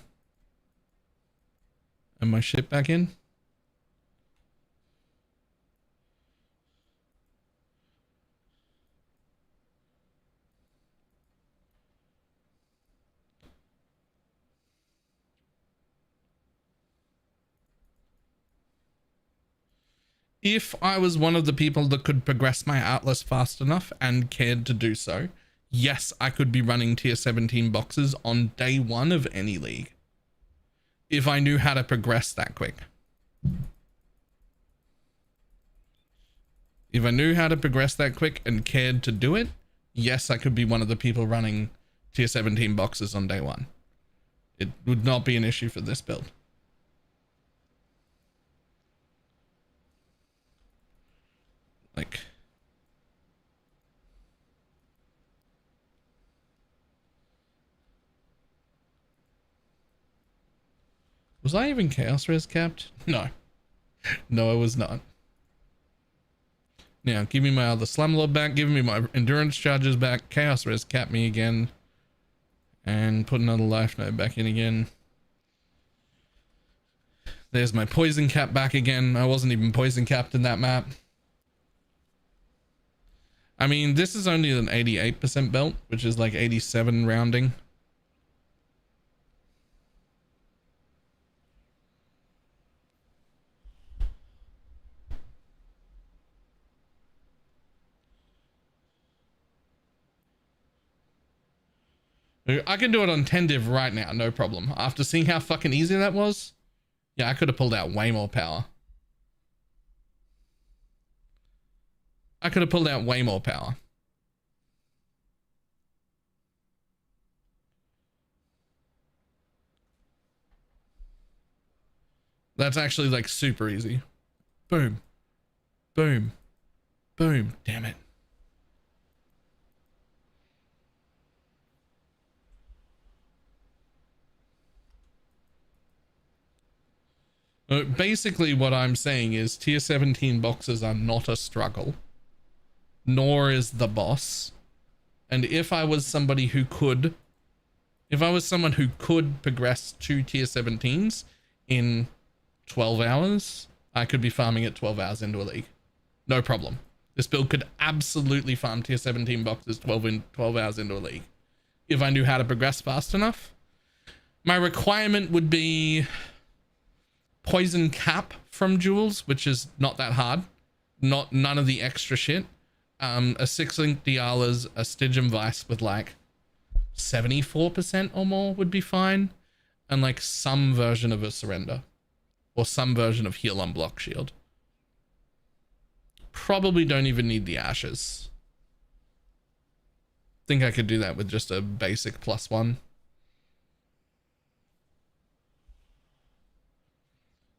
And my shit back in. If I was one of the people that could progress my Atlas fast enough and cared to do so, yes, I could be running tier 17 boxes on day one of any league. If I knew how to progress that quick. If I knew how to progress that quick and cared to do it, yes, I could be one of the people running tier 17 boxes on day one. It would not be an issue for this build. Like, was I even chaos res capped? No. No, I was not. Now, give me my other Slumlord back, give me my endurance charges back, chaos res cap me again, and put another life node back in again. There's my poison cap back again. I wasn't even poison capped in that map. I mean, this is only an 88% belt, which is like 87 rounding. I can do it on 10 div right now, no problem. After seeing how fucking easy that was, yeah, I could have pulled out way more power. I could have pulled out way more power. That's actually like super easy. Boom. Boom. Boom. Damn it. Basically what I'm saying is tier 17 boxes are not a struggle. Nor is the boss. And if I was somebody who could, if I was someone who could progress to tier 17s in 12 hours, I could be farming it 12 hours into a league. No problem. This build could absolutely farm tier 17 boxes 12 hours into a league. If I knew how to progress fast enough. My requirement would be poison cap from Jules, which is not that hard. None of the extra shit. A 6-link Diala's, a Stygian Vice with like 74% or more would be fine. And like some version of a surrender. Or some version of heal on block shield. probably don't even need the ashes. Think I could do that with just a basic +1.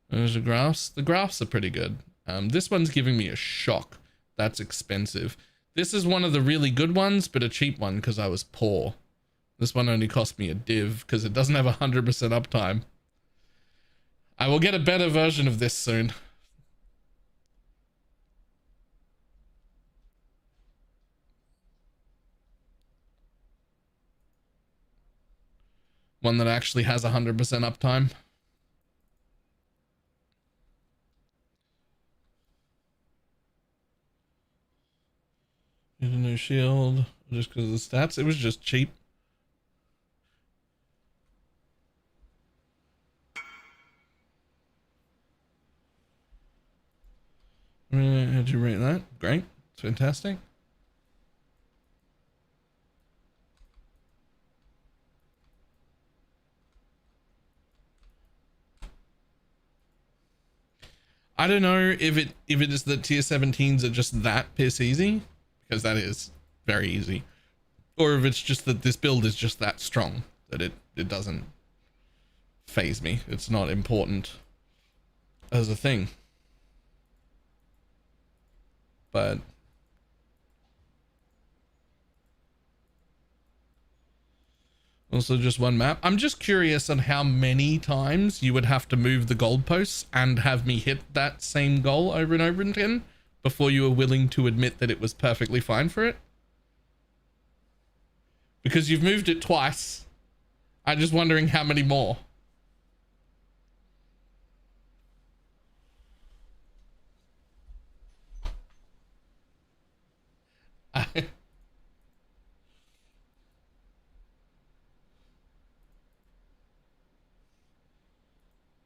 There's the graphs. The graphs are pretty good. This one's giving me a shock. That's expensive. This is one of the really good ones, but a cheap one because I was poor. This one only cost me a div because it doesn't have 100% uptime. I will get a better version of this soon. One that actually has 100% uptime. Need a new shield just because of the stats. It was just cheap. How'd you rate that? Great. It's fantastic. I don't know if it is that tier 17s are just that piss easy, because that is very easy, or if it's just that this build is just that strong that it doesn't phase me. It's not important as a thing. But also just one map. I'm just curious on how many times you would have to move the goalposts and have me hit that same goal over and over again before you were willing to admit that it was perfectly fine for it. Because you've moved it twice. I'm just wondering how many more.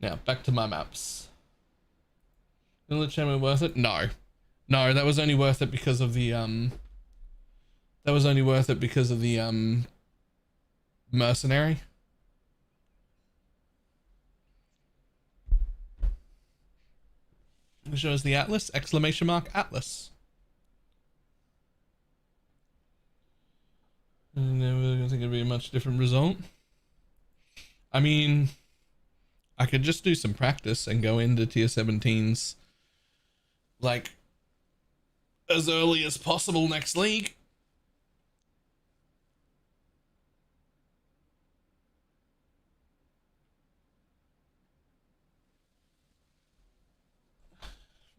Now back to my maps. Village Chamber worth it? No. No, that was only worth it because of the mercenary. It shows the Atlas, exclamation mark Atlas. And never gonna think it'd be a much different result. I mean, I could just do some practice and go into tier 17s like as early as possible next league.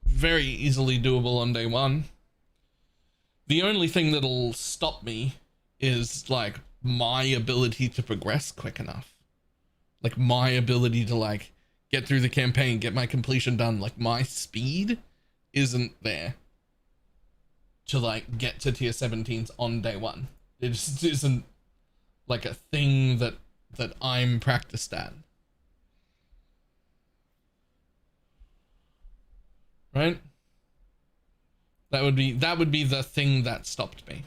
Very easily doable on day one. The only thing that'll stop me is like my ability to progress quick enough. Like my ability to like get through the campaign, get my completion done. Like my speed isn't there to like get to tier 17s on day one. It just isn't like a thing that I'm practiced at. Right? That would be the thing that stopped me.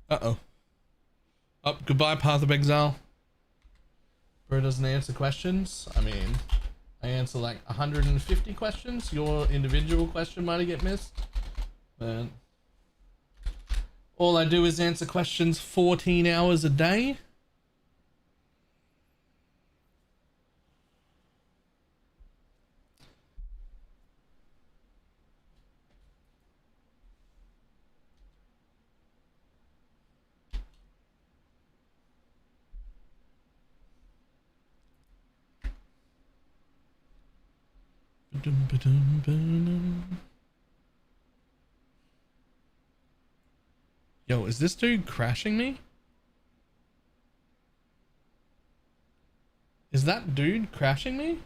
Uh-oh. Oh, goodbye, Path of Exile. Bro doesn't answer questions. I mean, I answer like 150 questions. Your individual question might get missed. But all I do is answer questions 14 hours a day. Yo, is this dude crashing me? Is that dude crashing me?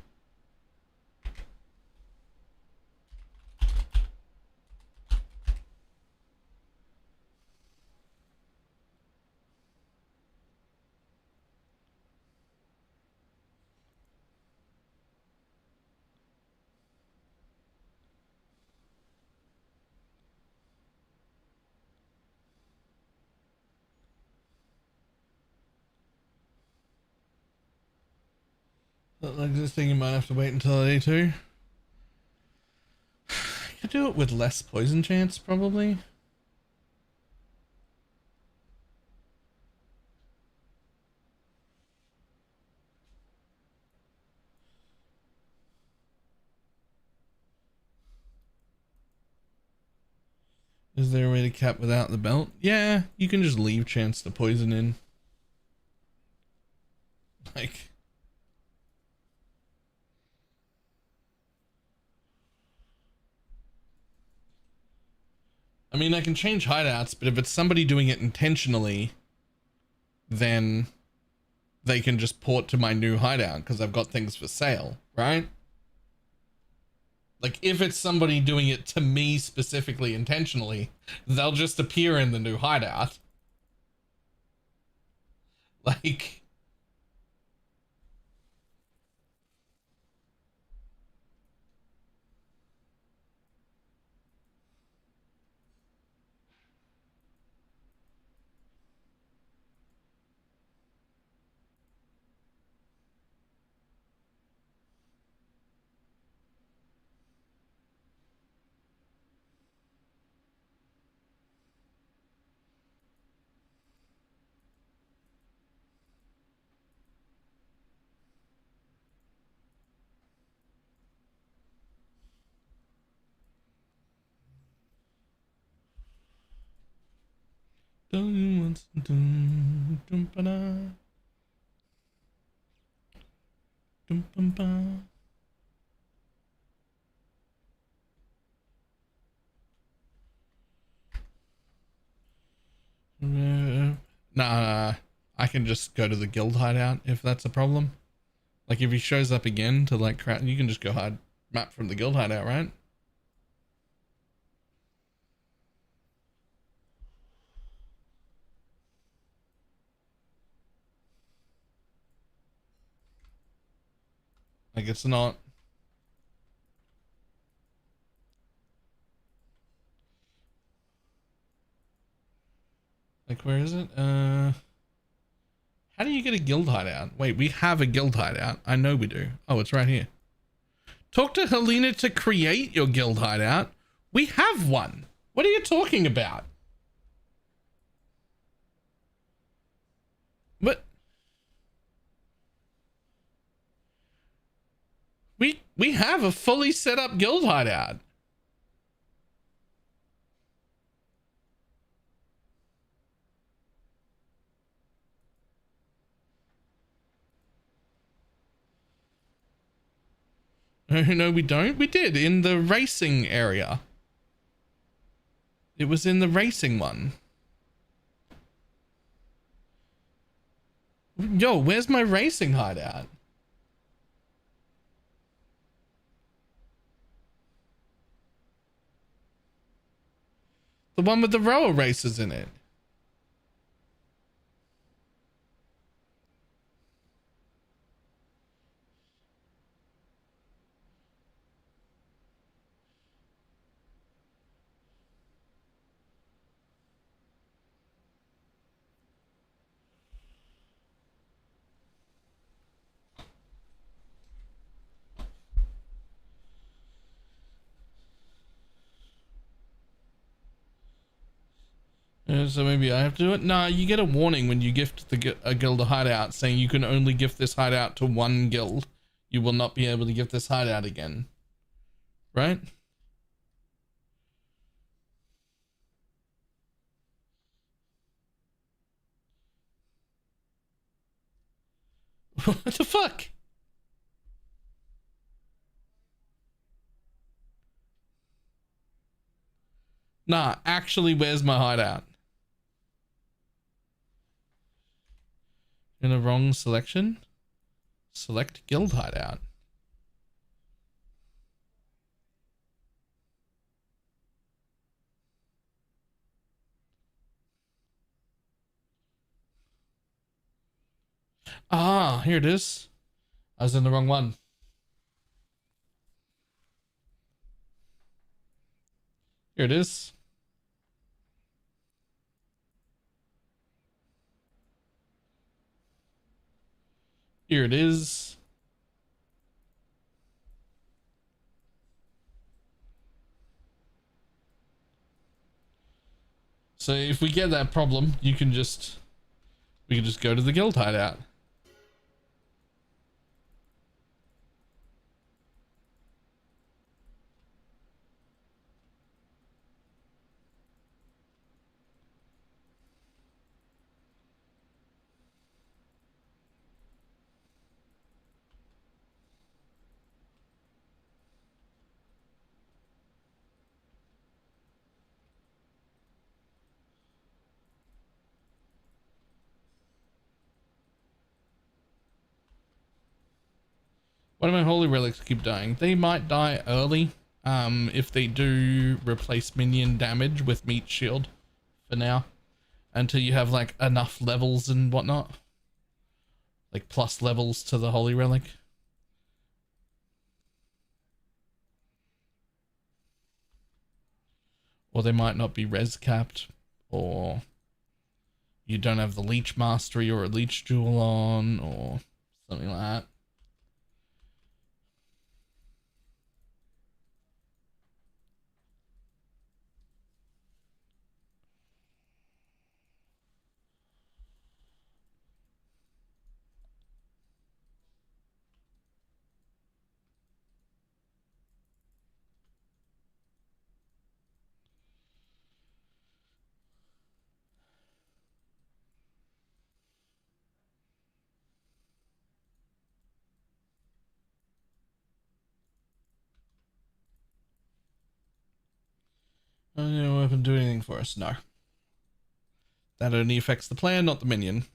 Like this thing, you might have to wait until A2. I could do it with less poison chance, probably. Is there a way to cap without the belt? Yeah, you can just leave chance to poison in. Like, I mean, I can change hideouts, but if it's somebody doing it intentionally, then they can just port to my new hideout because I've got things for sale, right? Like, if it's somebody doing it to me specifically intentionally, they'll just appear in the new hideout. Like, nah, I can just go to the guild hideout if that's a problem. Like, if he shows up again to like crap, you can just go hide map from the guild hideout, right? Like, it's not. Like, where is it? How do you get a guild hideout? Wait, we have a guild hideout. I know we do. Oh, it's right here. Talk to Helena to create your guild hideout. We have one. What are you talking about? What? We have a fully set up guild hideout. No, we don't. We did in the racing area. It was in the racing one. Yo, where's my racing hideout? The one with the roller racers in it. So maybe I have to do it? Nah, you get a warning when you gift a guild a hideout saying you can only gift this hideout to one guild. You will not be able to gift this hideout again. Right? What the fuck? Nah, actually, where's my hideout? In a wrong selection? Select guild hideout. Ah, here it is. I was in the wrong one. Here it is. Here it is. So if we get that problem, we can just go to the guild hideout. Why do my holy relics keep dying? They might die early if they do replace minion damage with meat shield for now, until you have like enough levels and whatnot, like plus levels to the holy relic. Or they might not be res capped, or you don't have the leech mastery or a leech jewel on, or something like that. No weapon do anything for us. No. That only affects the player, not the minion.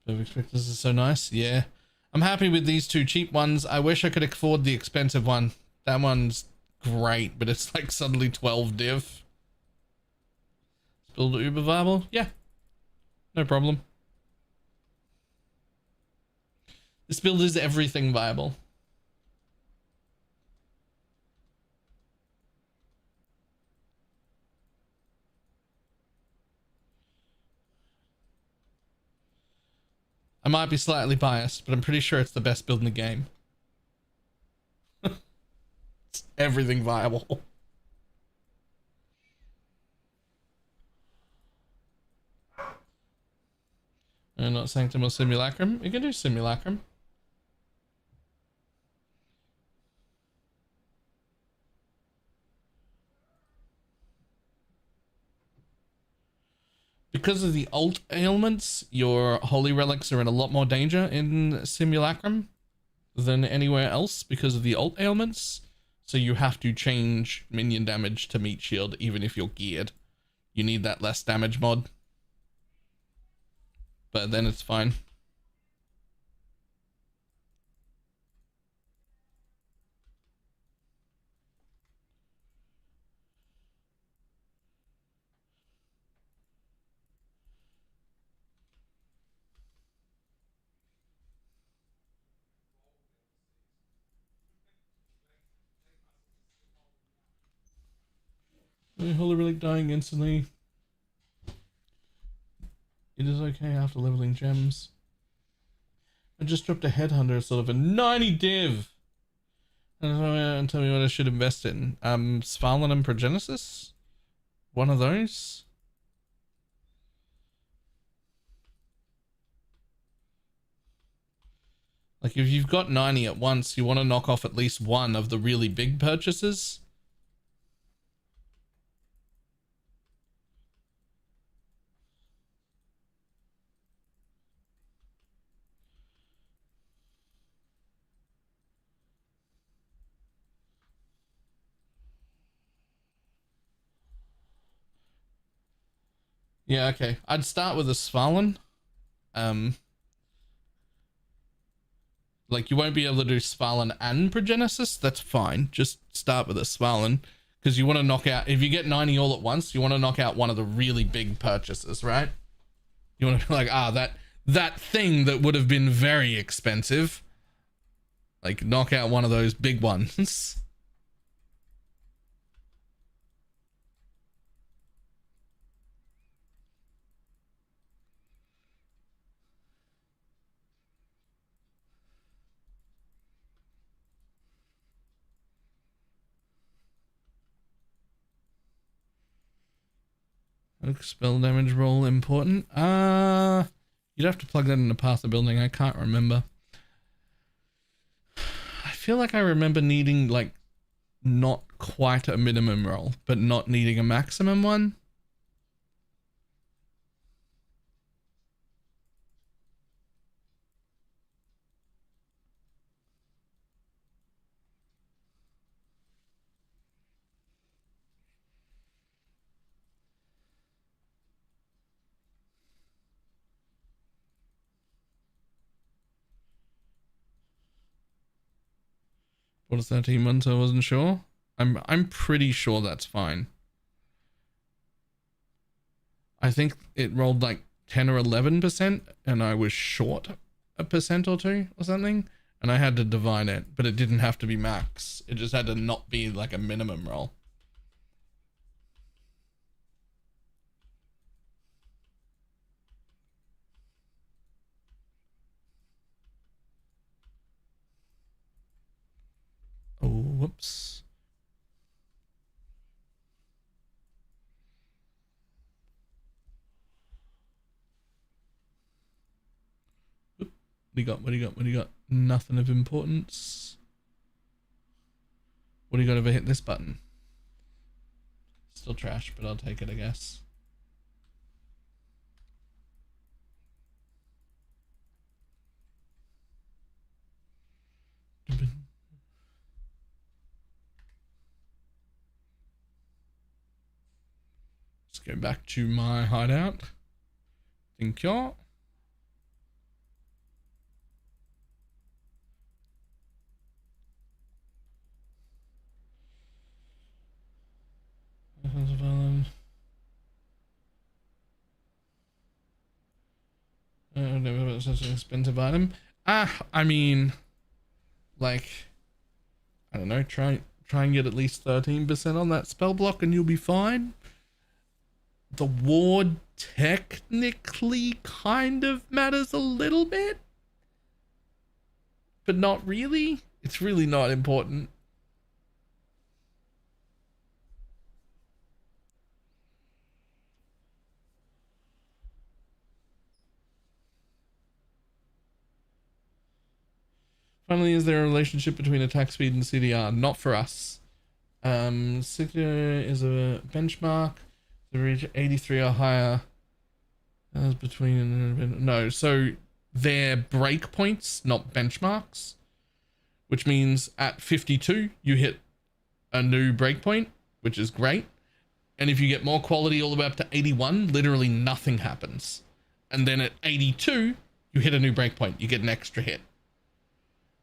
Perfect Spectres is so nice. Yeah. I'm happy with these two cheap ones. I wish I could afford the expensive one. That one's great, but it's like suddenly 12 div. Build uber viable? Yeah. No problem. This build is everything viable. I might be slightly biased, but I'm pretty sure it's the best build in the game. It's everything viable. And not Sanctum or Simulacrum. You can do Simulacrum. Because of the alt ailments, your holy relics are in a lot more danger in Simulacrum than anywhere else because of the alt ailments. So you have to change minion damage to meat shield even if you're geared. You need that less damage mod. But then it's fine. Holy relic dying instantly. It is okay after leveling gems. I just dropped a headhunter sort of a 90 div. And tell me what I should invest in. Svalin and Progenesis? One of those? Like if you've got 90 at once, you want to knock off at least one of the really big purchases. Yeah, okay. I'd start with a Svalin. Like you won't be able to do Svalin and Progenesis. That's fine. Just start with a Svalin. Because you want to knock out, if you get 90 all at once, you want to knock out one of the really big purchases, right? You want to be like, that thing that would have been very expensive. Like knock out one of those big ones. Spell damage roll important. You'd have to plug that into path of building. I can't remember. I feel like I remember needing like not quite a minimum roll, but not needing a maximum one. What is 13 months? I wasn't sure. I'm pretty sure that's fine. I think it rolled like 10 or 11% and I was short a percent or two or something, and I had to divide it, but it didn't have to be max. It just had to not be like a minimum roll. Oh, whoops. What do you got? What do you got? What do you got? Nothing of importance. What do you got over hit this button? Still trash, but I'll take it, I guess. Let's go back to my hideout. Thank you. Never such an expensive item. I mean, like, I don't know, try and get at least 13% on that spell block and you'll be fine. The ward technically kind of matters a little bit, but not really. It's really not important. Finally, is there a relationship between attack speed and CDR? Not for us. CDR is a benchmark. To reach 83 or higher. That's between... No, so they're breakpoints, not benchmarks. Which means at 52, you hit a new breakpoint, which is great. And if you get more quality all the way up to 81, literally nothing happens. And then at 82, you hit a new breakpoint. You get an extra hit.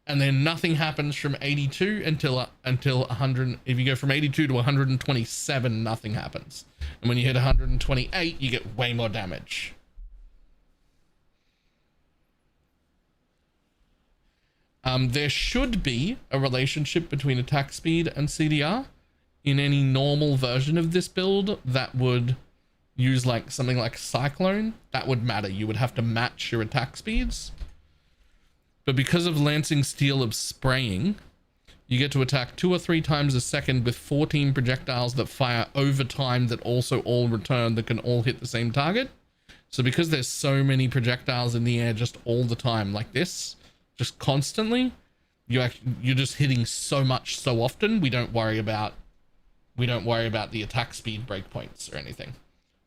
And then nothing happens from 82 until 100. If you go from 82 to 127, nothing happens. And when you hit 128, you get way more damage. There should be a relationship between attack speed and CDR in any normal version of this build that would use like something like Cyclone. That would matter. You would have to match your attack speeds. But because of Lancing Steel of spraying, you get to attack 2 or 3 times a second with 14 projectiles that fire over time that also all return, that can all hit the same target. So because there's so many projectiles in the air just all the time like this, just constantly, you're just hitting so much so often, we don't worry about the attack speed breakpoints or anything.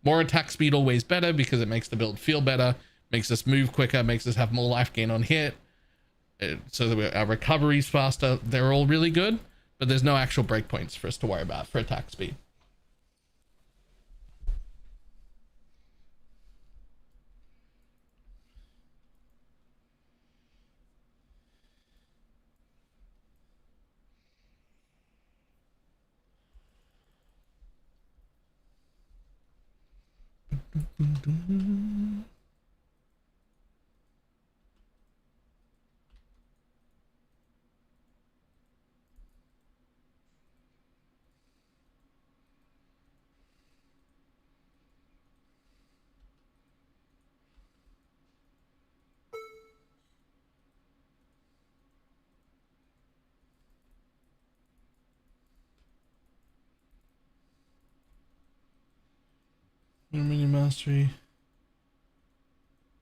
More attack speed always better because it makes the build feel better, makes us move quicker, makes us have more life gain on hit. So that our recovery's faster. They're all really good, but there's no actual breakpoints for us to worry about for attack speed. mastery.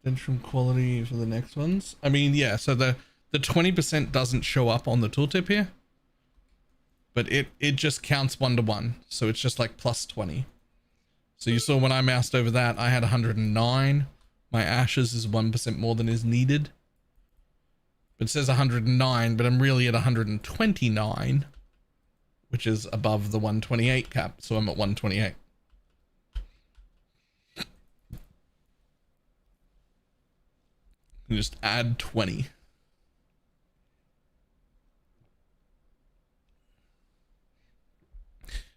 Dendron quality for the next ones. I mean, yeah, so the 20% doesn't show up on the tooltip here. But it just counts 1 to 1. So it's just like plus 20. So you saw when I moused over that, I had 109. My ashes is 1% more than is needed. But it says 109, but I'm really at 129, which is above the 128 cap. So I'm at 128. You just add 20.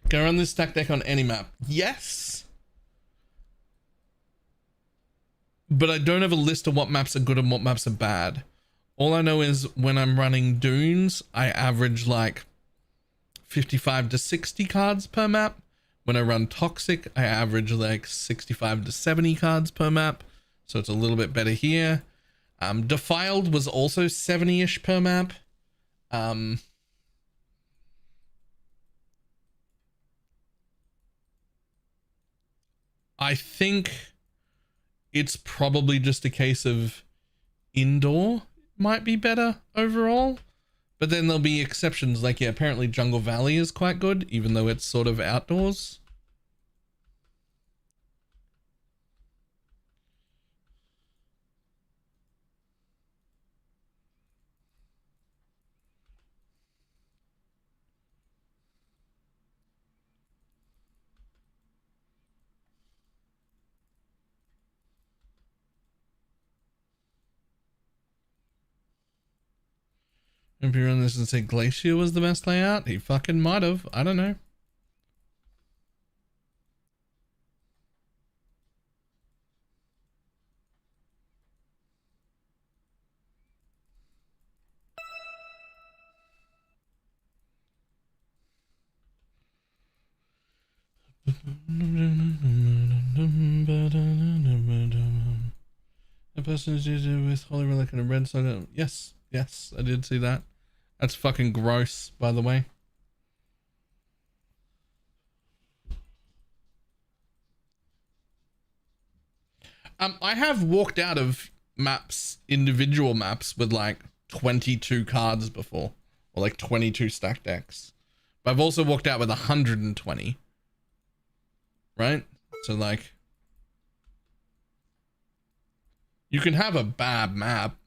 Can I run this stack deck on any map? Yes. But I don't have a list of what maps are good and what maps are bad. All I know is when I'm running Dunes, I average like 55 to 60 cards per map. When I run Toxic, I average like 65 to 70 cards per map. So it's a little bit better here. Defiled was also 70-ish per map. I think it's probably just a case of indoor might be better overall, but then there'll be exceptions. Like, yeah, apparently Jungle Valley is quite good, even though it's sort of outdoors. If you run this and say Glacier was the best layout, he fucking might have. I don't know. A person is usually with Holy Relic and a red soda. Yes, yes, I did see that. That's fucking gross, by the way. I have walked out of maps, individual maps, with like 22 cards before, or like 22 stack decks. But I've also walked out with 120. Right? So like, you can have a bad map.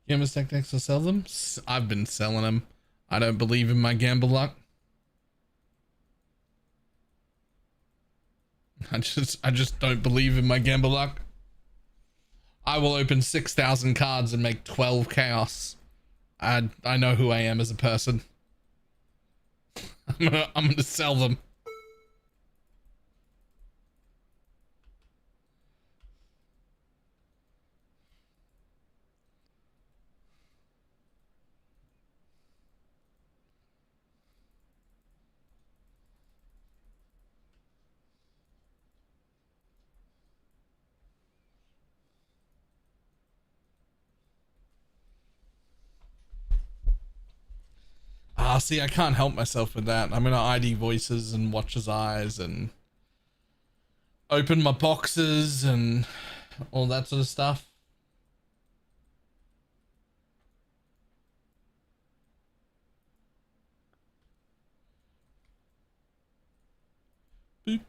Gamma stack decks to sell them? I've been selling them. I don't believe in my gamble luck. I just don't believe in my gamble luck. I will open 6,000 cards and make 12 chaos. I know who I am as a person. I'm gonna sell them. See, I can't help myself with that. I'm gonna ID voices and watch his eyes and open my boxes and all that sort of stuff. Boop.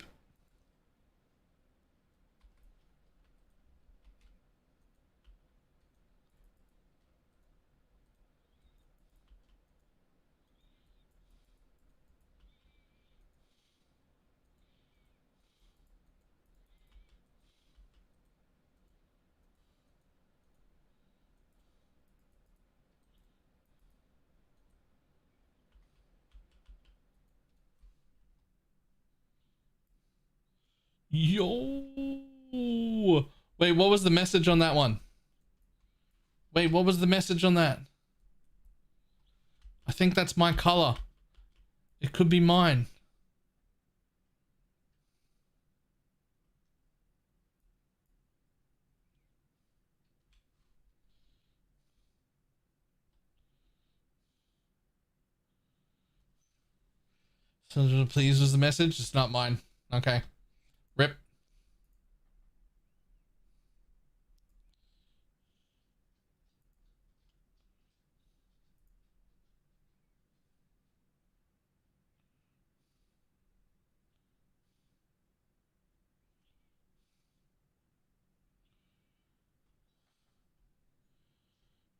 Yo. Wait, what was the message on that one? Wait, what was the message on that? I think that's my color. It could be mine. So please was the message. It's not mine. Okay. Rip.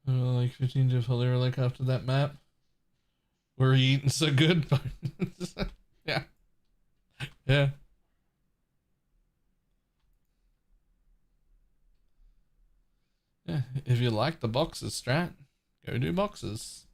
Like 15 to follow like after that map. We're eating so good. Yeah. Yeah. Yeah. If you like the boxes, Strat, go do boxes.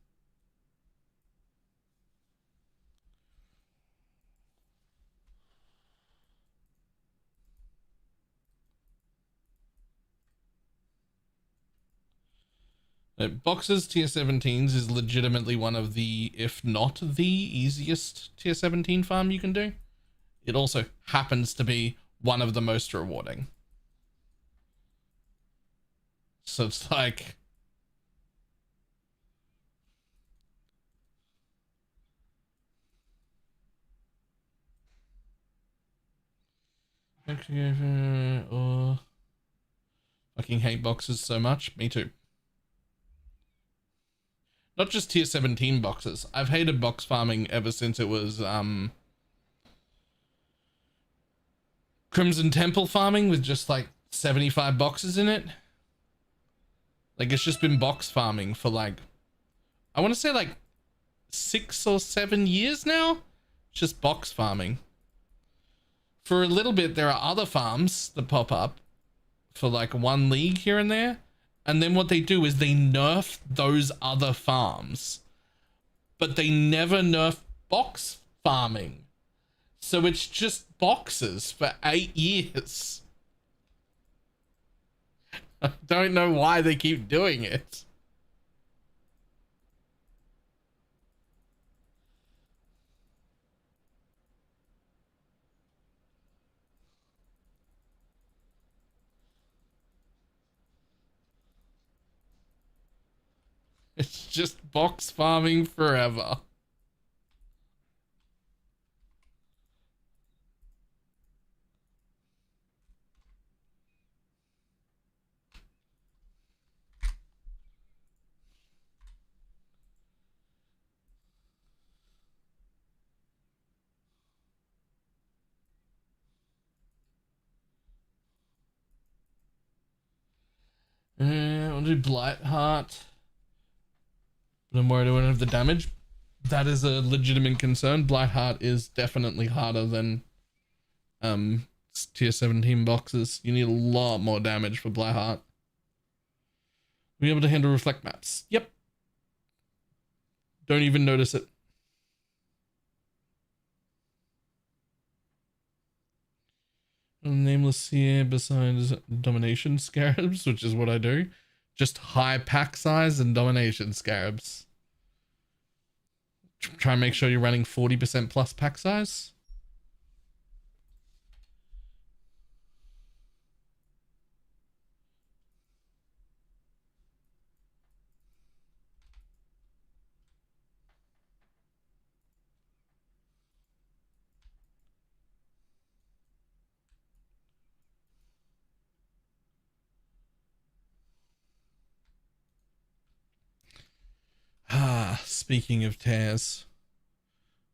Boxes tier 17s is legitimately one of the, if not the easiest tier 17 farm you can do. It also happens to be one of the most rewarding. So it's like, or fucking hate boxes so much. Me too. Not just tier 17 boxes. I've hated box farming ever since it was Crimson Temple farming with just like 75 boxes in it. Like it's just been box farming for like, I want to say like 6 or 7 years now. It's just box farming. For a little bit, there are other farms that pop up for like 1 league here and there. And then what they do is they nerf those other farms, but they never nerf box farming. So it's just boxes for 8 years. I don't know why they keep doing it. It's just box farming forever. I'll do Blight Heart. But I'm worried I won't have the damage. That is a legitimate concern. Blight Heart is definitely harder than tier 17 boxes. You need a lot more damage for Blight Heart. Be able to handle reflect maps. Yep. Don't even notice it. Nameless here besides domination scarabs, which is what I do. Just high pack size and domination scarabs. Try and make sure you're running 40% plus pack size. Ah, speaking of tears,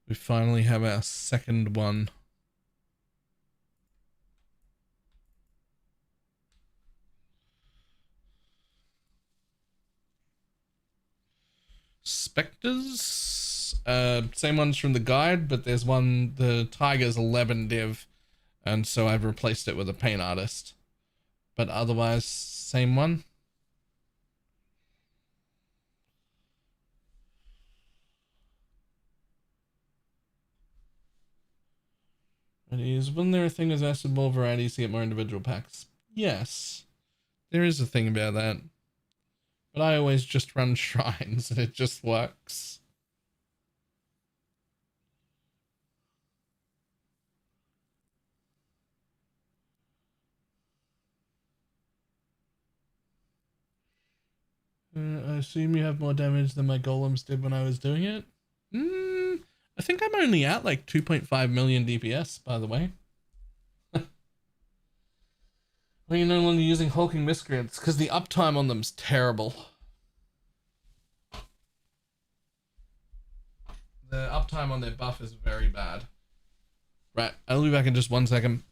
we finally have our second one. Spectres. Same ones from the guide, but there's one, the Tiger's 11 div, and so I've replaced it with a paint artist. But otherwise, same one. Wasn't there a thing as acid ball varieties to get more individual packs? Yes, there is a thing about that. But I always just run shrines and it just works. I assume you have more damage than my golems did when I was doing it. I think I'm only at like 2.5 million DPS, by the way. Well, you're no longer using hulking miscreants because the uptime on them's terrible. The uptime on their buff is very bad. Right, I'll be back in just 1 second.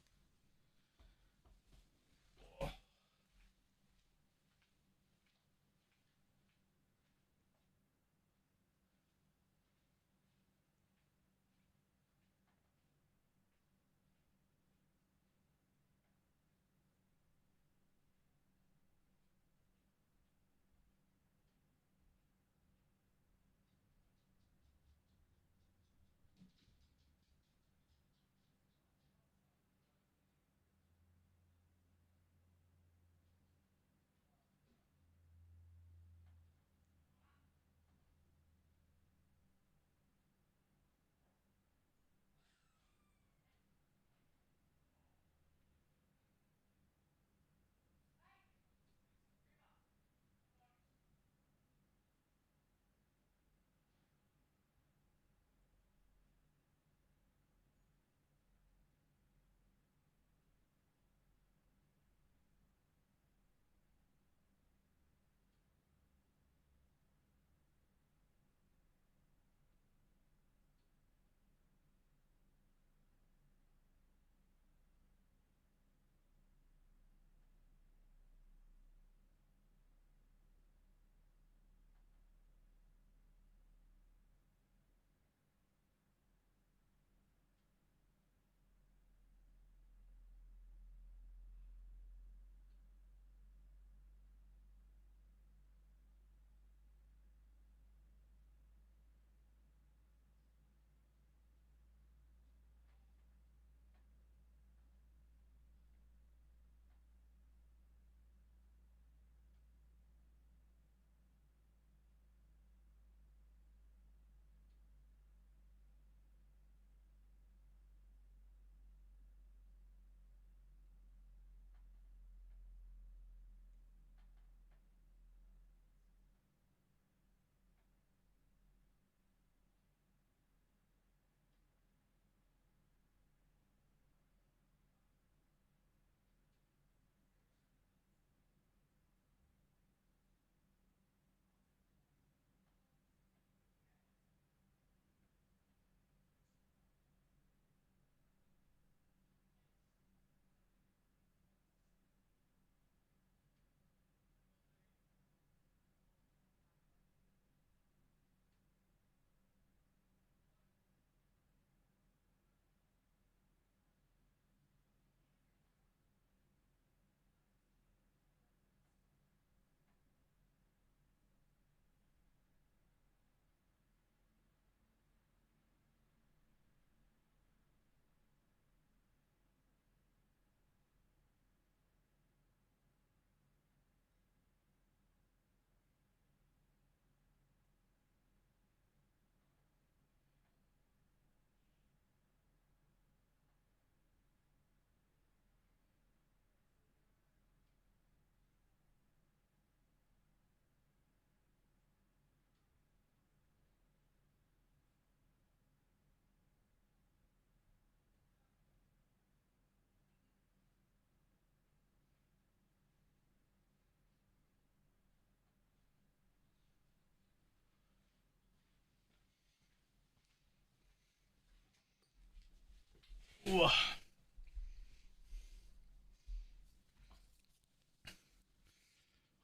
Ooh.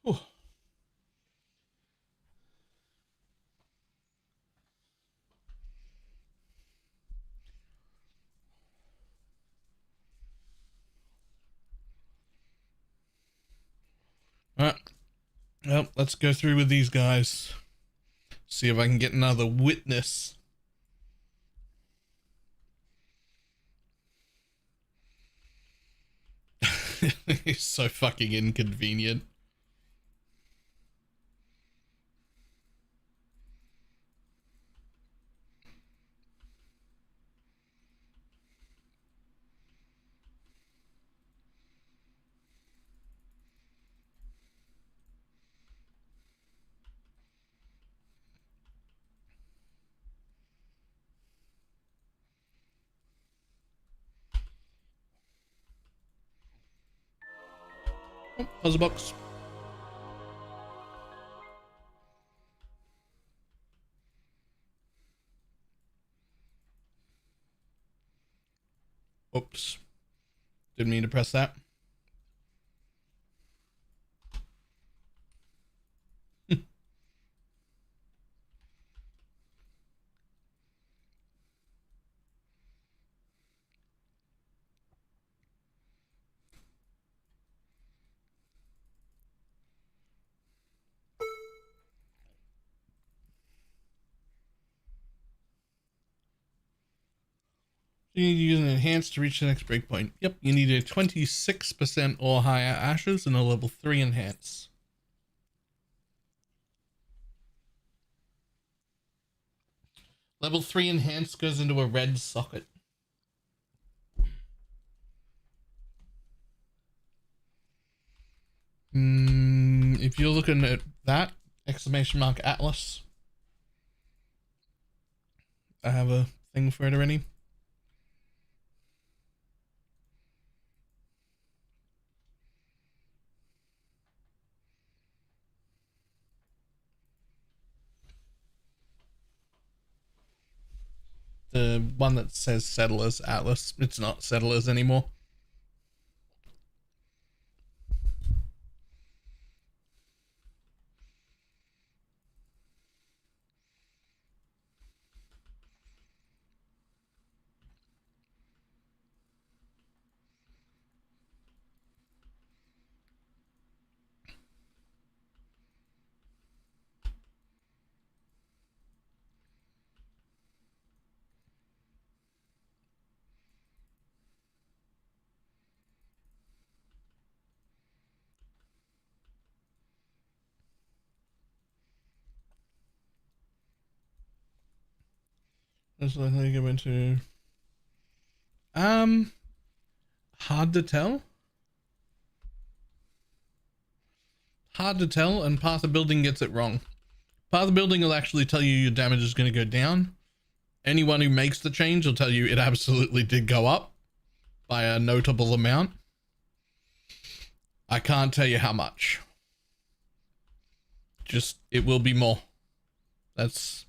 Ooh. Well, let's go through with these guys. See if I can get another witness. It's so fucking inconvenient. Oh, puzzle box. Oops. Didn't mean to press that. You need to use an enhance to reach the next breakpoint. Yep, you need a 26% or higher ashes and a level 3 enhance. Level 3 enhance goes into a red socket. If you're looking at that, exclamation mark Atlas. I have a thing for it already. The one that says Settlers Atlas. It's not Settlers anymore. That's what I think I went to. Hard to tell. Hard to tell, and Path of Building gets it wrong. Path of Building will actually tell you your damage is going to go down. Anyone who makes the change will tell you it absolutely did go up by a notable amount. I can't tell you how much. Just, it will be more. That's...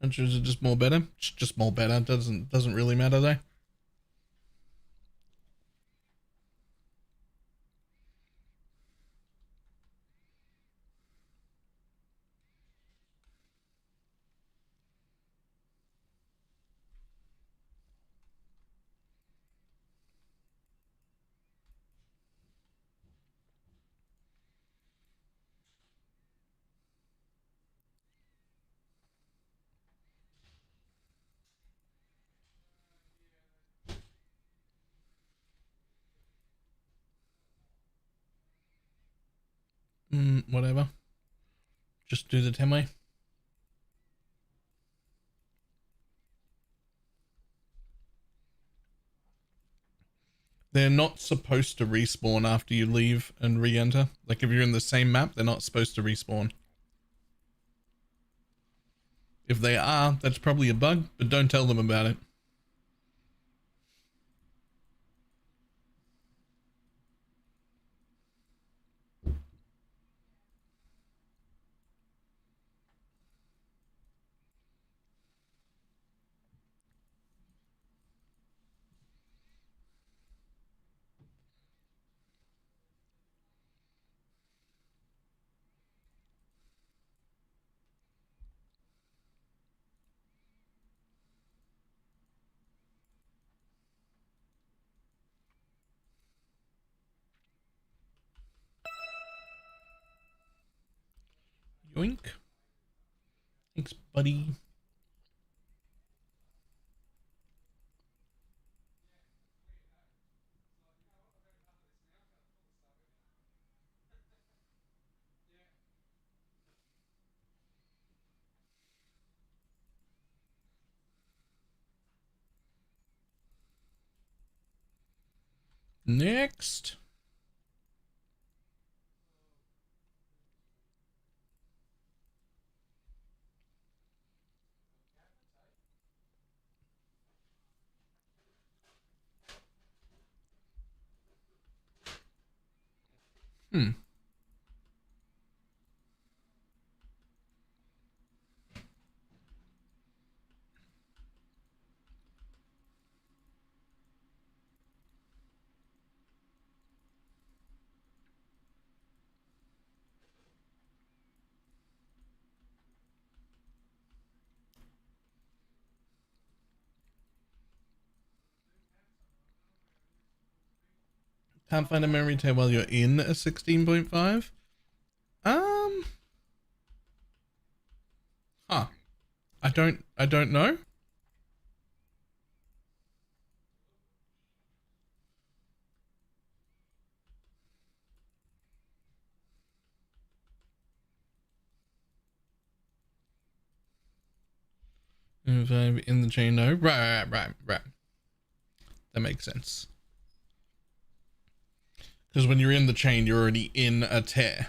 Hunches are just more better. It's just more better. Doesn't really matter though. Whatever. Just do the 10-way. They're not supposed to respawn after you leave and re-enter. Like if you're in the same map, they're not supposed to respawn. If they are, that's probably a bug, but don't tell them about it. Yoink. Thanks, buddy. Next. Can't find a memory tab while you're in a 16.5. Huh. I don't know. If I'm in the chain, no. Right. That makes sense. Because when you're in the chain, you're already in a tear.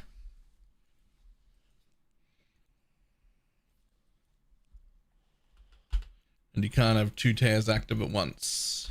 And you can't have two tears active at once.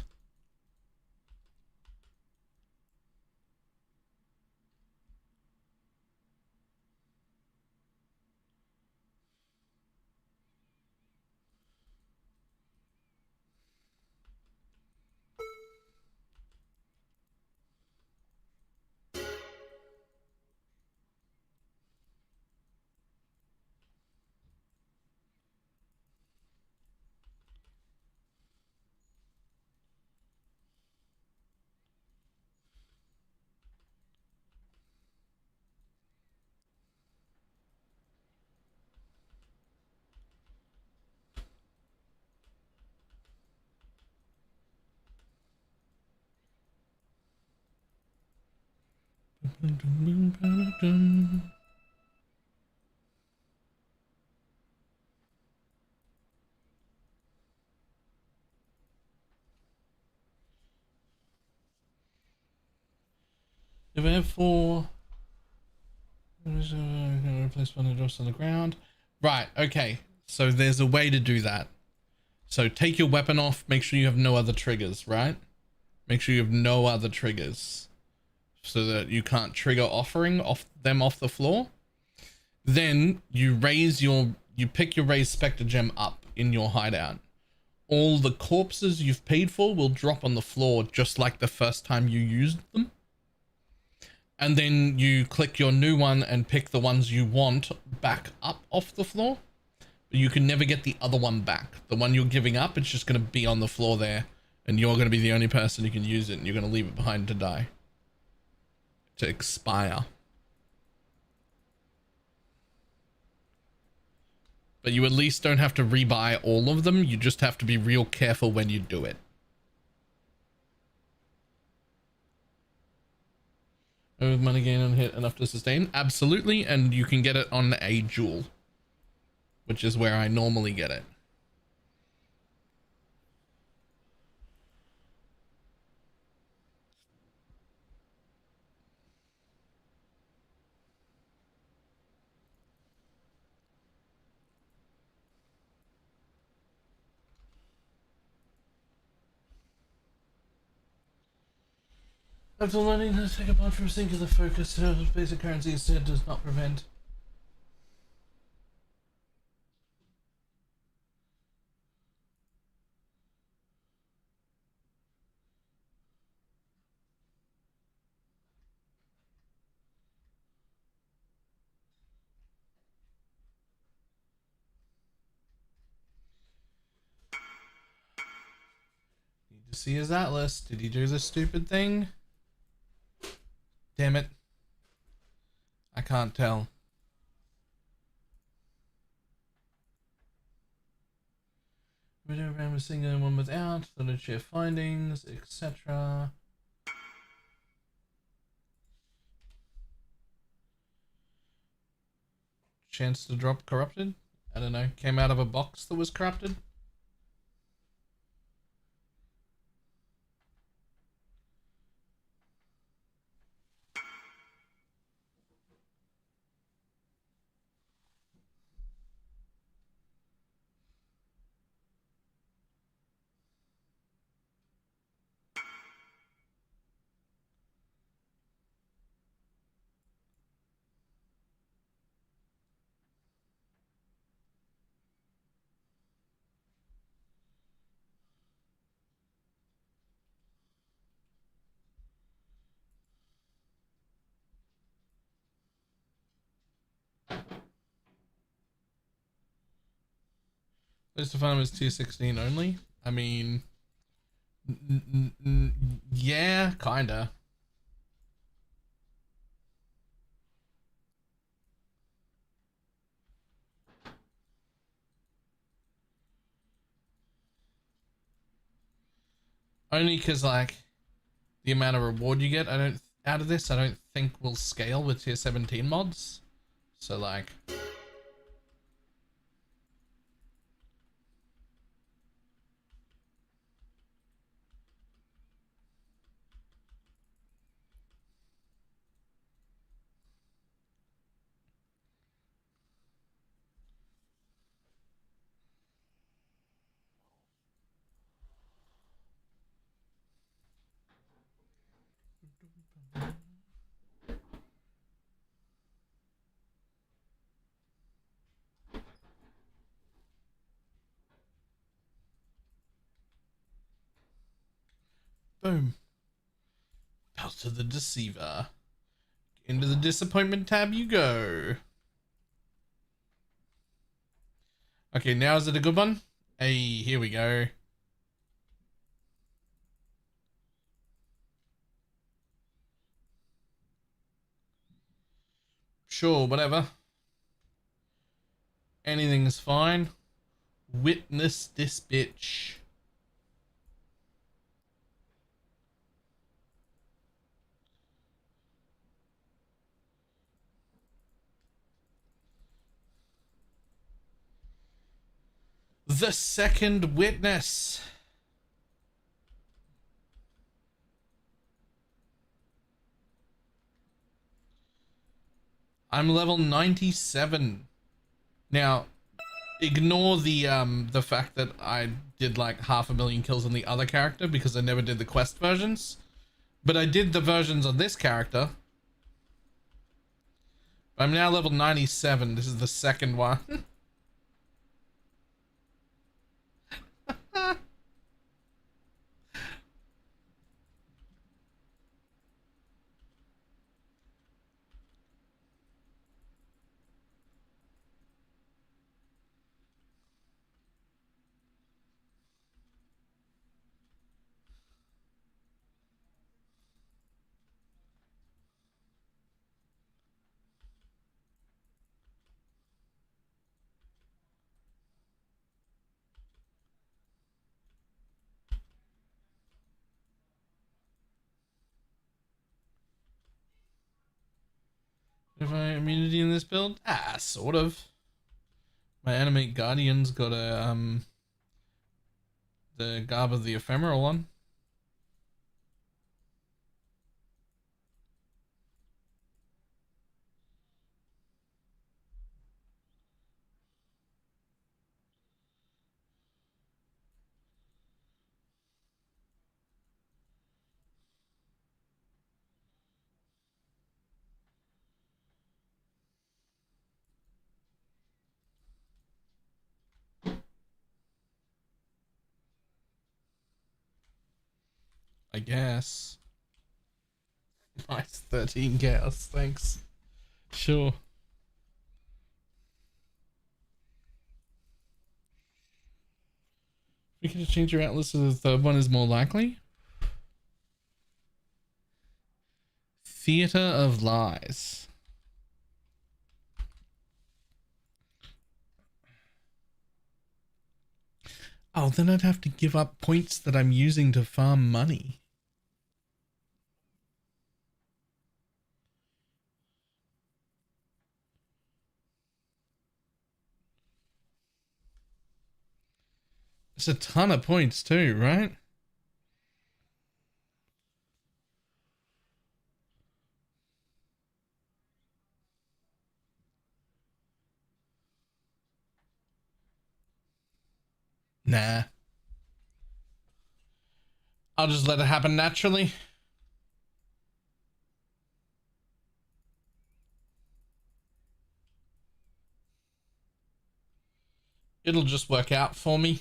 If I have 4, replace one that drops on the ground. Right, okay. So there's a way to do that. So take your weapon off, make sure you have no other triggers, right? Make sure you have no other triggers so that you can't trigger offering off the floor. Then you pick your raised Spectre Gem up in your hideout. All the corpses you've paid for will drop on the floor just like the first time you used them. And then you click your new one and pick the ones you want back up off the floor. But you can never get the other one back. The one you're giving up, it's just going to be on the floor there. And you're going to be the only person who can use it. And you're going to leave it behind to die. To expire. But you at least don't have to rebuy all of them. You just have to be real careful when you do it. With money gain on hit enough to sustain? Absolutely, and you can get it on a jewel. Which is where I normally get it. After learning how to take apart from singular focus, basic currency instead does not prevent. Need to see his atlas. Did he do the stupid thing? Damn it. I can't tell. Video around with single and one without, then share findings, etc. Chance to drop corrupted? I don't know. Came out of a box that was corrupted? List of Farm is tier 16 only. I mean, yeah, kinda. Only because like the amount of reward you get, out of this, I don't think will scale with tier 17 mods. So like. Boom. House of the Deceiver. Into the disappointment tab you go. Okay, now is it a good one? Hey, here we go. Sure, whatever. Anything's fine. Witness this bitch. The second witness. I'm level 97. Now, ignore the fact that I did like 500,000 kills on the other character because I never did the quest versions. But I did the versions on this character. I'm now level 97. This is the second one. Have I immunity in this build? Ah, sort of. My animate guardian's got a the garb of the ephemeral one. I guess. Nice 13 chaos, thanks. Sure. We can just change your atlas so the third one is more likely. Theater of Lies. Oh, then I'd have to give up points that I'm using to farm money. It's a ton of points too, right? Nah. I'll just let it happen naturally. It'll just work out for me.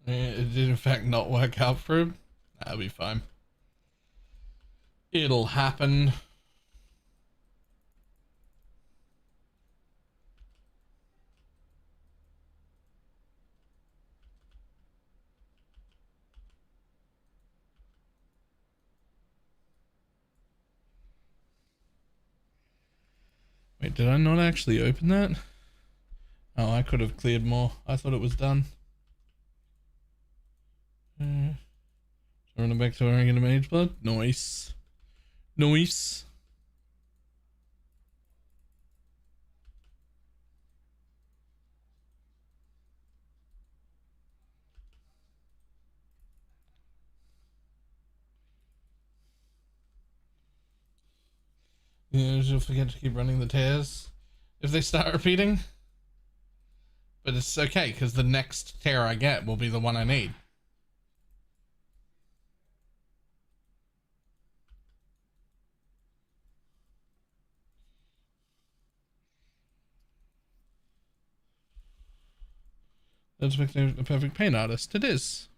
It did in fact not work out for him. That'll be fine. It'll happen. Wait, did I not actually open that? Oh, I could have cleared more. I thought it was done. Running back to our regular mage blood. Nice. Nice. Yeah, you'll forget to keep running the tears if they start repeating. But it's okay, because the next tear I get will be the one I need. That's makes me a perfect paint artist. It is.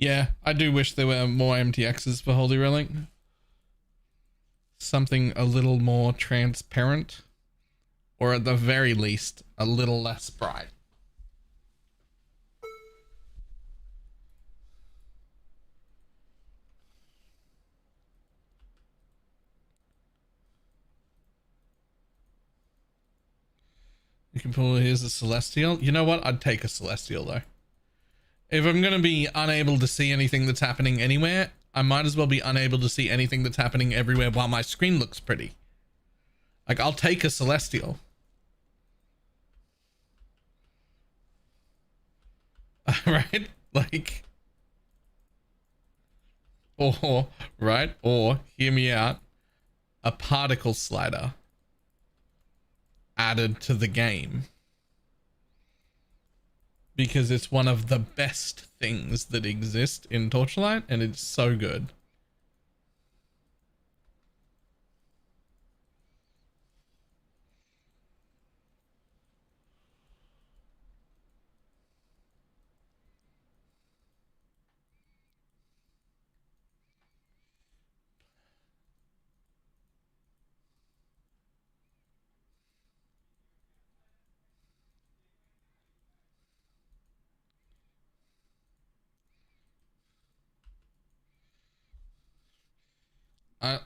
Yeah, I do wish there were more MTXs for Holy Relic. Something a little more transparent. Or at the very least, a little less bright. You can pull, here's a Celestial. You know what? I'd take a Celestial though. If I'm going to be unable to see anything that's happening anywhere, I might as well be unable to see anything that's happening everywhere while my screen looks pretty. Like, I'll take a Celestial. Right? Like, or, right? Or, hear me out, a particle slider added to the game. because it's one of the best things that exist in Torchlight, and it's so good.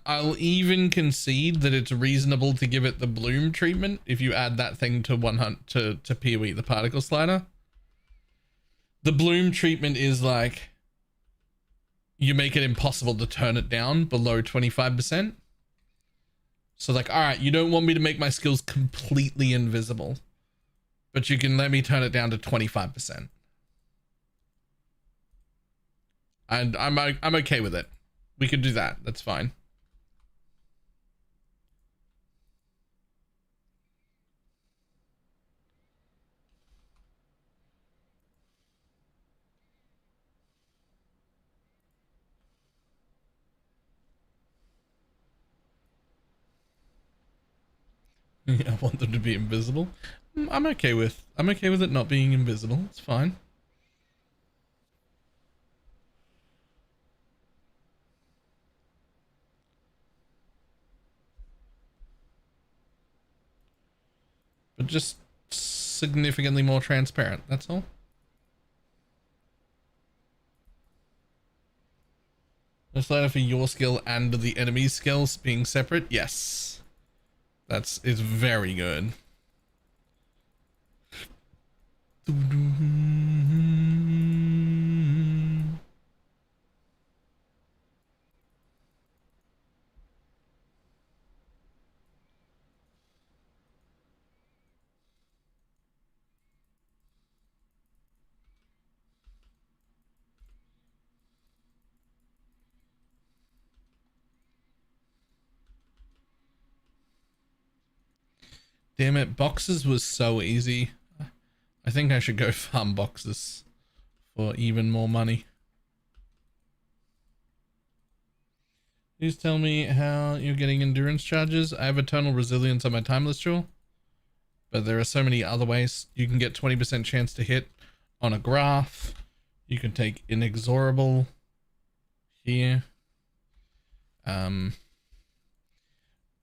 I'll even concede that it's reasonable to give it the bloom treatment if you add that thing to 100 to PoE, the particle slider. The bloom treatment is like you make it impossible to turn it down below 25%. So like, all right, you don't want me to make my skills completely invisible, but you can let me turn it down to 25%. And I'm okay with it. We could do that. That's fine. Yeah, I want them to be invisible. I'm okay with it not being invisible. It's fine. But just significantly more transparent, that's all. The slider for your skill and the enemy's skills being separate, yes. It's very good. Damn it, boxes was so easy. I think I should go farm boxes for even more money. Please tell me how you're getting endurance charges. I have eternal resilience on my timeless jewel, but there are so many other ways. You can get 20% chance to hit on a graph. You can take inexorable here.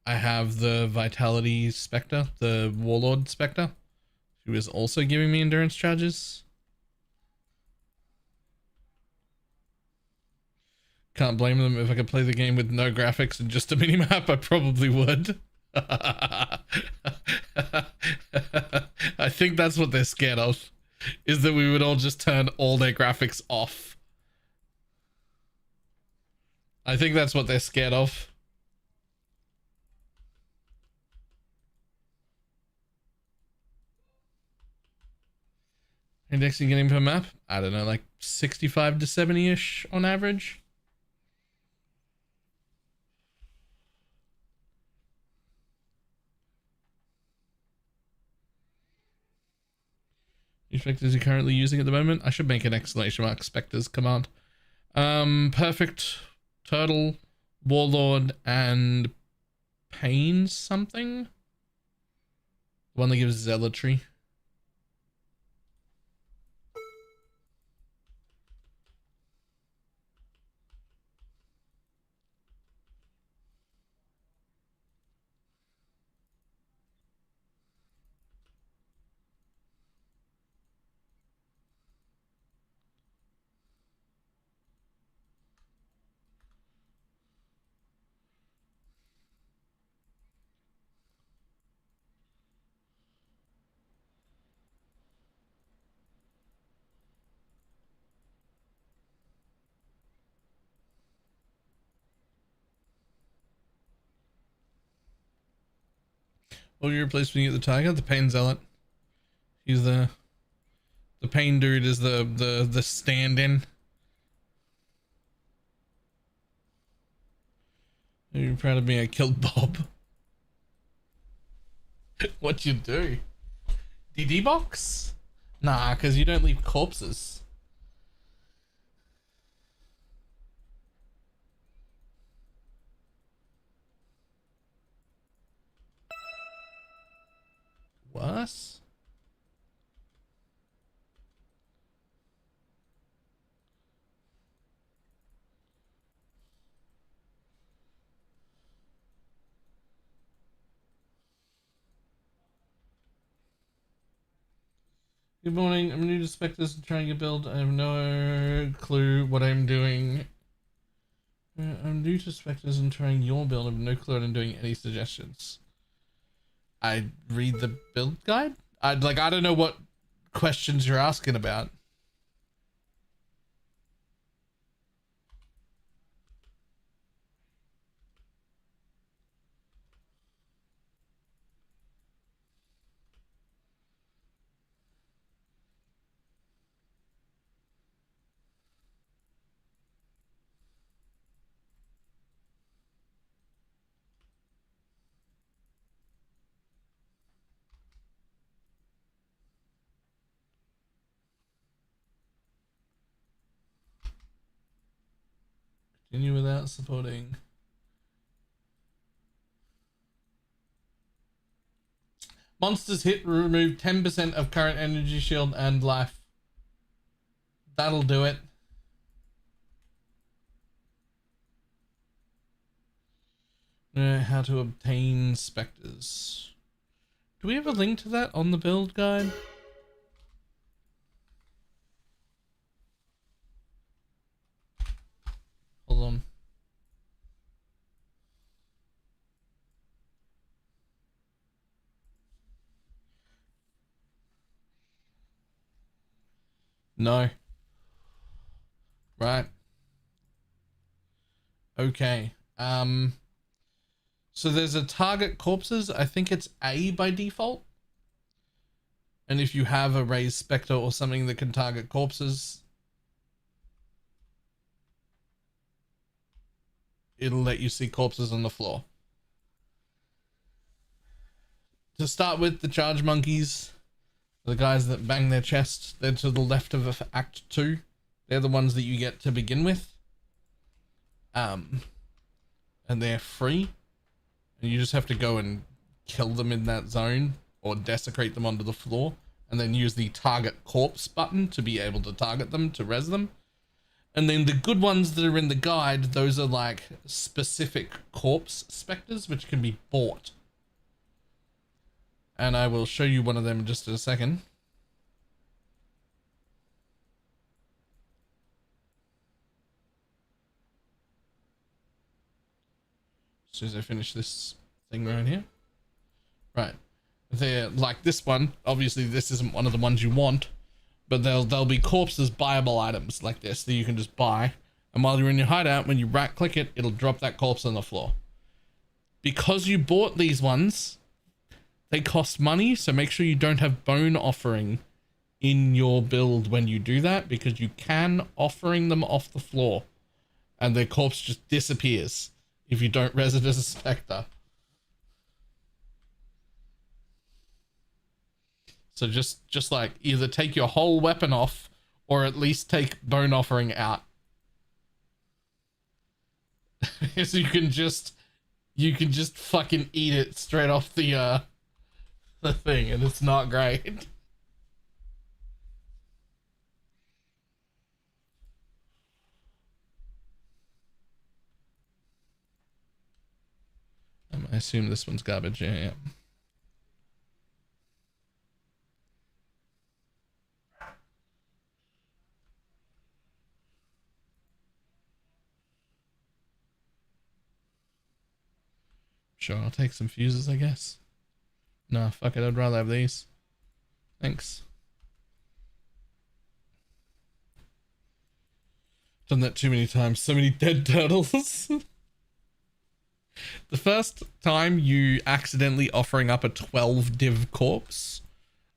I have the Vitality Spectre, the Warlord Spectre, who is also giving me endurance charges. Can't blame them. If I could play the game with no graphics and just a minimap, I probably would. I think that's what they're scared of, is that we would all just turn all their graphics off. I think that's what they're scared of. Index you getting per map? I don't know, like 65 to 70-ish on average. Which specters are you currently using at the moment? I should make an exclamation mark specters command. Perfect, turtle, warlord, and pain something. One that gives zealotry. What will you replace when you get the tiger? The pain zealot. He's the pain dude is the stand-in. Are you proud of me? I killed Bob. What'd you do? DD box? Nah, because you don't leave corpses. Worse? Good morning, I'm new to Spectres and trying to build. I have no clue what I'm doing. I'm new to Spectres and trying your build. I have no clue what I'm doing. Any suggestions? I read the build guide? I don't know what questions you're asking about. Continue without supporting. Monsters hit remove 10% of current energy shield and life. That'll do it. How to obtain specters. Do we have a link to that on the build guide? Hold on. No. Right. Okay. So there's a target corpses. I think it's A by default. And if you have a raised specter or something that can target corpses, it'll let you see corpses on the floor. To start with, the charge monkeys, the guys that bang their chest, they're to the left of Act 2. They're the ones that you get to begin with. And they're free. And you just have to go and kill them in that zone or desecrate them onto the floor, and then use the target corpse button to be able to target them, to res them. And then the good ones that are in the guide, those are like specific corpse specters, which can be bought. And I will show you one of them in just a second. As soon as I finish this thing right here. Right. They're like this one. Obviously, this isn't one of the ones you want, but there'll be corpses buyable items like this that you can just buy. And while you're in your hideout, when you right click it, it'll drop that corpse on the floor. Because you bought these ones, they cost money, so make sure you don't have bone offering in your build when you do that, because you can offering them off the floor and their corpse just disappears if you don't res it as a specter. So just like either take your whole weapon off or at least take bone offering out. So you can just fucking eat it straight off the thing, and it's not great. I assume this one's garbage. Yeah. Sure, I'll take some fuses, I guess. Nah, fuck it, I'd rather have these. Thanks. Done that too many times. So many dead turtles. The first time you accidentally offering up a 12 div corpse,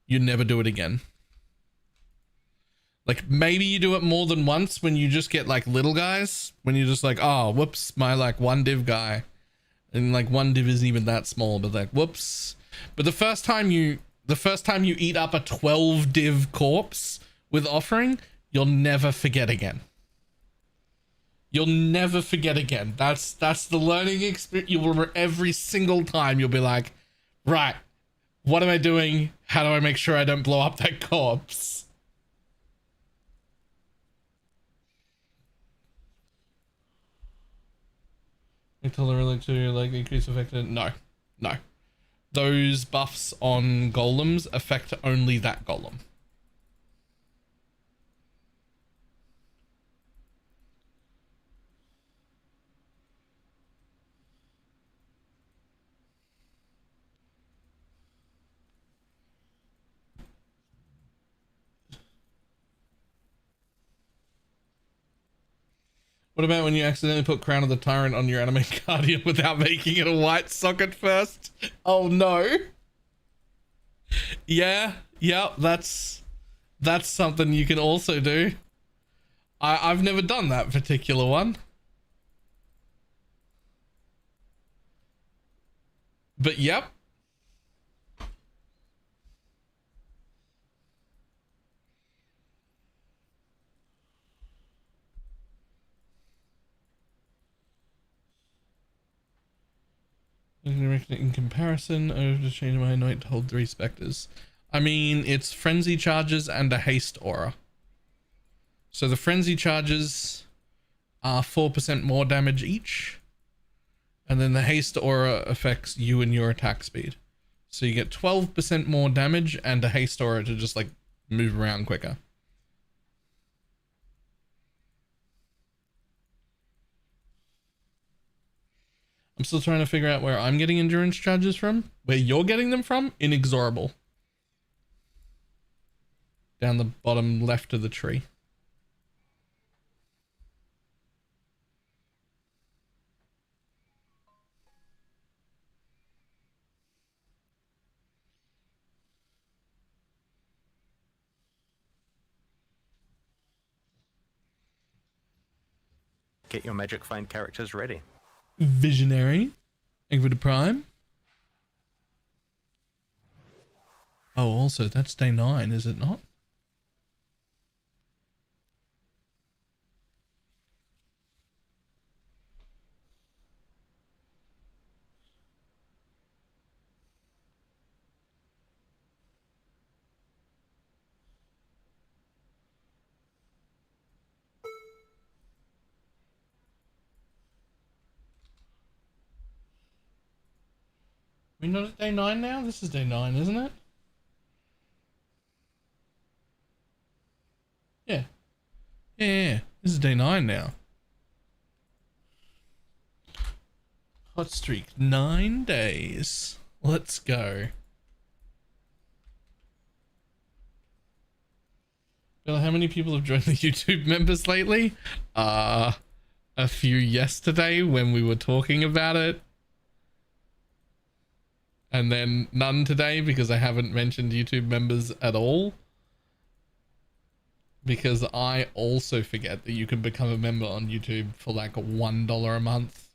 you never do it again. Like, maybe you do it more than once when you just get like little guys. When you're just like, oh, whoops, my like 1 div guy. And like 1 div isn't even that small, but like, whoops. But the first time you The first time you eat up a 12 div corpse with offering, you'll never forget again. You'll never forget again. That's the learning experience. You will remember every single time. You'll be like, right, what am I doing? How do I make sure I don't blow up that corpse? Until they're related to like increase affected. No. Those buffs on golems affect only that golem. What about when you accidentally put Crown of the Tyrant on your anime guardian without making it a white socket first? Oh no. Yeah, that's something you can also do. I've never done that particular one. But yep. In comparison, over to change my knight to hold 3 specters. I mean, it's frenzy charges and a haste aura. So the frenzy charges are 4% more damage each. And then the haste aura affects you and your attack speed. So you get 12% more damage and a haste aura to just like move around quicker. I'm still trying to figure out where I'm getting endurance charges from. Where you're getting them from? Inexorable. Down the bottom left of the tree. Get your magic find characters ready. Visionary. Thank you for the prime. Oh, also, that's day 9, is it not? We're not at day 9 now? This is day 9, isn't it? Yeah. Yeah. This is day 9 now. Hot streak. 9 days. Let's go. Well, how many people have joined the YouTube members lately? A few yesterday when we were talking about it. And then none today because I haven't mentioned YouTube members at all. Because I also forget that you can become a member on YouTube for like $1 a month.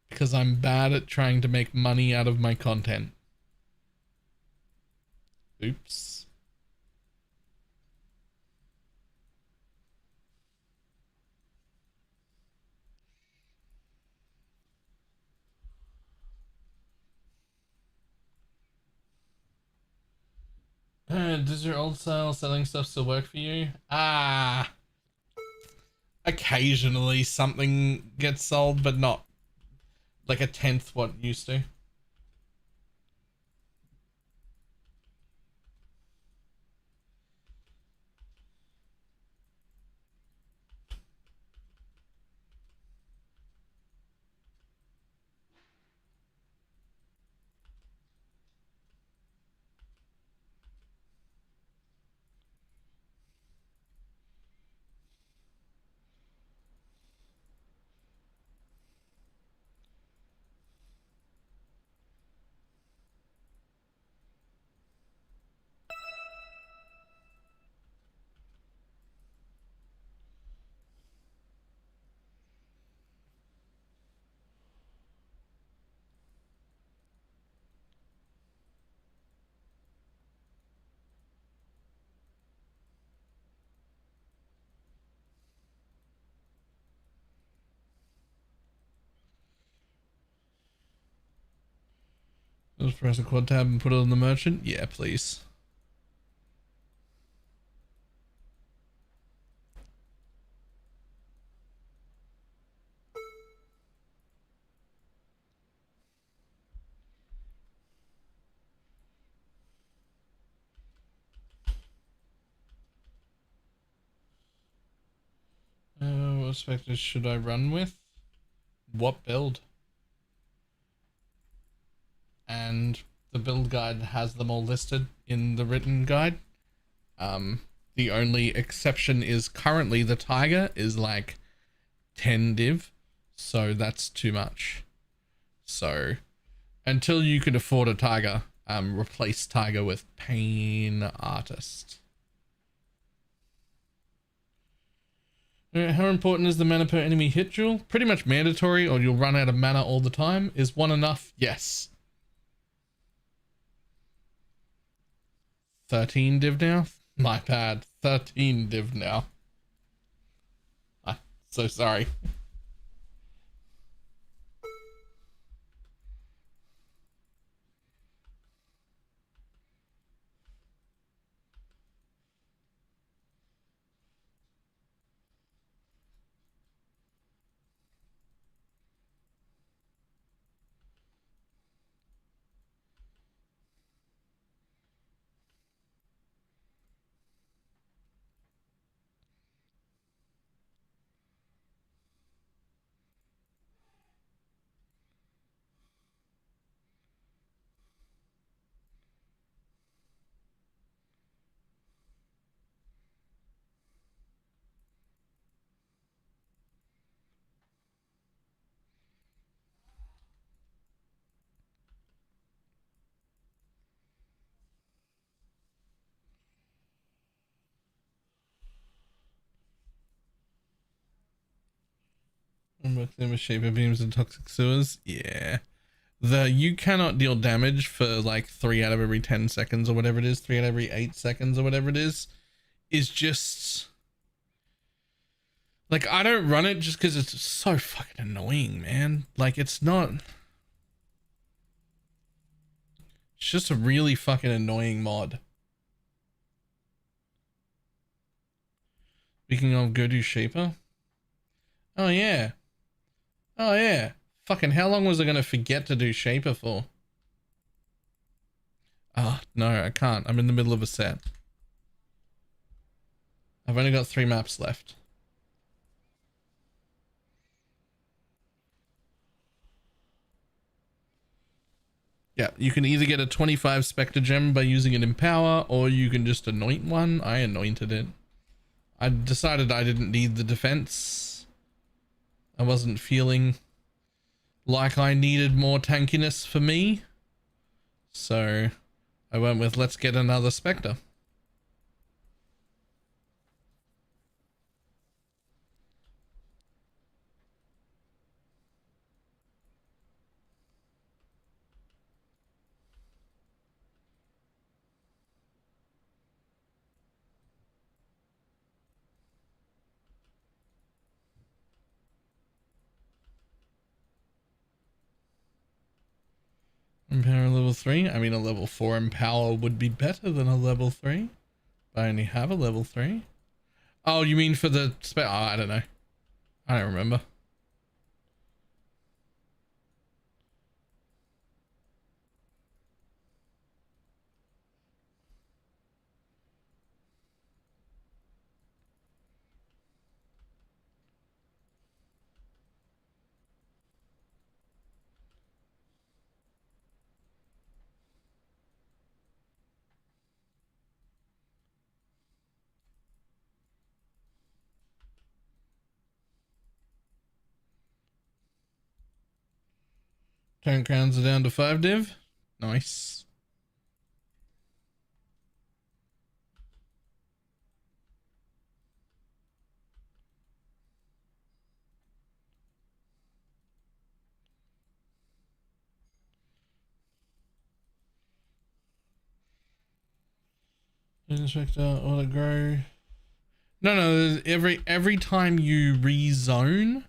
Because I'm bad at trying to make money out of my content. Oops. Does your old style selling stuff still work for you? Occasionally something gets sold, but not like a tenth what it used to. Just press a quad tab and put it on the merchant. Yeah, please. What specters should I run with? What build? And the build guide has them all listed in the written guide. The only exception is currently the Tiger is like 10 div, so that's too much. So until you can afford a Tiger, replace Tiger with Pain Artist. How important is the mana per enemy hit duel? Pretty much mandatory, or you'll run out of mana all the time. Is one enough? Yes. 13 div now? My bad. 13 div now. I'm so sorry. I'm working with Shaper Beams and Toxic Sewers. Yeah. You cannot deal damage for like 3 out of every 10 seconds or whatever it is, 3 out of every 8 seconds or whatever it is just like, I don't run it just because it's so fucking annoying, man. Like, it's just a really fucking annoying mod. Speaking of, go do Shaper. Oh yeah. Oh yeah. Fucking how long was I gonna forget to do Shaper for? Ah, no, I can't. I'm in the middle of a set. I've only got 3 maps left. Yeah, you can either get a 25 Spectre Gem by using it in power, or you can just anoint one. I anointed it. I decided I didn't need the defense. I wasn't feeling like I needed more tankiness for me. So I went with, let's get another Spectre. Empower level 3. I mean, a level 4 Empower would be better than a level 3. I only have a level 3. Oh, you mean for the spell? Oh, I don't know. I don't remember. Turn crowns are down to 5 div. Nice. Inspector, auto grow. No, every time you rezone,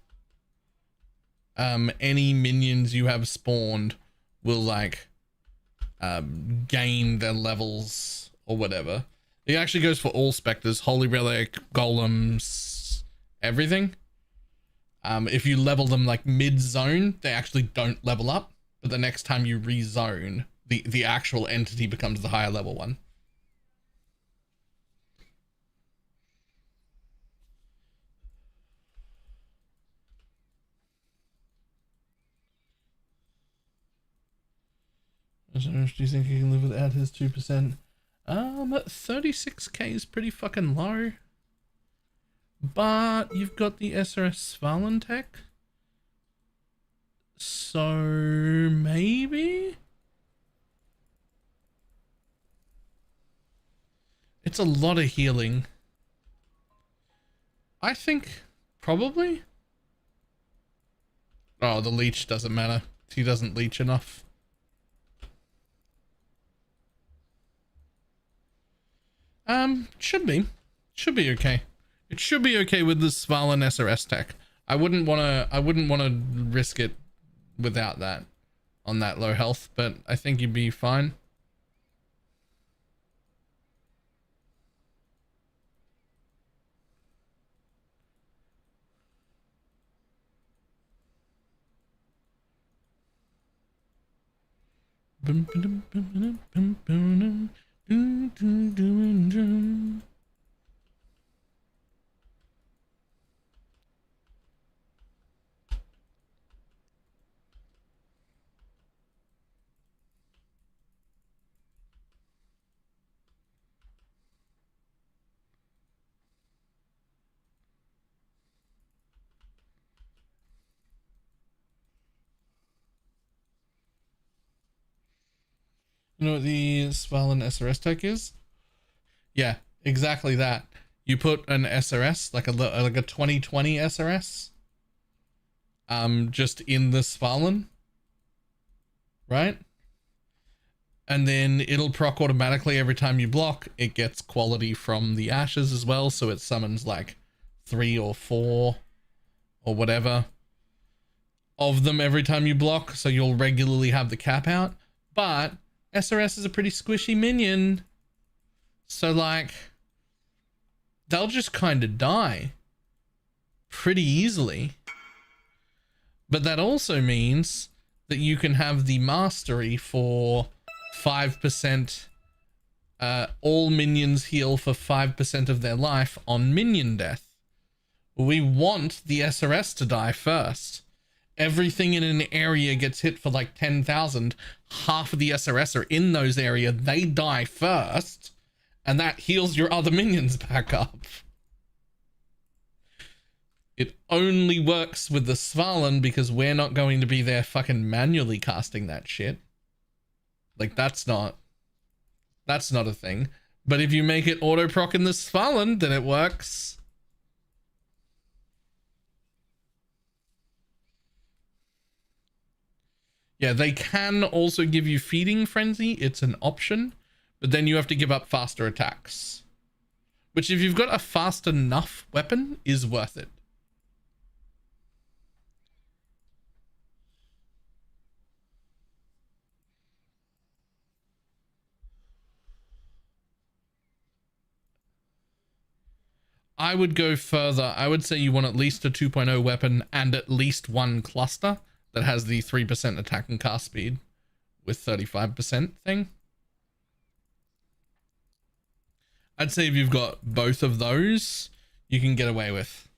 any minions you have spawned will like gain their levels or whatever. It actually goes for all specters, Holy Relic, Golems, everything. If you level them like mid-zone, they actually don't level up, but the next time you rezone, the actual entity becomes the higher level one. Do you think you can live without his 2%? 36k is pretty fucking low. But you've got the SRS Svalin tech. So maybe? It's a lot of healing. I think probably. Oh, the leech doesn't matter. He doesn't leech enough. Should be okay. It should be okay with the Svalin SRS tech. I wouldn't wanna risk it without that on that low health, but I think you'd be fine. You know what the Svalin SRS tech is? Yeah, exactly that. You put an SRS, like a 2020 SRS, just in the Svalin, right? And then it'll proc automatically every time you block. It gets quality from the ashes as well, so it summons like 3 or 4 or whatever of them every time you block, so you'll regularly have the cap out. But SRS is a pretty squishy minion, so like they'll just kind of die pretty easily. But that also means that you can have the mastery for 5%, all minions heal for 5% of their life on minion death. We want the SRS to die first. Everything in an area gets hit for like 10,000. Half of the SRS are in those areas. They die first, and that heals your other minions back up. It only works with the Svalin because we're not going to be there fucking manually casting that shit. Like that's not a thing. But if you make it auto proc in the Svalin, then it works. Yeah, they can also give you Feeding Frenzy. It's an option, but then you have to give up faster attacks, which if you've got a fast enough weapon is worth it. I would go further. I would say you want at least a 2.0 weapon and at least one cluster that has the 3% attack and cast speed with 35% thing. I'd say if you've got both of those, you can get away with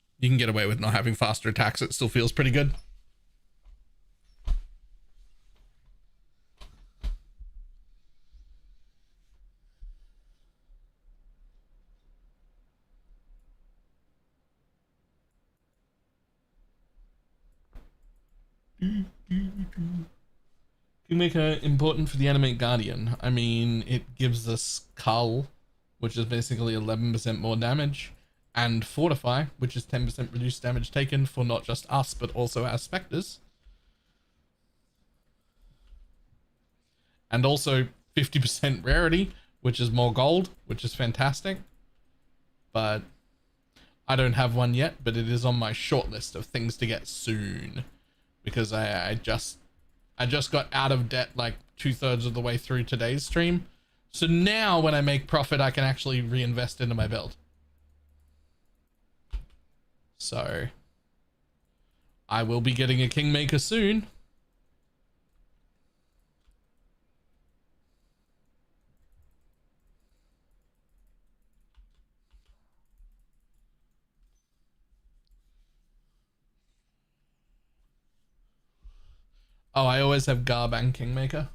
not having faster attacks. It still feels pretty good. Kingmaker important for the Animate Guardian. I mean, it gives us Cull, which is basically 11% more damage, and Fortify, which is 10% reduced damage taken for not just us, but also our Spectres. And also 50% rarity, which is more gold, which is fantastic. But I don't have one yet, but it is on my short list of things to get soon. Because I just got out of debt like 2/3 of the way through today's stream. So now when I make profit, I can actually reinvest into my build. So I will be getting a Kingmaker soon. Oh, I always have Garb and Kingmaker.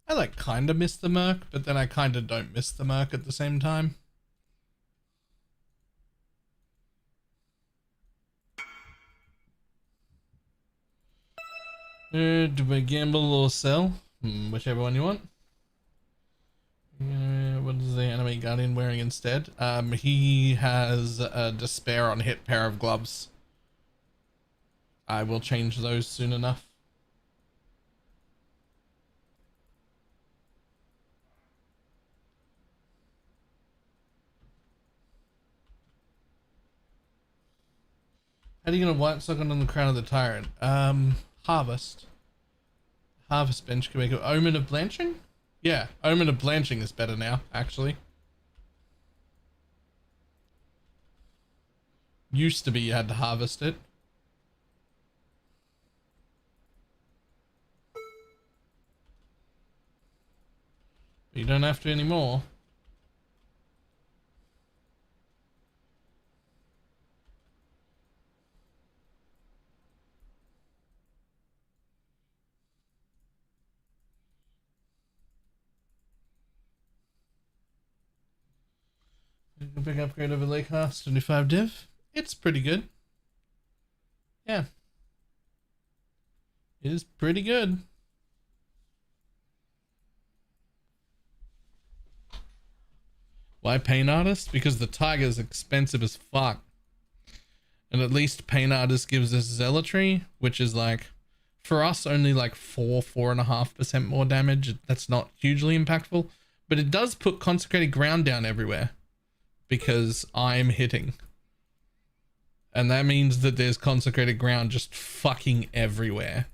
I like kind of miss the Merc, but then I kind of don't miss the Merc at the same time. Do I gamble or sell? Whichever one you want. What is the enemy guardian wearing instead? He has a despair on hit pair of gloves. I will change those soon enough. How are you gonna white socket on the crown of the tyrant? Harvest. Harvest bench can make an Omen of Blanching? Yeah, Omen of Blanching is better now, actually. Used to be you had to harvest it. But you don't have to anymore. Big upgrade over Lake House, 25 div. It's pretty good. Yeah. It is pretty good. Why Paint Artist? Because the Tiger's expensive as fuck. And at least Paint Artist gives us Zealotry, which is like, for us, only like 4.5% more damage. That's not hugely impactful. But it does put Consecrated Ground down everywhere. Because I'm hitting. And that means that there's Consecrated Ground just fucking everywhere.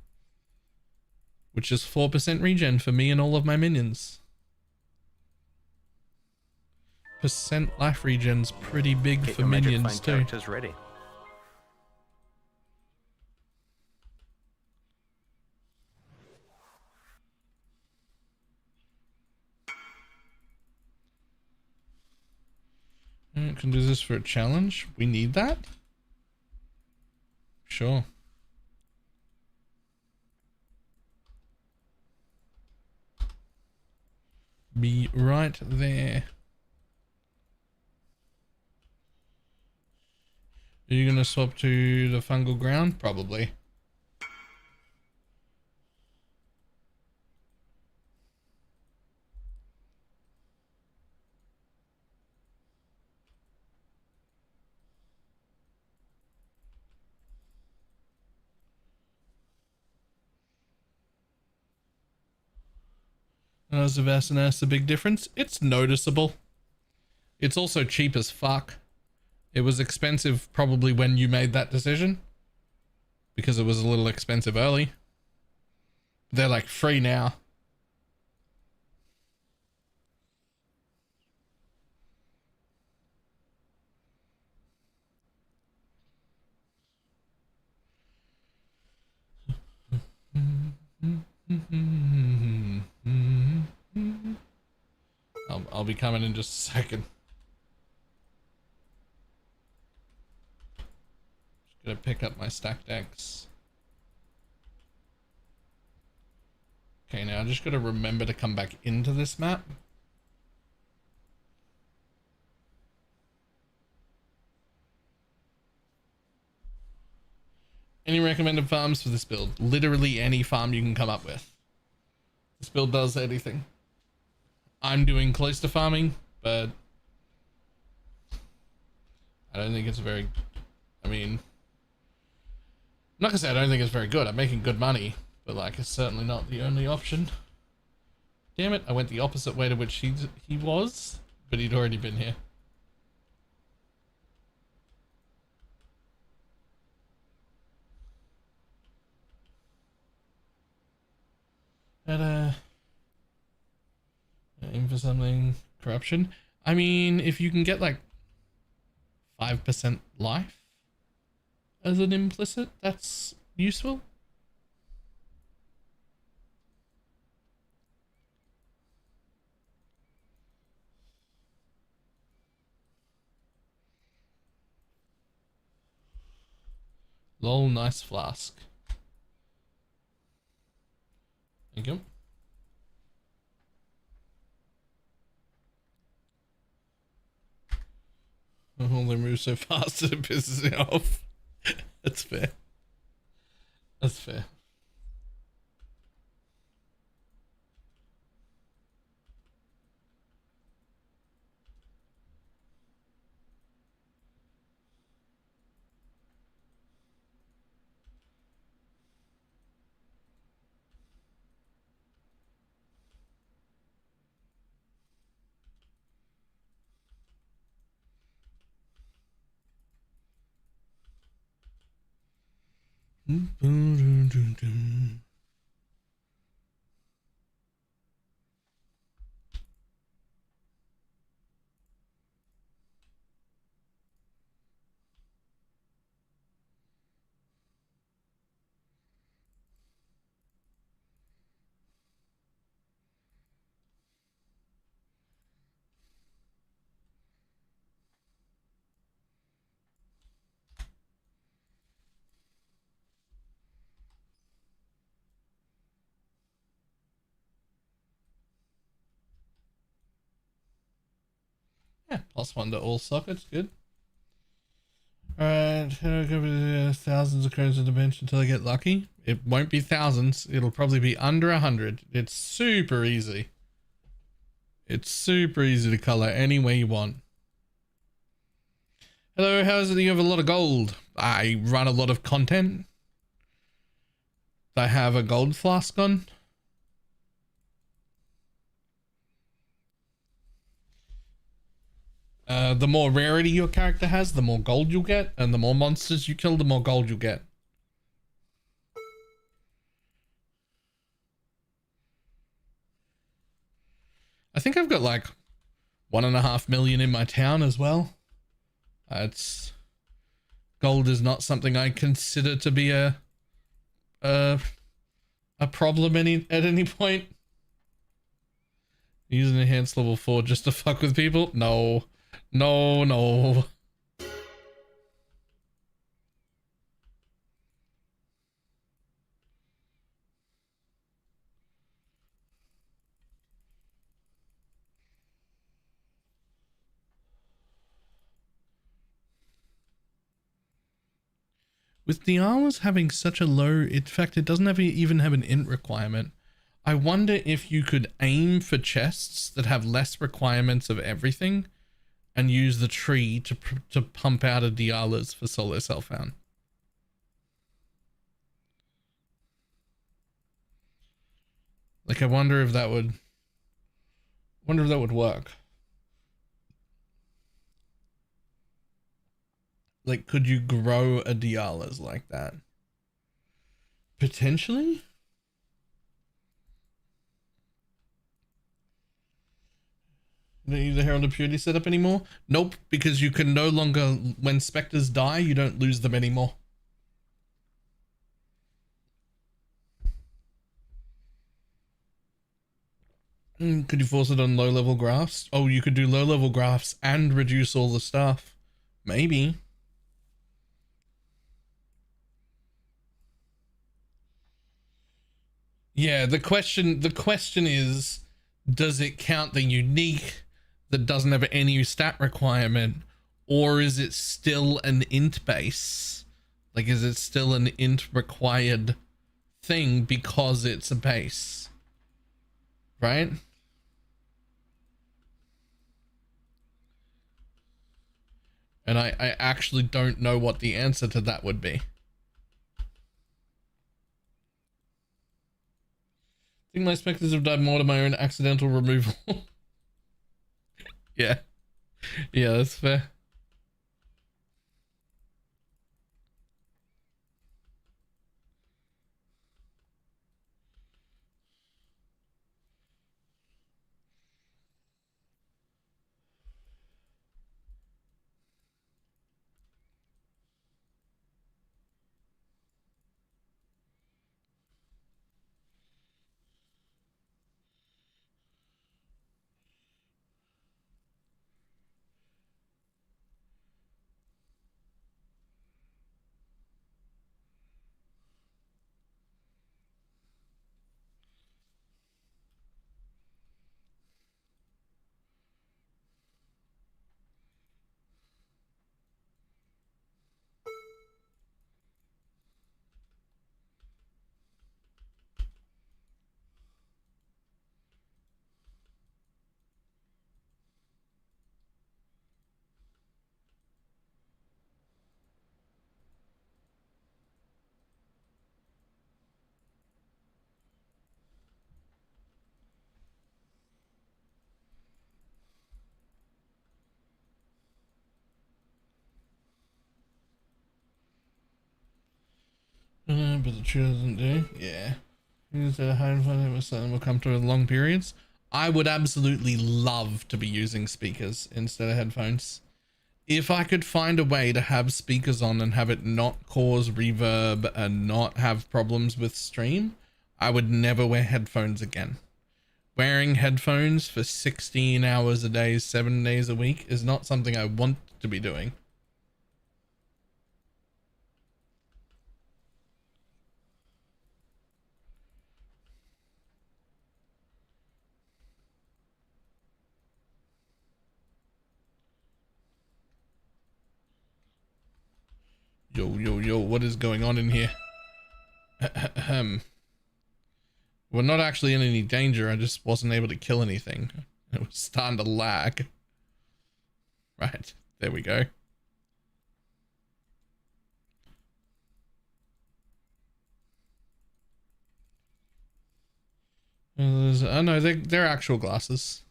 Which is 4% regen for me and all of my minions. Percent life regen's pretty big Get for your magic minions find too. characters ready. Can do this for a challenge. We need that. Sure. Be right there. Are you gonna swap to the fungal ground? Probably. As of SNS, a big difference. It's noticeable. It's also cheap as fuck. It was expensive probably when you made that decision. Because it was a little expensive early. They're like free now. I'll be coming in just a second. Just gotta pick up my stack decks. Okay, now I just gotta remember to come back into this map. Any recommended farms for this build. Literally any farm you can come up with. This build does anything. I'm doing cloister farming, but I don't think it's very, I mean, I'm not gonna say I don't think it's very good. I'm making good money, but like it's certainly not the only option. Damn it, I went the opposite way to which he was, but he'd already been here. But aim for something. Corruption. I mean, if you can get like 5% life as an implicit, that's useful. Lol, nice flask. Thank you. Oh, they move so fast that it pisses me off. That's fair. That's fair. Yeah, +1 to all sockets, good. Alright, I'll go with thousands of coins on the bench until I get lucky. It won't be thousands, it'll probably be under 100. It's super easy. It's super easy to color any way you want. Hello, how is it that you have a lot of gold? I run a lot of content. I have a gold flask on. The more rarity your character has, the more gold you'll get, and the more monsters you kill, the more gold you'll get. I think I've got like 1.5 million in my town as well. It's gold is not something I consider to be a problem at any point. Using enhanced level 4 just to fuck with people? No. No, no. With Diala's having such a low, in fact, it doesn't even have an int requirement. I wonder if you could aim for chests that have less requirements of everything and use the tree to pump out a Diala's for solo self-found. Like, I wonder if that would work. Like, could you grow a Diala's like that? Potentially? You don't use the Herald of Purity setup anymore? Nope, because you can no longer, when specters die, you don't lose them anymore. Could you force it on low-level graphs? Oh, you could do low-level graphs and reduce all the stuff. Maybe. Yeah, the question is, does it count the unique that doesn't have any stat requirement, or is it still an int base Like, is it still an int required thing because it's a base? Right? And I actually don't know what the answer to that would be. I think my specters have died more to my own accidental removal. Yeah. Yeah, that's fair. But the true doesn't do. Yeah. Instead of having fun, it was something will come to long periods. I would absolutely love to be using speakers instead of headphones. If I could find a way to have speakers on and have it not cause reverb and not have problems with stream, I would never wear headphones again. Wearing headphones for 16 hours a day, 7 days a week is not something I want to be doing. Yo, what is going on in here? We're not actually in any danger. I just wasn't able to kill anything. It was starting to lag. Right, there we go. Oh no, they're actual glasses.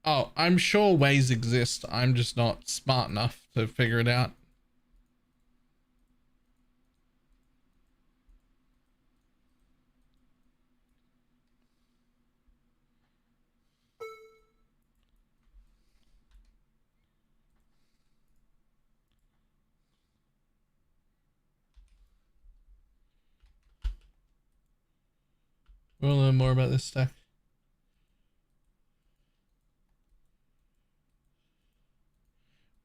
Oh, I'm sure ways exist. I'm just not smart enough to figure it out. We'll learn more about this stack.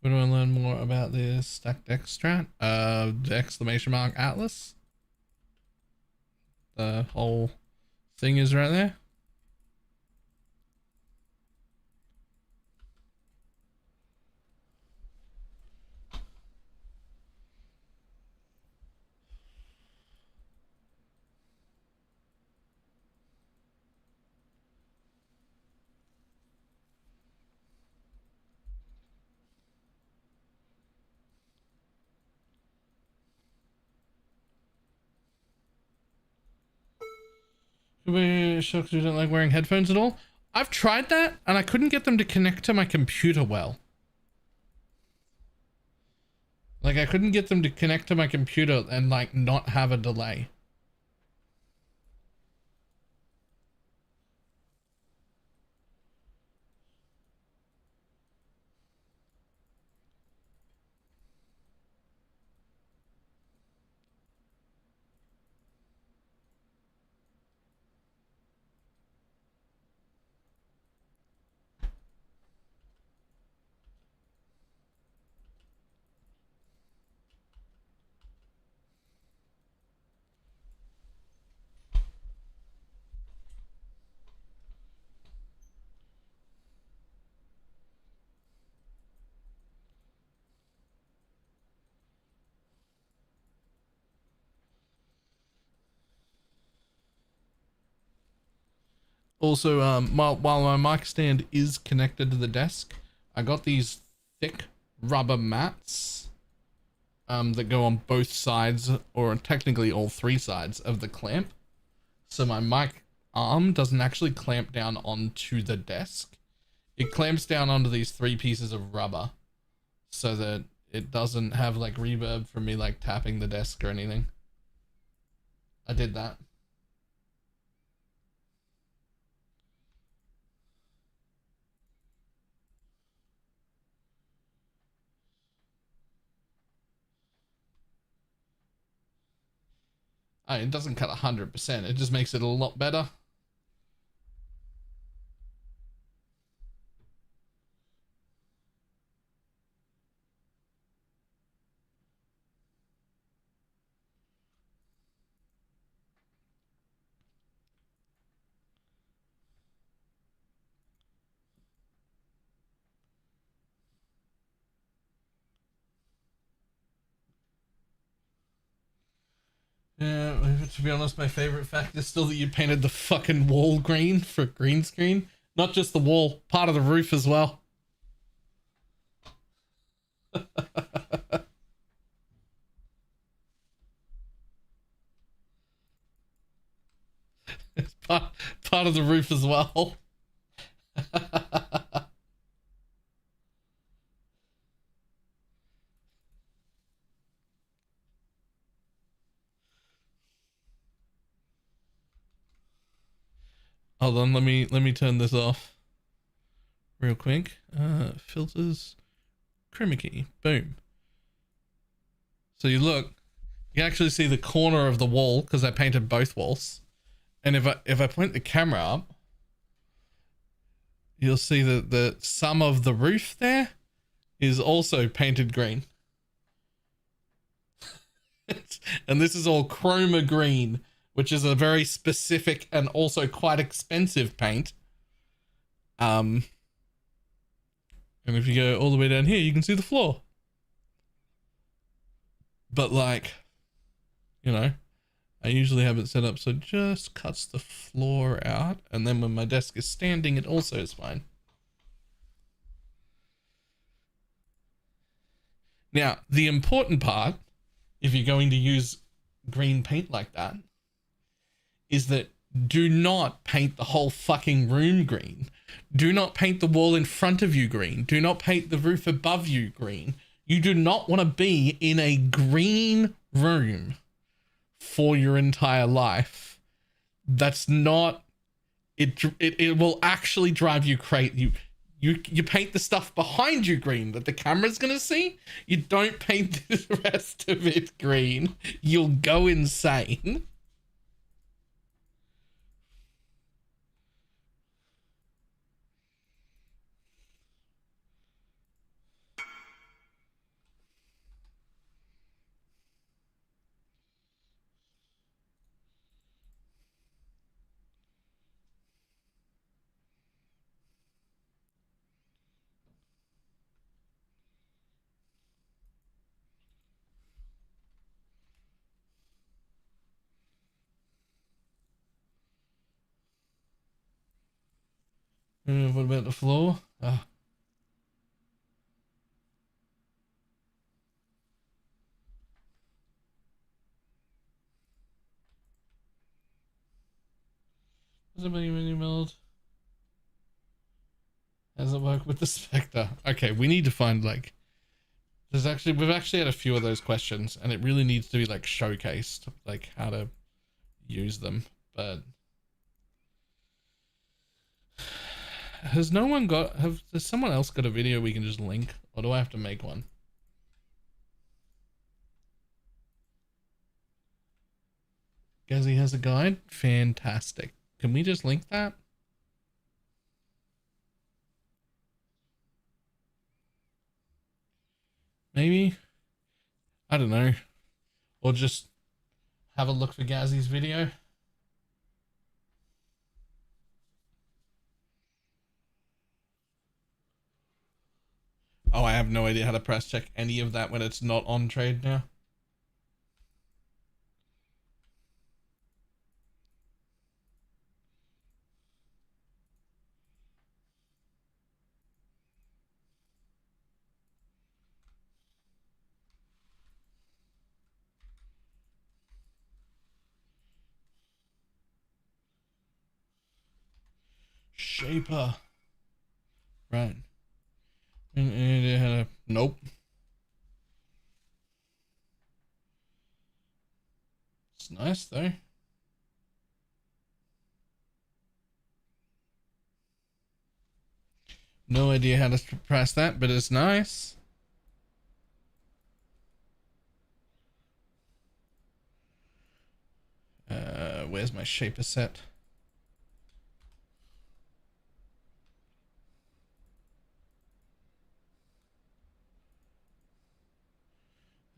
We want to learn more about this stack deck strat. The exclamation mark Atlas. The whole thing is right there. Shucks, you don't like wearing headphones at all? I've tried that and I couldn't get them to connect to my computer well. Like I couldn't get them to connect to my computer and like not have a delay. Also, while my mic stand is connected to the desk, I got these thick rubber mats that go on both sides, or technically all three sides of the clamp. So my mic arm doesn't actually clamp down onto the desk. It clamps down onto these three pieces of rubber so that it doesn't have like reverb from me like tapping the desk or anything. I did that. It doesn't cut 100%. It just makes it a lot better. Yeah, to be honest, my favorite fact is still that you painted the fucking wall green for green screen. Not just the wall, part of the roof as well. It's part of the roof as well. Hold on, let me turn this off real quick. Filters, chroma key, boom. So you look, you can actually see the corner of the wall because I painted both walls. And if I point the camera up, you'll see that the some of the roof there is also painted green. And this is all chroma green, which is a very specific and also quite expensive paint. And if you go all the way down here, you can see the floor. But like, you know, I usually have it set up so it just cuts the floor out, and then when my desk is standing, it also is fine. Now, the important part, if you're going to use green paint like that, is that do not paint the whole fucking room green. Do not paint the wall in front of you green. Do not paint the roof above you green. You do not want to be in a green room for your entire life. That's not it will actually drive you crazy. You paint the stuff behind you green that the camera's gonna see. You don't paint the rest of it green. You'll go insane. What about the floor? Ah. Does it make mini build? Does it work with the Spectre? Okay, we need to find like we've actually had a few of those questions, and it really needs to be like showcased, like how to use them. But has someone else got a video we can just link, or do I have to make one? Gazzy has a guide? Fantastic. Can we just link that? Maybe? I don't know. Or just have a look for Gazzy's video. Oh, I have no idea how to press check any of that when it's not on trade now. shaper. Right. Nope. It's nice though. No idea how to price that, but it's nice. Where's my shaper set?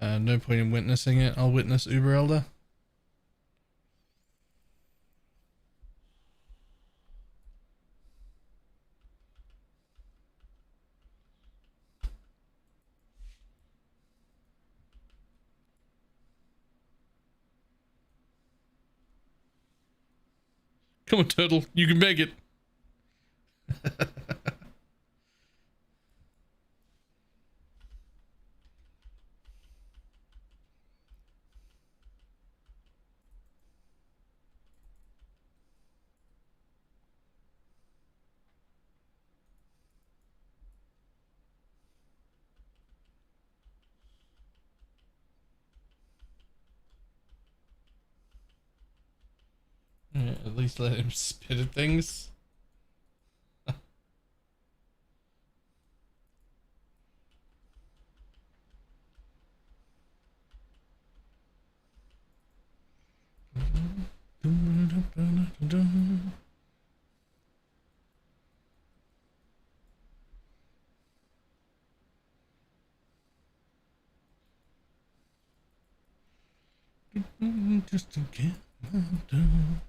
No point in witnessing it. I'll witness Uber Elder. Come on, Turtle. You can make it. Yeah, at least let him spit at things. Just to get done.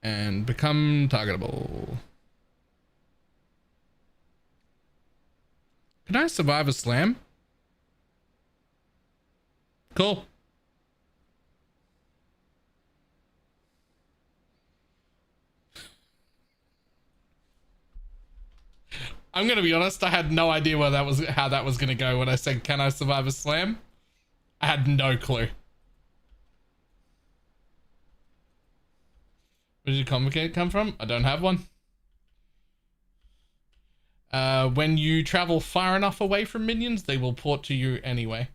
And become targetable. Can I survive a slam? Cool. I'm gonna be honest, I had no idea where that was, how that was gonna go when I said, can I survive a slam? I had no clue. Where did your complicate come from? I don't have one. When you travel far enough away from minions, they will port to you anyway.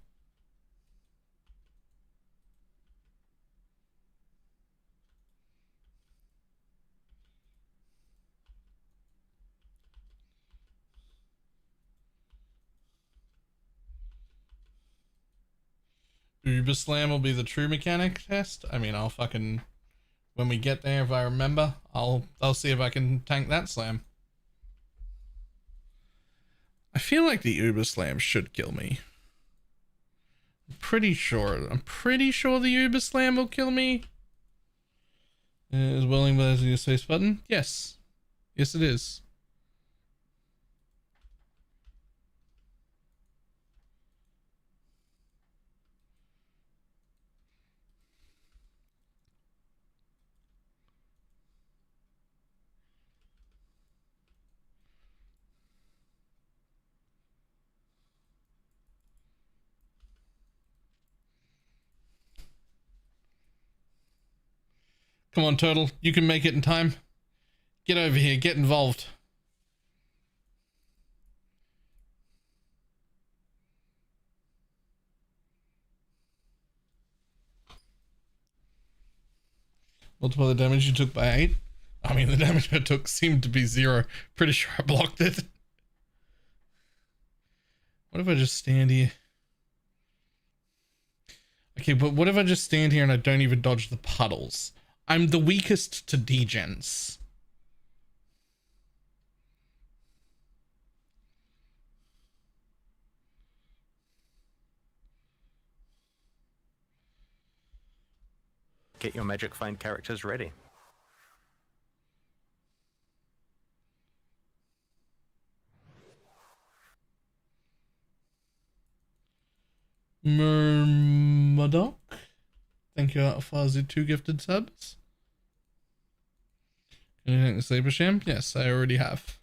Uber Slam will be the true mechanic test. I mean, I'll fucking, when we get there, if I remember, I'll see if I can tank that slam. I feel like the Uber Slam should kill me. I'm pretty sure the Uber Slam will kill me. Is willing by the space button? Yes. Yes, it is. Come on, Turtle. You can make it in time. Get over here. Get involved. Multiply the damage you took by 8. I mean, the damage I took seemed to be 0. Pretty sure I blocked it. What if I just stand here? Okay, but what if I just stand here and I don't even dodge the puddles? I'm the weakest to degens. Get your magic find characters ready. Murmadoc. Thank you, Alfazi, 2 gifted subs. Can you thank the Saber Sham? Yes, I already have.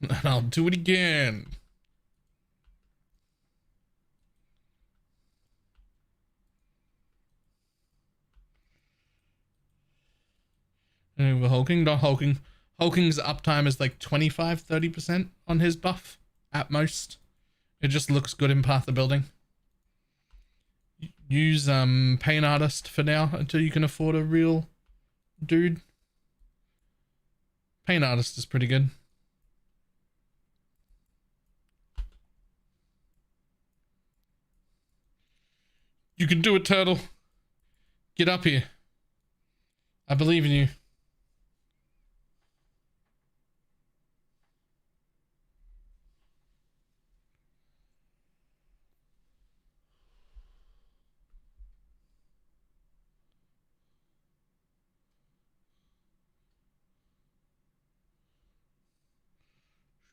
And I'll do it again. Over hulking, not hulking. Hulking's uptime is like 25-30% on his buff at most. It just looks good in Path of Building. Use Pain Artist for now until you can afford a real dude. Pain Artist is pretty good. You can do it, Turtle. Get up here. I believe in you.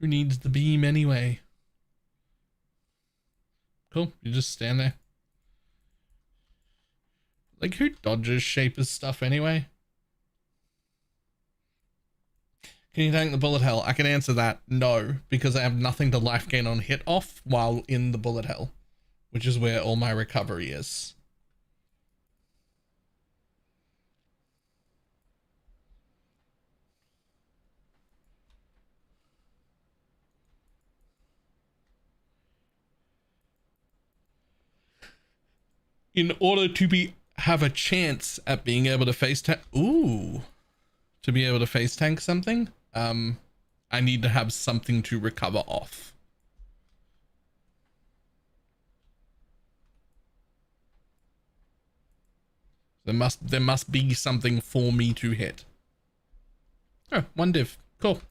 Who needs the beam anyway? Cool, you just stand there. Like, who dodges Shaper's stuff anyway? Can you tank the bullet hell? I can answer that no, because I have nothing to life gain on hit off while in the bullet hell, which is where all my recovery is. In order to have a chance at being able to face tank, to be able to face tank something, I need to have something to recover off. There must be something for me to hit. Oh, 1 div. Cool.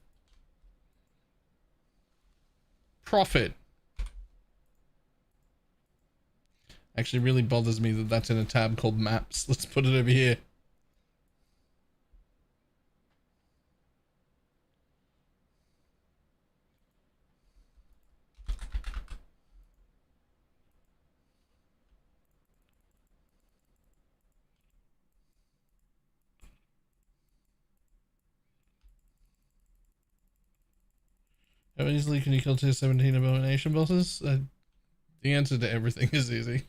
Profit. Actually really bothers me that that's in a tab called maps. Let's put it over here. How easily can you kill tier 17 abomination bosses? The answer to everything is easy.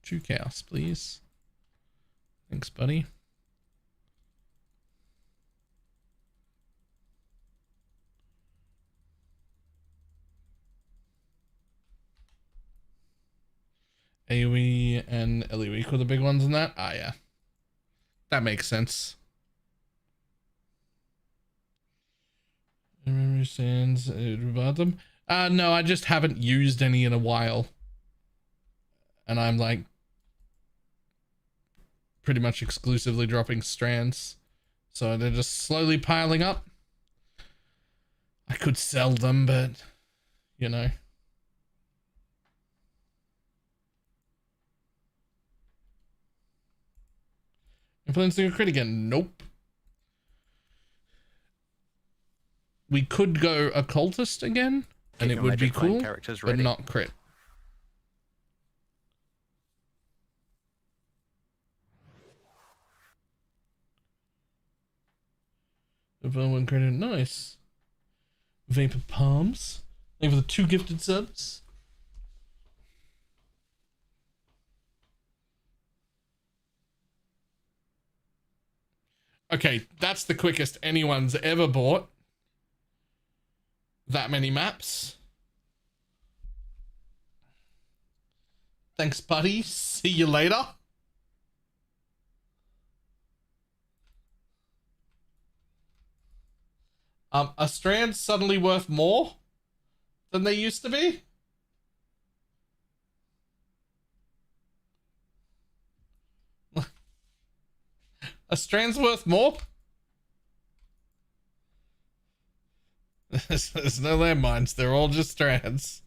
Two chaos, please. Thanks, buddy. AoE and LE were the big ones in that? Ah, yeah. That makes sense. Memory sands about them. No, I just haven't used any in a while. And I'm like pretty much exclusively dropping strands. So they're just slowly piling up. I could sell them, but you know. Influencing a crit again? Nope. We could go occultist again, and it would be cool, but not crit. One credit, nice. Vapor palms. Thank you for the 2 gifted subs. Okay, that's the quickest anyone's ever bought that many maps. Thanks, buddy. See you later. Are strands suddenly worth more than they used to be? Are strands worth more? There's no landmines. They're all just strands.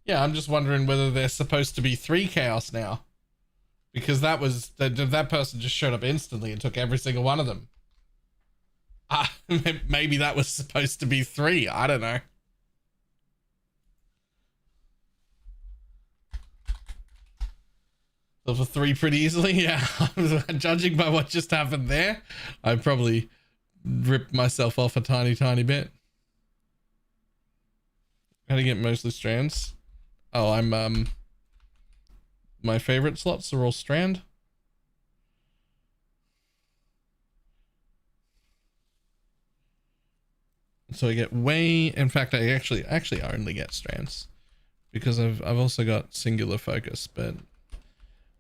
Yeah, I'm just wondering whether they're supposed to be 3 chaos now. Because that person just showed up instantly and took every single one of them. Maybe that was supposed to be 3. I don't know. So for 3 pretty easily, yeah. Judging by what just happened there, I probably ripped myself off a tiny bit. How to get mostly strands? Oh, I'm my favorite slots are all strand. So I get way, in fact, I actually only get strands because I've also got singular focus, but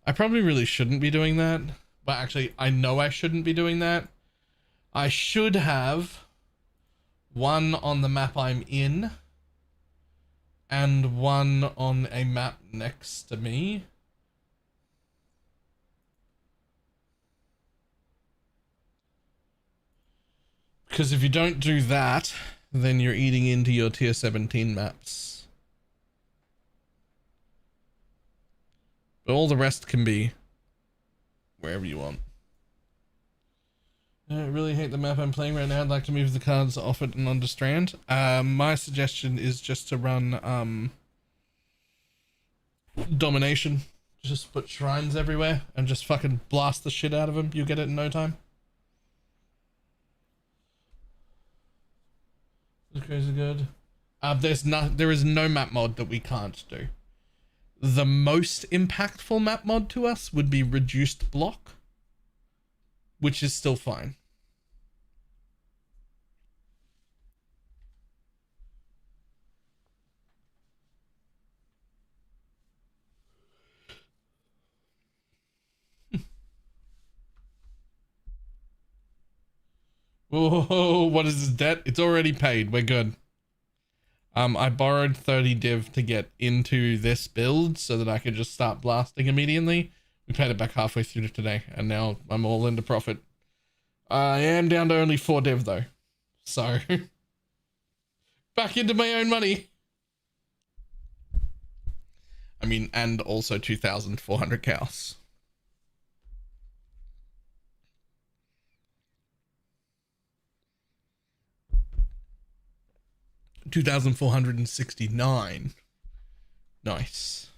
I probably really shouldn't be doing that. But actually, I know I shouldn't be doing that. I should have one on the map I'm in and one on a map next to me. Because if you don't do that, then you're eating into your tier 17 maps. But all the rest can be wherever you want. I really hate the map I'm playing right now. I'd like to move the cards off it and onto strand. My suggestion is just to run domination. Just put shrines everywhere and just fucking blast the shit out of them. You get it in no time. Crazy good. There is no map mod that we can't do. The most impactful map mod to us would be reduced block, which is still fine. Whoa, what is this debt? It's already paid. We're good. I borrowed 30 div to get into this build so that I could just start blasting immediately. We paid it back halfway through today, and now I'm all into profit. I am down to only 4 div though. So, back into my own money. I mean, and also 2,400 cows. $2,469. Nice.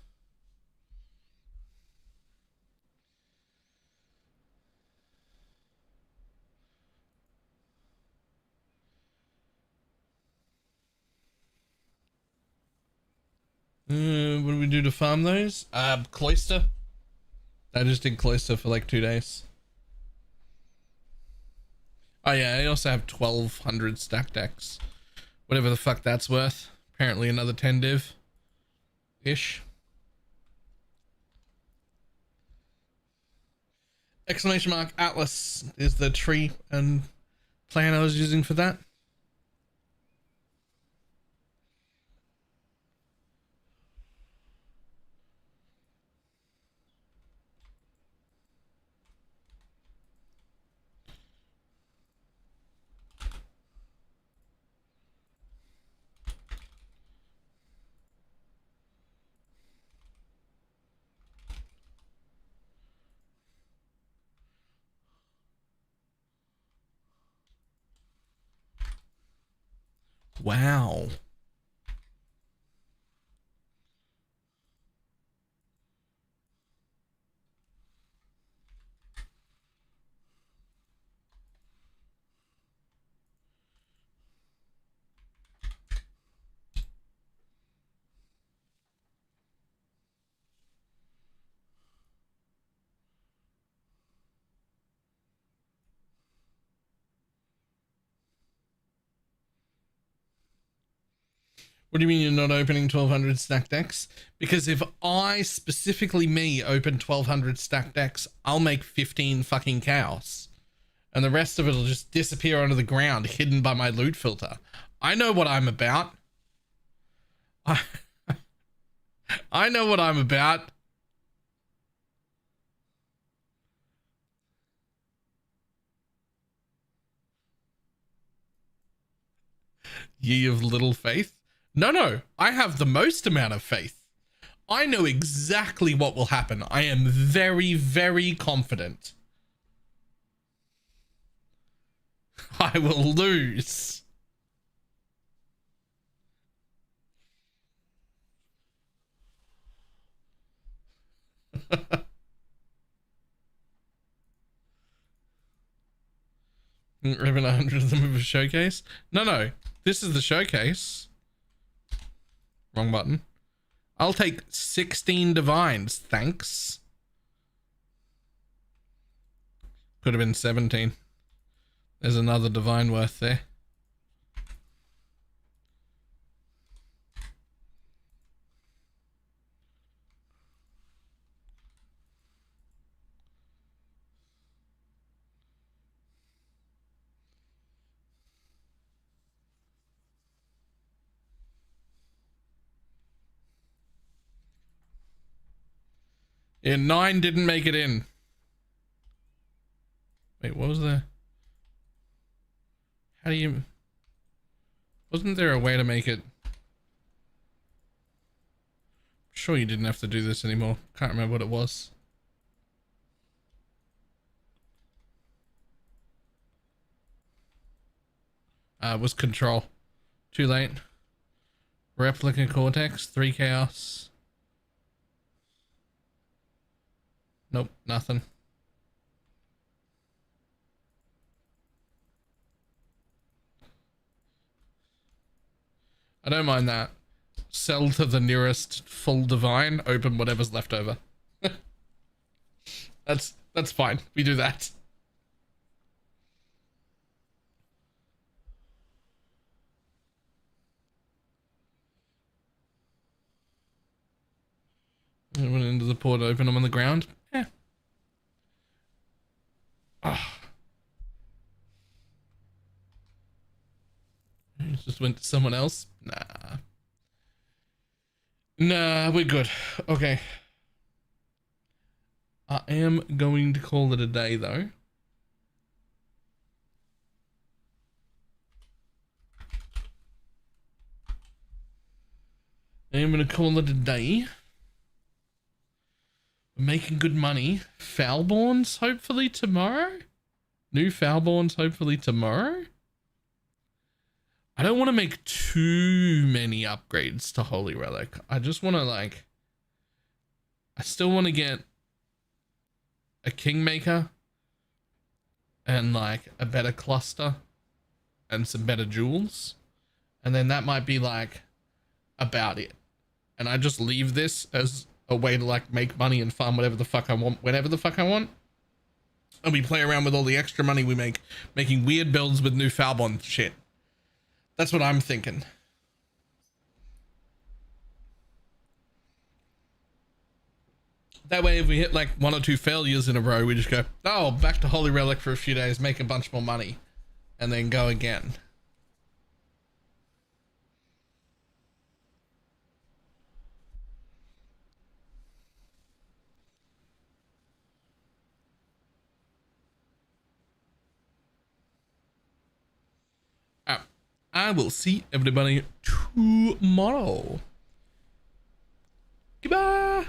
What do we do to farm those? Cloister. I just did Cloister for like 2 days. Oh yeah, I also have 1,200 stack decks. Whatever the fuck that's worth. Apparently another 10 div. Ish. Exclamation mark Atlas is the tree and plan I was using for that. Wow. What do you mean you're not opening 1,200 stack decks? Because if I, specifically me, open 1,200 stack decks, I'll make 15 fucking cows. And the rest of it will just disappear under the ground, hidden by my loot filter. I know what I'm about. I know what I'm about. Ye of little faith? No, I have the most amount of faith. I know exactly what will happen. I am very, very confident. I will lose. Ribbon 100 of them with a showcase. No. This is the showcase. Wrong button. I'll take 16 divines, thanks. Could have been 17. There's another divine worth there. Yeah, 9 didn't make it in. Wait, what was there? How do you... Wasn't there a way to make it? Sure you didn't have to do this anymore. Can't remember what it was. It was control. Too late. Replica Cortex, 3 chaos. Nope, nothing. I don't mind that. Sell to the nearest full divine, open whatever's left over. That's fine. We do that. I went into the port, open them on the ground. Yeah. Ah. Just went to someone else. Nah, we're good. Okay. I am going to call it a day though. I am going to call it a day. We're making good money. Foulborns hopefully tomorrow. New Foulborns hopefully tomorrow. I don't want to make too many upgrades to Holy Relic. I just want to like... I still want to get a Kingmaker and like a better cluster and some better jewels. And then that might be like about it. And I just leave this as a way to like make money and farm whatever the fuck I want, whenever the fuck I want. And we play around with all the extra money we make, making weird builds with new Foulborn shit. That's what I'm thinking. That way, if we hit like 1 or 2 failures in a row, we just go, oh, back to Holy Relic for a few days, make a bunch more money, and then go again. I will see everybody tomorrow. Goodbye.